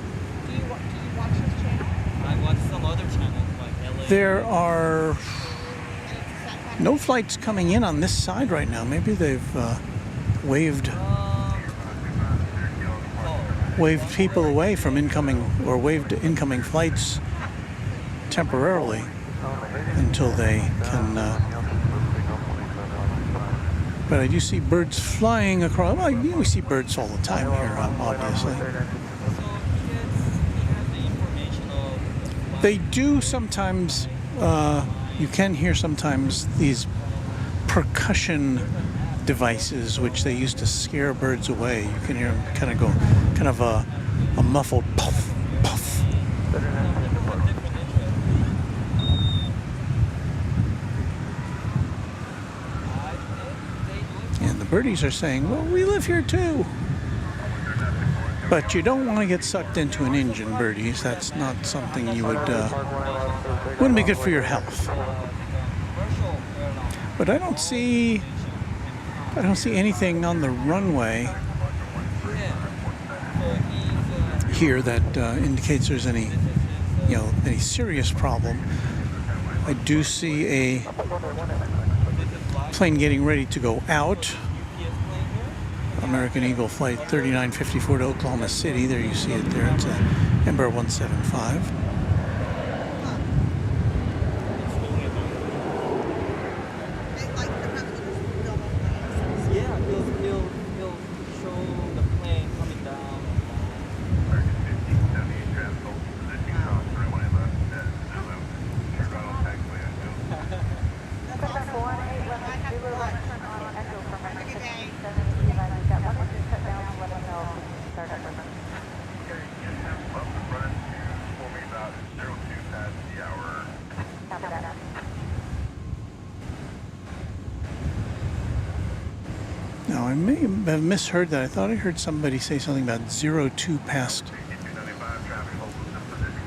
S15: Do you watch his channel? I watch some other channels like LA.
S4: There are no flights coming in on this side right now. Maybe they've waved people away from incoming, or waved incoming flights temporarily until they can. But I do see birds flying across. Well, we see birds all the time here, obviously. They do sometimes. You can hear sometimes these percussion devices, which they use to scare birds away. You can hear them kind of go, kind of a muffled puff, puff. And the birdies are saying, well, we live here too. But you don't want to get sucked into an engine, birdies. That's not something you would, wouldn't be good for your health. But I don't see anything on the runway here that indicates there's any serious problem. I do see a plane getting ready to go out. American Eagle Flight 3954 to Oklahoma City. There you see it there. It's a Embraer 175. Now, I may have misheard that. I thought I heard somebody say something about 02 past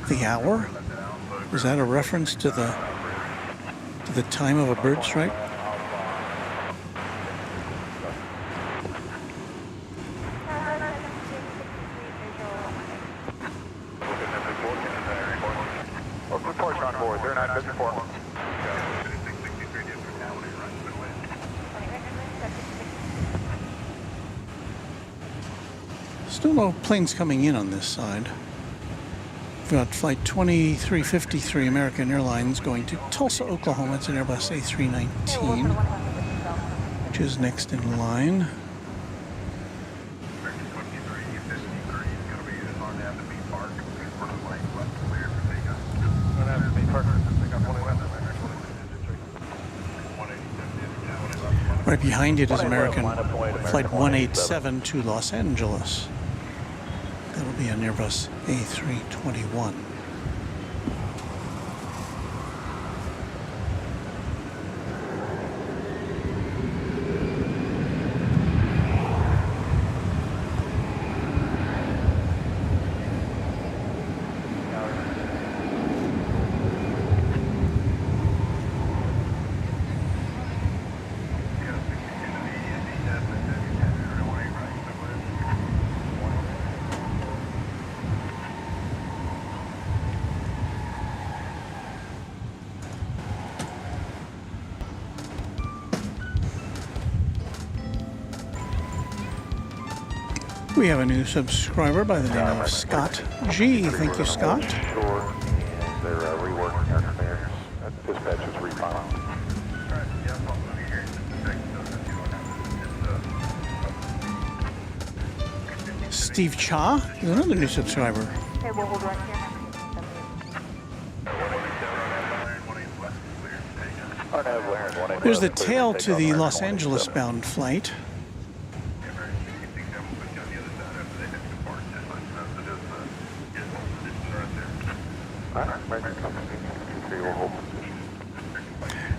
S4: the hour. Was that a reference to the time of a bird strike? Still no planes coming in on this side. We've got flight 2353 American Airlines going to Tulsa, Oklahoma. It's an Airbus A319, which is next in line. Right behind it is American flight 187 to Los Angeles. That'll be an Airbus A321. We have a new subscriber by the name of Scott G. Thank you, Scott.
S10: They're reworking our clearance. Dispatch is refiling.
S4: Steve Cha is another new subscriber.
S12: Okay, we'll hold right here.
S4: There's the tail to the Los Angeles bound flight.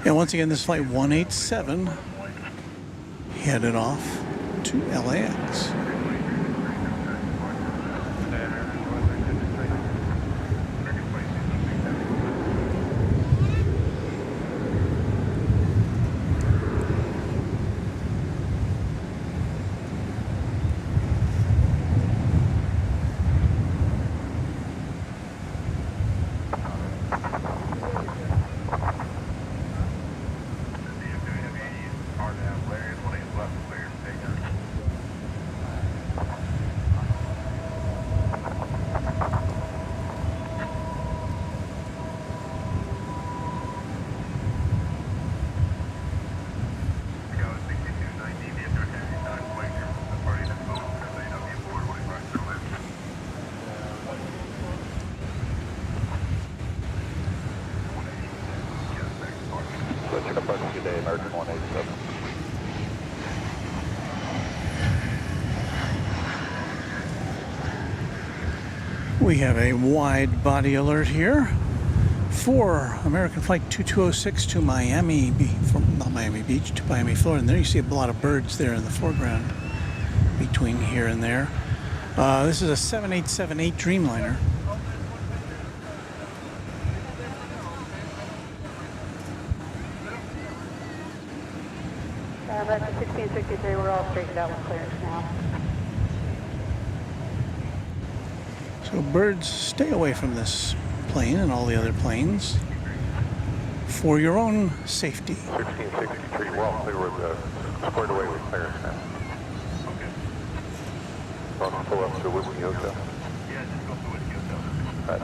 S4: And once again, this flight 187 headed off to LAX.
S10: check up our today, American 187.
S4: We have a wide body alert here for American Flight 2206 to Miami, not Miami Beach, to Miami, Florida. And there you see a lot of birds there in the foreground between here and there. This is a 7878 Dreamliner.
S12: American 1663, we're all straightened out with clearance now.
S4: So birds, stay away from this plane and all the other planes for your own safety.
S10: 1663, we're all clear with squared away with clearance now. Okay. I'll pull up to Whiskey Hotel.
S14: Yeah, just go to Whiskey Hotel.
S10: Right.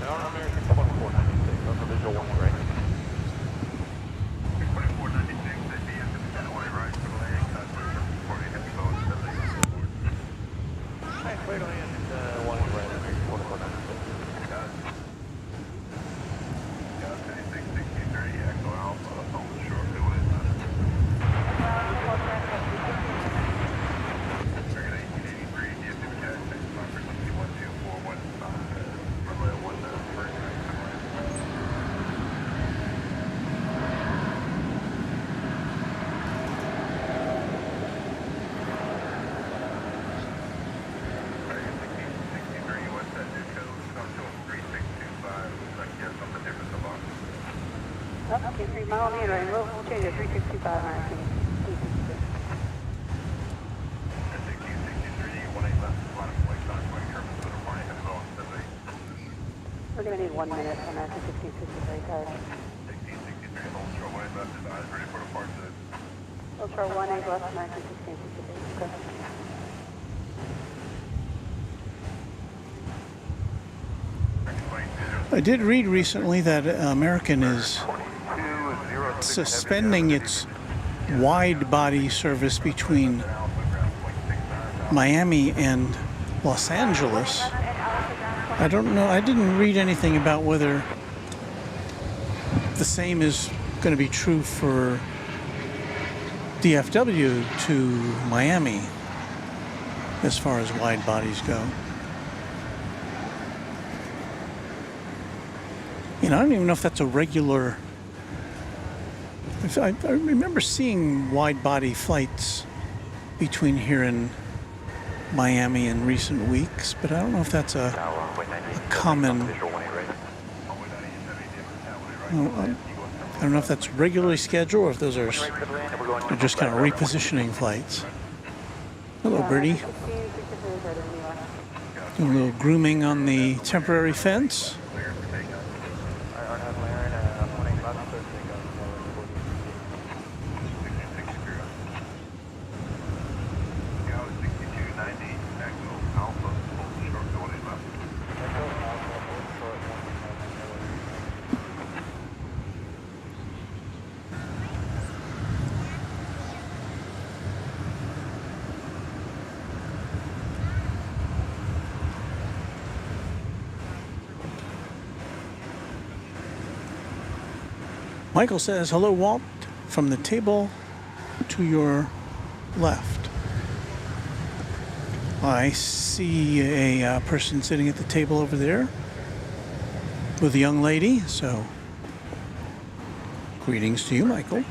S10: Now American 2496, that's the visual one, right?
S14: 2496, that'd be at the Runway right for the land, cut for 40 heavy boat, 78 board.
S10: Hi, wait on in one right, American 2496.
S14: Got it. Got it, 6663, Echo Alpha, on the shore, do it. American 1883, DFW Airport Father, 1212415, runway 19.
S12: Okay, 3 miles in, right? We'll change it 365, 19.
S14: 1663, 18 left,
S12: We're going to need 1 minute on that 1663, guys.
S14: 1663, hold short, 1 left, advise, ready for departure.
S12: Ultra 1 8 left, 1663, okay.
S4: I did read recently that American is suspending its wide body service between Miami and Los Angeles. I don't know, I didn't read anything about whether the same is going to be true for DFW to Miami as far as wide bodies go. You know, I don't even know if that's a regular. I remember seeing wide body flights between here and Miami in recent weeks, but I don't know if that's a common. I don't know if that's regularly scheduled or if those are just kind of repositioning flights. Hello, Birdie. Doing a little grooming on the temporary fence. Michael says, hello, Walt, from the table to your left. I see a person sitting at the table over there with a young lady, so greetings to you, Michael.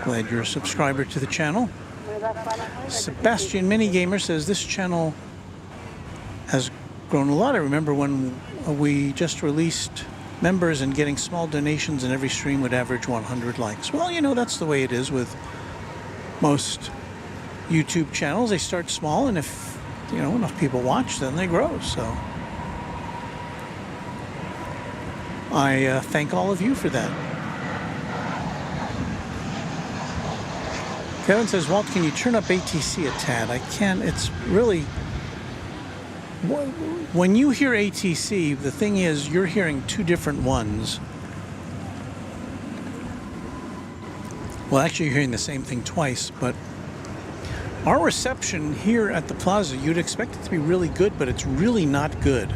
S4: Glad you're a subscriber to the channel. Sebastian Minigamer says this channel has grown a lot. I remember when we just released members and getting small donations and every stream would average 100 likes. Well, you know, that's the way it is with most YouTube channels. They start small, and if, you know, enough people watch, then they grow. So I thank all of you for that. Kevin says, Walt, can you turn up ATC a tad? I can. It's really... When you hear ATC, the thing is, you're hearing two different ones. Well, actually, you're hearing the same thing twice, but our reception here at the plaza, you'd expect it to be really good, but it's really not good.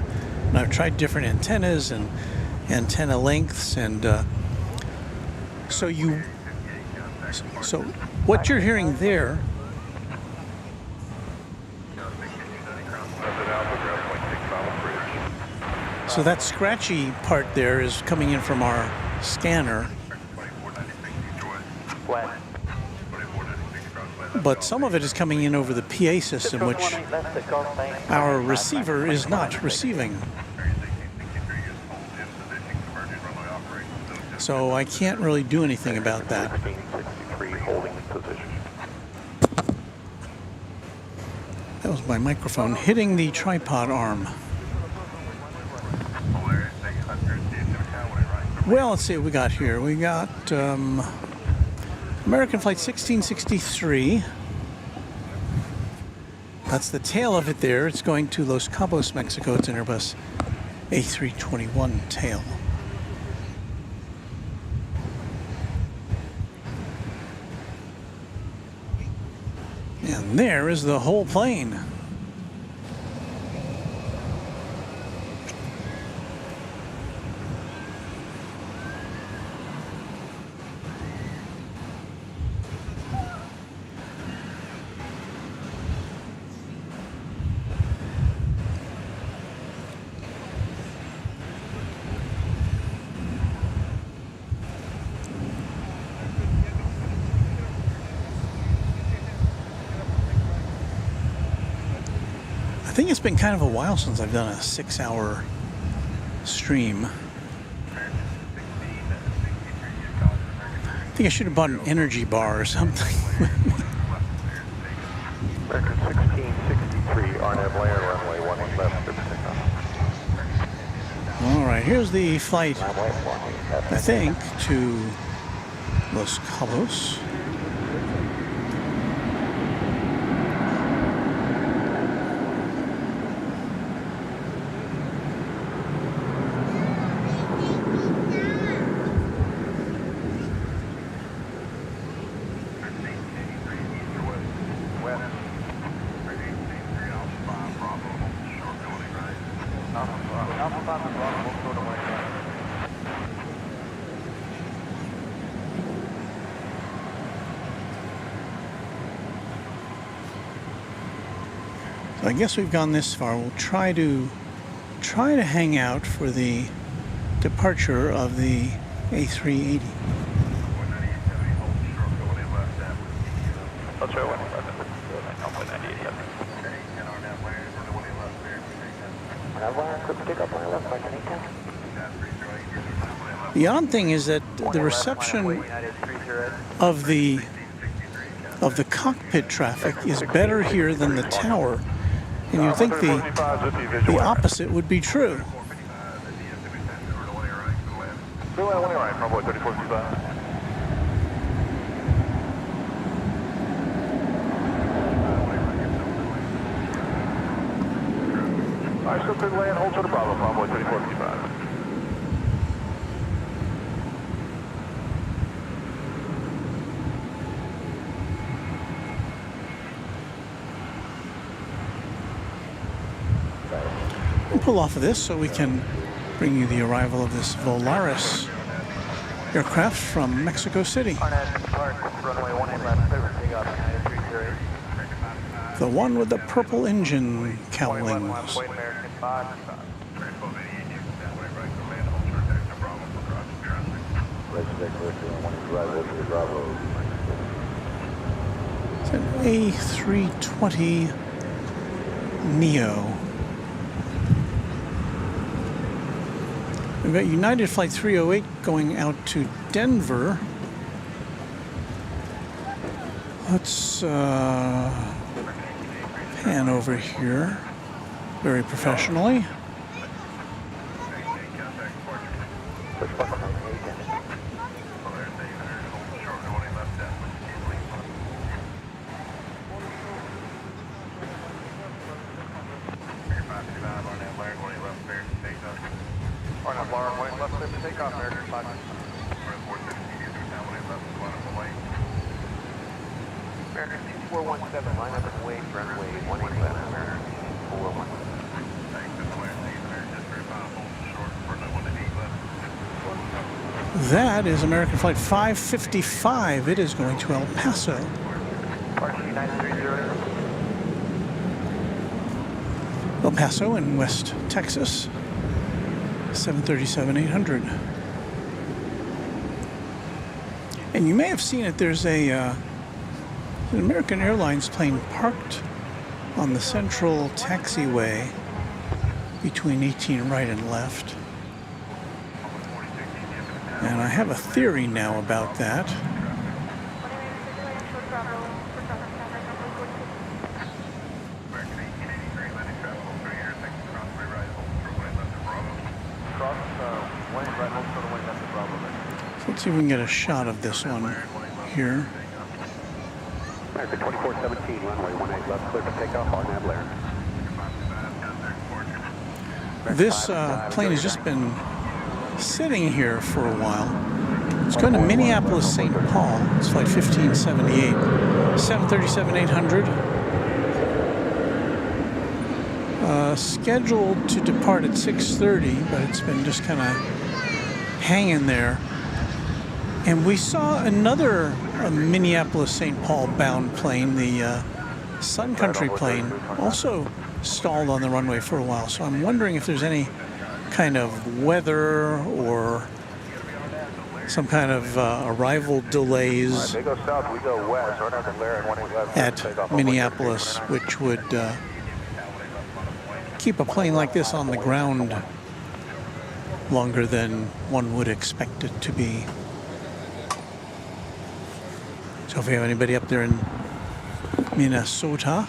S4: And I've tried different antennas and antenna lengths, and So what you're hearing there, so that scratchy part there is coming in from our scanner. But some of it is coming in over the PA system, which our receiver is not receiving. So I can't really do anything about that. That was my microphone hitting the tripod arm. Well, let's see what we got here. We got American Flight 1663. That's the tail of it there. It's going to Los Cabos, Mexico. It's an Airbus A321 tail. And there is the whole plane. I think it's been kind of a while since I've done a 6-hour stream. I think I should have bought an energy bar or something.
S10: American 1663, RNAV layer, runway 11 left,
S4: All right, here's the flight, I think, to Los Cabos. So I guess we've gone this far. We'll try to hang out for the departure of the A380. The odd thing is that the reception of the cockpit traffic is better here than the tower. And you'd think the opposite would be true.
S10: Alright, so clear land, hold to the Bravo, Bravo 3455.
S4: We'll pull off of this so we can bring you the arrival of this Volaris aircraft from Mexico City. The one with the purple engine cowlings. It's an A320 Neo. We've got United Flight 308 going out to Denver. Let's pan over here very professionally. That is American Flight 555. It is going to El Paso. El Paso in West Texas. 737-800. And you may have seen it. There's an American Airlines plane parked on the central taxiway between 18 right and left. And I have a theory now about that. So let's see if we can get a shot of this one here.
S10: 2417, runway 18 left, clear for takeoff on that layer.
S4: This plane has just been sitting here for a while. It's going to Minneapolis, St. Paul. It's flight 1578, 737-800. Scheduled to depart at 6:30, but it's been just kind of hanging there. And we saw another Minneapolis, St. Paul bound plane, the Sun Country plane, also stalled on the runway for a while. So I'm wondering if there's any kind of weather or some kind of arrival delays
S10: They go south, we go west.
S4: at Minneapolis, which would keep a plane like this on the ground longer than one would expect it to be. So if we have anybody up there in Minnesota,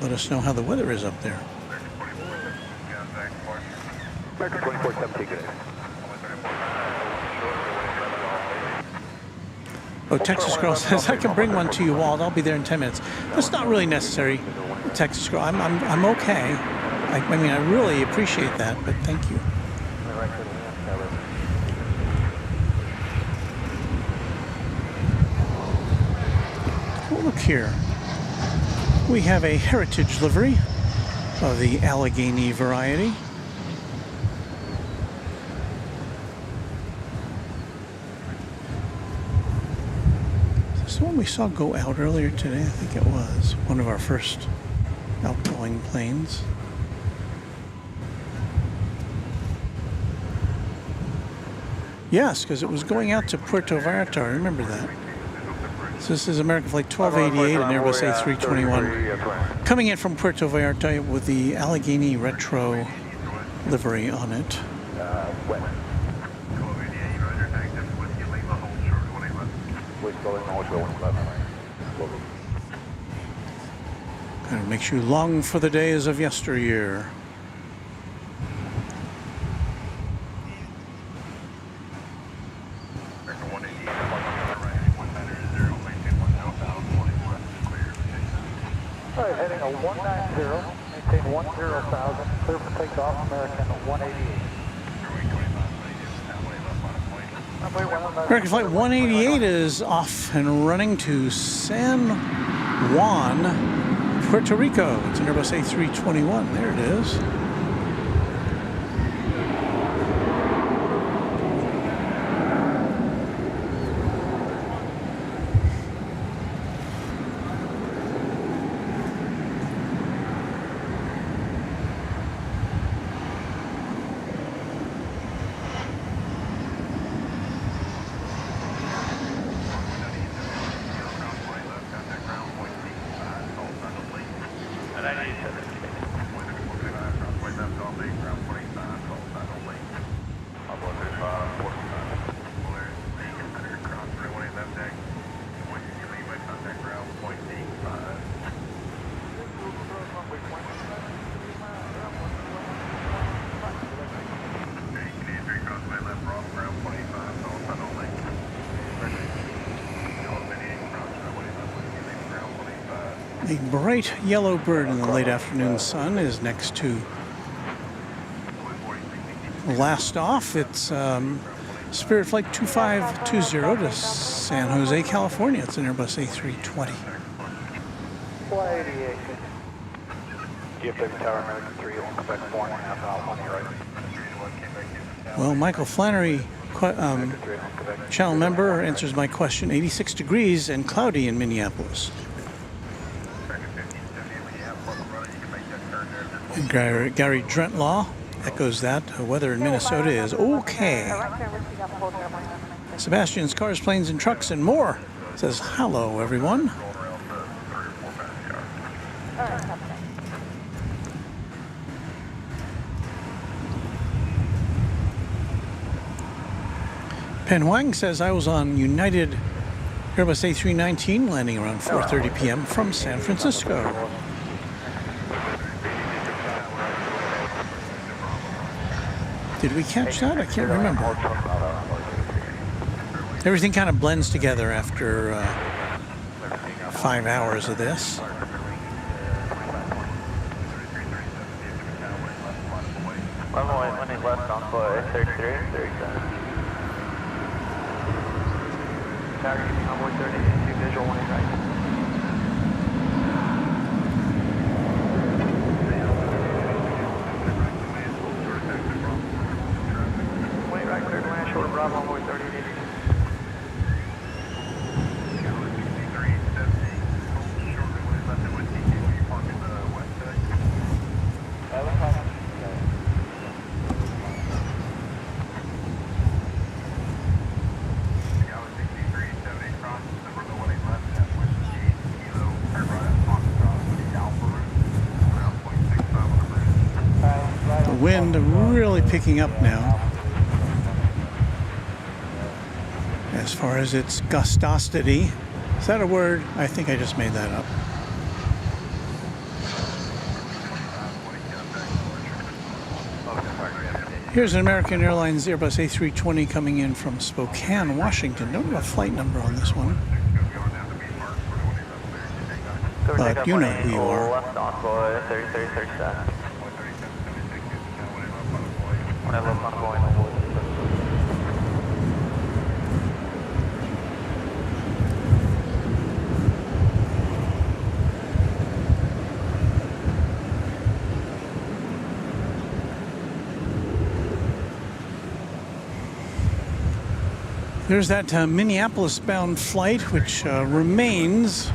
S4: let us know how the weather is up there.
S10: American 2417, good day.
S4: Oh, Texas Girl says, I can bring one to you, Walt. I'll be there in 10 minutes. That's not really necessary, Texas Girl. I'm okay. I mean, I really appreciate that, but thank you. Well, look here. We have a heritage livery of the Allegheny variety. Is this the one we saw go out earlier today? I think it was one of our first outgoing planes. Yes, because it was going out to Puerto Vallarta. I remember that. So this is American Flight 1288 and Airbus A321 coming in from Puerto Vallarta with the Allegheny Retro livery on it. Kind of makes you long for the days of yesteryear.
S6: Heading a 190, maintain 10,000, clear for takeoff, American 188.
S4: American Flight 188 is off and running to San Juan, Puerto Rico. It's an Airbus A321. There it is. A bright yellow bird in the late afternoon sun is next to last off. It's Spirit Flight 2520 to San Jose, California. It's an Airbus A320.
S6: 188. DFW Tower, American 3, Quebec 4.5 out on your right.
S4: Well, Michael Flannery, channel member, answers my question. 86 degrees and cloudy in Minneapolis. And Gary Drentlaw echoes that. The weather in Minnesota is okay. Sebastian's Cars, Planes, and Trucks and More says, hello, everyone. Pen Huang says, I was on United Airbus A319 landing around 4:30 p.m. from San Francisco. Did we catch that? I can't remember. Everything kind of blends together after 5 hours of this.
S6: Convoy 30, visual 1 right. Wait right, clear to land, short of Bravo, Convoy 30, 82.
S4: Wind really picking up now. As far as its gustosity, is that a word? I think I just made that up. Here's an American Airlines Airbus A320 coming in from Spokane, Washington. Don't have a flight number on this one, but you know who you are. There's that Minneapolis-bound flight, which remains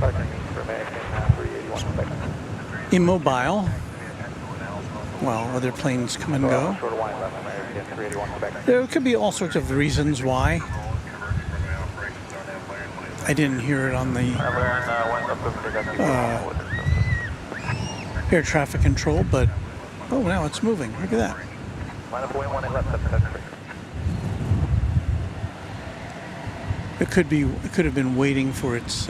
S4: immobile while other planes come and go. There could be all sorts of reasons why. I didn't hear it on the air traffic control, but oh, now it's moving. Look at that. It could have been waiting for its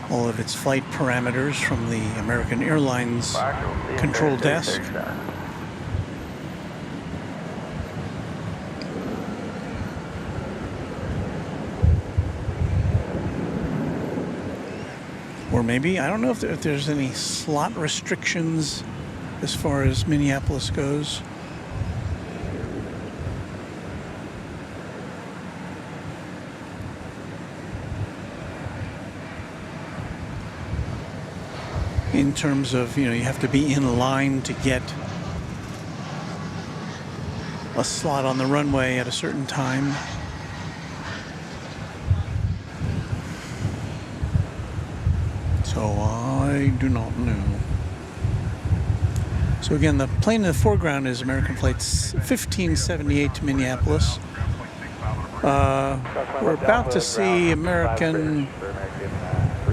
S4: all of its flight parameters from the American Airlines control desk. Or maybe, I don't know if there's any slot restrictions as far as Minneapolis goes. In terms of, you have to be in line to get a slot on the runway at a certain time. So I do not know. So again, the plane in the foreground is American Flight 1578 to Minneapolis. We're about to see American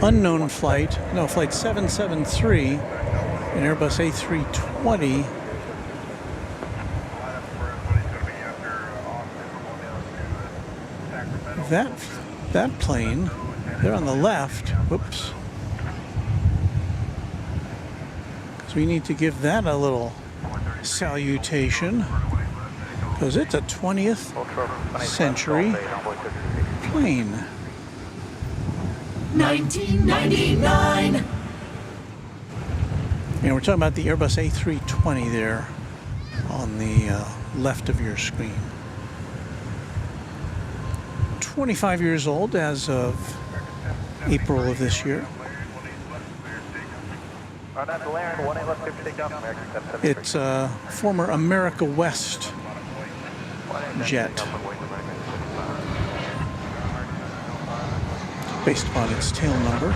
S4: unknown flight, no, Flight 773, an Airbus A340. That plane, they're on the left, whoops. So we need to give that a little salutation, because it's a 20th century plane.
S3: 1999.
S4: And we're talking about the Airbus A320 there on the left of your screen. 25 years old as of April of this year. It's a former America West jet, based upon its tail number.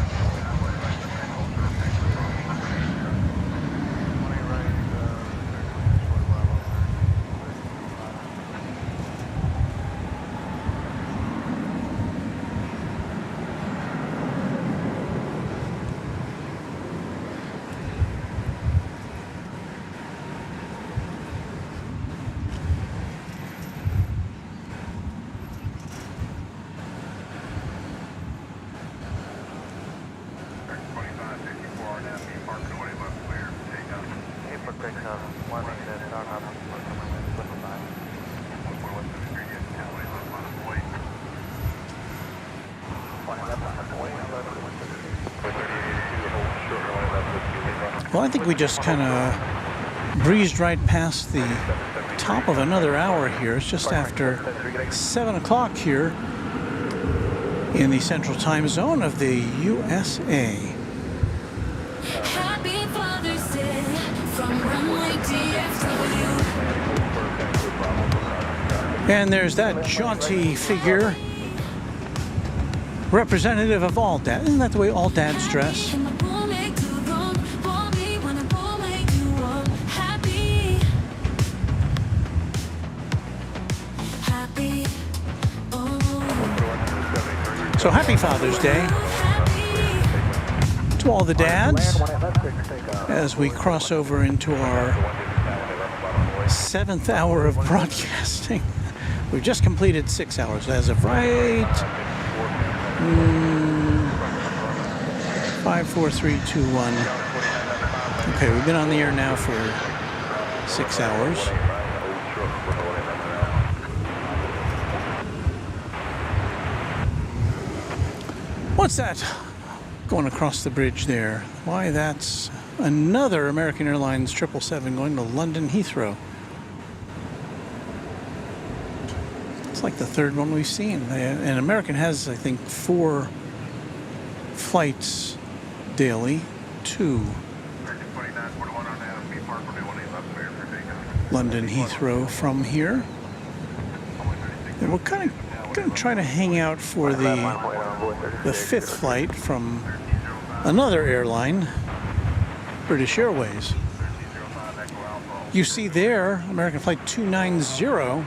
S4: Well, I think we just kind of breezed right past the top of another hour here. It's just after 7 o'clock here in the central time zone of the USA.
S3: Happy Father's Day from Runway DFW.
S4: And there's that jaunty figure, representative of all dads. Isn't that the way all dads dress? So happy Father's Day to all the dads as we cross over into our 7th hour of broadcasting. We've just completed 6 hours as of right 5, 4, 3, 2, 1. Okay, we've been on the air now for 6 hours. What's that going across the bridge there? Why, that's another American Airlines 777 going to London Heathrow. It's like the third one we've seen. And American has, I think, 4 flights daily to London Heathrow from here. And we're kind of going to try to hang out for the 5th flight from another airline, British Airways. You see there, American Flight 290,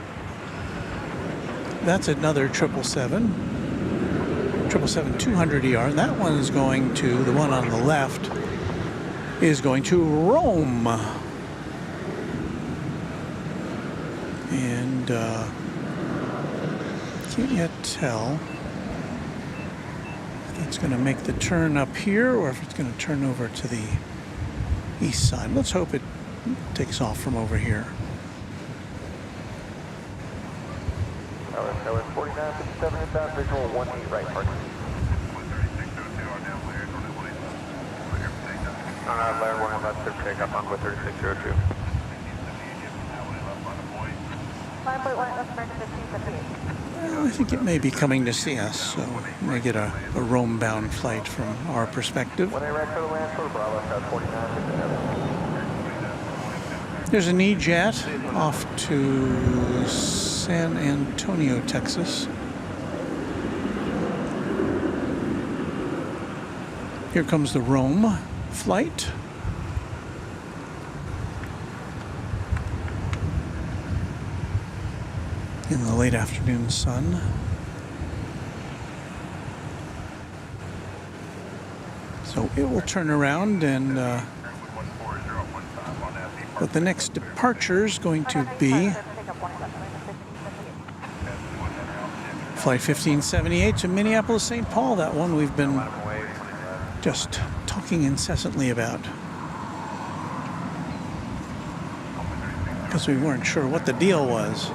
S4: that's another 777-200ER. That one is going to, the one on the left, is going to Rome. And can't yet tell if it's going to make the turn up here or if it's going to turn over to the east side. Let's hope it takes off from over here.
S6: That was 4957 inbound, visual 18 right parking. Layer 1 left to take up on 3602.
S12: 5.1 left turn to 1578.
S4: Well, I think it may be coming to see us, so we may get a Rome-bound flight from our perspective. There's an E-Jet off to San Antonio, Texas. Here comes the Rome flight. In the late afternoon sun. So it will turn around and but the next departure is going to be Flight 1578 to Minneapolis, St. Paul. That one we've been just talking incessantly about. Because we weren't sure what the deal was. So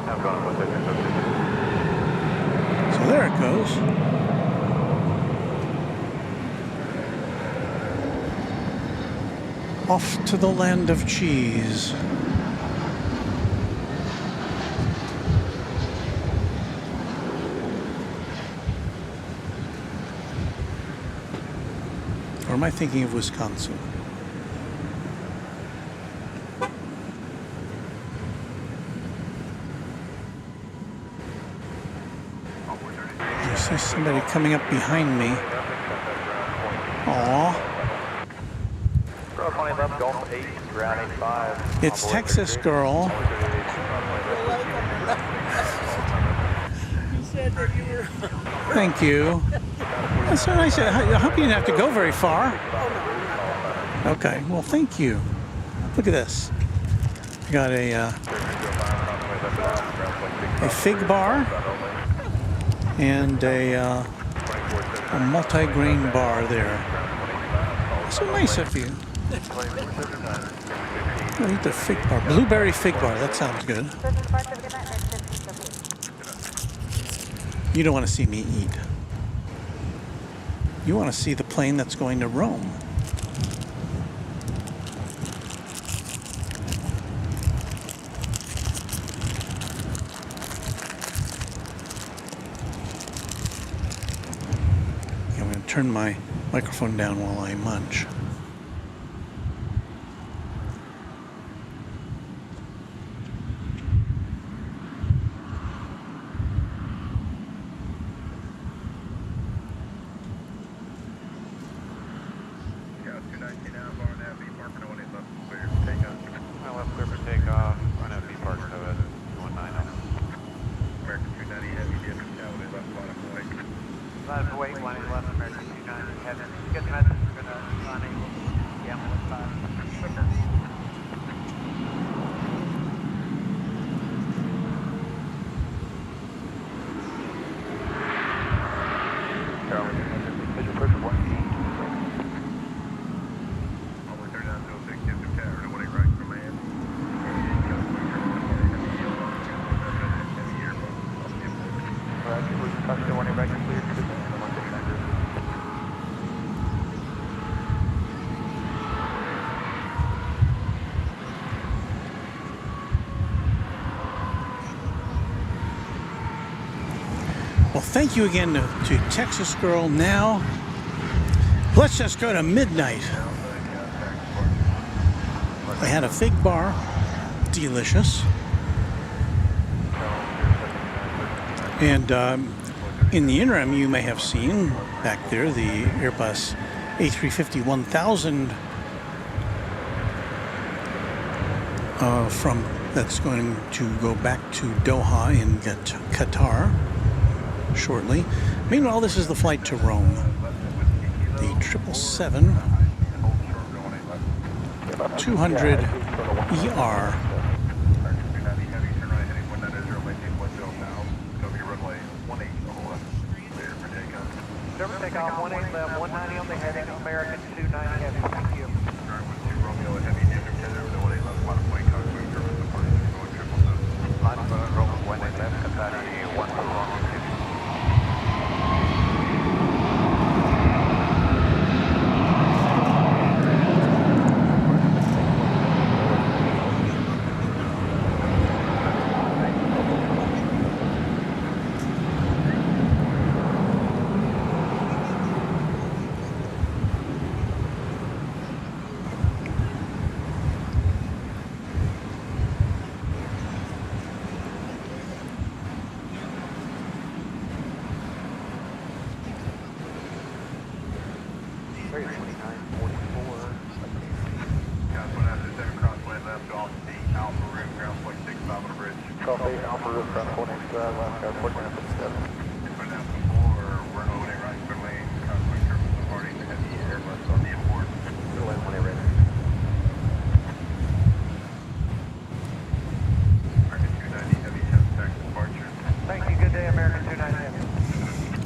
S4: there it goes. Off to the land of cheese. Or am I thinking of Wisconsin? see somebody coming up behind me. Aw. It's Texas Girl.
S8: You said that you were.
S4: Thank you. That's so nice. I hope you didn't have to go very far. Okay, well, thank you. Look at this. I got a fig bar and a multi-grain bar there. So nice of you. I'll eat the fig bar. Blueberry fig bar. That sounds good. You don't want to see me eat. You want to see the plane that's going to Rome. Okay, I'm going to turn my microphone down while I munch. Well, thank you again to Texas Girl. Now, let's just go to midnight. I had a fig bar, delicious. And in the interim, you may have seen back there the Airbus A350-1000 that's going to go back to Doha in Qatar shortly. Meanwhile, this is the flight to Rome. The 777-200ER.
S6: Service takeoff 18 left, 190 on the heading, American 290 heavy. Thank you.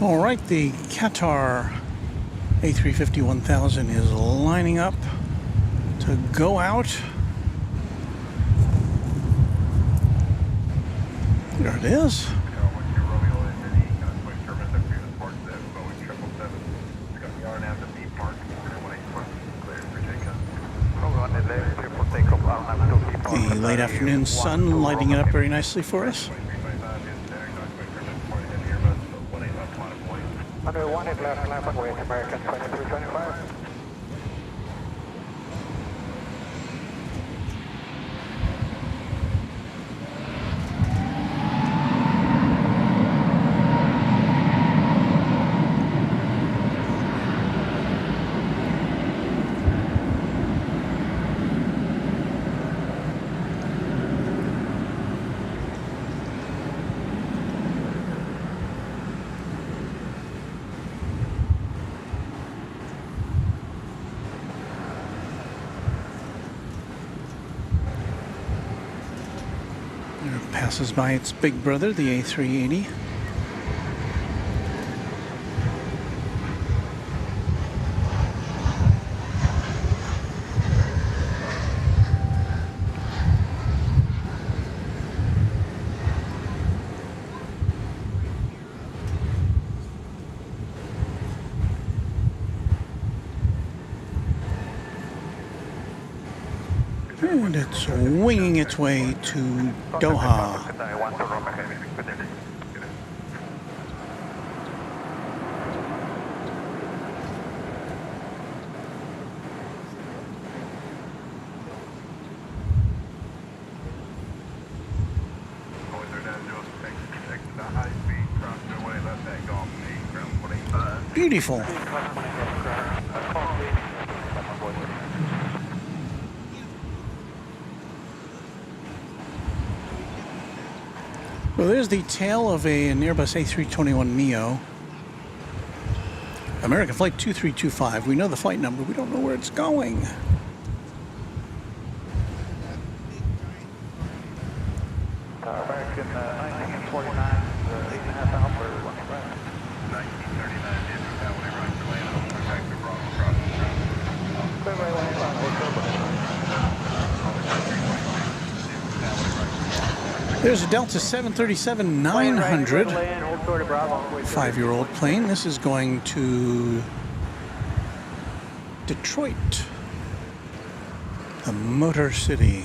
S4: All right, the Qatar A350-1000 is lining up to go out. There it is. The late afternoon sun lighting it up very nicely for us.
S6: Under 1 left, left runway, American 2325.
S4: There it passes by its big brother, the A380. And it's winging its way to Doha. Beautiful. Well, there's the tail of an Airbus A321neo. American Flight 2325. We know the flight number. We don't know where it's going.
S6: American 1949, 8.5 hours for 1939,
S4: There's a Delta 737-900, 5-year-old plane. This is going to Detroit, the Motor City.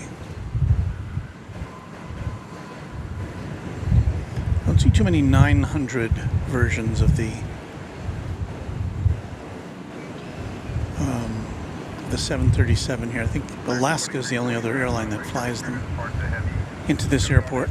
S4: Don't see too many 900 versions of the 737 here. I think Alaska is the only other airline that flies them into this airport.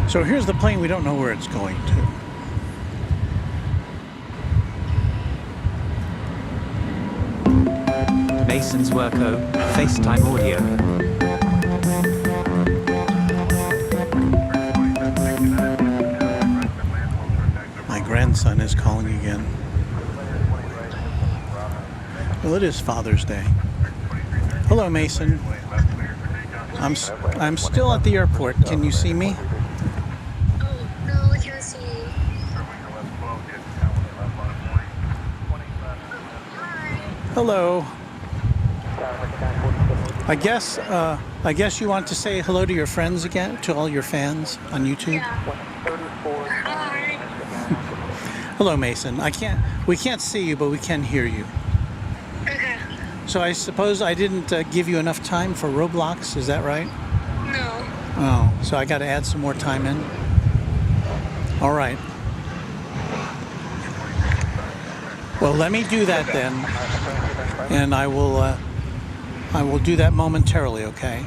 S4: So here's the plane. We don't know where it's going to.
S11: Mason's Worko, FaceTime audio.
S4: My grandson is calling again. Well, it is Father's Day. Hello, Mason. I'm still at the airport. Can you see me?
S16: Oh, no, I can't see you.
S4: Hello. I guess you want to say hello to your friends again, to all your fans on YouTube.
S16: Yeah. Hi.
S4: Hello, Mason. We can't see you, but we can hear you.
S16: Okay.
S4: So I suppose I didn't give you enough time for Roblox. Is that right?
S16: No.
S4: Oh, so I got to add some more time in. All right. Well, let me do that then, and I will do that momentarily, okay?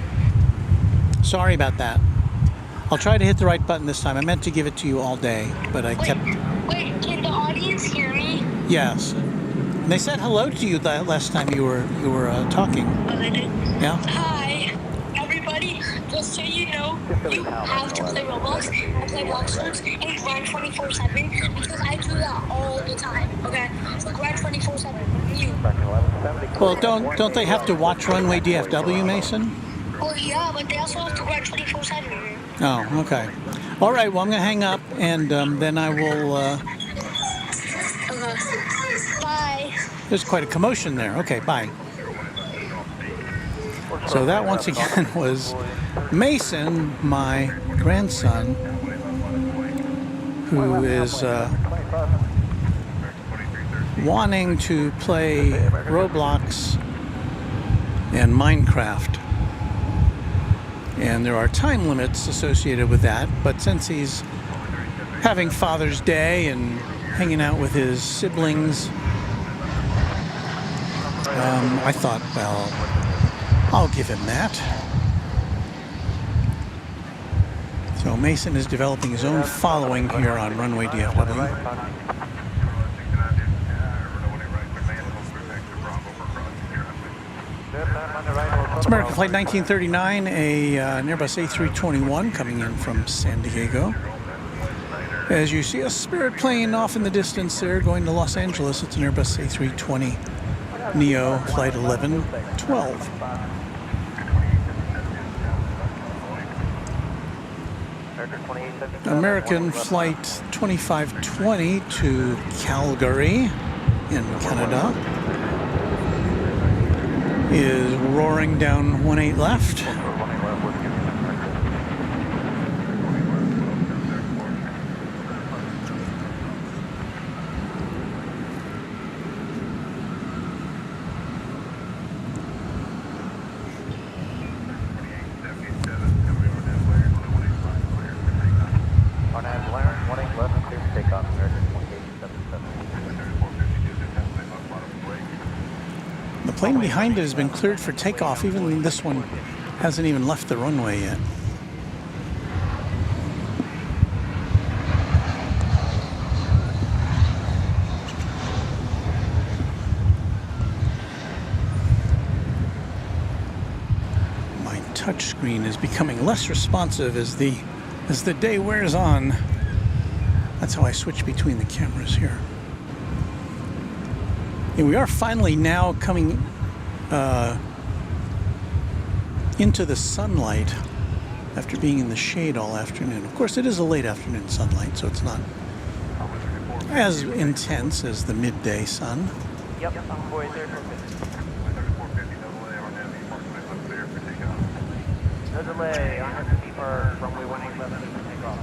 S4: Sorry about that. I'll try to hit the right button this time. I meant to give it to you all day, but I kept...
S16: Wait, can the audience hear me?
S4: Yes. And they said hello to you that last time you were talking.
S16: Oh, they did?
S4: Yeah?
S16: Hi, everybody. Just so you know, you have to play Roblox and play Bloxworks and grind 24/7 because I do that all the time, okay? So grind 24/7. You.
S4: Well, don't they have to watch Runway DFW, Mason?
S16: Oh, yeah, but they also have to grind 24/7.
S4: Oh, okay. All right, well, I'm going to hang up, and then I will...
S16: Bye.
S4: There's quite a commotion there. Okay, bye. So that, once again, was Mason, my grandson, who is wanting to play Roblox and Minecraft. And there are time limits associated with that, but since he's having Father's Day and hanging out with his siblings, I thought, well, I'll give him that. So Mason is developing his own following here on Runway DFW. It's American Flight 1939, an Airbus A321 coming in from San Diego. As you see a Spirit plane off in the distance there going to Los Angeles. It's an Airbus A320 Neo Flight 1112. American Flight 2520 to Calgary in Canada is roaring down 18 left. The plane behind it has been cleared for takeoff. Even this one hasn't even left the runway yet. My touch screen is becoming less responsive as the day wears on. That's how I switch between the cameras here. And we are finally now coming into the sunlight after being in the shade all afternoon. Of course, it is a late afternoon sunlight, so it's not as intense as the midday sun.
S6: Yep, no delay, I have to keep our runway 18 left to take off.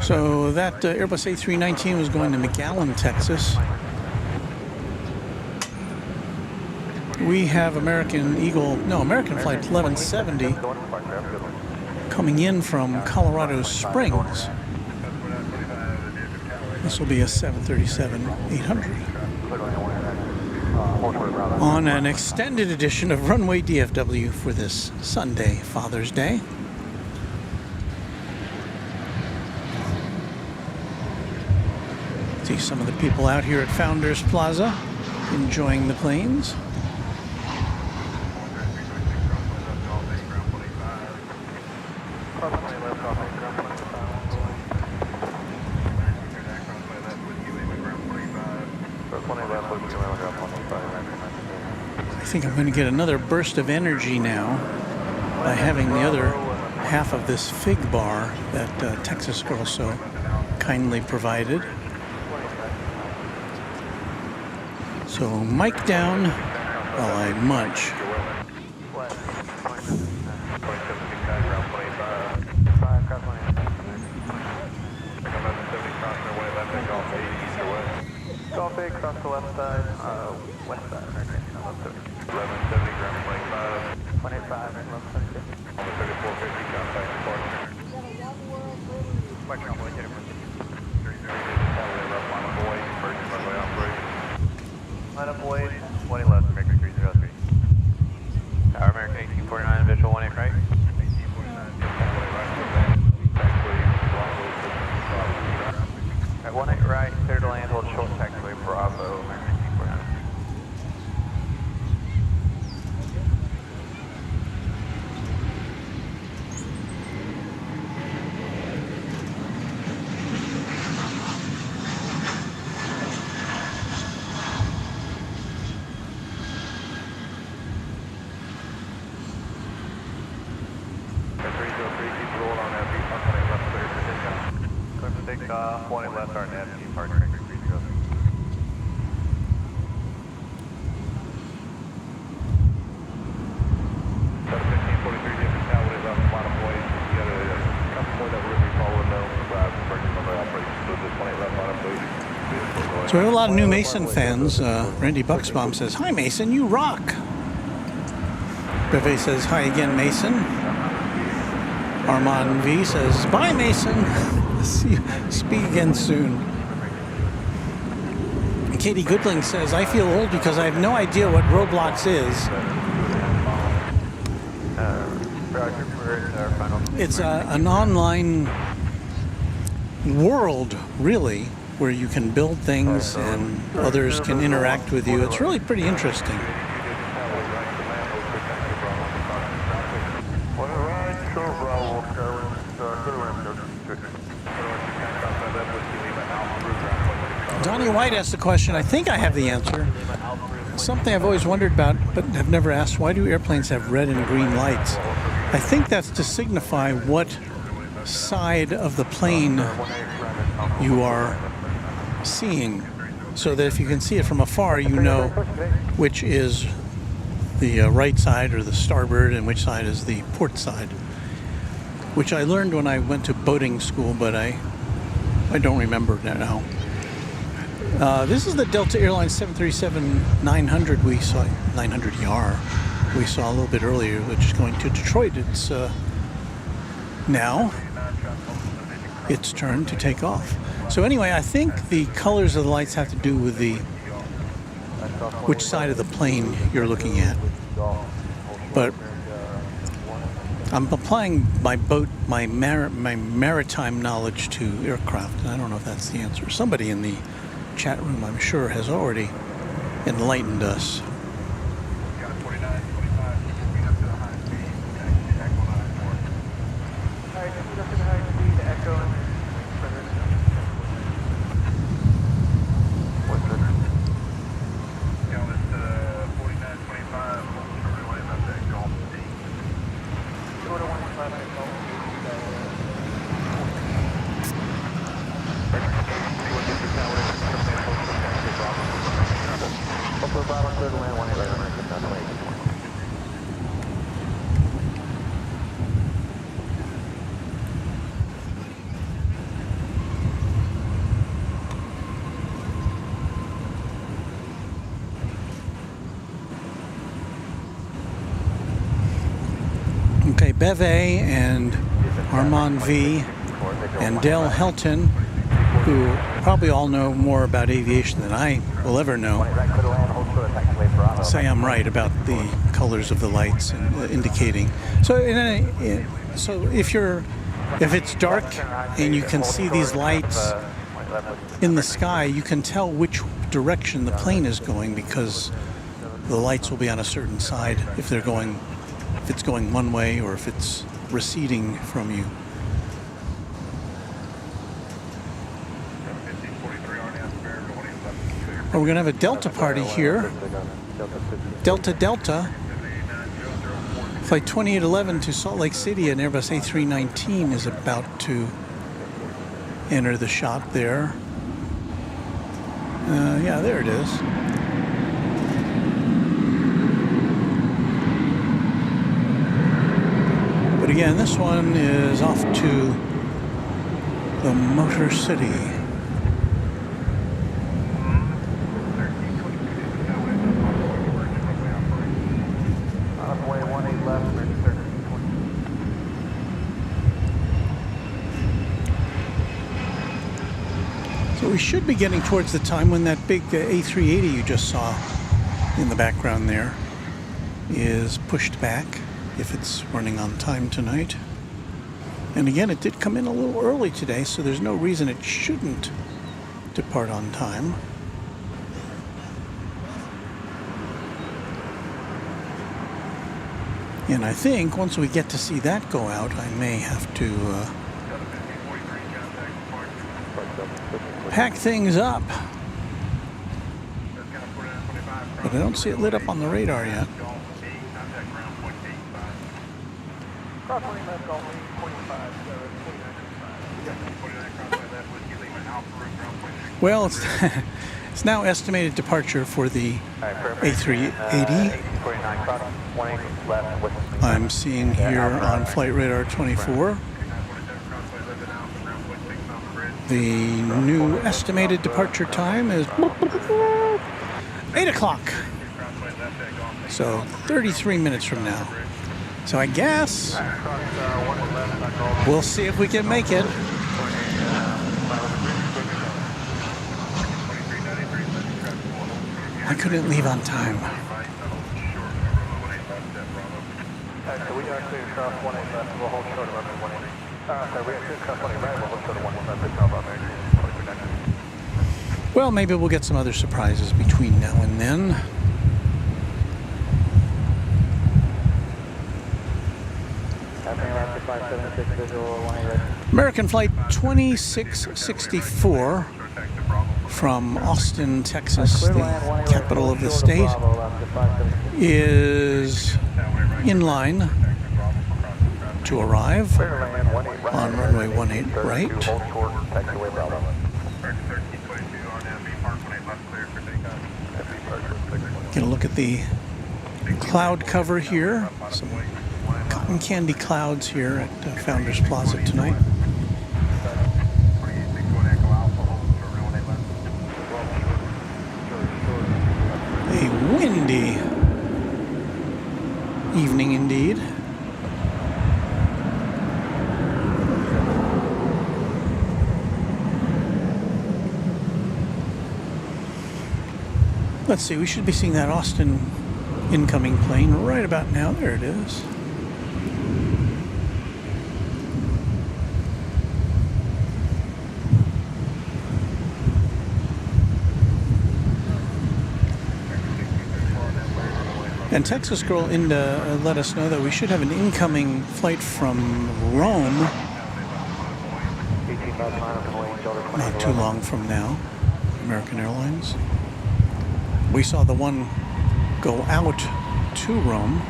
S4: So that Airbus A319 was going to McAllen, Texas. We have American Flight 1170 coming in from Colorado Springs. This will be a 737-800 on an extended edition of Runway DFW for this Sunday, Father's Day. See some of the people out here at Founders Plaza enjoying the planes. I think I'm going to get another burst of energy now by having the other half of this fig bar that Texas Girl so kindly provided. So mic down while I munch.
S6: Golf 8, cross the left side, west side, 1170, ground plane 5, 185, and 1170. 3450, contact report. Line up void, 20 left, American 303. Tower American 1849, visual 18 right. 18 right, clear to land, hold short taxiway, Bravo, American 1849.
S4: So we have a lot of new Mason fans. Randy Bucksbaum says, "Hi Mason, you rock." Brevet says, "Hi again, Mason." Armand V says, "Bye Mason. Speak again soon." Katie Goodling says, "I feel old because I have no idea what Roblox is." It's an online world, really, where you can build things and others can interact with you. It's really pretty interesting. Donnie White asked the question. I think I have the answer. Something I've always wondered about, but have never asked, why do airplanes have red and green lights? I think that's to signify what side of the plane you are seeing, so that if you can see it from afar, you know which is the right side or the starboard and which side is the port side, which I learned when I went to boating school, but I don't remember now. This is the Delta Airlines 737-900 we saw, 900ER we saw a little bit earlier, which is going to Detroit. It's now its turn to take off. So anyway, I think the colors of the lights have to do with which side of the plane you're looking at. But I'm applying my maritime knowledge to aircraft, and I don't know if that's the answer. Somebody in the chat room, I'm sure, has already enlightened us. Okay, Beve and Armand V and Dale Helton, who probably all know more about aviation than I will ever know, say I'm right about the colors of the lights and indicating. So, if it's dark and you can see these lights in the sky, you can tell which direction the plane is going, because the lights will be on a certain side if it's going one way or if it's receding from you. We're going to have a Delta party here. Delta Flight 2811 to Salt Lake City, an Airbus A319 is about to enter the shot there. Yeah, there it is. But again, this one is off to the Motor City. So we should be getting towards the time when that big A380 you just saw in the background there is pushed back, if it's running on time tonight. And again, it did come in a little early today, so there's no reason it shouldn't depart on time. And I think once we get to see that go out, I may have to pack things up. But I don't see it lit up on the radar yet. Well, it's now estimated departure for the A380. I'm seeing here on Flight Radar 24. The new estimated departure time is 8 o'clock. So 33 minutes from now. So I guess we'll see if we can make it. I couldn't leave on time. Well, maybe we'll get some other surprises between now and then. American Flight 2664 from Austin, Texas, the capital of the state, is in line to arrive on runway 18 right. Get a look at the cloud cover here. Some cotton candy clouds here at Founders Plaza tonight. A windy evening indeed. Let's see, we should be seeing that Austin incoming plane right about now. There it is. And Texas Girl Inda let us know that we should have an incoming flight from Rome not too long from now, American Airlines. We saw the one go out to Rome.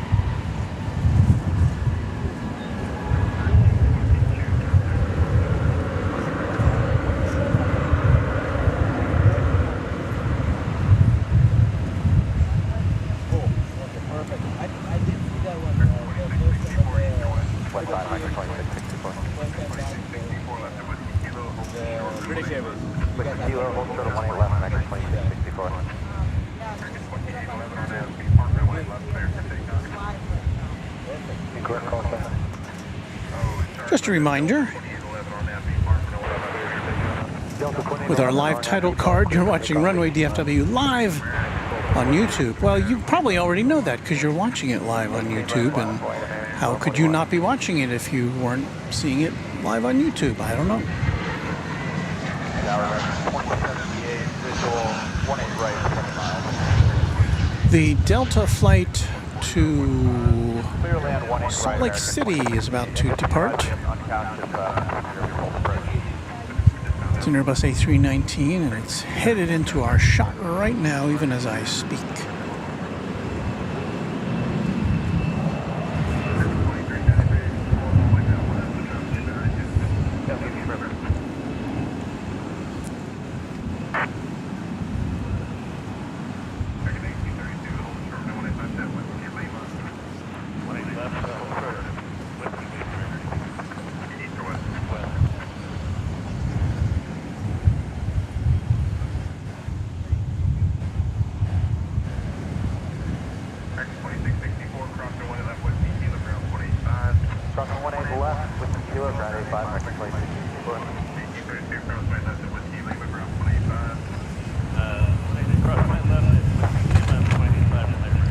S4: Just a reminder, with our live title card, you're watching Runway DFW live on YouTube. Well, you probably already know that because you're watching it live on YouTube, and how could you not be watching it if you weren't seeing it live on YouTube? I don't know. The Delta flight to Salt Lake City is about to depart. It's an Airbus A319 and it's headed into our shot right now, even as I speak.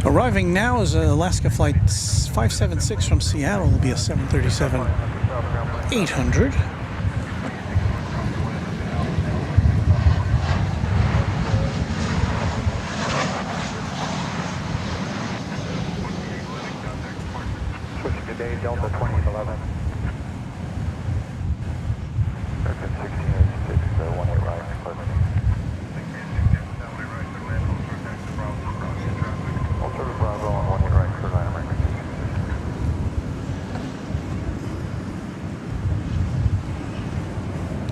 S4: Arriving now is Alaska Flight 576 from Seattle. It'll be a 737-800.
S10: Switching today, Delta 2011. American 1686, 18 right, Bravo on 18 right, for American 16.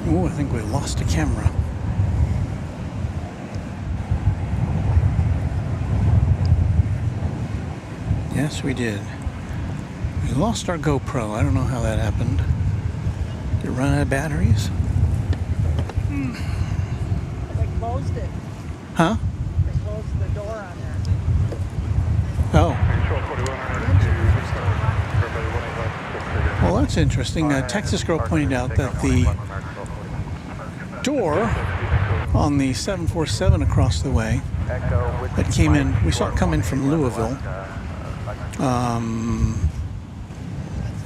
S4: Oh, I think we lost a camera. Yes, we did. We lost our GoPro. I don't know how that happened. Did it run out of batteries?
S8: They closed it.
S4: Huh?
S8: They closed the door on there.
S4: Oh. Well, that's interesting. Texas Girl pointed out that the door on the 747 across the way that came in, we saw it come in from Louisville,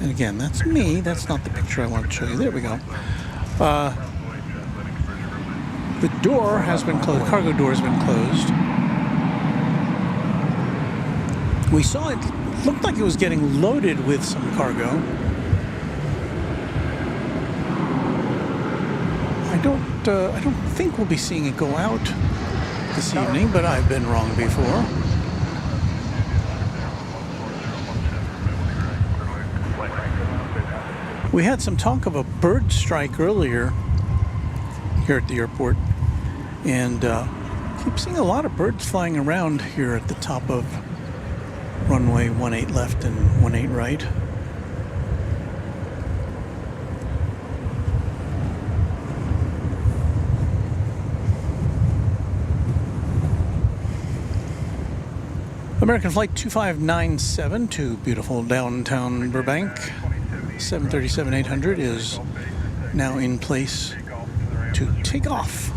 S4: And again, that's me. That's not the picture I want to show you. There we go. The door has been closed. The cargo door has been closed. We saw it looked like it was getting loaded with some cargo. I don't think we'll be seeing it go out this evening, but I've been wrong before. We had some talk of a bird strike earlier here at the airport, and keep seeing a lot of birds flying around here at the top of runway 18 left and 18 right. American Flight 2597 to beautiful downtown Burbank. 737-800 is now in place to take off.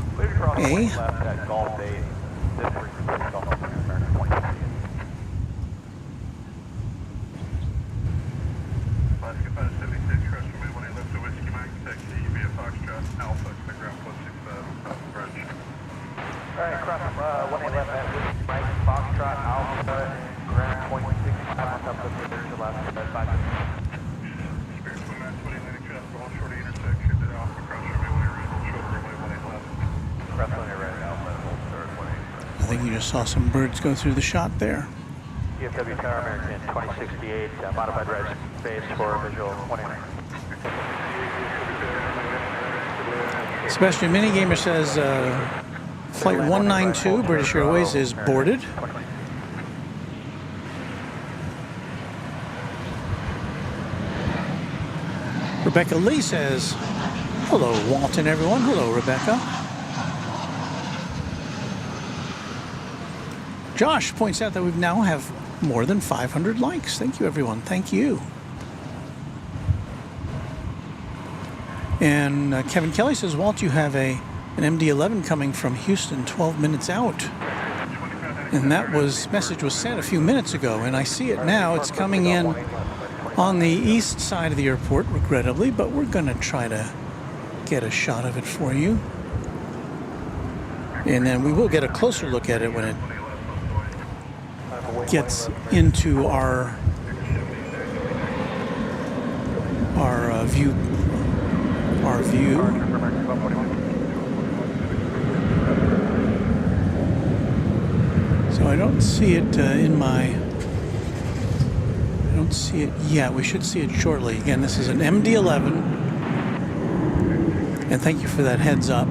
S4: I think you just saw some birds go through the shot there.
S6: DFW Tower American 2068, modified red space for visual 29.
S4: Sebastian Minigamer says Flight 192, British Airways, is boarded. Rebecca Lee says, hello, Walton, everyone. Hello, Rebecca. Josh points out that we now have more than 500 likes. Thank you, everyone. Thank you. And Kevin Kelly says, Walt, you have an MD-11 coming from Houston 12 minutes out. And that message was sent a few minutes ago, and I see it now. It's coming in on the east side of the airport, regrettably, but we're going to try to get a shot of it for you. And then we will get a closer look at it when it gets into our view. So I don't see it I don't see it yet. We should see it shortly. Again, this is an MD-11, and thank you for that heads up.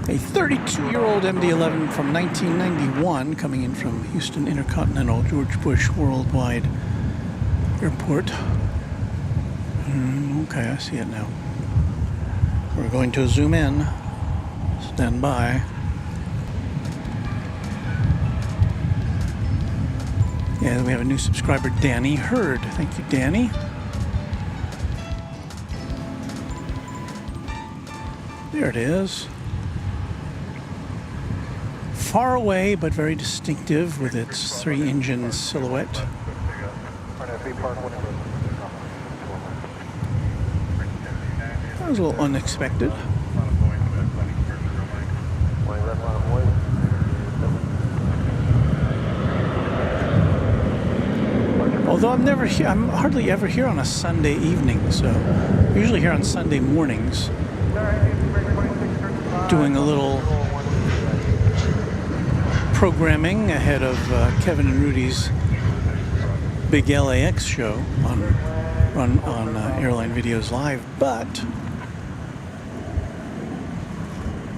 S4: A 32-year-old MD-11 from 1991 coming in from Houston Intercontinental George Bush Worldwide Airport. Okay, I see it now. We're going to zoom in. Stand by. And we have a new subscriber, Danny Hurd. Thank you, Danny. There it is. Far away, but very distinctive with its three-engine silhouette. That was a little unexpected. Although I'm hardly ever here on a Sunday evening, so I'm usually here on Sunday mornings, doing a little programming ahead of Kevin and Rudy's big LAX show on Airline Videos Live, but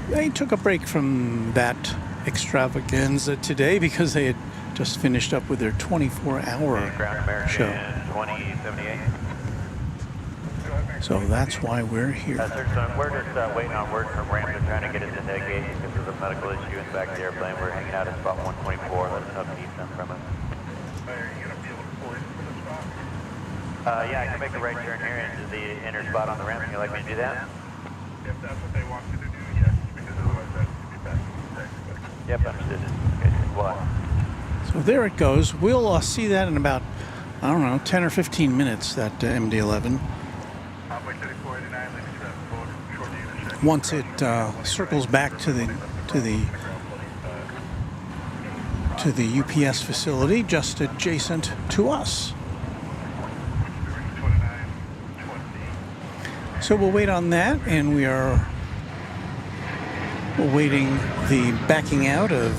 S4: they took a break from that extravaganza today because they had just finished up with their 24-hour show. So that's why we're here.
S6: We're just waiting on word from Ram. They're trying to get us into that gate because of the medical issue in the back of the airplane. We're hanging out at spot 124. Let us know if you need something from us. Yeah, I can make a right turn here into the inner spot on the ramp. Would you like me to do that?
S14: If that's what they want you to do, yes, because otherwise that could be bad.
S6: Yep, understood. Okay, what?
S4: So there it goes. We'll see that in about I don't know, 10 or 15 minutes, that MD-11. Once it circles back to the UPS facility just adjacent to us. So we'll wait on that, and we are awaiting the backing out of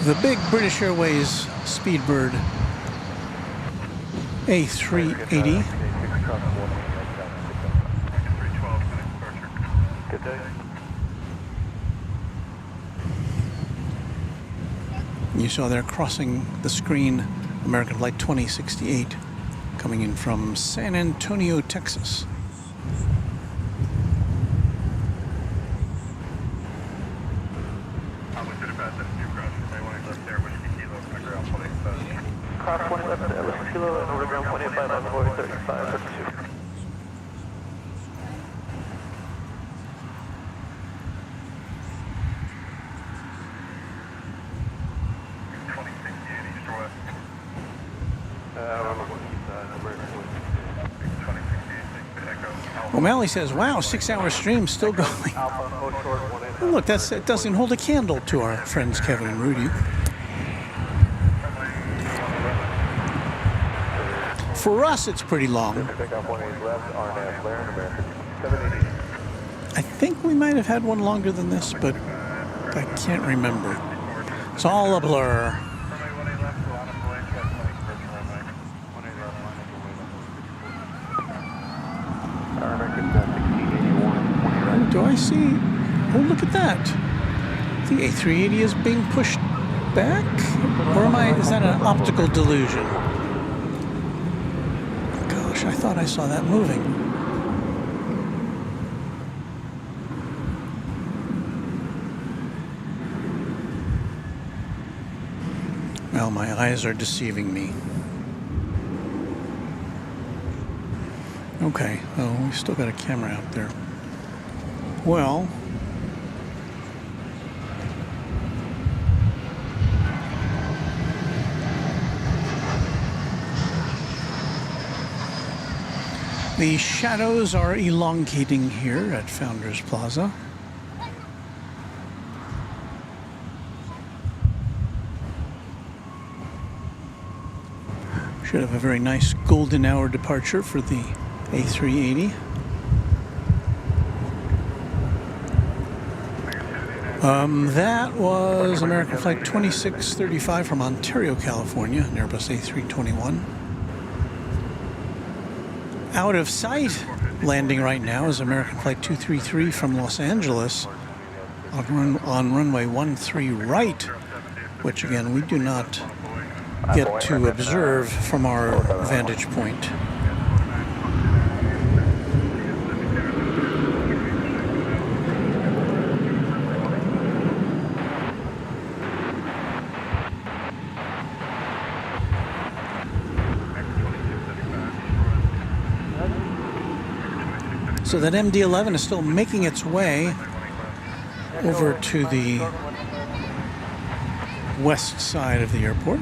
S4: the big British Airways Speedbird A380.
S10: Good day.
S4: You saw there crossing the screen American Flight 2068 coming in from San Antonio, Texas.
S6: Cross 1 left at 11 kilo and over ground 25 on board 3532.
S4: O'Malley says, wow, 6-hour stream still going. Oh, look, that doesn't hold a candle to our friends Kevin and Rudy. For us, it's pretty long. I think we might have had one longer than this, but I can't remember. It's all a blur. Do I see? Oh, look at that. The A380 is being pushed back? Or is that an optical delusion? Gosh, I thought I saw that moving. Well, my eyes are deceiving me. Okay, well, we still got a camera out there. Well, the shadows are elongating here at Founders Plaza. Should have a very nice golden hour departure for the A380. That was American Flight 2635 from Ontario, California, an Airbus A321. Out of sight, landing right now is American Flight 233 from Los Angeles on runway 13 right, which again we do not get to observe from our vantage point. So that MD-11 is still making its way over to the west side of the airport.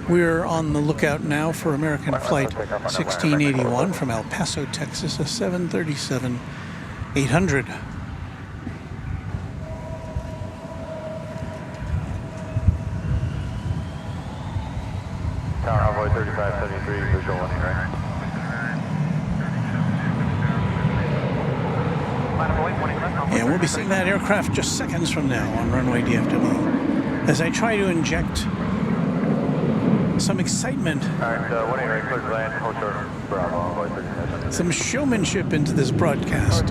S4: We're on the lookout now for American Flight 1681 from El Paso, Texas, a 737-800.
S10: Tower Envoy 3573, visual landing, right?
S4: And we'll be seeing that aircraft just seconds from now on runway DFW as I try to inject some excitement, some showmanship into this broadcast.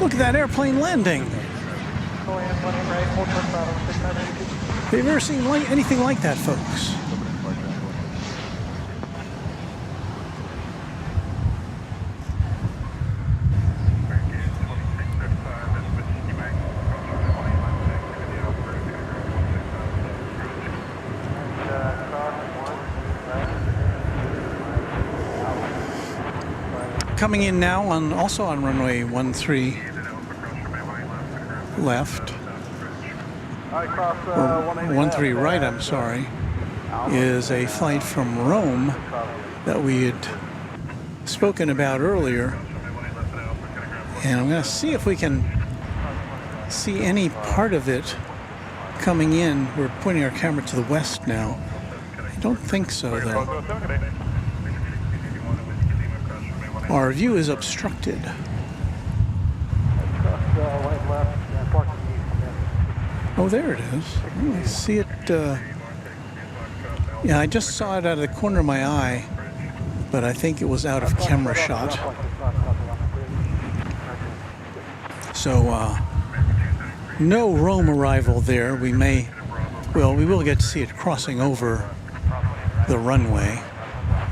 S4: Look at that airplane landing. Have you ever seen anything like that, folks? Coming in now also on runway 13 left, or 13 right, I'm sorry, is a flight from Rome that we had spoken about earlier. And I'm going to see if we can see any part of it coming in. We're pointing our camera to the west now. I don't think so, though. Our view is obstructed. Oh, there it is. Oh, I see it. Yeah, I just saw it out of the corner of my eye, but I think it was out of camera shot. So, no Rome arrival there. We will get to see it crossing over the runway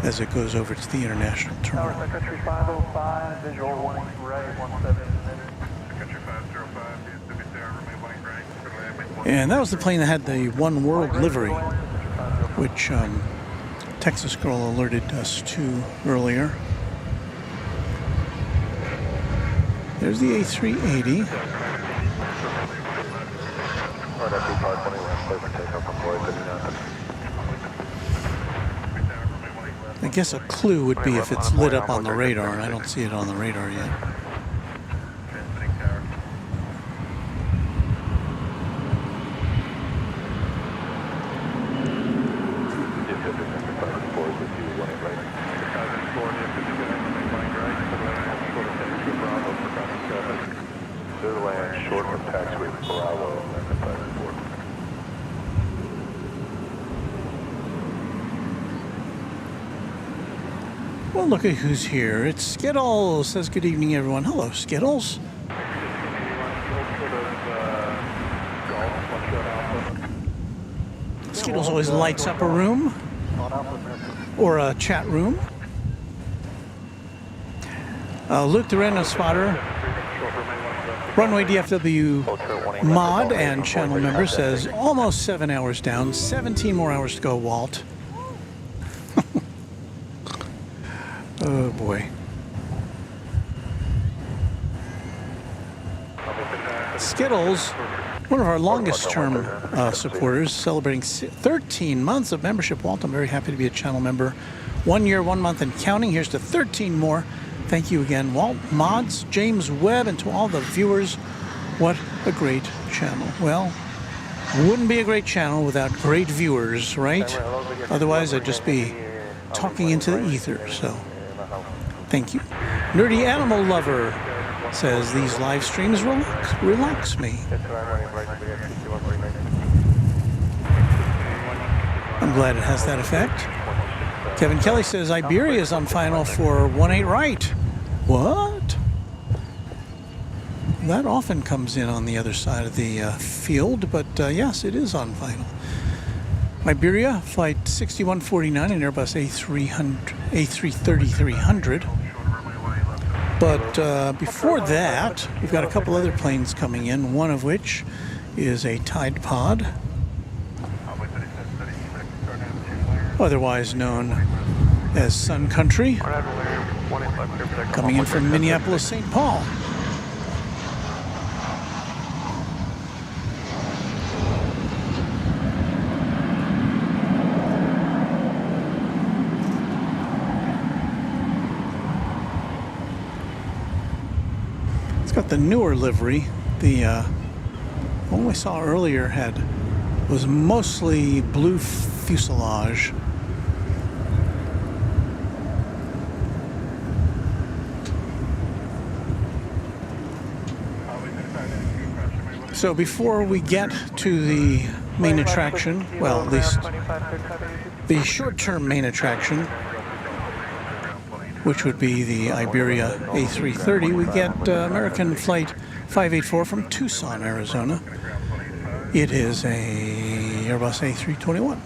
S4: as it goes over to the international terminal.
S6: Country 505, visual 1 right, 17
S4: And that was the plane that had the One World livery, which Texas Girl alerted us to earlier. There's the A380. I guess a clue would be if it's lit up on the radar, and I don't see it on the radar yet. Well, look at who's here. It's Skittles. Says good evening, everyone. Hello, Skittles. Skittles always lights up a room or a chat room. Luke the Random Spotter, Runway DFW mod and channel member, says almost 7 hours down, 17 more hours to go, Walt. Oh boy. Skittles, one of our longest term supporters, celebrating 13 months of membership. Walt, I'm very happy to be a channel member. 1 year, 1 month and counting. Here's to 13 more. Thank you again, Walt, mods, James Webb, and to all the viewers. What a great channel. Well, it wouldn't be a great channel without great viewers, right? Otherwise, I'd just be talking into the ether, so thank you. Nerdy Animal Lover says these live streams relax me. I'm glad it has that effect. Kevin Kelly says Iberia is on final for 18 right. What? That often comes in on the other side of the field, but yes, it is on final. Iberia, flight 6149, an Airbus A330-300. But before that, we've got a couple other planes coming in, one of which is a Tide Pod, otherwise known as Sun Country, coming in from Minneapolis, St. Paul. It's got the newer livery. The one we saw earlier was mostly blue fuselage. So before we get to the main attraction, well, at least the short-term main attraction, which would be the Iberia A330, we get American Flight 584 from Tucson, Arizona. It is a Airbus A321.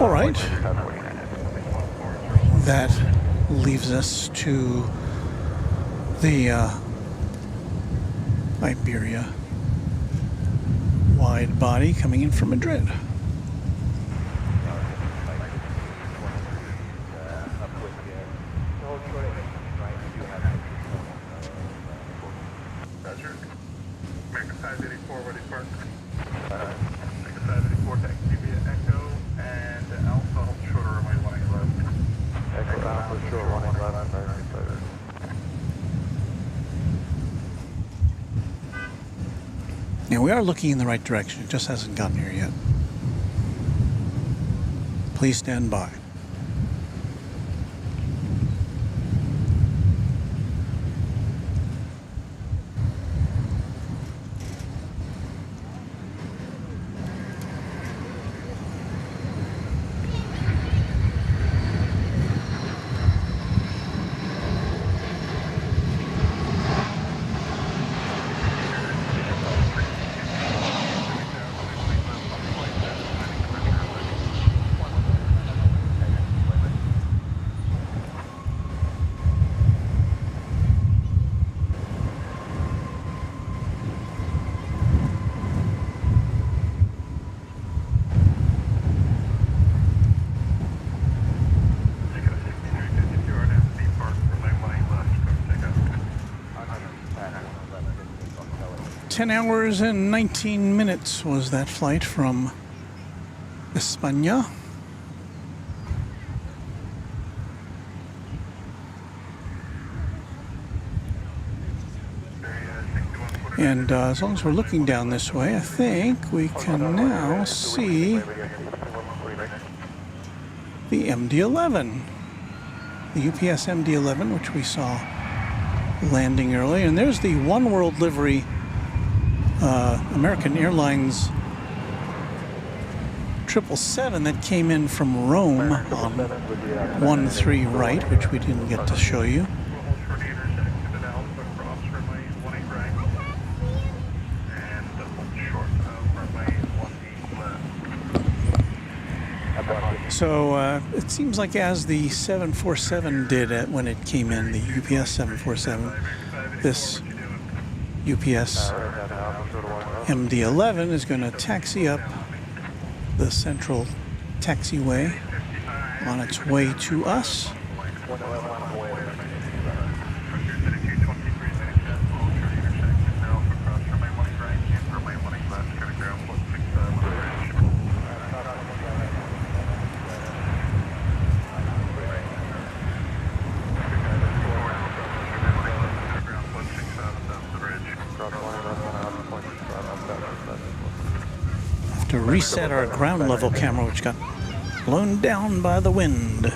S4: All right. That leaves us to the Iberia wide body coming in from Madrid.
S14: Roger. American 584, where they park. American 584, taxi via Echo and Alpha, hold shorter runway 18 left. Echo Alpha, short 18 left, American 584.
S4: Now we are looking in the right direction. It just hasn't gotten here yet. Please stand by. Ten hours and 19 minutes was that flight from España. And as long as we're looking down this way, I think we can now see the MD-11, the UPS MD-11, which we saw landing early. And there's the One World livery American Airlines 777 that came in from Rome on 13 right, which we didn't get to show you. So it seems like as the 747 did when it came in, the UPS 747, this UPS MD-11 is going to taxi up the central taxiway on its way to us. To reset our ground level camera, which got blown down by the wind.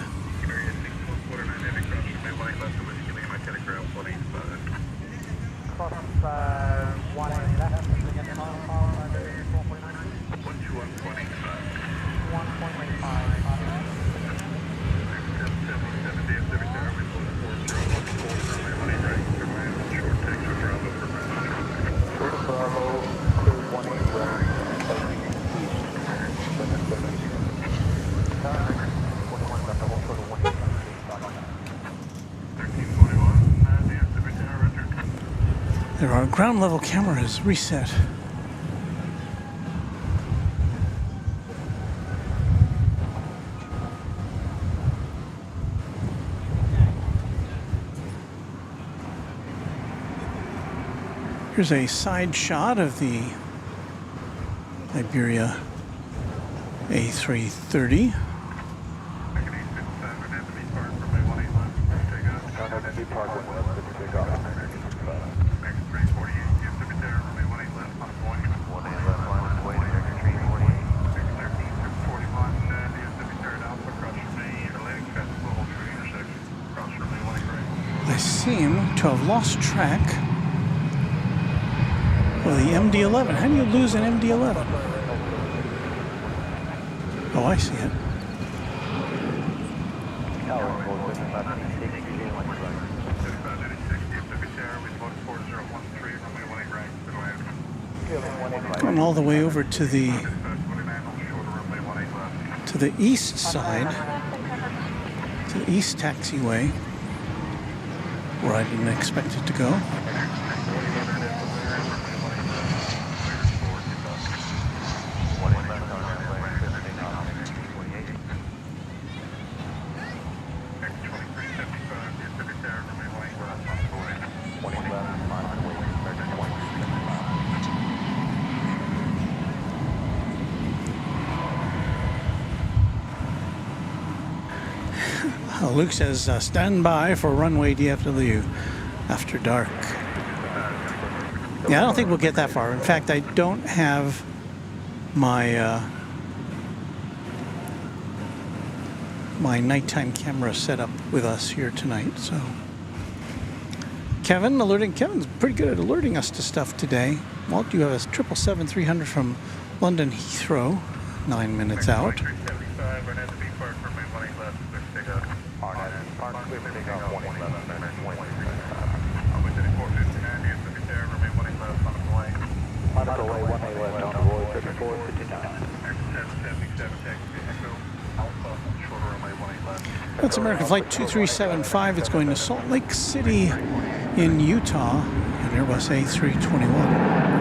S4: There are ground level cameras reset. Here's a side shot of the Iberia A330. I seem to have lost track of the MD-11. How do you lose an MD-11? Oh, I see it. Going all the way over to the to the east side, to the east taxiway, where I didn't expect it to go. Luke says, stand by for runway DFW after dark. Yeah, I don't think we'll get that far. In fact, I don't have my my nighttime camera set up with us here tonight. So Kevin's pretty good at alerting us to stuff today. Walt, you have a 777-300 from London Heathrow, 9 minutes out. That's American Flight 2375. It's going to Salt Lake City in Utah, an Airbus A321.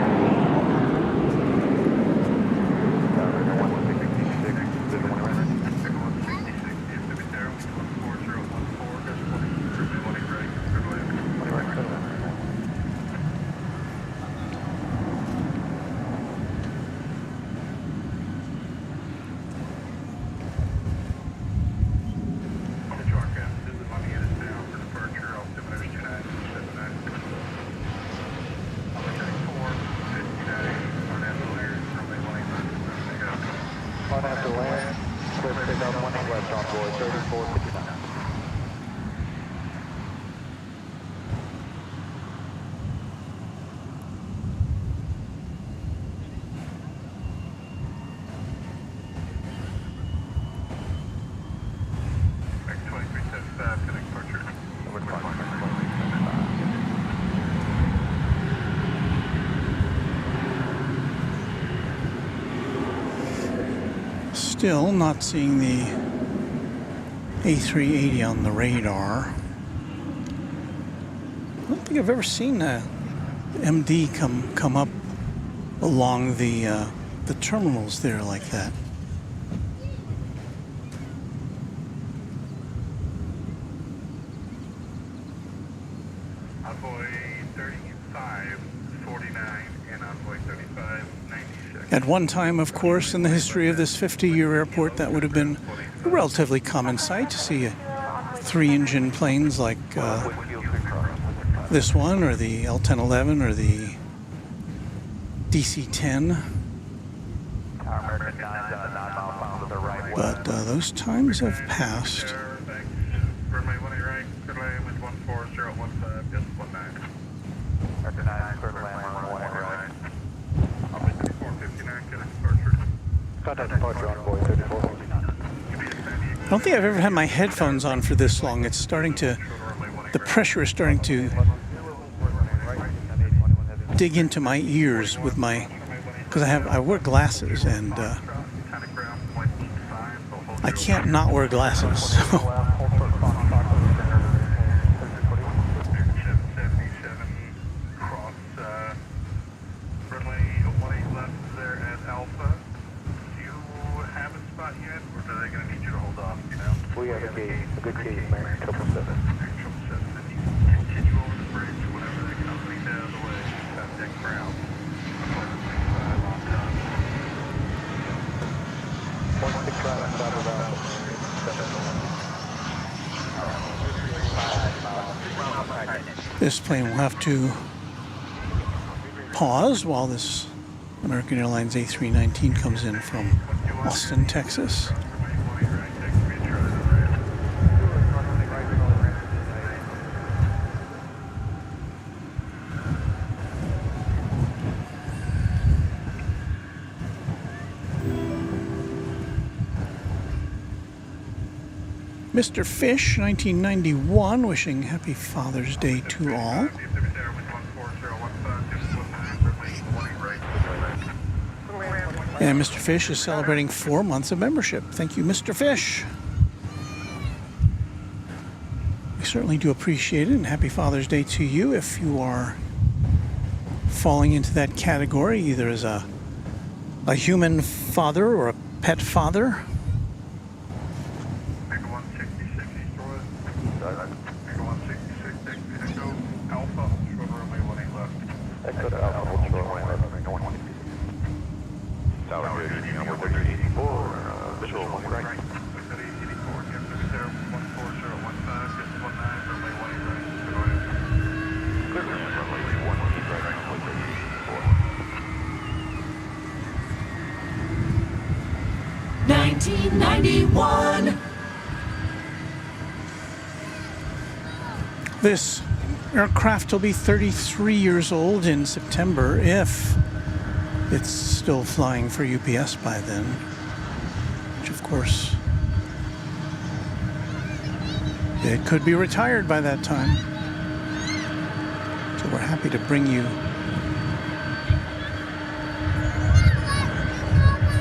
S4: Still not seeing the A380 on the radar. I don't think I've ever seen a MD come up along the terminals there like that.
S14: Envoy 3549 and Envoy 3596.
S4: At one time, of course, in the history of this 50-year airport, that would have been a relatively common sight to see 3-engine planes like this one, or the L-1011, or the DC-10. But those times have passed.
S14: Runway 18 right, clear land with 14015, just 19. Recognize clear land, runway right. Envoy 3459, get a departure.
S10: Contact departure on board 3459.
S4: I don't think I've ever had my headphones on for this long. It's starting to, the pressure is starting to dig into my ears with my, because I wear glasses, and I can't not wear glasses. So.
S10: We have a good gauge, man, 777.
S14: Continue over the bridge whenever they come out of the way. That deck crowd.
S4: This plane will have to pause while this American Airlines A319 comes in from Austin, Texas. Mr. Fish, 1991, wishing Happy Father's Day to all. And Mr. Fish is celebrating 4 months of membership. Thank you, Mr. Fish. We certainly do appreciate it, and happy Father's Day to you if you are falling into that category, either as a human father or a pet father.
S14: Echo 166 East Road. Echo 166 Echo Alpha, short runway 18 left.
S10: Echo to Alpha, hold short runway 18. Tower 84, visual 1 right.
S14: City 84, Captain 01415, gets 19, runway 18 right. Go ahead.
S10: Clear runway 18 right, runway 84.
S3: 1991.
S4: This aircraft will be 33 years old in September if it's still flying for UPS by then, which of course it could be retired by that time. So we're happy to bring you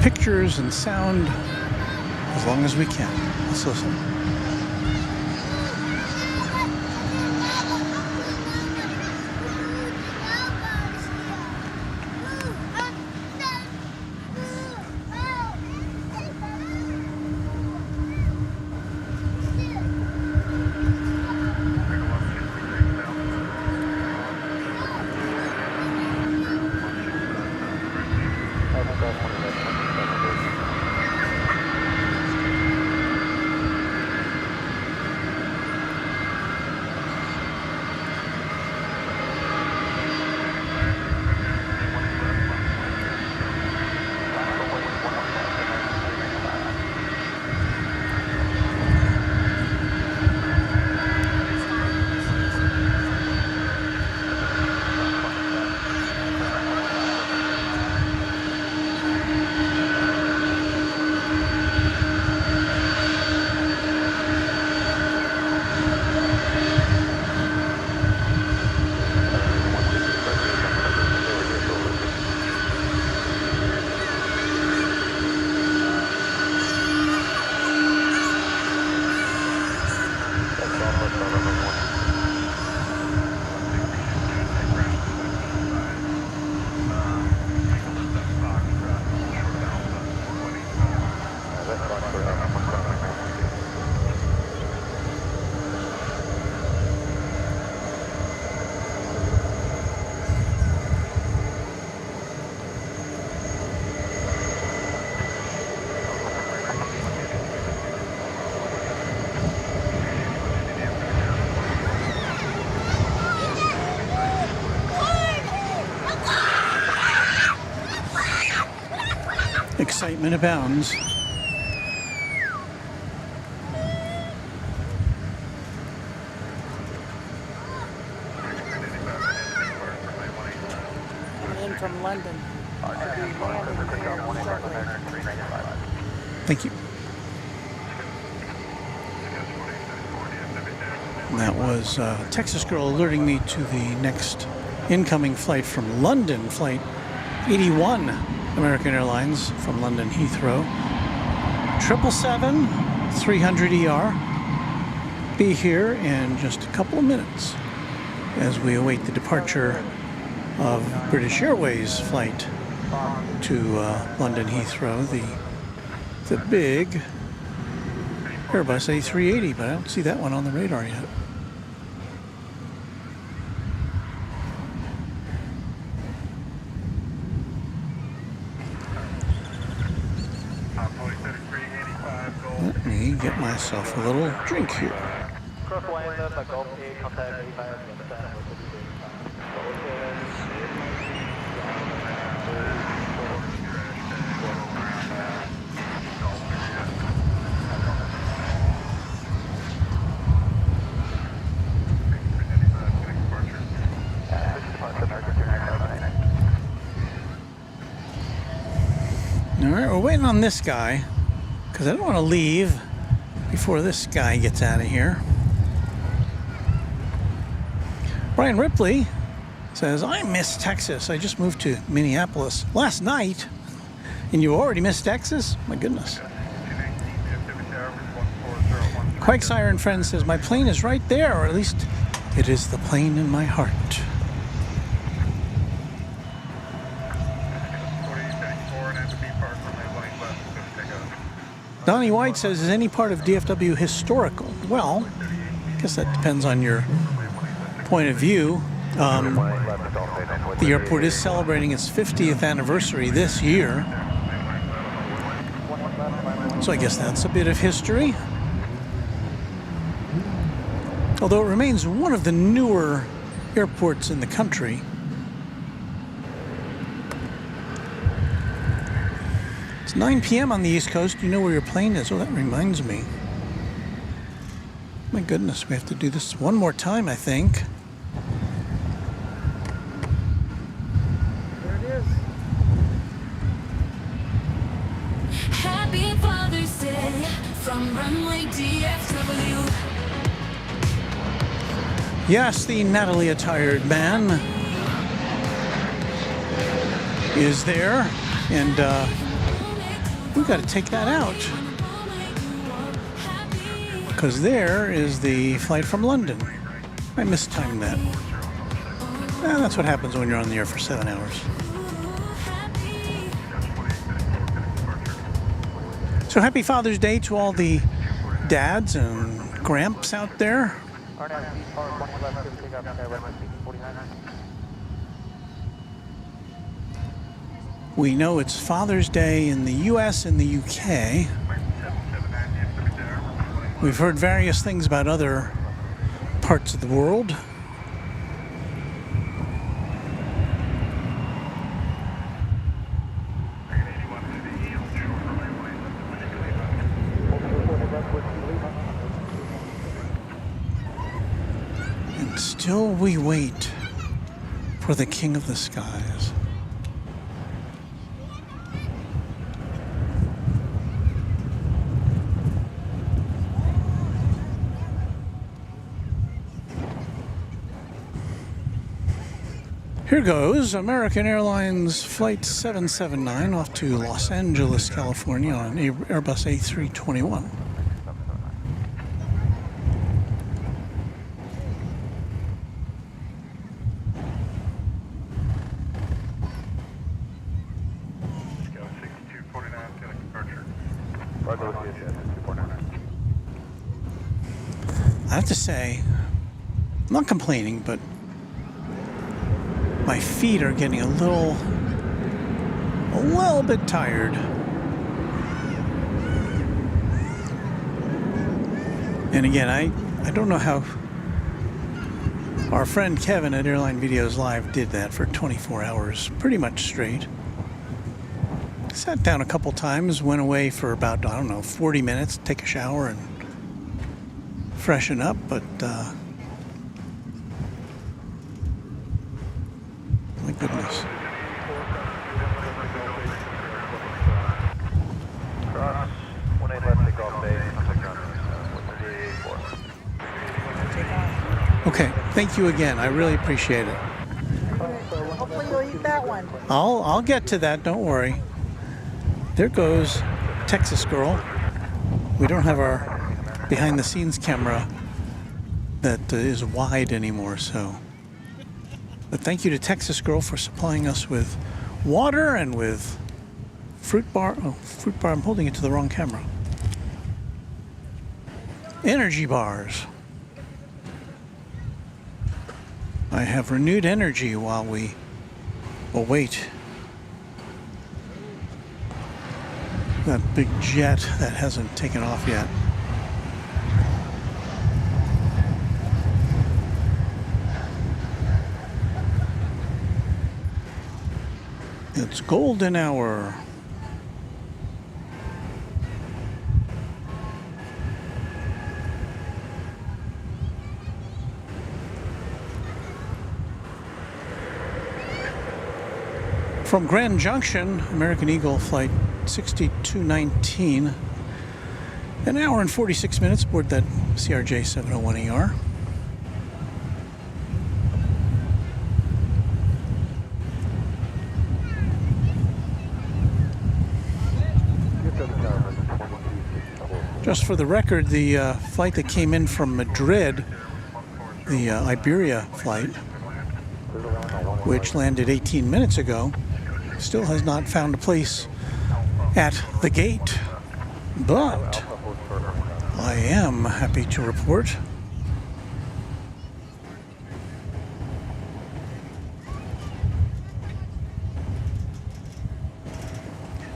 S4: pictures and sound as long as we can. Let's listen. Excitement abounds.
S8: Coming in from London.
S4: Thank you. That was a Texas girl alerting me to the next incoming flight from London, flight 81, American Airlines from London Heathrow. 777-300ER. Be here in just a couple of minutes as we await the departure of British Airways flight to London Heathrow, the big Airbus A380, but I don't see that one on the radar yet. Let me get myself a little drink here. All right, we're waiting on this guy because I don't want to leave before this guy gets out of here. Brian Ripley says, I miss Texas. I just moved to Minneapolis last night And you already missed Texas? My goodness. Quake Siren Friend says, my plane is right there, or at least it is the plane in my heart. Donnie White says, is any part of DFW historical? Well, I guess that depends on your point of view. The airport is celebrating its 50th anniversary this year. So I guess that's a bit of history. Although it remains one of the newer airports in the country. It's 9 p.m. on the East Coast. Do you know where your plane is? Oh, that reminds me. My goodness, we have to do this one more time, I think.
S8: There it is.
S3: Happy Father's Day from Runway DFW.
S4: Yes, the Natalie-attired man is there, and we've got to take that out. Because there is the flight from London. I mistimed that. That's what happens when you're on the air for 7 hours. So happy Father's Day to all the dads and gramps out there. We know it's Father's Day in the US and the UK. We've heard various things about other parts of the world. And still we wait for the King of the Skies. Here goes American Airlines Flight 779 off to Los Angeles, California on Airbus A321. I have to say, I'm not complaining, but my feet are getting a little bit tired. And again, I don't know how our friend Kevin at Airline Videos Live did that for 24 hours, pretty much straight. Sat down a couple times, went away for about, 40 minutes, take a shower and freshen up, but my goodness. Okay, thank you again. I really appreciate it.
S8: Hopefully you'll eat that one.
S4: I'll get to that, don't worry. There goes Texas Girl. We don't have our behind the scenes camera that is wide anymore, so. But thank you to Texas Girl for supplying us with water and with fruit bar. Oh, fruit bar, I'm holding it to the wrong camera. Energy bars. I have renewed energy while we await that big jet that hasn't taken off yet. It's golden hour. From Grand Junction, American Eagle Flight 6219, an hour and 46 minutes aboard that CRJ 701ER. Just for the record, the flight that came in from Madrid, the Iberia flight, which landed 18 minutes ago, still has not found a place at the gate. But I am happy to report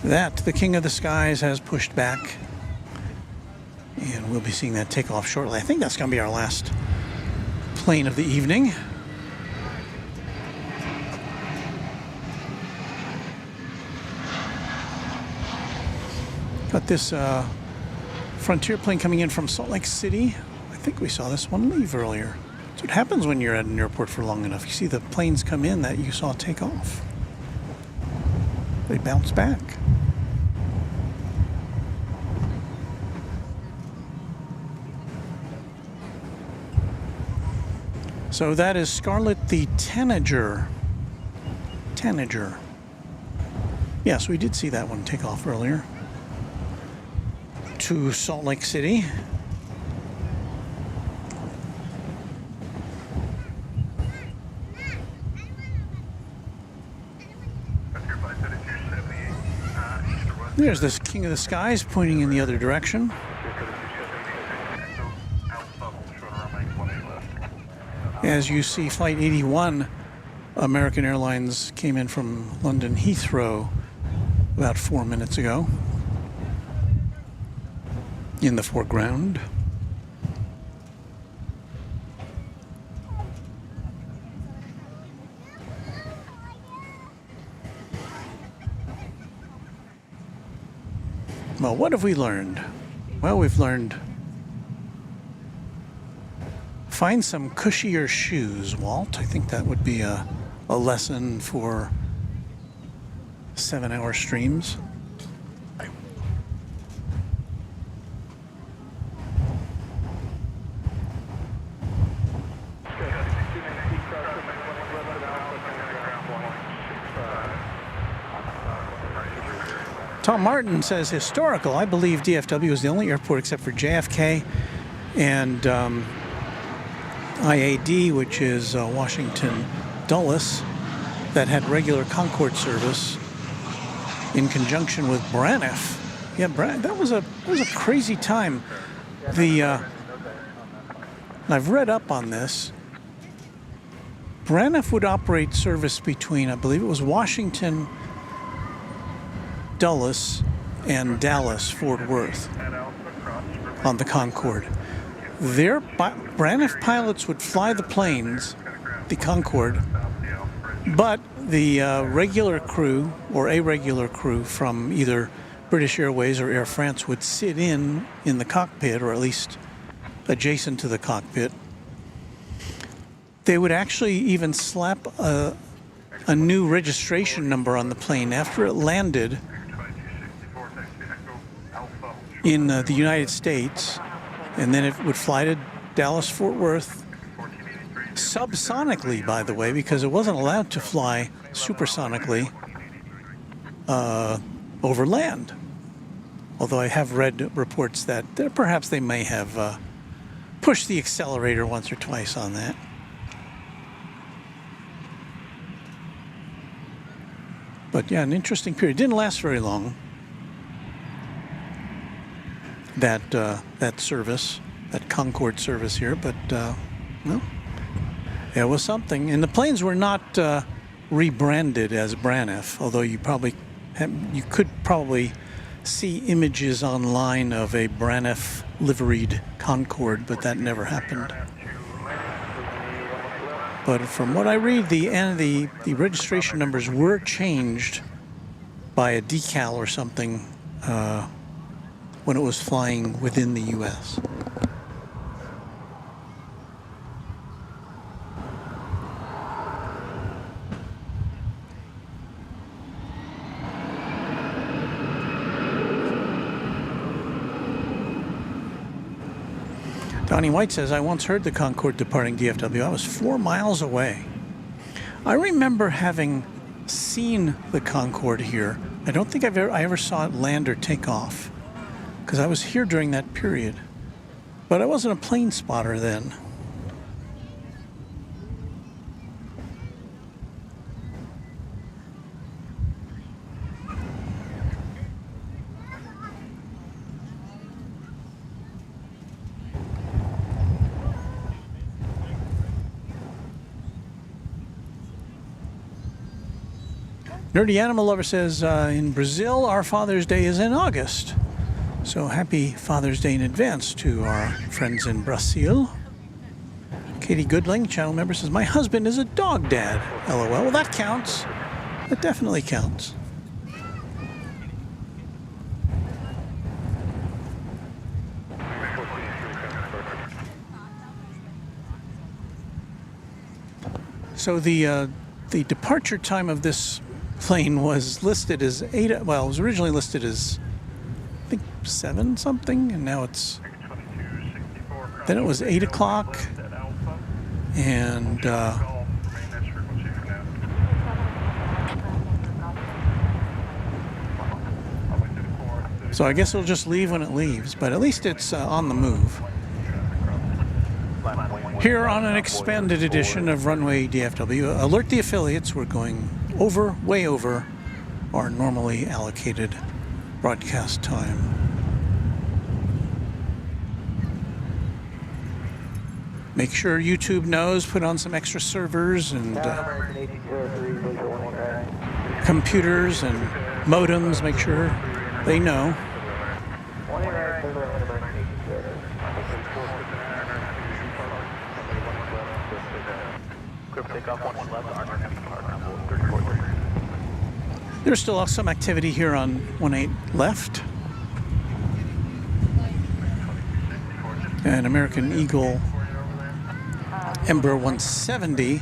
S4: that the King of the Skies has pushed back, and we'll be seeing that take off shortly. I think that's going to be our last plane of the evening. Got this Frontier plane coming in from Salt Lake City. I think we saw this one leave earlier. That's what happens when you're at an airport for long enough. You see the planes come in that you saw take off. They bounce back. So that is Scarlett the Tanager. Tanager. Yes, we did see that one take off earlier to Salt Lake City. There's this King of the Skies pointing in the other direction. As you see, Flight 81, American Airlines, came in from London Heathrow about 4 minutes ago in the foreground. Well, what have we learned? Well, we've learned find some cushier shoes, Walt. I think that would be a lesson for 7-hour streams. Tom Martin says, historical. I believe DFW is the only airport except for JFK and IAD, which is Washington Dulles, that had regular Concorde service in conjunction with Braniff. Yeah, that was a crazy time. I've read up on this. Braniff would operate service between, I believe it was Washington Dulles and Dallas Fort Worth on the Concorde. Their Braniff pilots would fly the planes, the Concorde, but the regular crew or a regular crew from either British Airways or Air France would sit in the cockpit, or at least adjacent to the cockpit. They would actually even slap a new registration number on the plane after it landed in the United States, and then it would fly to Dallas Fort Worth subsonically, by the way, because it wasn't allowed to fly supersonically over land. Although I have read reports that perhaps they may have pushed the accelerator once or twice on that. But yeah, an interesting period. Didn't last very long. That service, that Concorde service here, but no, it was something. And the planes were not rebranded as Braniff, although you could probably see images online of a Braniff liveried Concorde, but that never happened. But from what I read, the registration numbers were changed by a decal or something when it was flying within the U.S. Donnie White says, I once heard the Concorde departing DFW. I was 4 miles away. I remember having seen the Concorde here. I don't think I ever saw it land or take off. because I was here during that period. But I wasn't a plane spotter then. Nerdy Animal Lover says, in Brazil, our Father's Day is in August. So happy Father's Day in advance to our friends in Brazil. Katie Goodling, channel member, says, my husband is a dog dad. LOL. Well, that counts. That definitely counts. So the departure time of this plane was listed as 8, well, it was originally listed as, I think, 7 something, and now it's, then it was 8 o'clock, and so I guess it'll just leave when it leaves, but at least it's on the move. Here on an expanded edition of Runway DFW, alert the affiliates, we're going over, way over, our normally allocated broadcast time. Make sure YouTube knows, put on some extra servers and computers and modems, make sure they know. There's still some activity here on 18 left. And American Eagle Embraer 170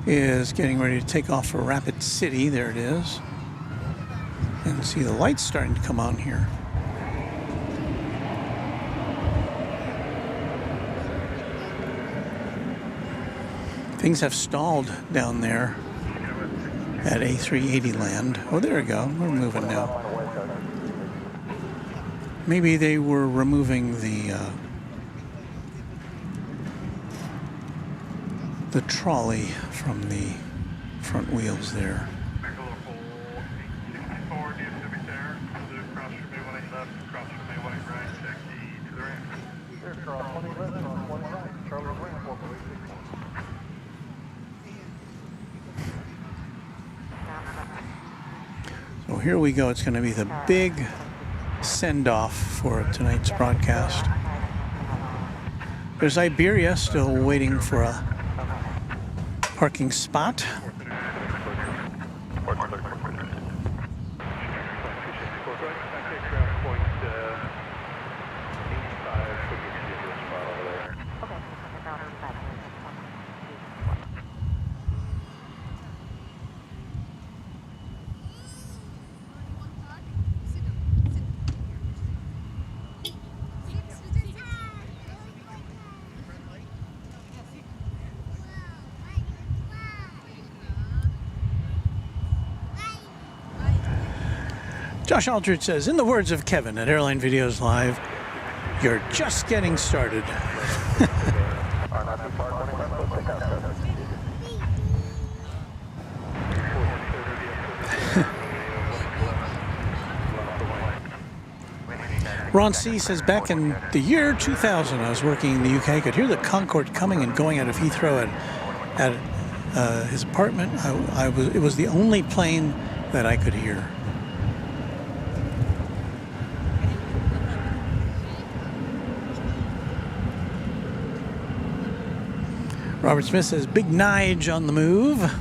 S4: is getting ready to take off for Rapid City. There it is. And see the lights starting to come on here. Things have stalled down there at A380 land. Oh, there we go. We're moving now. Maybe they were removing the trolley from the front wheels there. So here we go. It's going to be the big send-off for tonight's broadcast. There's Iberia still waiting for a parking spot. Josh Aldridge says, in the words of Kevin at Airline Videos Live, you're just getting started. Ron C. says, back in the year 2000, I was working in the UK. I could hear the Concorde coming and going out of Heathrow at his apartment. It was the only plane that I could hear. Robert Smith says, Big Nige on the move.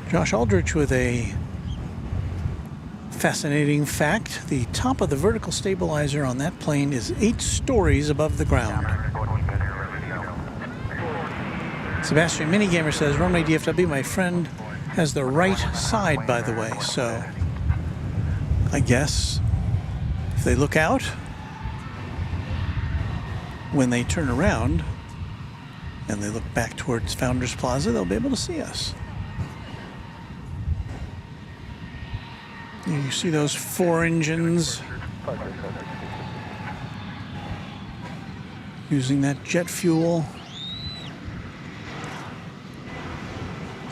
S4: Josh Aldrich with a fascinating fact. The top of the vertical stabilizer on that plane is 8 stories above the ground. Sebastian Minigamer says, Runway DFW, my friend has the right side, by the way. So I guess if they look out, when they turn around and they look back towards Founders Plaza, they'll be able to see us. You see those 4 engines using that jet fuel.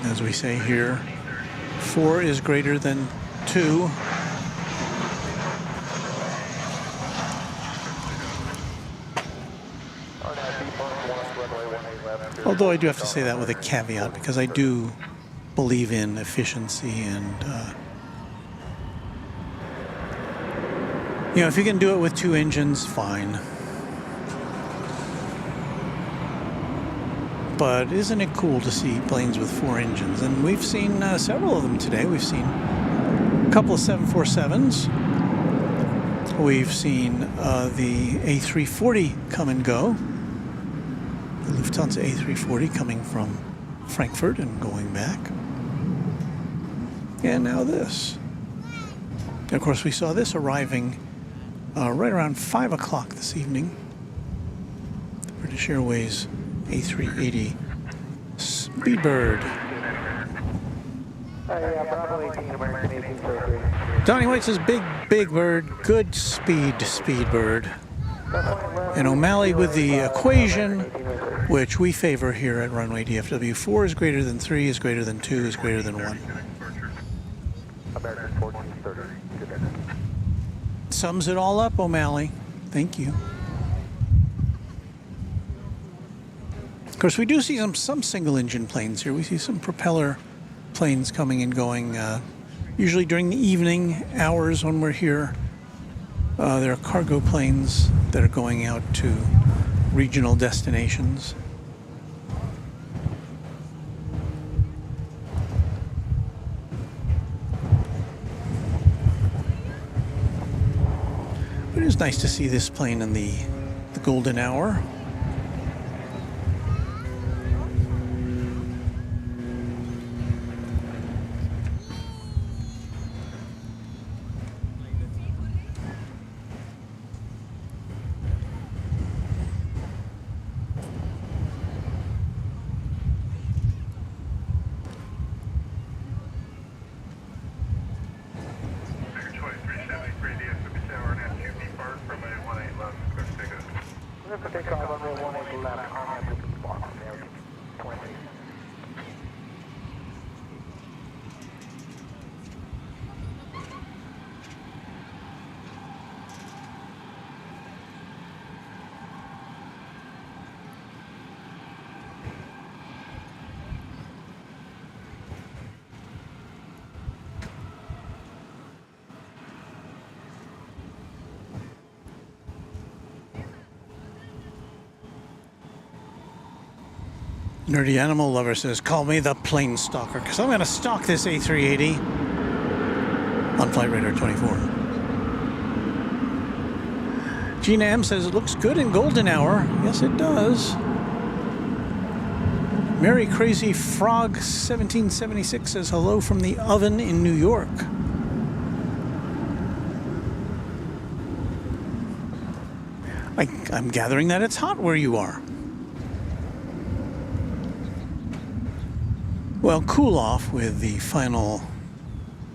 S4: As we say here, 4 is greater than 2. Although I do have to say that with a caveat, because I do believe in efficiency and, you know, if you can do it with 2 engines, fine. But isn't it cool to see planes with 4 engines? And we've seen several of them today. We've seen a couple of 747s. We've seen the A340 come and go. The Lufthansa A340 coming from Frankfurt and going back. And now this. And of course, we saw this arriving right around 5 o'clock this evening. The British Airways A380 Speedbird. Donnie White says, big bird, good speedbird. And O'Malley with the equation, which we favor here at Runway DFW. 4 is greater than 3, is greater than 2, is greater than 1. Sums it all up, O'Malley. Thank you. Of course, we do see some single-engine planes here. We see some propeller planes coming and going, usually during the evening hours when we're here. There are cargo planes that are going out to regional destinations. But it is nice to see this plane in the golden hour. Nerdy Animal Lover says, call me the plane stalker, because I'm going to stalk this A380 on Flight Radar 24. Gina M says, it looks good in golden hour. Yes, it does. Mary Crazy Frog 1776 says, hello from the oven in New York. I'm gathering that it's hot where you are. Well, cool off with the final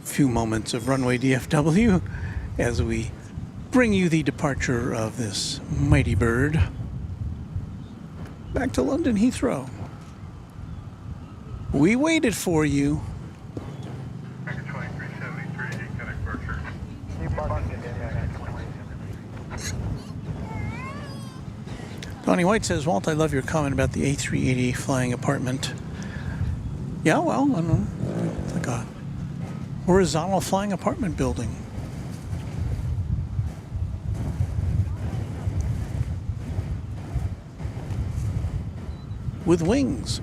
S4: few moments of Runway DFW as we bring you the departure of this mighty bird back to London Heathrow. We waited for you. Donnie White says, Walt, I love your comment about the A380 flying apartment. Yeah, well, I don't know. It's like a horizontal flying apartment building. With wings.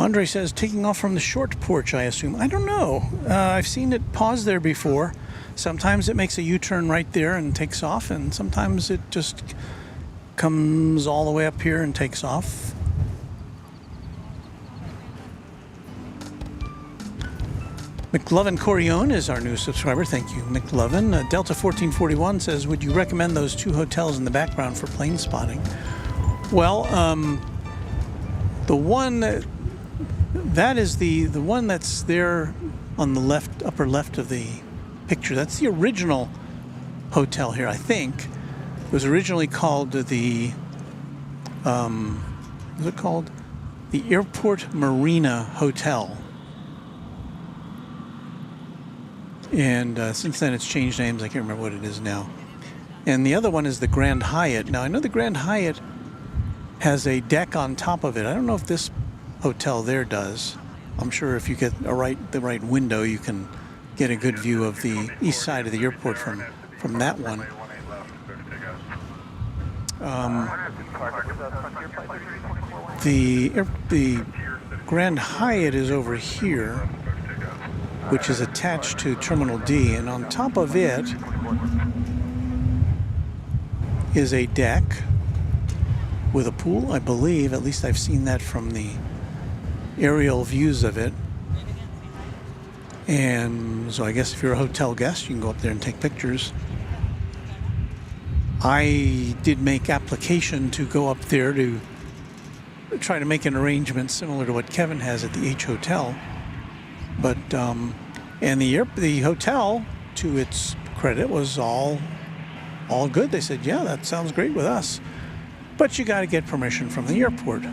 S4: Andre says, taking off from the short porch, I assume. I don't know. I've seen it pause there before. Sometimes it makes a U-turn right there and takes off, and sometimes it just comes all the way up here and takes off. McLovin Corione is our new subscriber. Thank you, McLovin. Delta 1441 says, would you recommend those 2 hotels in the background for plane spotting? Well, the one that is the one that's there on the left, upper left of the picture. That's the original hotel here, I think. It was originally called the was it called the Airport Marina Hotel. And since then it's changed names. I can't remember what it is now. And the other one is the Grand Hyatt. Now I know the Grand Hyatt has a deck on top of it. I don't know if this hotel there does. I'm sure if you get the right window, you can get a good view of the east side of the airport from that one. The Grand Hyatt is over here, which is attached to Terminal D, and on top of it is a deck with a pool, I believe. At least I've seen that from the aerial views of it. And so I guess if you're a hotel guest, you can go up there and take pictures. I did make application to go up there to try to make an arrangement similar to what Kevin has at the H Hotel. But, and the hotel, to its credit, was all good. They said, yeah, that sounds great with us. But you got to get permission from the airport.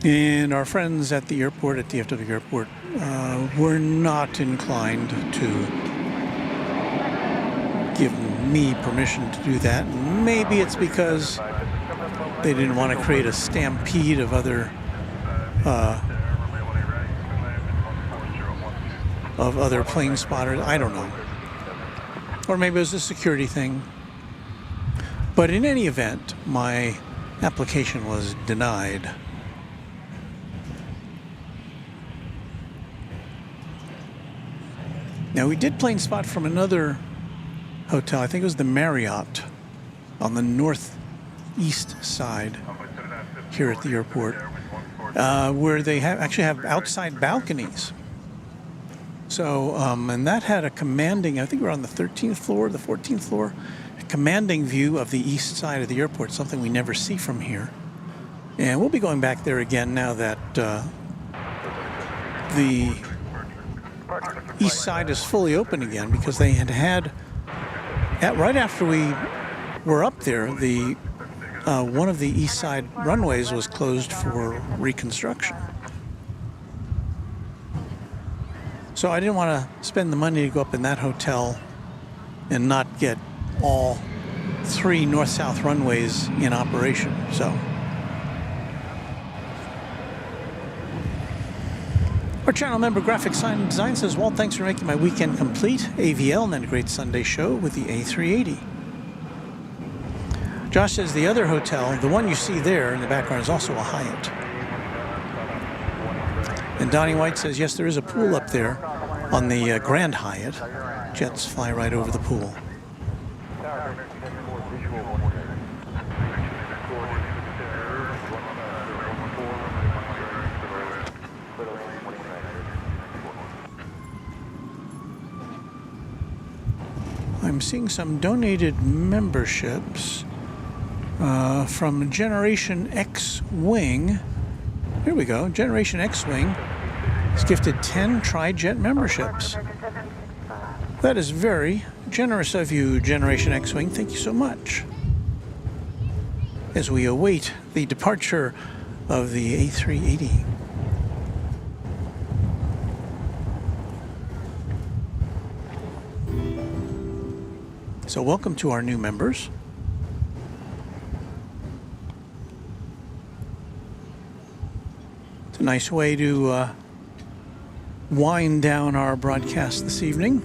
S4: And our friends at the airport, at DFW Airport, were not inclined to give me permission to do that. Maybe it's because they didn't want to create a stampede of other plane spotters. I don't know. Or maybe it was a security thing. But in any event, my application was denied. Now, we did plane spot from another hotel. I think it was the Marriott on the northeast side here at the airport, where they actually have outside balconies. So, and that had a commanding, I think we're on the 13th floor, the 14th floor, a commanding view of the east side of the airport, something we never see from here. And we'll be going back there again now that the east side is fully open again, because they had right after we were up there, the one of the east side runways was closed for reconstruction. So I didn't want to spend the money to go up in that hotel and not get all 3 north-south runways in operation. So our channel member Graphic Sign Design says, Walt, thanks for making my weekend complete. AVL and then a great Sunday show with the A380. Josh says the other hotel, the one you see there in the background, is also a Hyatt. And Donnie White says, yes, there is a pool up there on the Grand Hyatt. Jets fly right over the pool. I'm seeing some donated memberships from Generation X Wing. Here we go. Generation X Wing has gifted 10 Tri-Jet memberships. That is very generous of you, Generation X Wing. Thank you so much. As we await the departure of the A380. So welcome to our new members. It's a nice way to wind down our broadcast this evening.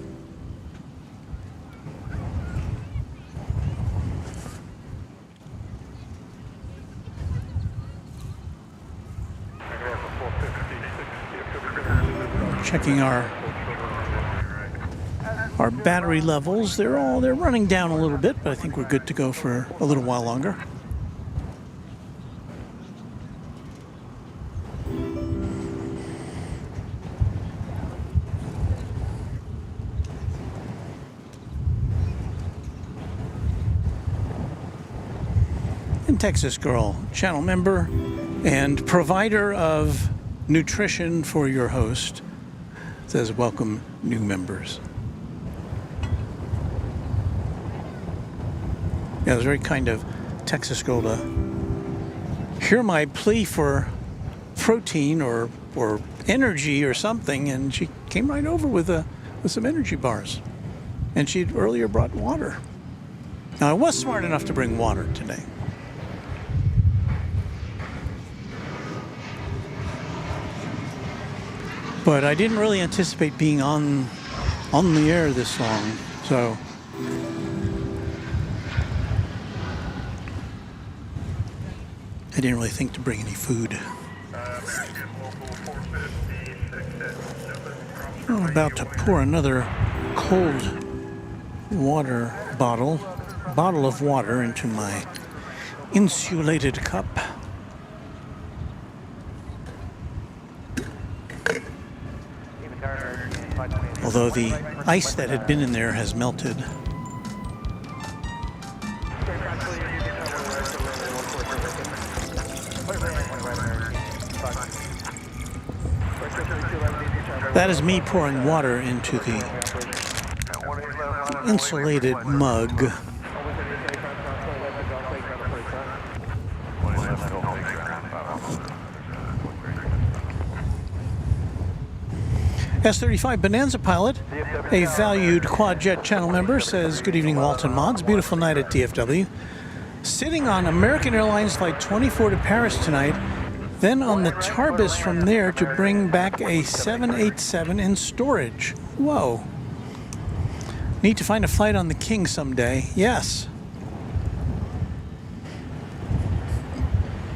S4: checking our battery levels. They're running down a little bit, but I think we're good to go for a little while longer. And Texas Girl, channel member and provider of nutrition for your host, says welcome new members. Yeah, it was very kind of Texas Girl to hear my plea for protein or energy or something, and she came right over with some energy bars. And she'd earlier brought water. Now, I was smart enough to bring water today. But I didn't really anticipate being on the air this long, so I didn't really think to bring any food. I'm about to pour another cold water bottle of water into my insulated cup. Although the ice that had been in there has melted. That is me pouring water into the insulated mug. S35 Bonanza pilot, a valued quad jet channel member, says, good evening, Walton Mods. Beautiful night at DFW. Sitting on American Airlines Flight 24 to Paris tonight, then on the Tarbus from there to bring back a 787 in storage. Whoa. Need to find a flight on the King someday. Yes.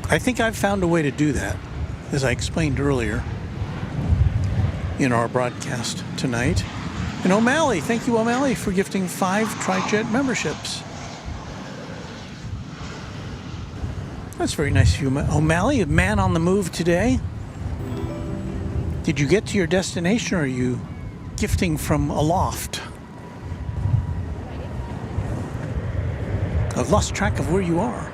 S4: I think I've found a way to do that, as I explained earlier in our broadcast tonight. And O'Malley, thank you, O'Malley, for gifting 5 Tri-Jet memberships. That's very nice of you, O'Malley, a man on the move today. Did you get to your destination, or are you gifting from aloft? I've lost track of where you are.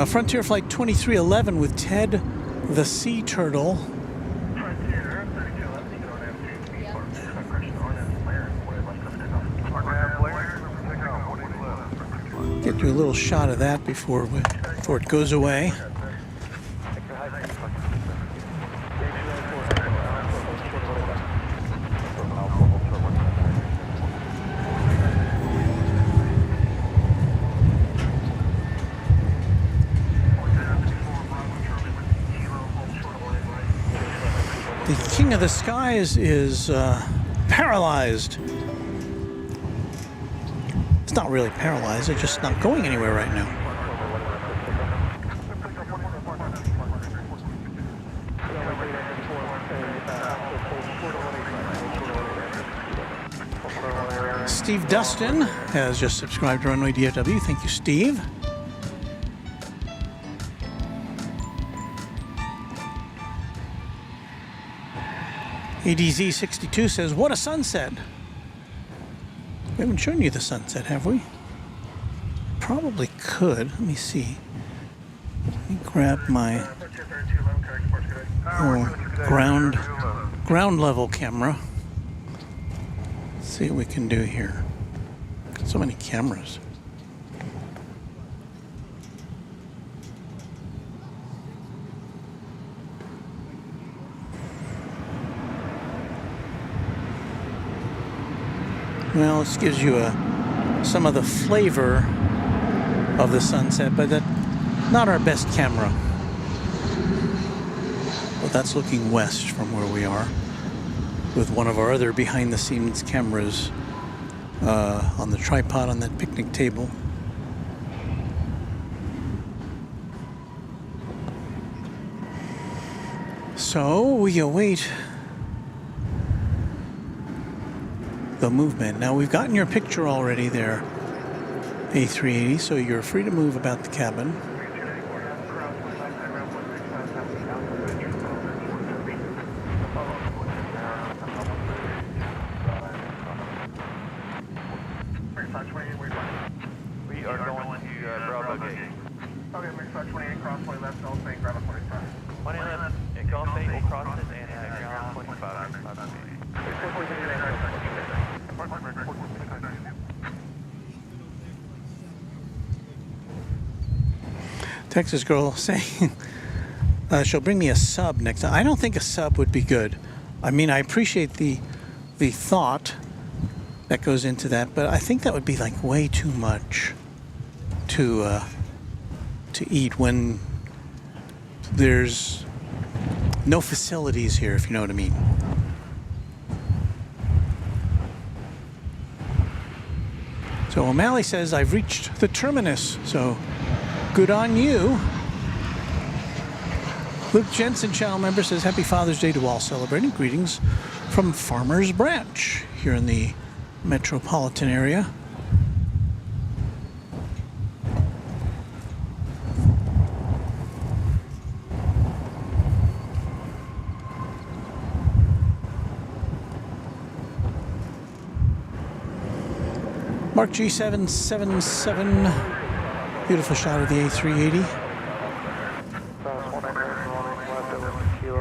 S4: Frontier Flight 2311 with Ted the Sea Turtle. Get you a little shot of that before it goes away. The King of the Skies is paralyzed. It's not really paralyzed, it's just not going anywhere right now. Steve Dustin has just subscribed to Runway DFW. Thank you, Steve. ADZ62 says, what a sunset. We haven't shown you the sunset, have we? Probably could. Let me see. Let me grab my ground level camera. Let's see what we can do here. Got so many cameras. Well, this gives you some of the flavor of the sunset, but that's not our best camera. But that's looking west from where we are, with one of our other behind-the-scenes cameras on the tripod on that picnic table. So we await the movement. Now we've gotten your picture already there, A380, so you're free to move about the cabin.
S6: We are going to Bravo Gate. Okay, make sure 28 cross 20 left, don't say grab a 25. 20 left, and go fate, we'll cross it, and ground 25.
S4: Texas girl saying she'll bring me a sub next time. I don't think a sub would be good. I mean, I appreciate the thought that goes into that, but I think that would be like way too much to eat when there's no facilities here, if you know what I mean. So O'Malley says, I've reached the terminus, so good on you. Luke Jensen, channel member, says, Happy Father's Day to all celebrating. Greetings from Farmers Branch here in the metropolitan area. Mark G777, beautiful shot of the A380.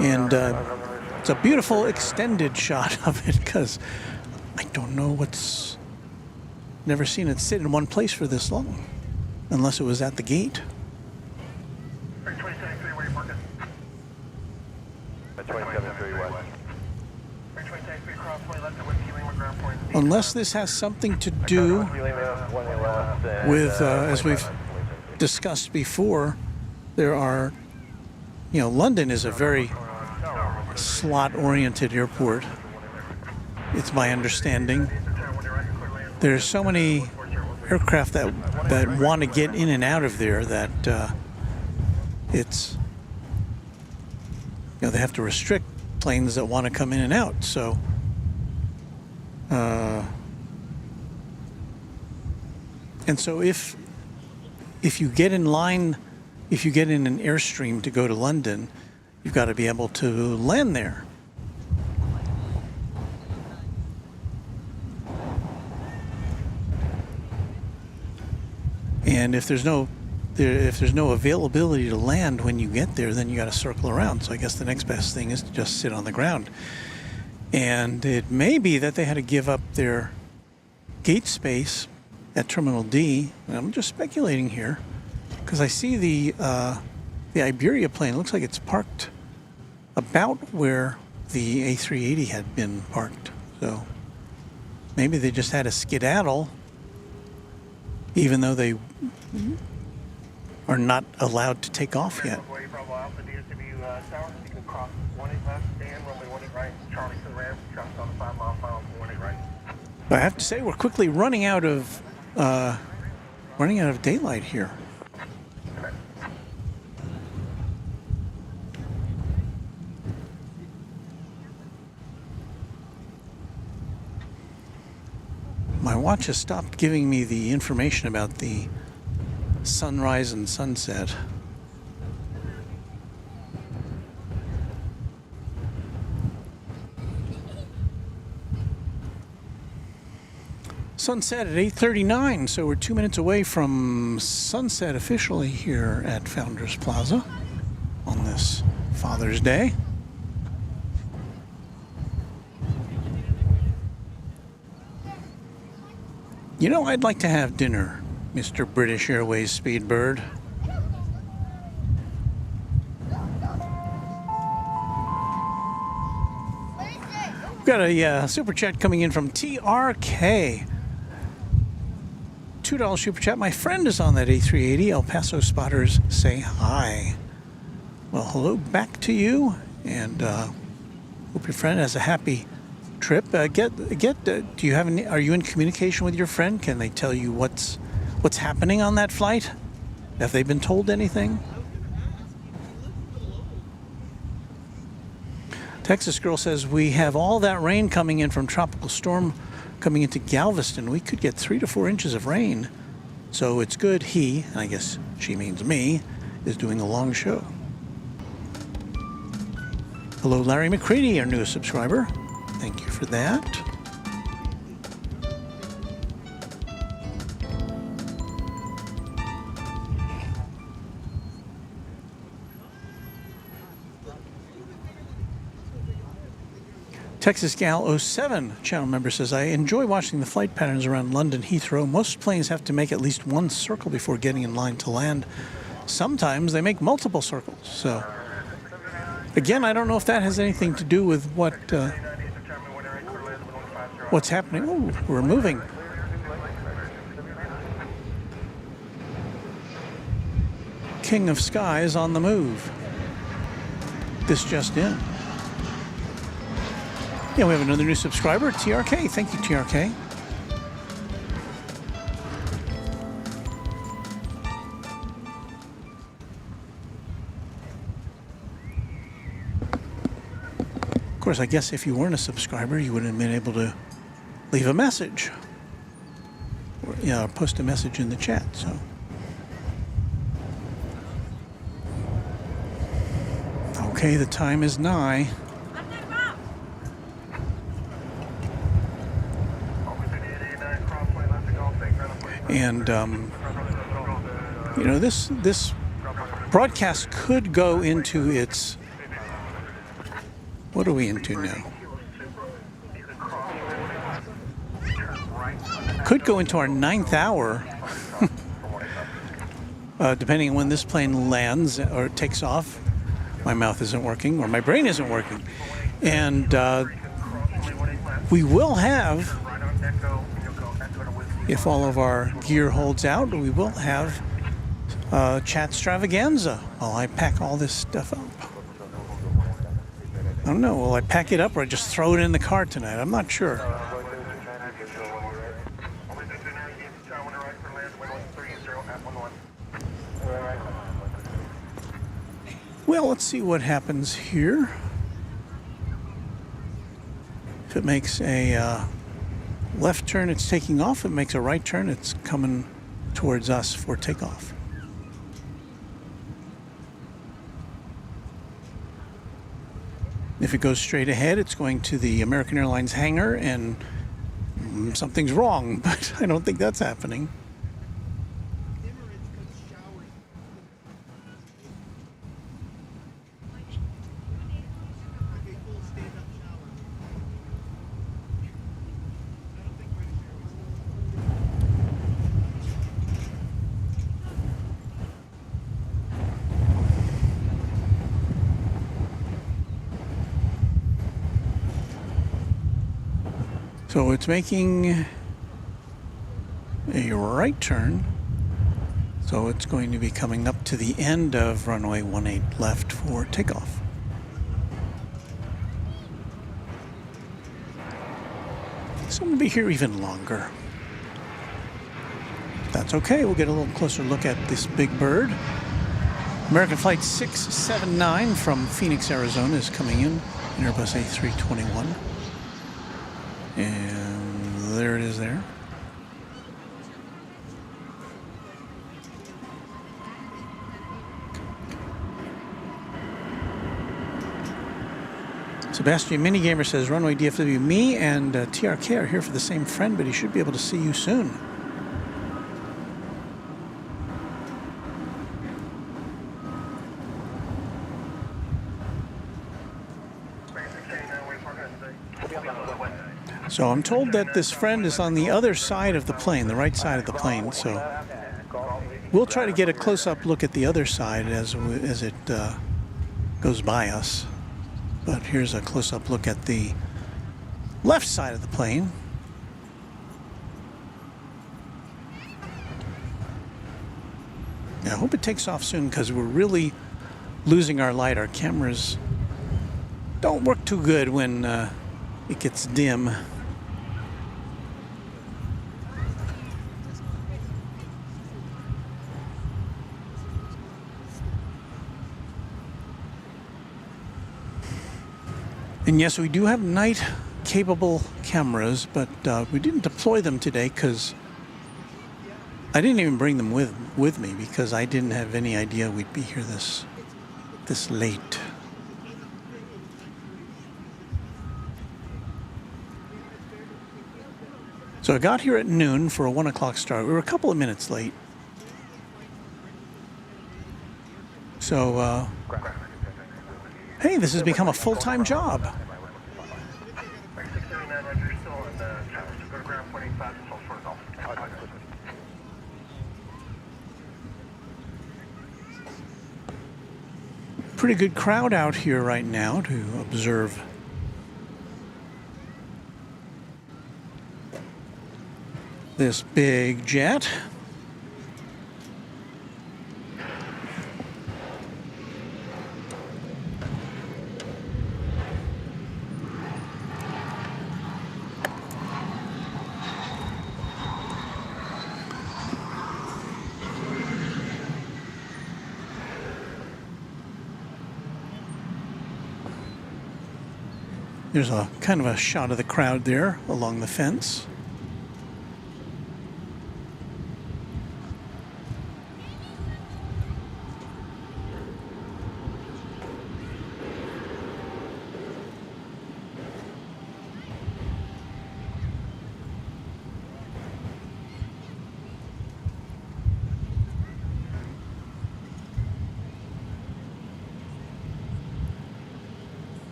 S4: And it's a beautiful extended shot of it because I don't know never seen it sit in one place for this long, unless it was at the gate. Unless this has something to do with, as we've discussed before, there are, London is a very slot-oriented airport. It's my understanding. There's so many aircraft that want to get in and out of there that it's, they have to restrict planes that want to come in and out. So, and so if you get in line, if you get in an airstream to go to London, you've got to be able to land there. And if there's no availability to land when you get there, then you got to circle around. So I guess the next best thing is to just sit on the ground. And it may be that they had to give up their gate space at Terminal D. And I'm just speculating here because I see the Iberia plane. It looks like it's parked about where the A380 had been parked. So maybe they just had a skedaddle, even though they are not allowed to take off yet. I have to say we're quickly running out of daylight here. My watch has stopped giving me the information about the sunrise and sunset. Sunset at 8:39, so we're 2 minutes away from sunset officially here at Founders Plaza on this Father's Day. I'd like to have dinner, Mr. British Airways Speedbird. We've got a super chat coming in from TRK. $2 super chat. My friend is on that A380. El Paso spotters say hi. Well, hello back to you, and hope your friend has a happy trip. Do you have any? Are you in communication with your friend? Can they tell you what's happening on that flight? Have they been told anything? Texas Girl says, we have all that rain coming in from tropical storm coming into Galveston. We could get 3 to 4 inches of rain. So it's good he, and I guess she means me, is doing a long show. Hello, Larry McCready, our newest subscriber. Thank you for that. Texas Gal 07 channel member says, I enjoy watching the flight patterns around London Heathrow. Most planes have to make at least one circle before getting in line to land. Sometimes they make multiple circles. So, again, I don't know if that has anything to do with what's happening. Oh, we're moving. King of Skies on the move. This just in. Yeah, we have another new subscriber, TRK. Thank you, TRK. Of course, I guess if you weren't a subscriber, you wouldn't have been able to leave a message. Or post a message in the chat, so. Okay, the time is nigh. And, you know, this broadcast could go into its, what are we into now? Could go into our 9th hour, depending on when this plane lands or takes off. My mouth isn't working, or my brain isn't working. And we will have, if all of our gear holds out, we will have chat extravaganza while I pack all this stuff up. I don't know, will I pack it up or just throw it in the car tonight? I'm not sure. Well, let's see what happens here. If it makes a left turn, it's taking off. If it makes a right turn, it's coming towards us for takeoff. If it goes straight ahead, it's going to the American Airlines hangar, and something's wrong, but I don't think that's happening. So it's making a right turn. So it's going to be coming up to the end of runway 18 left for takeoff. So I'm going to be here even longer. That's okay. We'll get a little closer look at this big bird. American Flight 679 from Phoenix, Arizona is coming in. Airbus A321. And there it is there. Sebastian Minigamer says, Runway DFW, me and TRK are here for the same friend, but he should be able to see you soon. So I'm told that this friend is on the other side of the plane, the right side of the plane. So we'll try to get a close-up look at the other side as it goes by us. But here's a close-up look at the left side of the plane. Yeah, I hope it takes off soon because we're really losing our light. Our cameras don't work too good when it gets dim. And yes, we do have night-capable cameras, but we didn't deploy them today because I didn't even bring them with me because I didn't have any idea we'd be here this late. So I got here at noon for a 1 o'clock start. We were a couple of minutes late. So, hey, this has become a full-time job. Pretty good crowd out here right now to observe this big jet. There's a kind of a shot of the crowd there along the fence.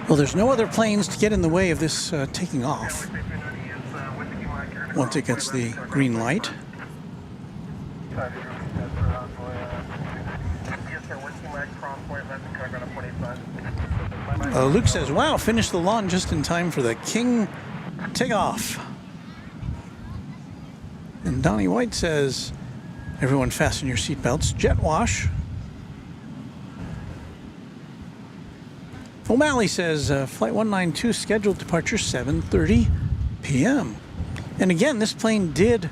S4: Well, there's no other planes to get in the way of this taking off once it gets the green light. Luke says, wow, finished the lawn just in time for the King takeoff. And Donnie White says, everyone fasten your seatbelts, jet wash. O'Malley says, Flight 192 scheduled departure 7:30 p.m. And again, this plane did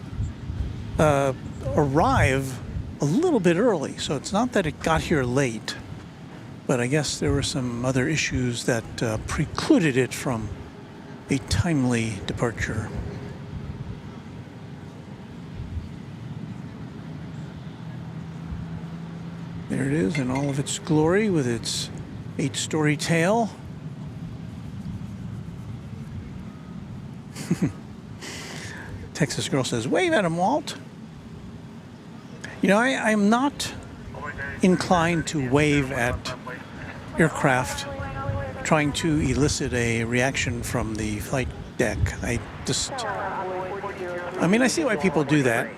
S4: arrive a little bit early, so it's not that it got here late, but I guess there were some other issues that precluded it from a timely departure. There it is in all of its glory with its 8-story tail. Texas girl says, wave at him, Walt. You know, I'm not inclined to wave at aircraft trying to elicit a reaction from the flight deck. I mean, I see why people do that.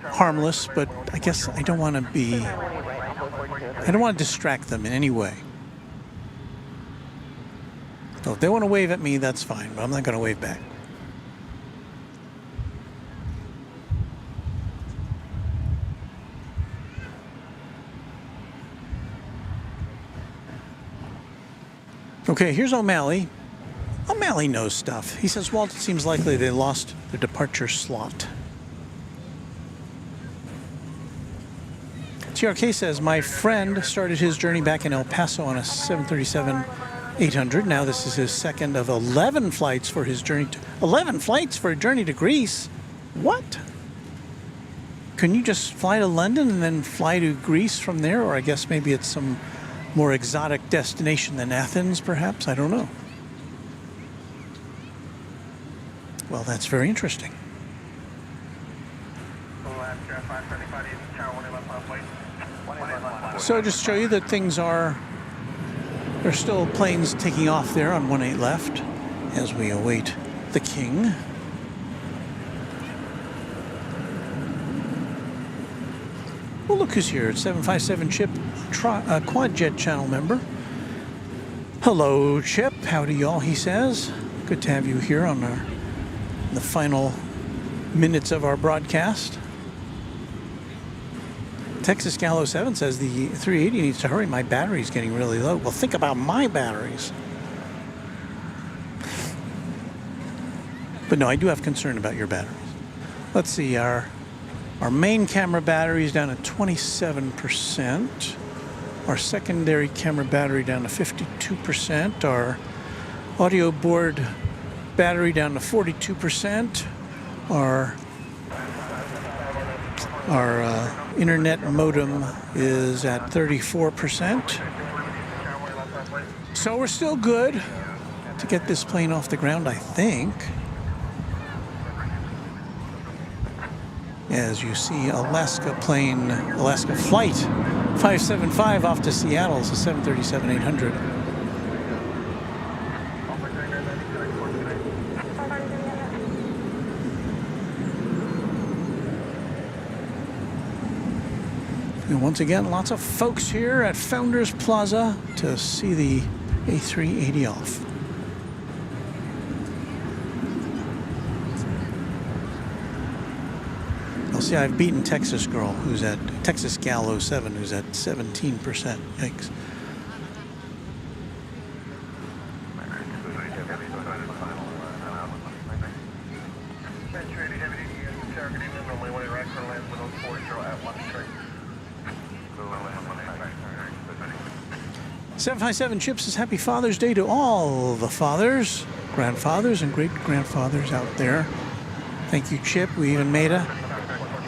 S4: Harmless, but I guess I don't want to distract them in any way. So if they want to wave at me, that's fine, but I'm not going to wave back. Okay, here's O'Malley. O'Malley knows stuff. He says, Walt, it seems likely they lost their departure slot. TRK says, my friend started his journey back in El Paso on a 737-800. Now this is his second of 11 flights for his journey to... 11 flights for a journey to Greece? What? Can you just fly to London and then fly to Greece from there? Or I guess maybe it's some more exotic destination than Athens, perhaps? I don't know. Well, that's very interesting. So just to show you that things are, there's still planes taking off there on 18 left as we await the King. Well, look who's here. 757 Chip, Quad Jet channel member. Hello, Chip. Howdy, y'all, he says. Good to have you here on the final minutes of our broadcast. Texas Gallo 7 says the 380 needs to hurry. My battery's getting really low. Well, think about my batteries. But no, I do have concern about your batteries. Let's see, our Our main camera battery is down at 27%. Our secondary camera battery down to 52%. Our audio board battery down to 42%. Our internet modem is at 34%. So we're still good to get this plane off the ground, I think. As you see, Alaska flight 575 off to Seattle. It's a 737-800. And once again, lots of folks here at Founders Plaza to see the A380 off. I'll see I've beaten Texas Girl, who's at Texas Gal 07, who's at 17%. Yikes. "757 Chip says Happy Father's Day to all the fathers, grandfathers, and great-grandfathers out there." Thank you, Chip. We even made a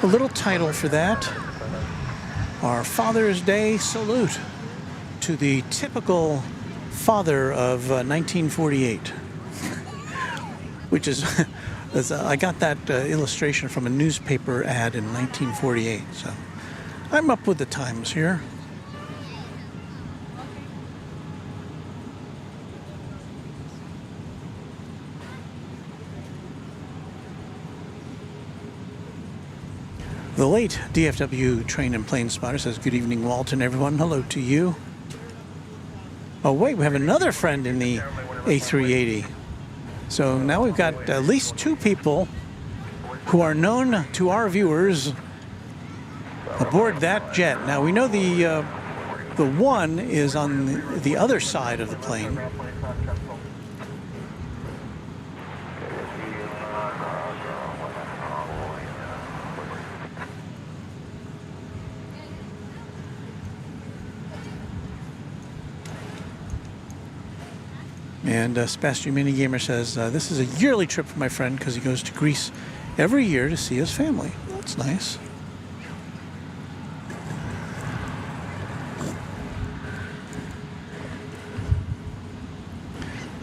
S4: little title for that. Our Father's Day salute to the typical father of 1948, which is, I got that illustration from a newspaper ad in 1948, so I'm up with the times here. The late DFW train and plane spotter says, "Good evening, Walton, everyone. Hello to you." Oh, wait, we have another friend in the A380. So now we've got at least two people who are known to our viewers aboard that jet. Now, we know the one is on the other side of the plane. And Sebastian Minigamer says, "This is a yearly trip for my friend because he goes to Greece every year to see his family." That's nice.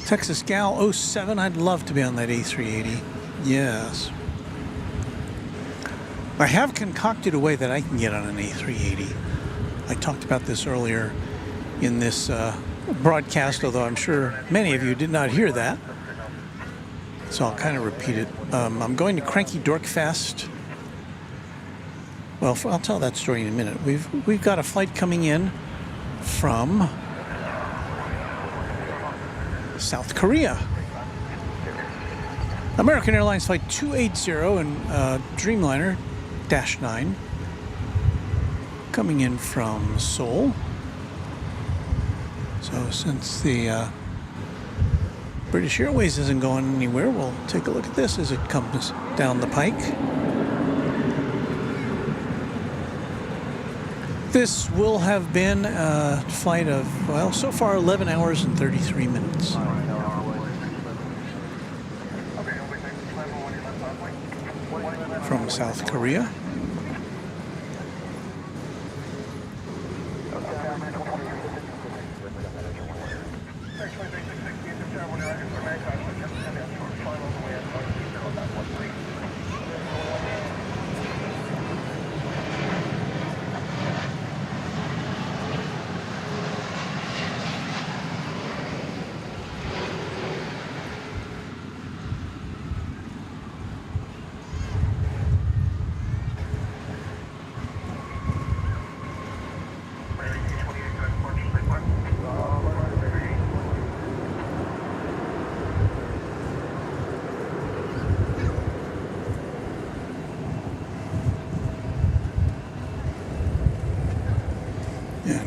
S4: Texas Gal 07, I'd love to be on that A380. Yes. I have concocted a way that I can get on an A380. I talked about this earlier in this broadcast, although I'm sure many of you did not hear that. So I'll kind of repeat it. I'm going to Cranky Dork Fest. Well, I'll tell that story in a minute. We've got a flight coming in from South Korea. American Airlines Flight 280 and Dreamliner -9 coming in from Seoul. So since the British Airways isn't going anywhere, we'll take a look at this as it comes down the pike. This will have been a flight of, well, so far 11 hours and 33 minutes. From South Korea.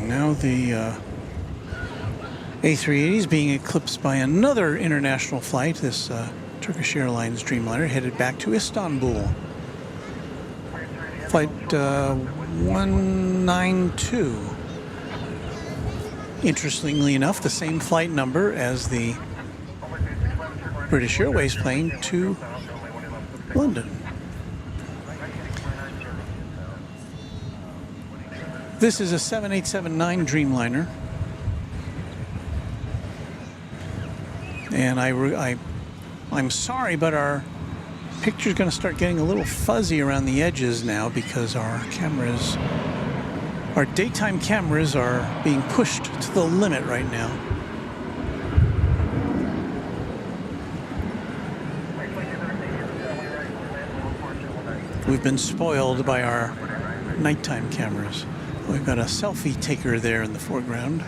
S4: Now the A380 is being eclipsed by another international flight, this Turkish Airlines Dreamliner, headed back to Istanbul. Flight 192. Interestingly enough, the same flight number as the British Airways plane to London. This is a 7879 Dreamliner. And I'm sorry, but our picture's going to start getting a little fuzzy around the edges now because our daytime cameras are being pushed to the limit right now. We've been spoiled by our nighttime cameras. We've got a selfie taker there in the foreground.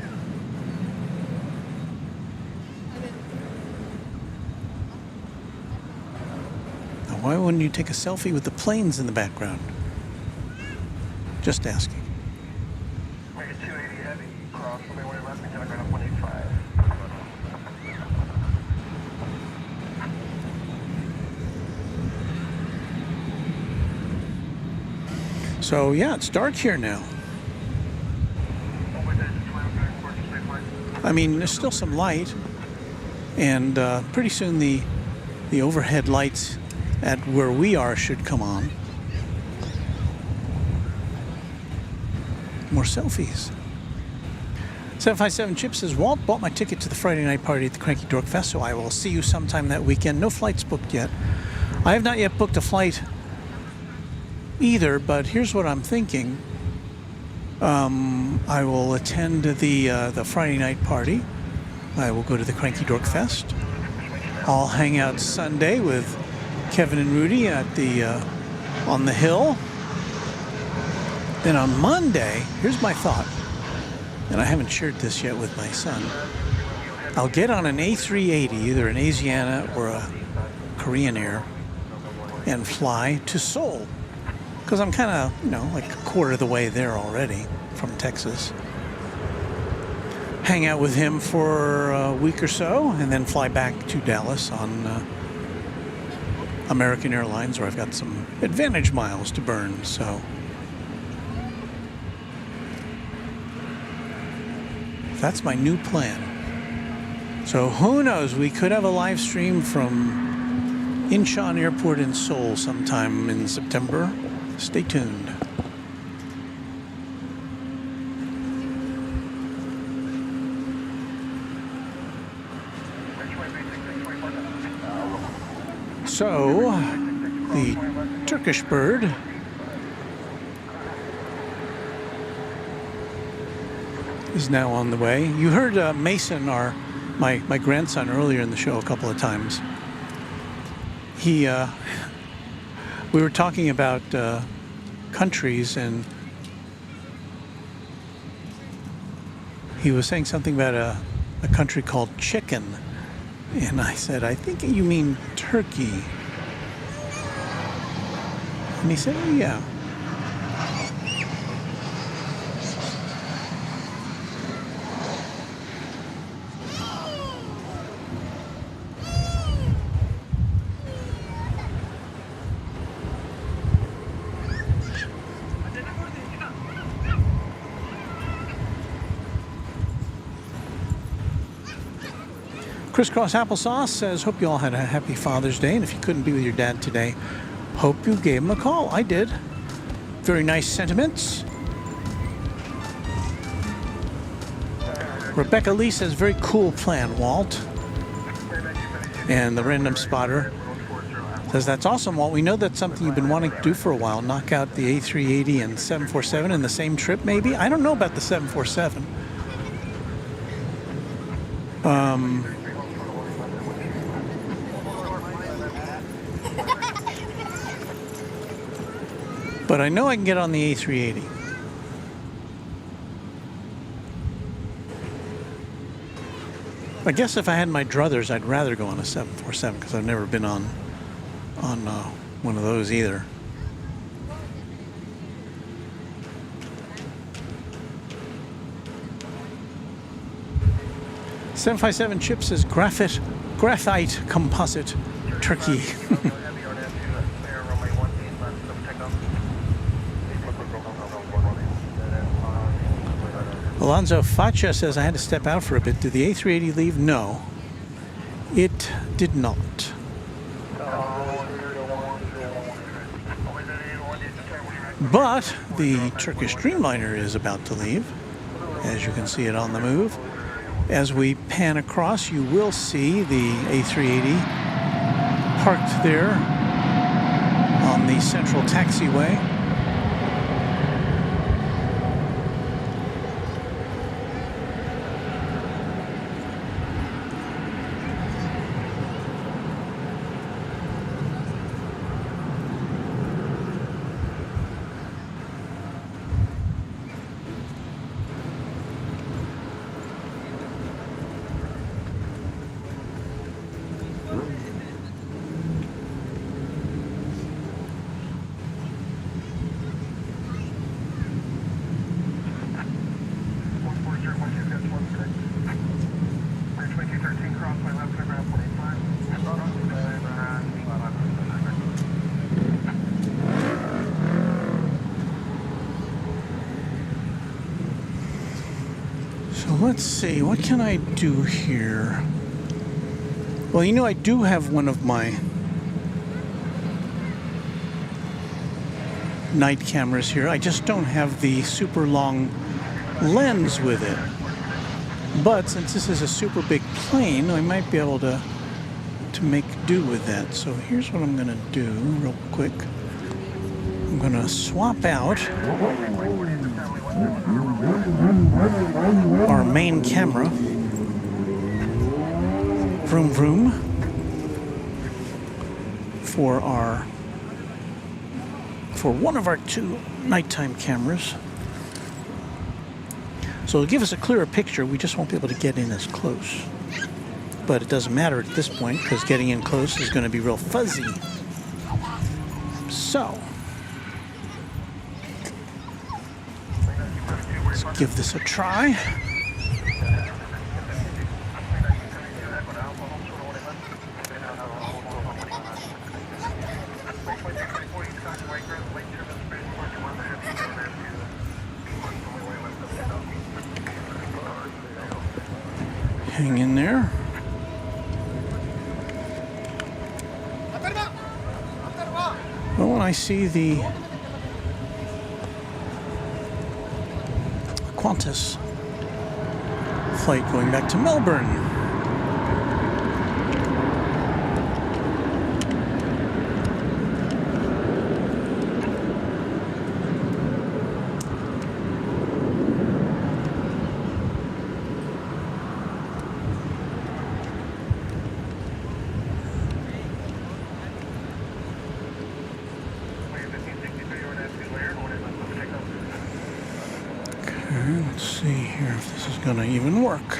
S4: Now, why wouldn't you take a selfie with the planes in the background? Just asking.
S6: Make it 280 heavy, cross from the way left and kind of up 185.
S4: So yeah, it's dark here now. I mean, there's still some light, and pretty soon the overhead lights at where we are should come on. More selfies. 757 Chip says, Walt bought my ticket to the Friday night party at the Cranky Dork Fest, so I will see you sometime that weekend. No flights booked yet. I have not yet booked a flight either, but here's what I'm thinking. I will attend the Friday night party. I will go to the Cranky Dork Fest. I'll hang out Sunday with Kevin and Rudy at on the hill. Then on Monday, here's my thought, and I haven't shared this yet with my son. I'll get on an A380, either an Asiana or a Korean Air, and fly to Seoul. Because I'm kind of, like a quarter of the way there already from Texas. Hang out with him for a week or so, and then fly back to Dallas on American Airlines, where I've got some advantage miles to burn, so. That's my new plan. So who knows, we could have a live stream from Incheon Airport in Seoul sometime in September. Stay tuned. So, the Turkish bird is now on the way. You heard Mason, my grandson, earlier in the show a couple of times. We were talking about countries, and he was saying something about a country called Chicken. And I said, I think you mean Turkey. And he said, oh, yeah. Crisscross Applesauce says, hope you all had a happy Father's Day, and if you couldn't be with your dad today, hope you gave him a call. I did. Very nice sentiments. Rebecca Lee says, very cool plan, Walt. And the random spotter says, that's awesome, Walt. We know that's something you've been wanting to do for a while. Knock out the A380 and 747 in the same trip, maybe? I don't know about the 747. But I know I can get on the A380. I guess if I had my druthers, I'd rather go on a 747 because I've never been on one of those either. .757 Chip says graphite composite Turkey. Alonzo Facha says I had to step out for a bit. Did the A380 leave? No, it did not. But the Turkish Dreamliner is about to leave, as you can see it on the move. As we pan across, you will see the A380 parked there on the central taxiway. Let's see, what can I do here? Well, you know, I do have one of my night cameras here. I just don't have the super long lens with it. But since this is a super big plane, I might be able to make do with that. So here's what I'm gonna do real quick. I'm gonna swap out our main camera, vroom vroom, for one of our two nighttime cameras. So it'll give us a clearer picture. We just won't be able to get in as close. But it doesn't matter at this point because getting in close is going to be real fuzzy. So let's give this a try. Hang in there. Well, when I see the Qantas flight going back to Melbourne. Let's see here if this is going to even work.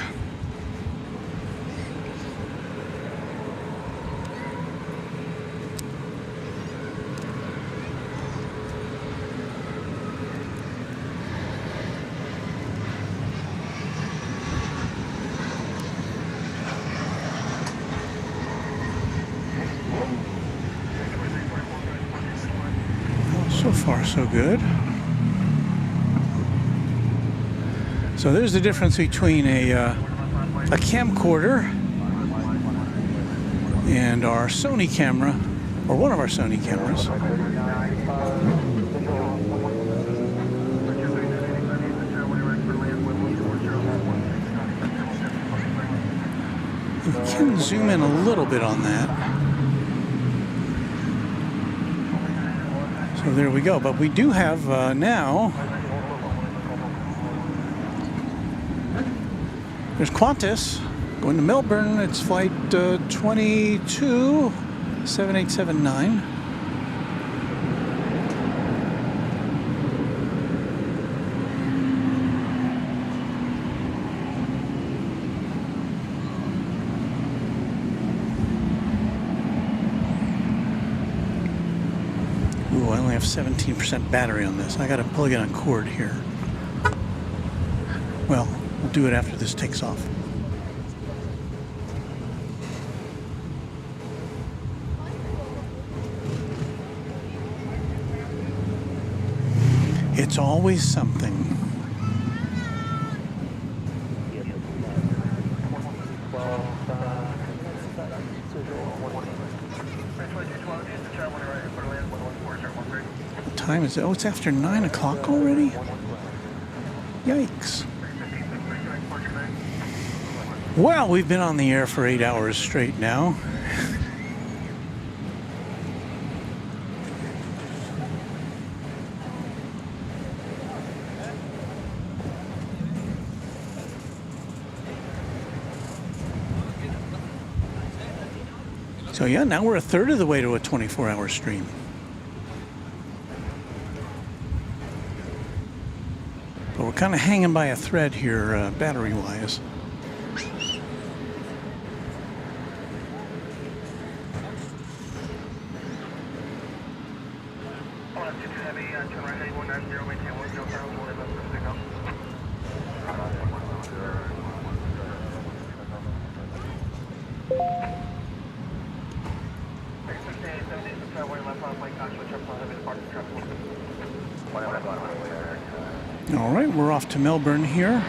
S4: Well, so far, so good. So there's the difference between a camcorder and our Sony camera, or one of our Sony cameras. We can zoom in a little bit on that. So there we go. But we do have now. There's Qantas going to Melbourne. It's flight 227879. Ooh, I only have 17% battery on this. I got to plug in a cord here. Well, we'll do it after this takes off. It's always something. time is it? Oh, it's after 9 o'clock already? Yikes. Well, we've been on the air for 8 hours straight now. So yeah, now we're a third of the way to a 24-hour stream. But we're kind of hanging by a thread here, battery-wise. All right, we're off to Melbourne here.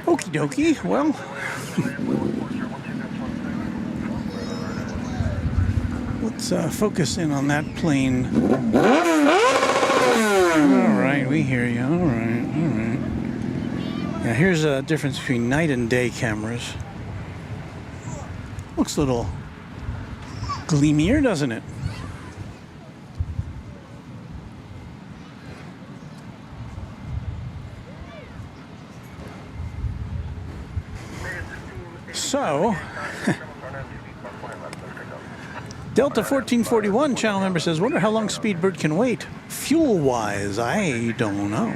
S4: Okie dokie, well. Let's focus in on that plane. All right, we hear you. All right, all right. Now here's a difference between night and day cameras. Looks a little gleamier, doesn't it? So, Delta 1441 channel member says, wonder how long Speedbird can wait. Fuel-wise, I don't know.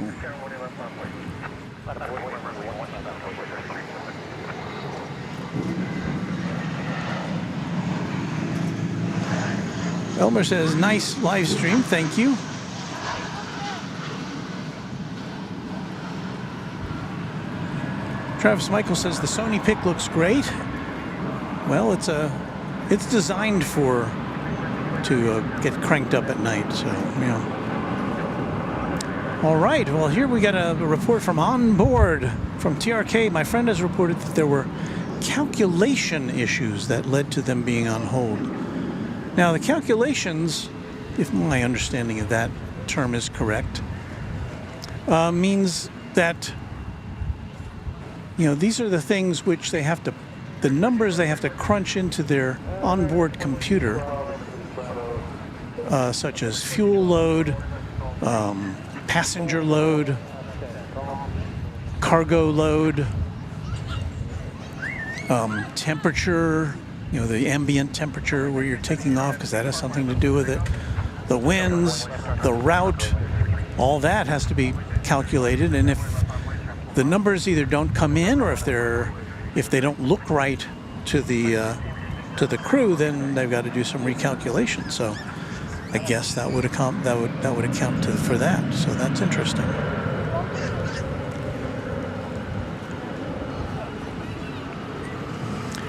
S4: Elmer says, nice live stream, thank you. Travis Michael says the Sony pic looks great. Well, it's designed to get cranked up at night, so yeah. All right, well here we got a report from on board from TRK. My friend has reported that there were calculation issues that led to them being on hold. Now the calculations, if my understanding of that term is correct, means that these are the things which they have to, the numbers they have to crunch into their onboard computer, such as fuel load, passenger load, cargo load, temperature, the ambient temperature where you're taking off, because that has something to do with it, the winds, the route, all that has to be calculated, and if the numbers either don't come in, or if they don't look right to the crew, then they've got to do some recalculation. So I guess that would account for that. So that's interesting.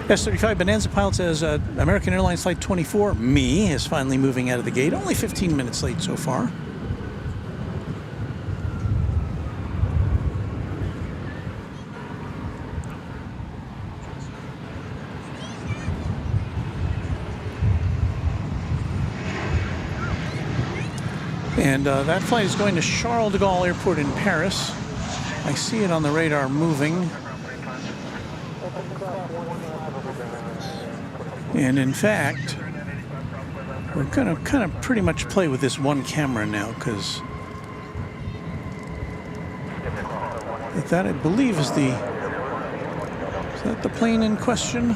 S4: S35 Bonanza Pilot says American Airlines Flight 24, me, is finally moving out of the gate. Only 15 minutes late so far. And that flight is going to Charles de Gaulle Airport in Paris. I see it on the radar moving. And in fact, we're going to kind of pretty much play with this one camera now, because that, I believe, is that the plane in question?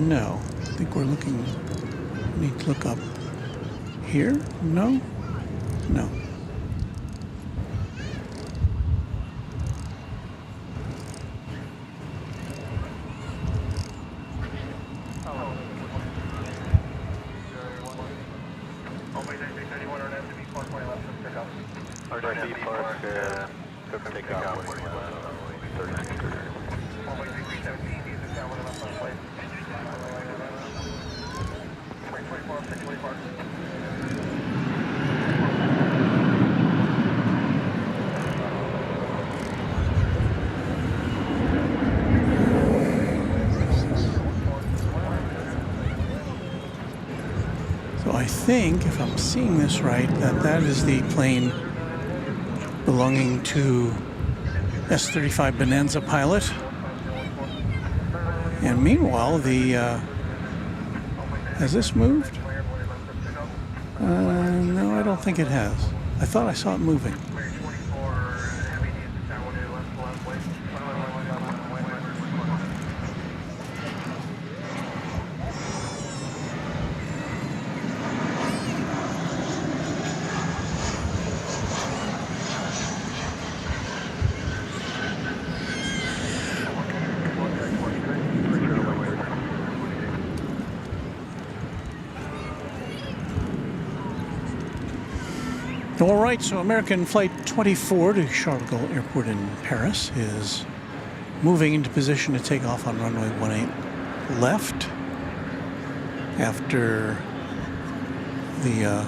S4: No. I think we're looking, need to look up here? No? No. I think, if I'm seeing this right, that is the plane belonging to S-35 Bonanza pilot. And meanwhile, has this moved? No, I don't think it has. I thought I saw it moving. All right, so American Flight 24 to Charles de Gaulle Airport in Paris is moving into position to take off on runway 18 left after the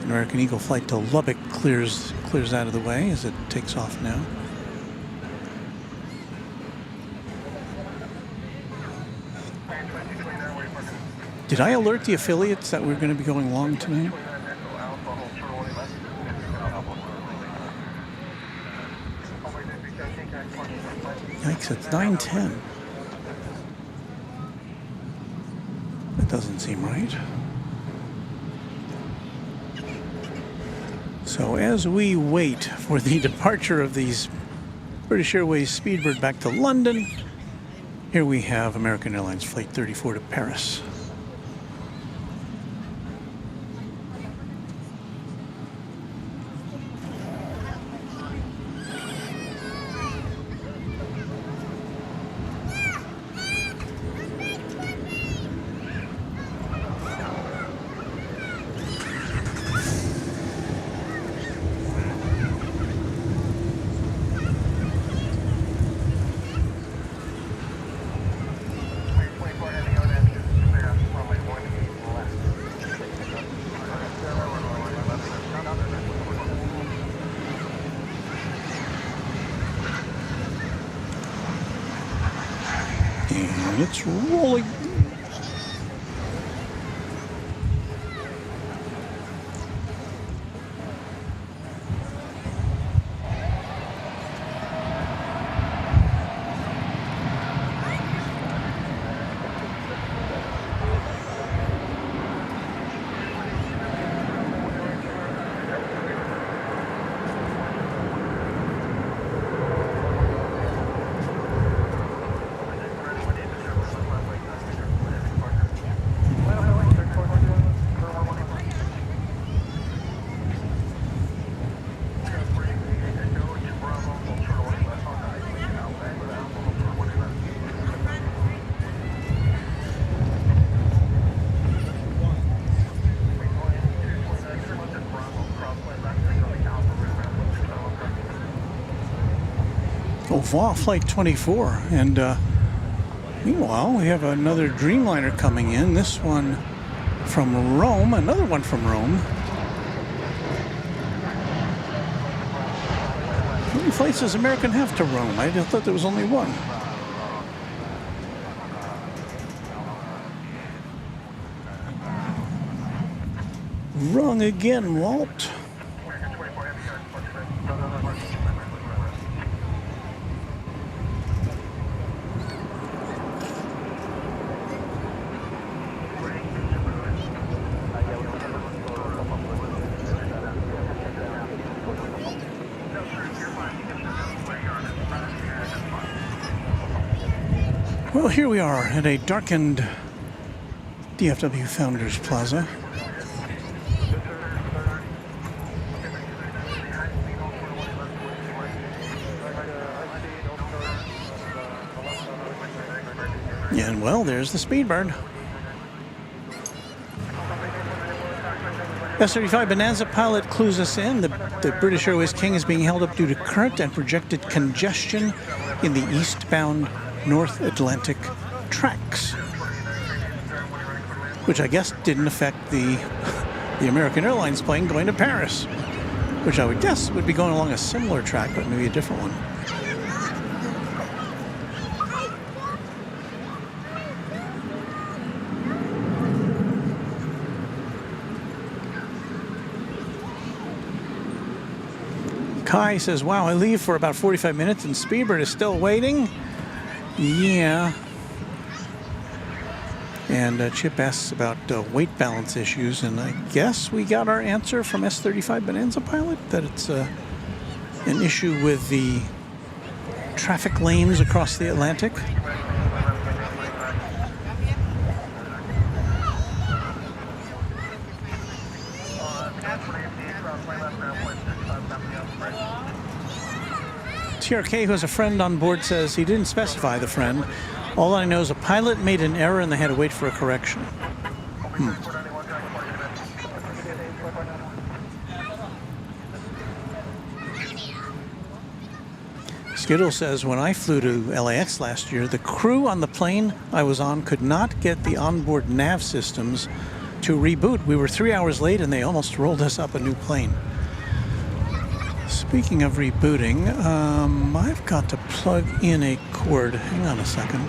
S4: American Eagle flight to Lubbock clears out of the way as it takes off now. Did I alert the affiliates that we're going to be going long tonight? Yikes, it's 9:10. That doesn't seem right. So as we wait for the departure of these British Airways Speedbird back to London, here we have American Airlines Flight 34 to Paris. And it's rolling. Au Flight 24, and meanwhile we have another Dreamliner coming in, this one from Rome, another one from Rome. How many flights does American have to Rome? I thought there was only one. Wrong again, Walt. Well, here we are at a darkened DFW Founders Plaza. And well, there's the Speedbird. S-35 Bonanza pilot clues us in. The British Airways King is being held up due to current and projected congestion in the eastbound North Atlantic tracks, which I guess didn't affect the American Airlines plane going to Paris, which I would guess would be going along a similar track, but maybe a different one. Kai says, wow, I leave for about 45 minutes and Speedbird is still waiting. Yeah. And Chip asks about weight balance issues, and I guess we got our answer from S-35 Bonanza pilot that it's an issue with the traffic lanes across the Atlantic. TRK, who has a friend on board, says he didn't specify the friend. All I know is a pilot made an error and they had to wait for a correction. Skittle says, when I flew to LAX last year, the crew on the plane I was on could not get the onboard nav systems to reboot. We were 3 hours late and they almost rolled us up a new plane. Speaking of rebooting, I've got to plug in a cord. Hang on a second.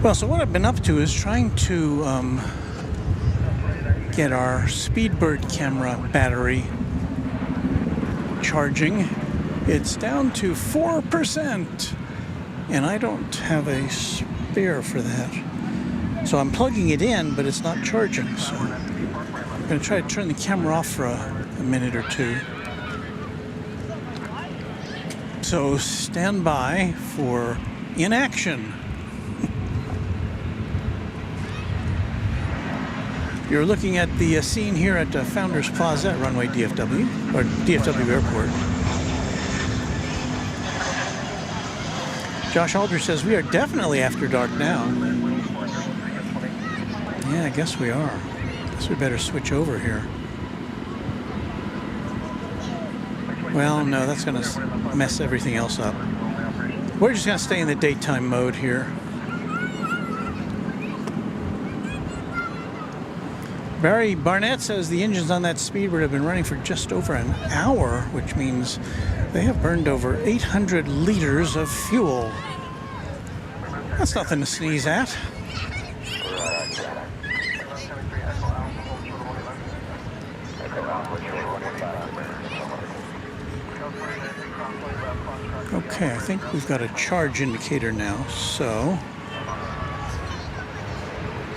S4: Well, so what I've been up to is trying to get our Speedbird camera battery charging. It's down to 4%, and I don't have a spare for that. So I'm plugging it in, but it's not charging. So I'm going to try to turn the camera off for a minute or two. So stand by for inaction. You're looking at the scene here at Founders Plaza at Runway DFW, or DFW Airport. Josh Aldridge says, we are definitely after dark now. Yeah, I guess we are. Guess we better switch over here. Well, no, that's going to mess everything else up. We're just going to stay in the daytime mode here. Barry Barnett says the engines on that Speedbird have been running for just over an hour, which means they have burned over 800 liters of fuel. That's nothing to sneeze at. Okay, I think we've got a charge indicator now, so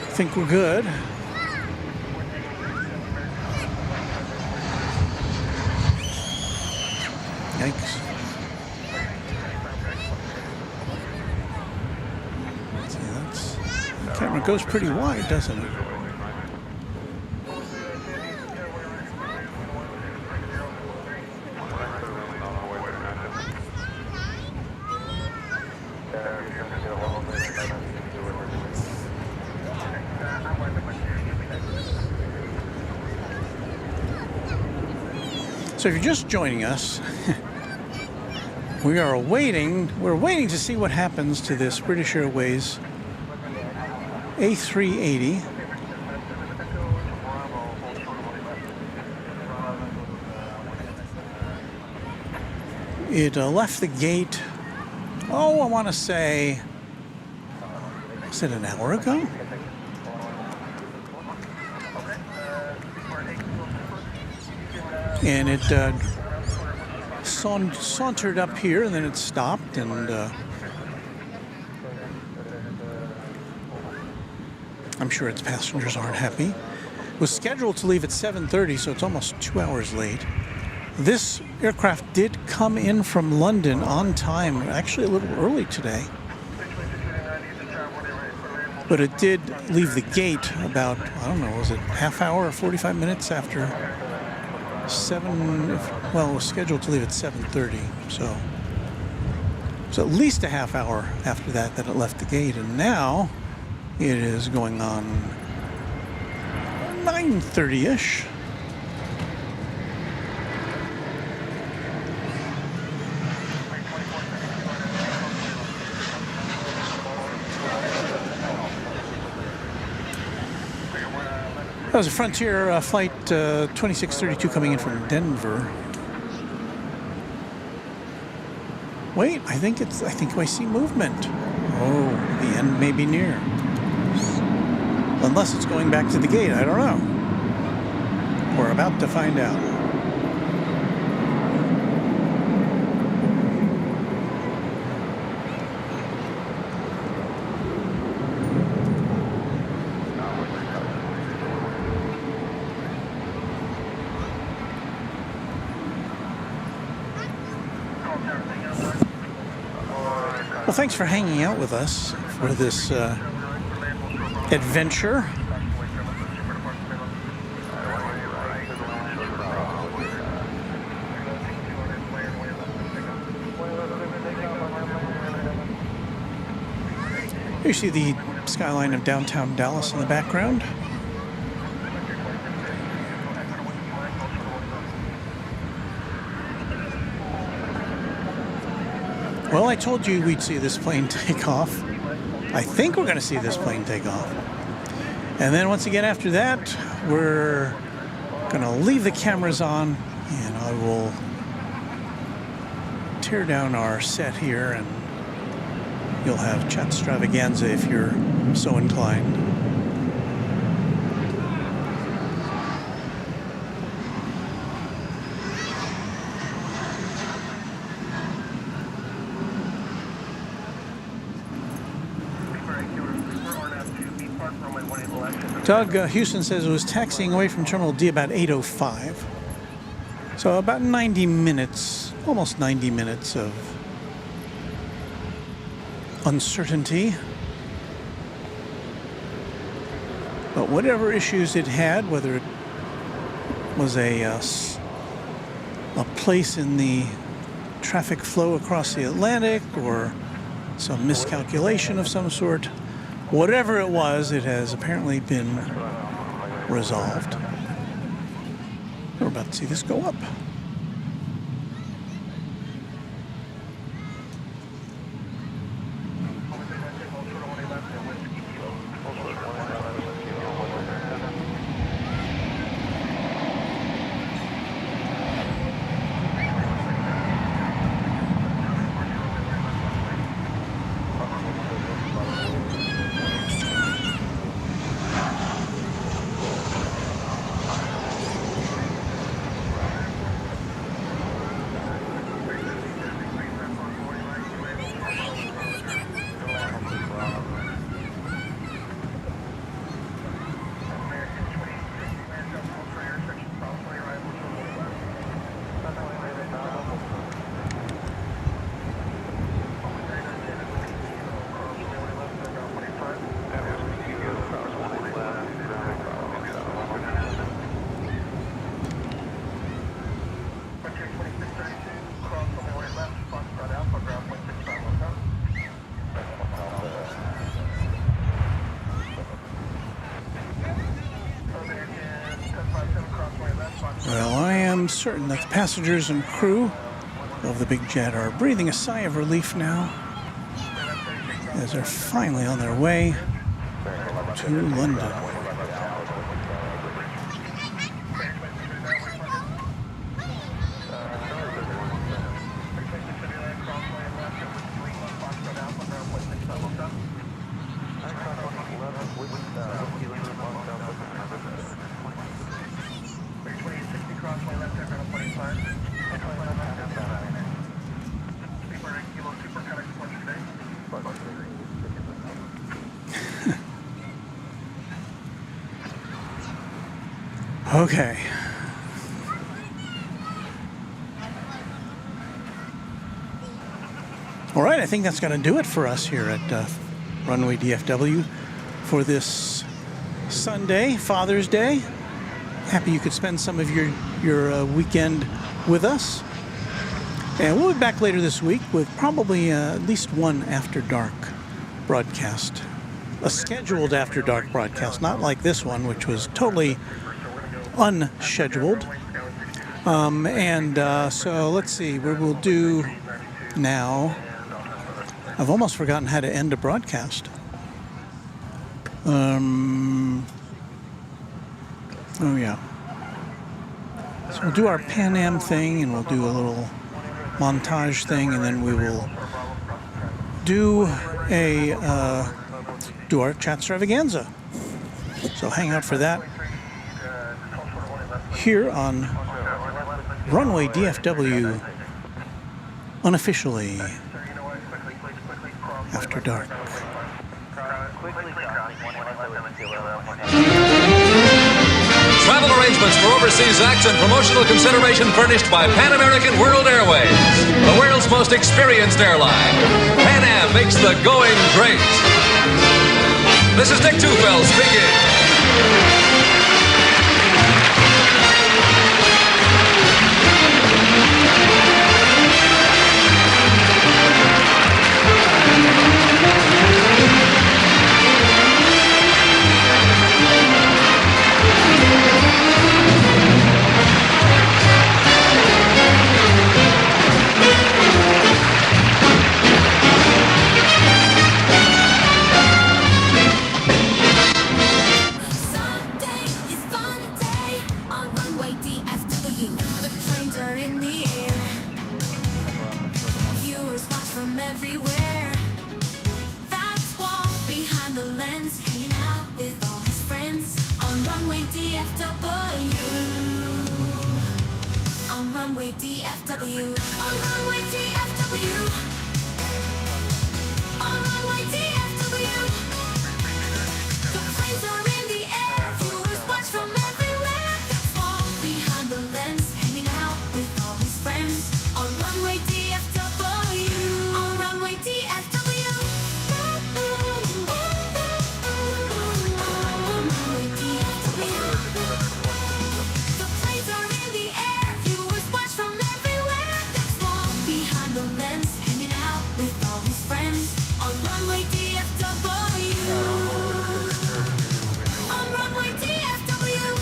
S4: I think we're good. Yikes. See, the camera goes pretty wide, doesn't it? So if you're just joining us, we're waiting to see what happens to this British Airways A380. It left the gate, I want to say, was it an hour ago? And it sauntered up here, and then it stopped, and I'm sure its passengers aren't happy. It was scheduled to leave at 7:30, so it's almost 2 hours late. This aircraft did come in from London on time, actually a little early today. But it did leave the gate about, I don't know, was it half hour or 45 minutes after 7, well, it was scheduled to leave at 7:30, so at least a half hour after that it left the gate, and now it is going on 9:30-ish. That was a Frontier flight 2632 coming in from Denver. Wait, I think I see movement. Oh, the end may be near. Unless it's going back to the gate, I don't know. We're about to find out. Well, thanks for hanging out with us for this adventure. You see the skyline of downtown Dallas in the background. Well, I told you we'd see this plane take off. I think we're going to see this plane take off. And then once again after that, we're going to leave the cameras on, and I will tear down our set here and you'll have Chatstravaganza if you're so inclined. Doug Houston says it was taxiing away from Terminal D about 8:05. So about 90 minutes, almost 90 minutes of uncertainty. But whatever issues it had, whether it was a place in the traffic flow across the Atlantic or some miscalculation of some sort, whatever it was, it has apparently been resolved. We're about to see this go up. Well, I am certain that the passengers and crew of the big jet are breathing a sigh of relief now as they're finally on their way to London. Okay. All right, I think that's going to do it for us here at Runway DFW for this Sunday, Father's Day. Happy you could spend some of your weekend with us. And we'll be back later this week with probably at least one After Dark broadcast. A scheduled After Dark broadcast, not like this one, which was totally unscheduled. So let's see, what we'll do now. I've almost forgotten how to end a broadcast. Oh yeah. So we'll do our Pan Am thing, and we'll do a little montage thing, and then we will do our Chatstravaganza. So hang out for that here on Runway DFW, unofficially After Dark.
S17: Travel arrangements for overseas acts and promotional consideration furnished by Pan American World Airways, the world's most experienced airline. Pan Am makes the going great. This is Dick Tufeld speaking.
S3: runway DFW. On runway DFW. On runway DFW. The planes are in the air. Viewers watch from everywhere. Fall behind the lens, hanging out with all his friends. On runway DFW. On runway DFW. The planes are in the air. Viewers watch from everywhere. Fall behind the lens, hanging out with all his friends. On runway DFW. On runway DFW.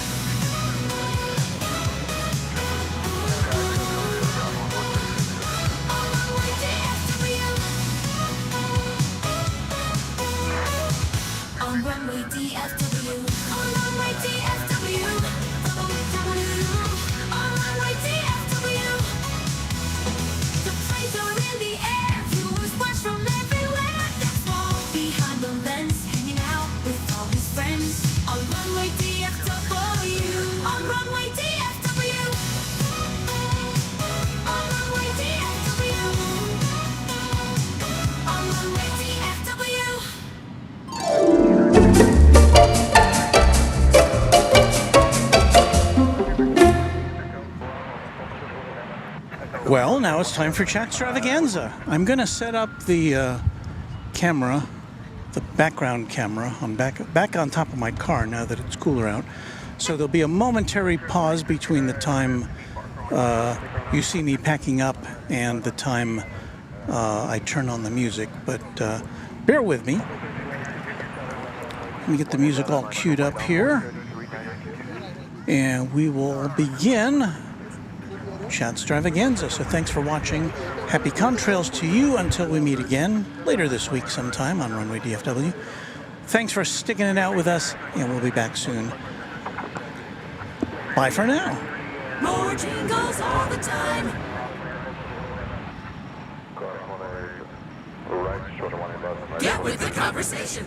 S3: On runway DFW. On runway DFW. On runway DFW. On runway DFW. The planes are in the air. Viewers watch from everywhere. Fall behind the lens, hanging out with all his friends. On runway DFW. On runway DFW. On runway DFW. On runway DFW.
S4: Well, now it's time for Chatstravaganza. I'm going to set up the camera, the background camera, on back on top of my car now that it's cooler out. So there'll be a momentary pause between the time you see me packing up and the time I turn on the music. But bear with me. Let me get the music all queued up here. And we will begin Chatstravaganza. So thanks for watching. Happy contrails to you until we meet again later this week sometime on Runway DFW. Thanks for sticking it out with us, and we'll be back soon. Bye for now.
S3: More jingles all the time. Get with the conversation.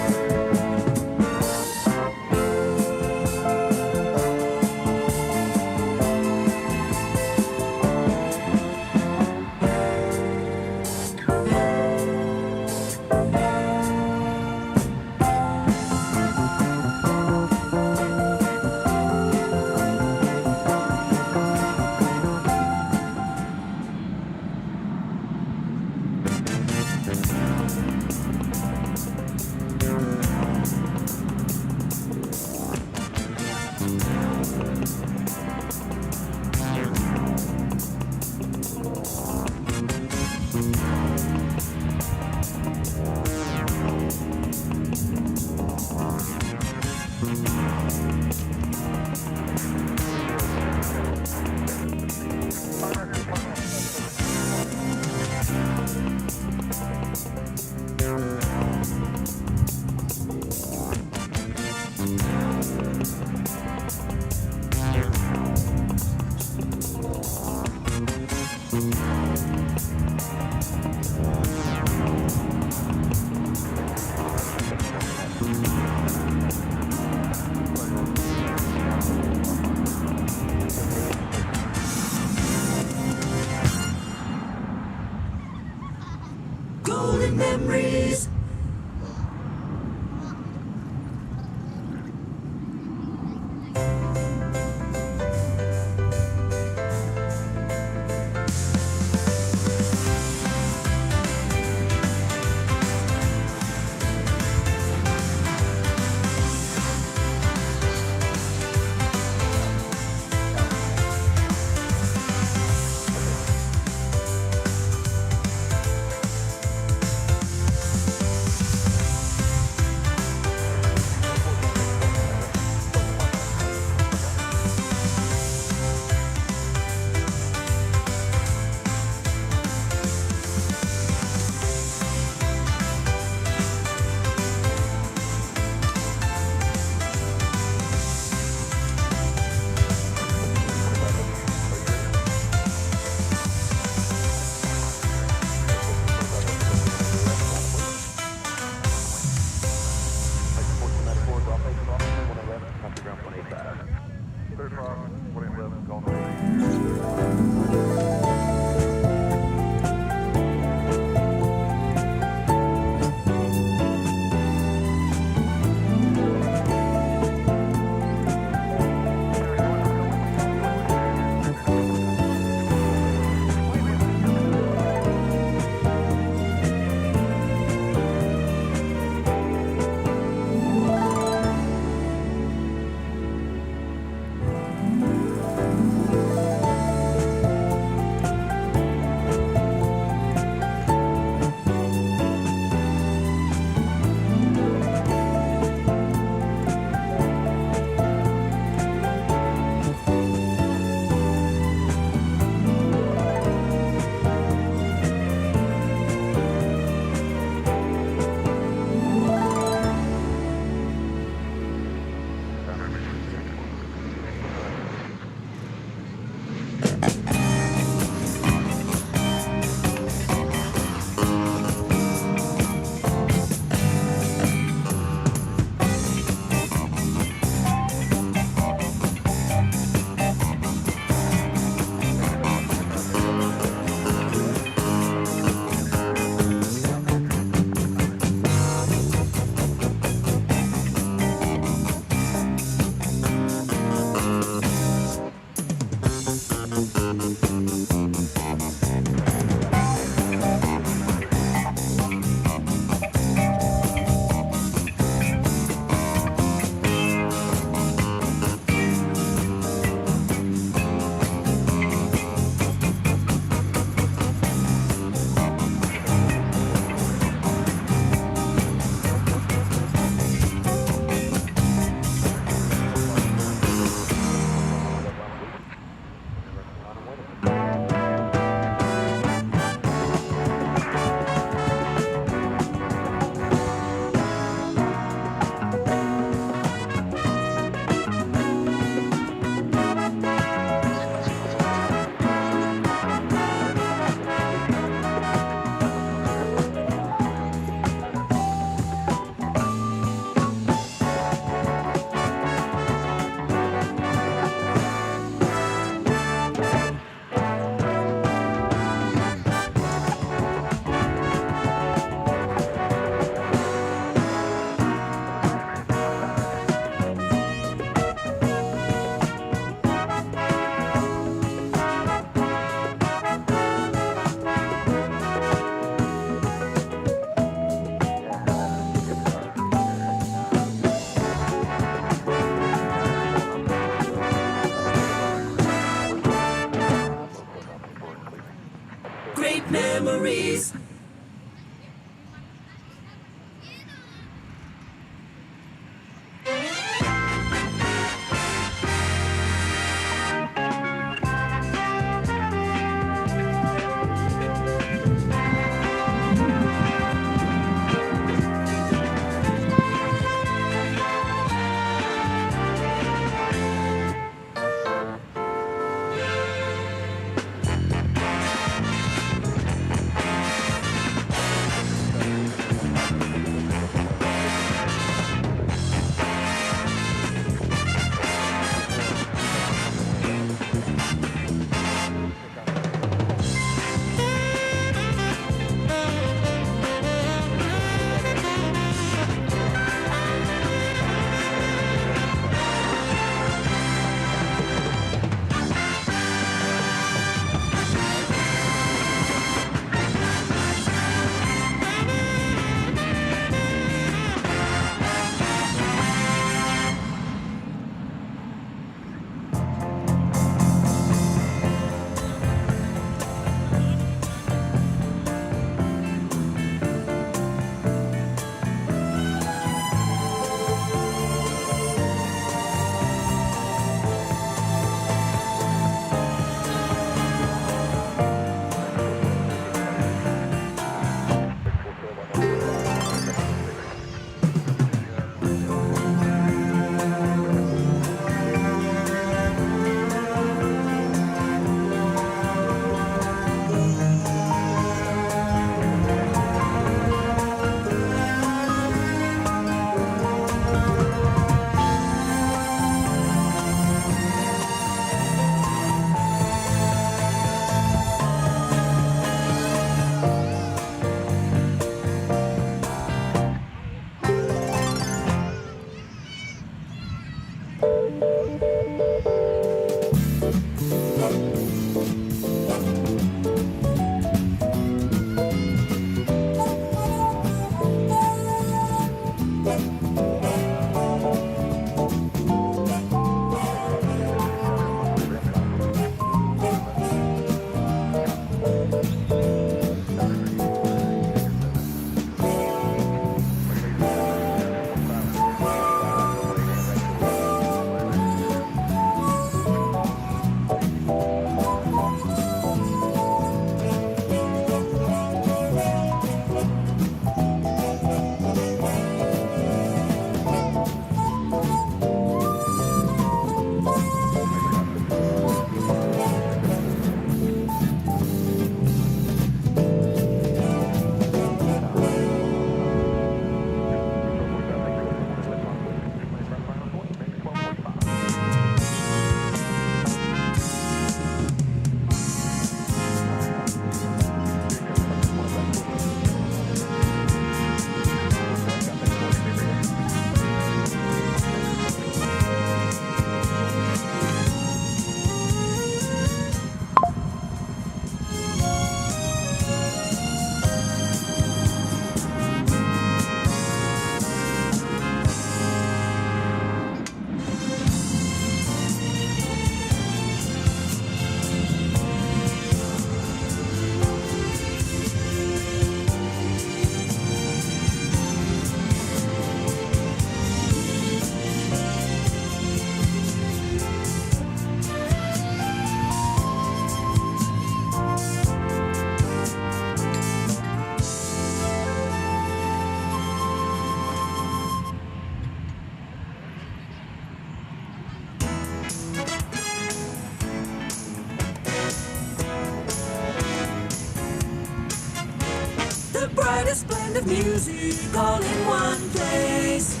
S3: This blend of music all in one place.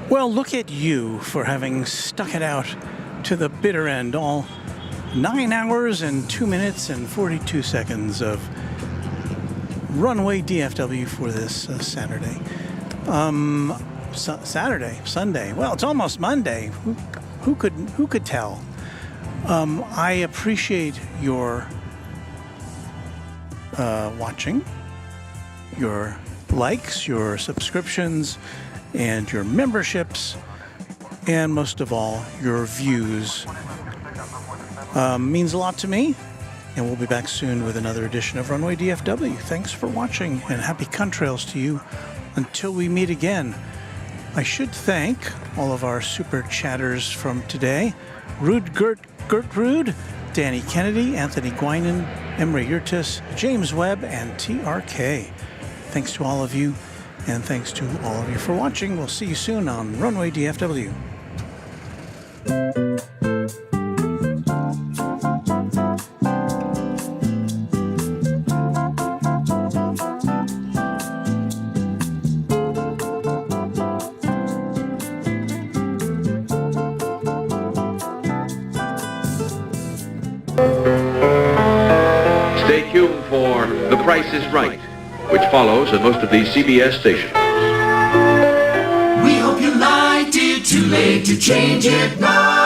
S4: Well, look at you for having stuck it out to the bitter end, all 9 hours and 2 minutes and 42 seconds of Runway DFW for this Saturday. Sunday. Well, it's almost Monday. Who could tell? I appreciate your watching, your likes, your subscriptions, and your memberships, and most of all, your views. Means a lot to me, and we'll be back soon with another edition of Runway DFW. Thanks for watching, and happy contrails to you until we meet again. I should thank all of our super chatters from today: Gertrude, Danny Kennedy, Anthony Guinan, Emery Yurtis, James Webb, and TRK. Thanks to all of you, and thanks to all of you for watching. We'll see you soon on Runway DFW.
S1: Stay tuned for The Price is Right, which follows at most of these CBS stations.
S7: We hope you liked it. Too late to change it now.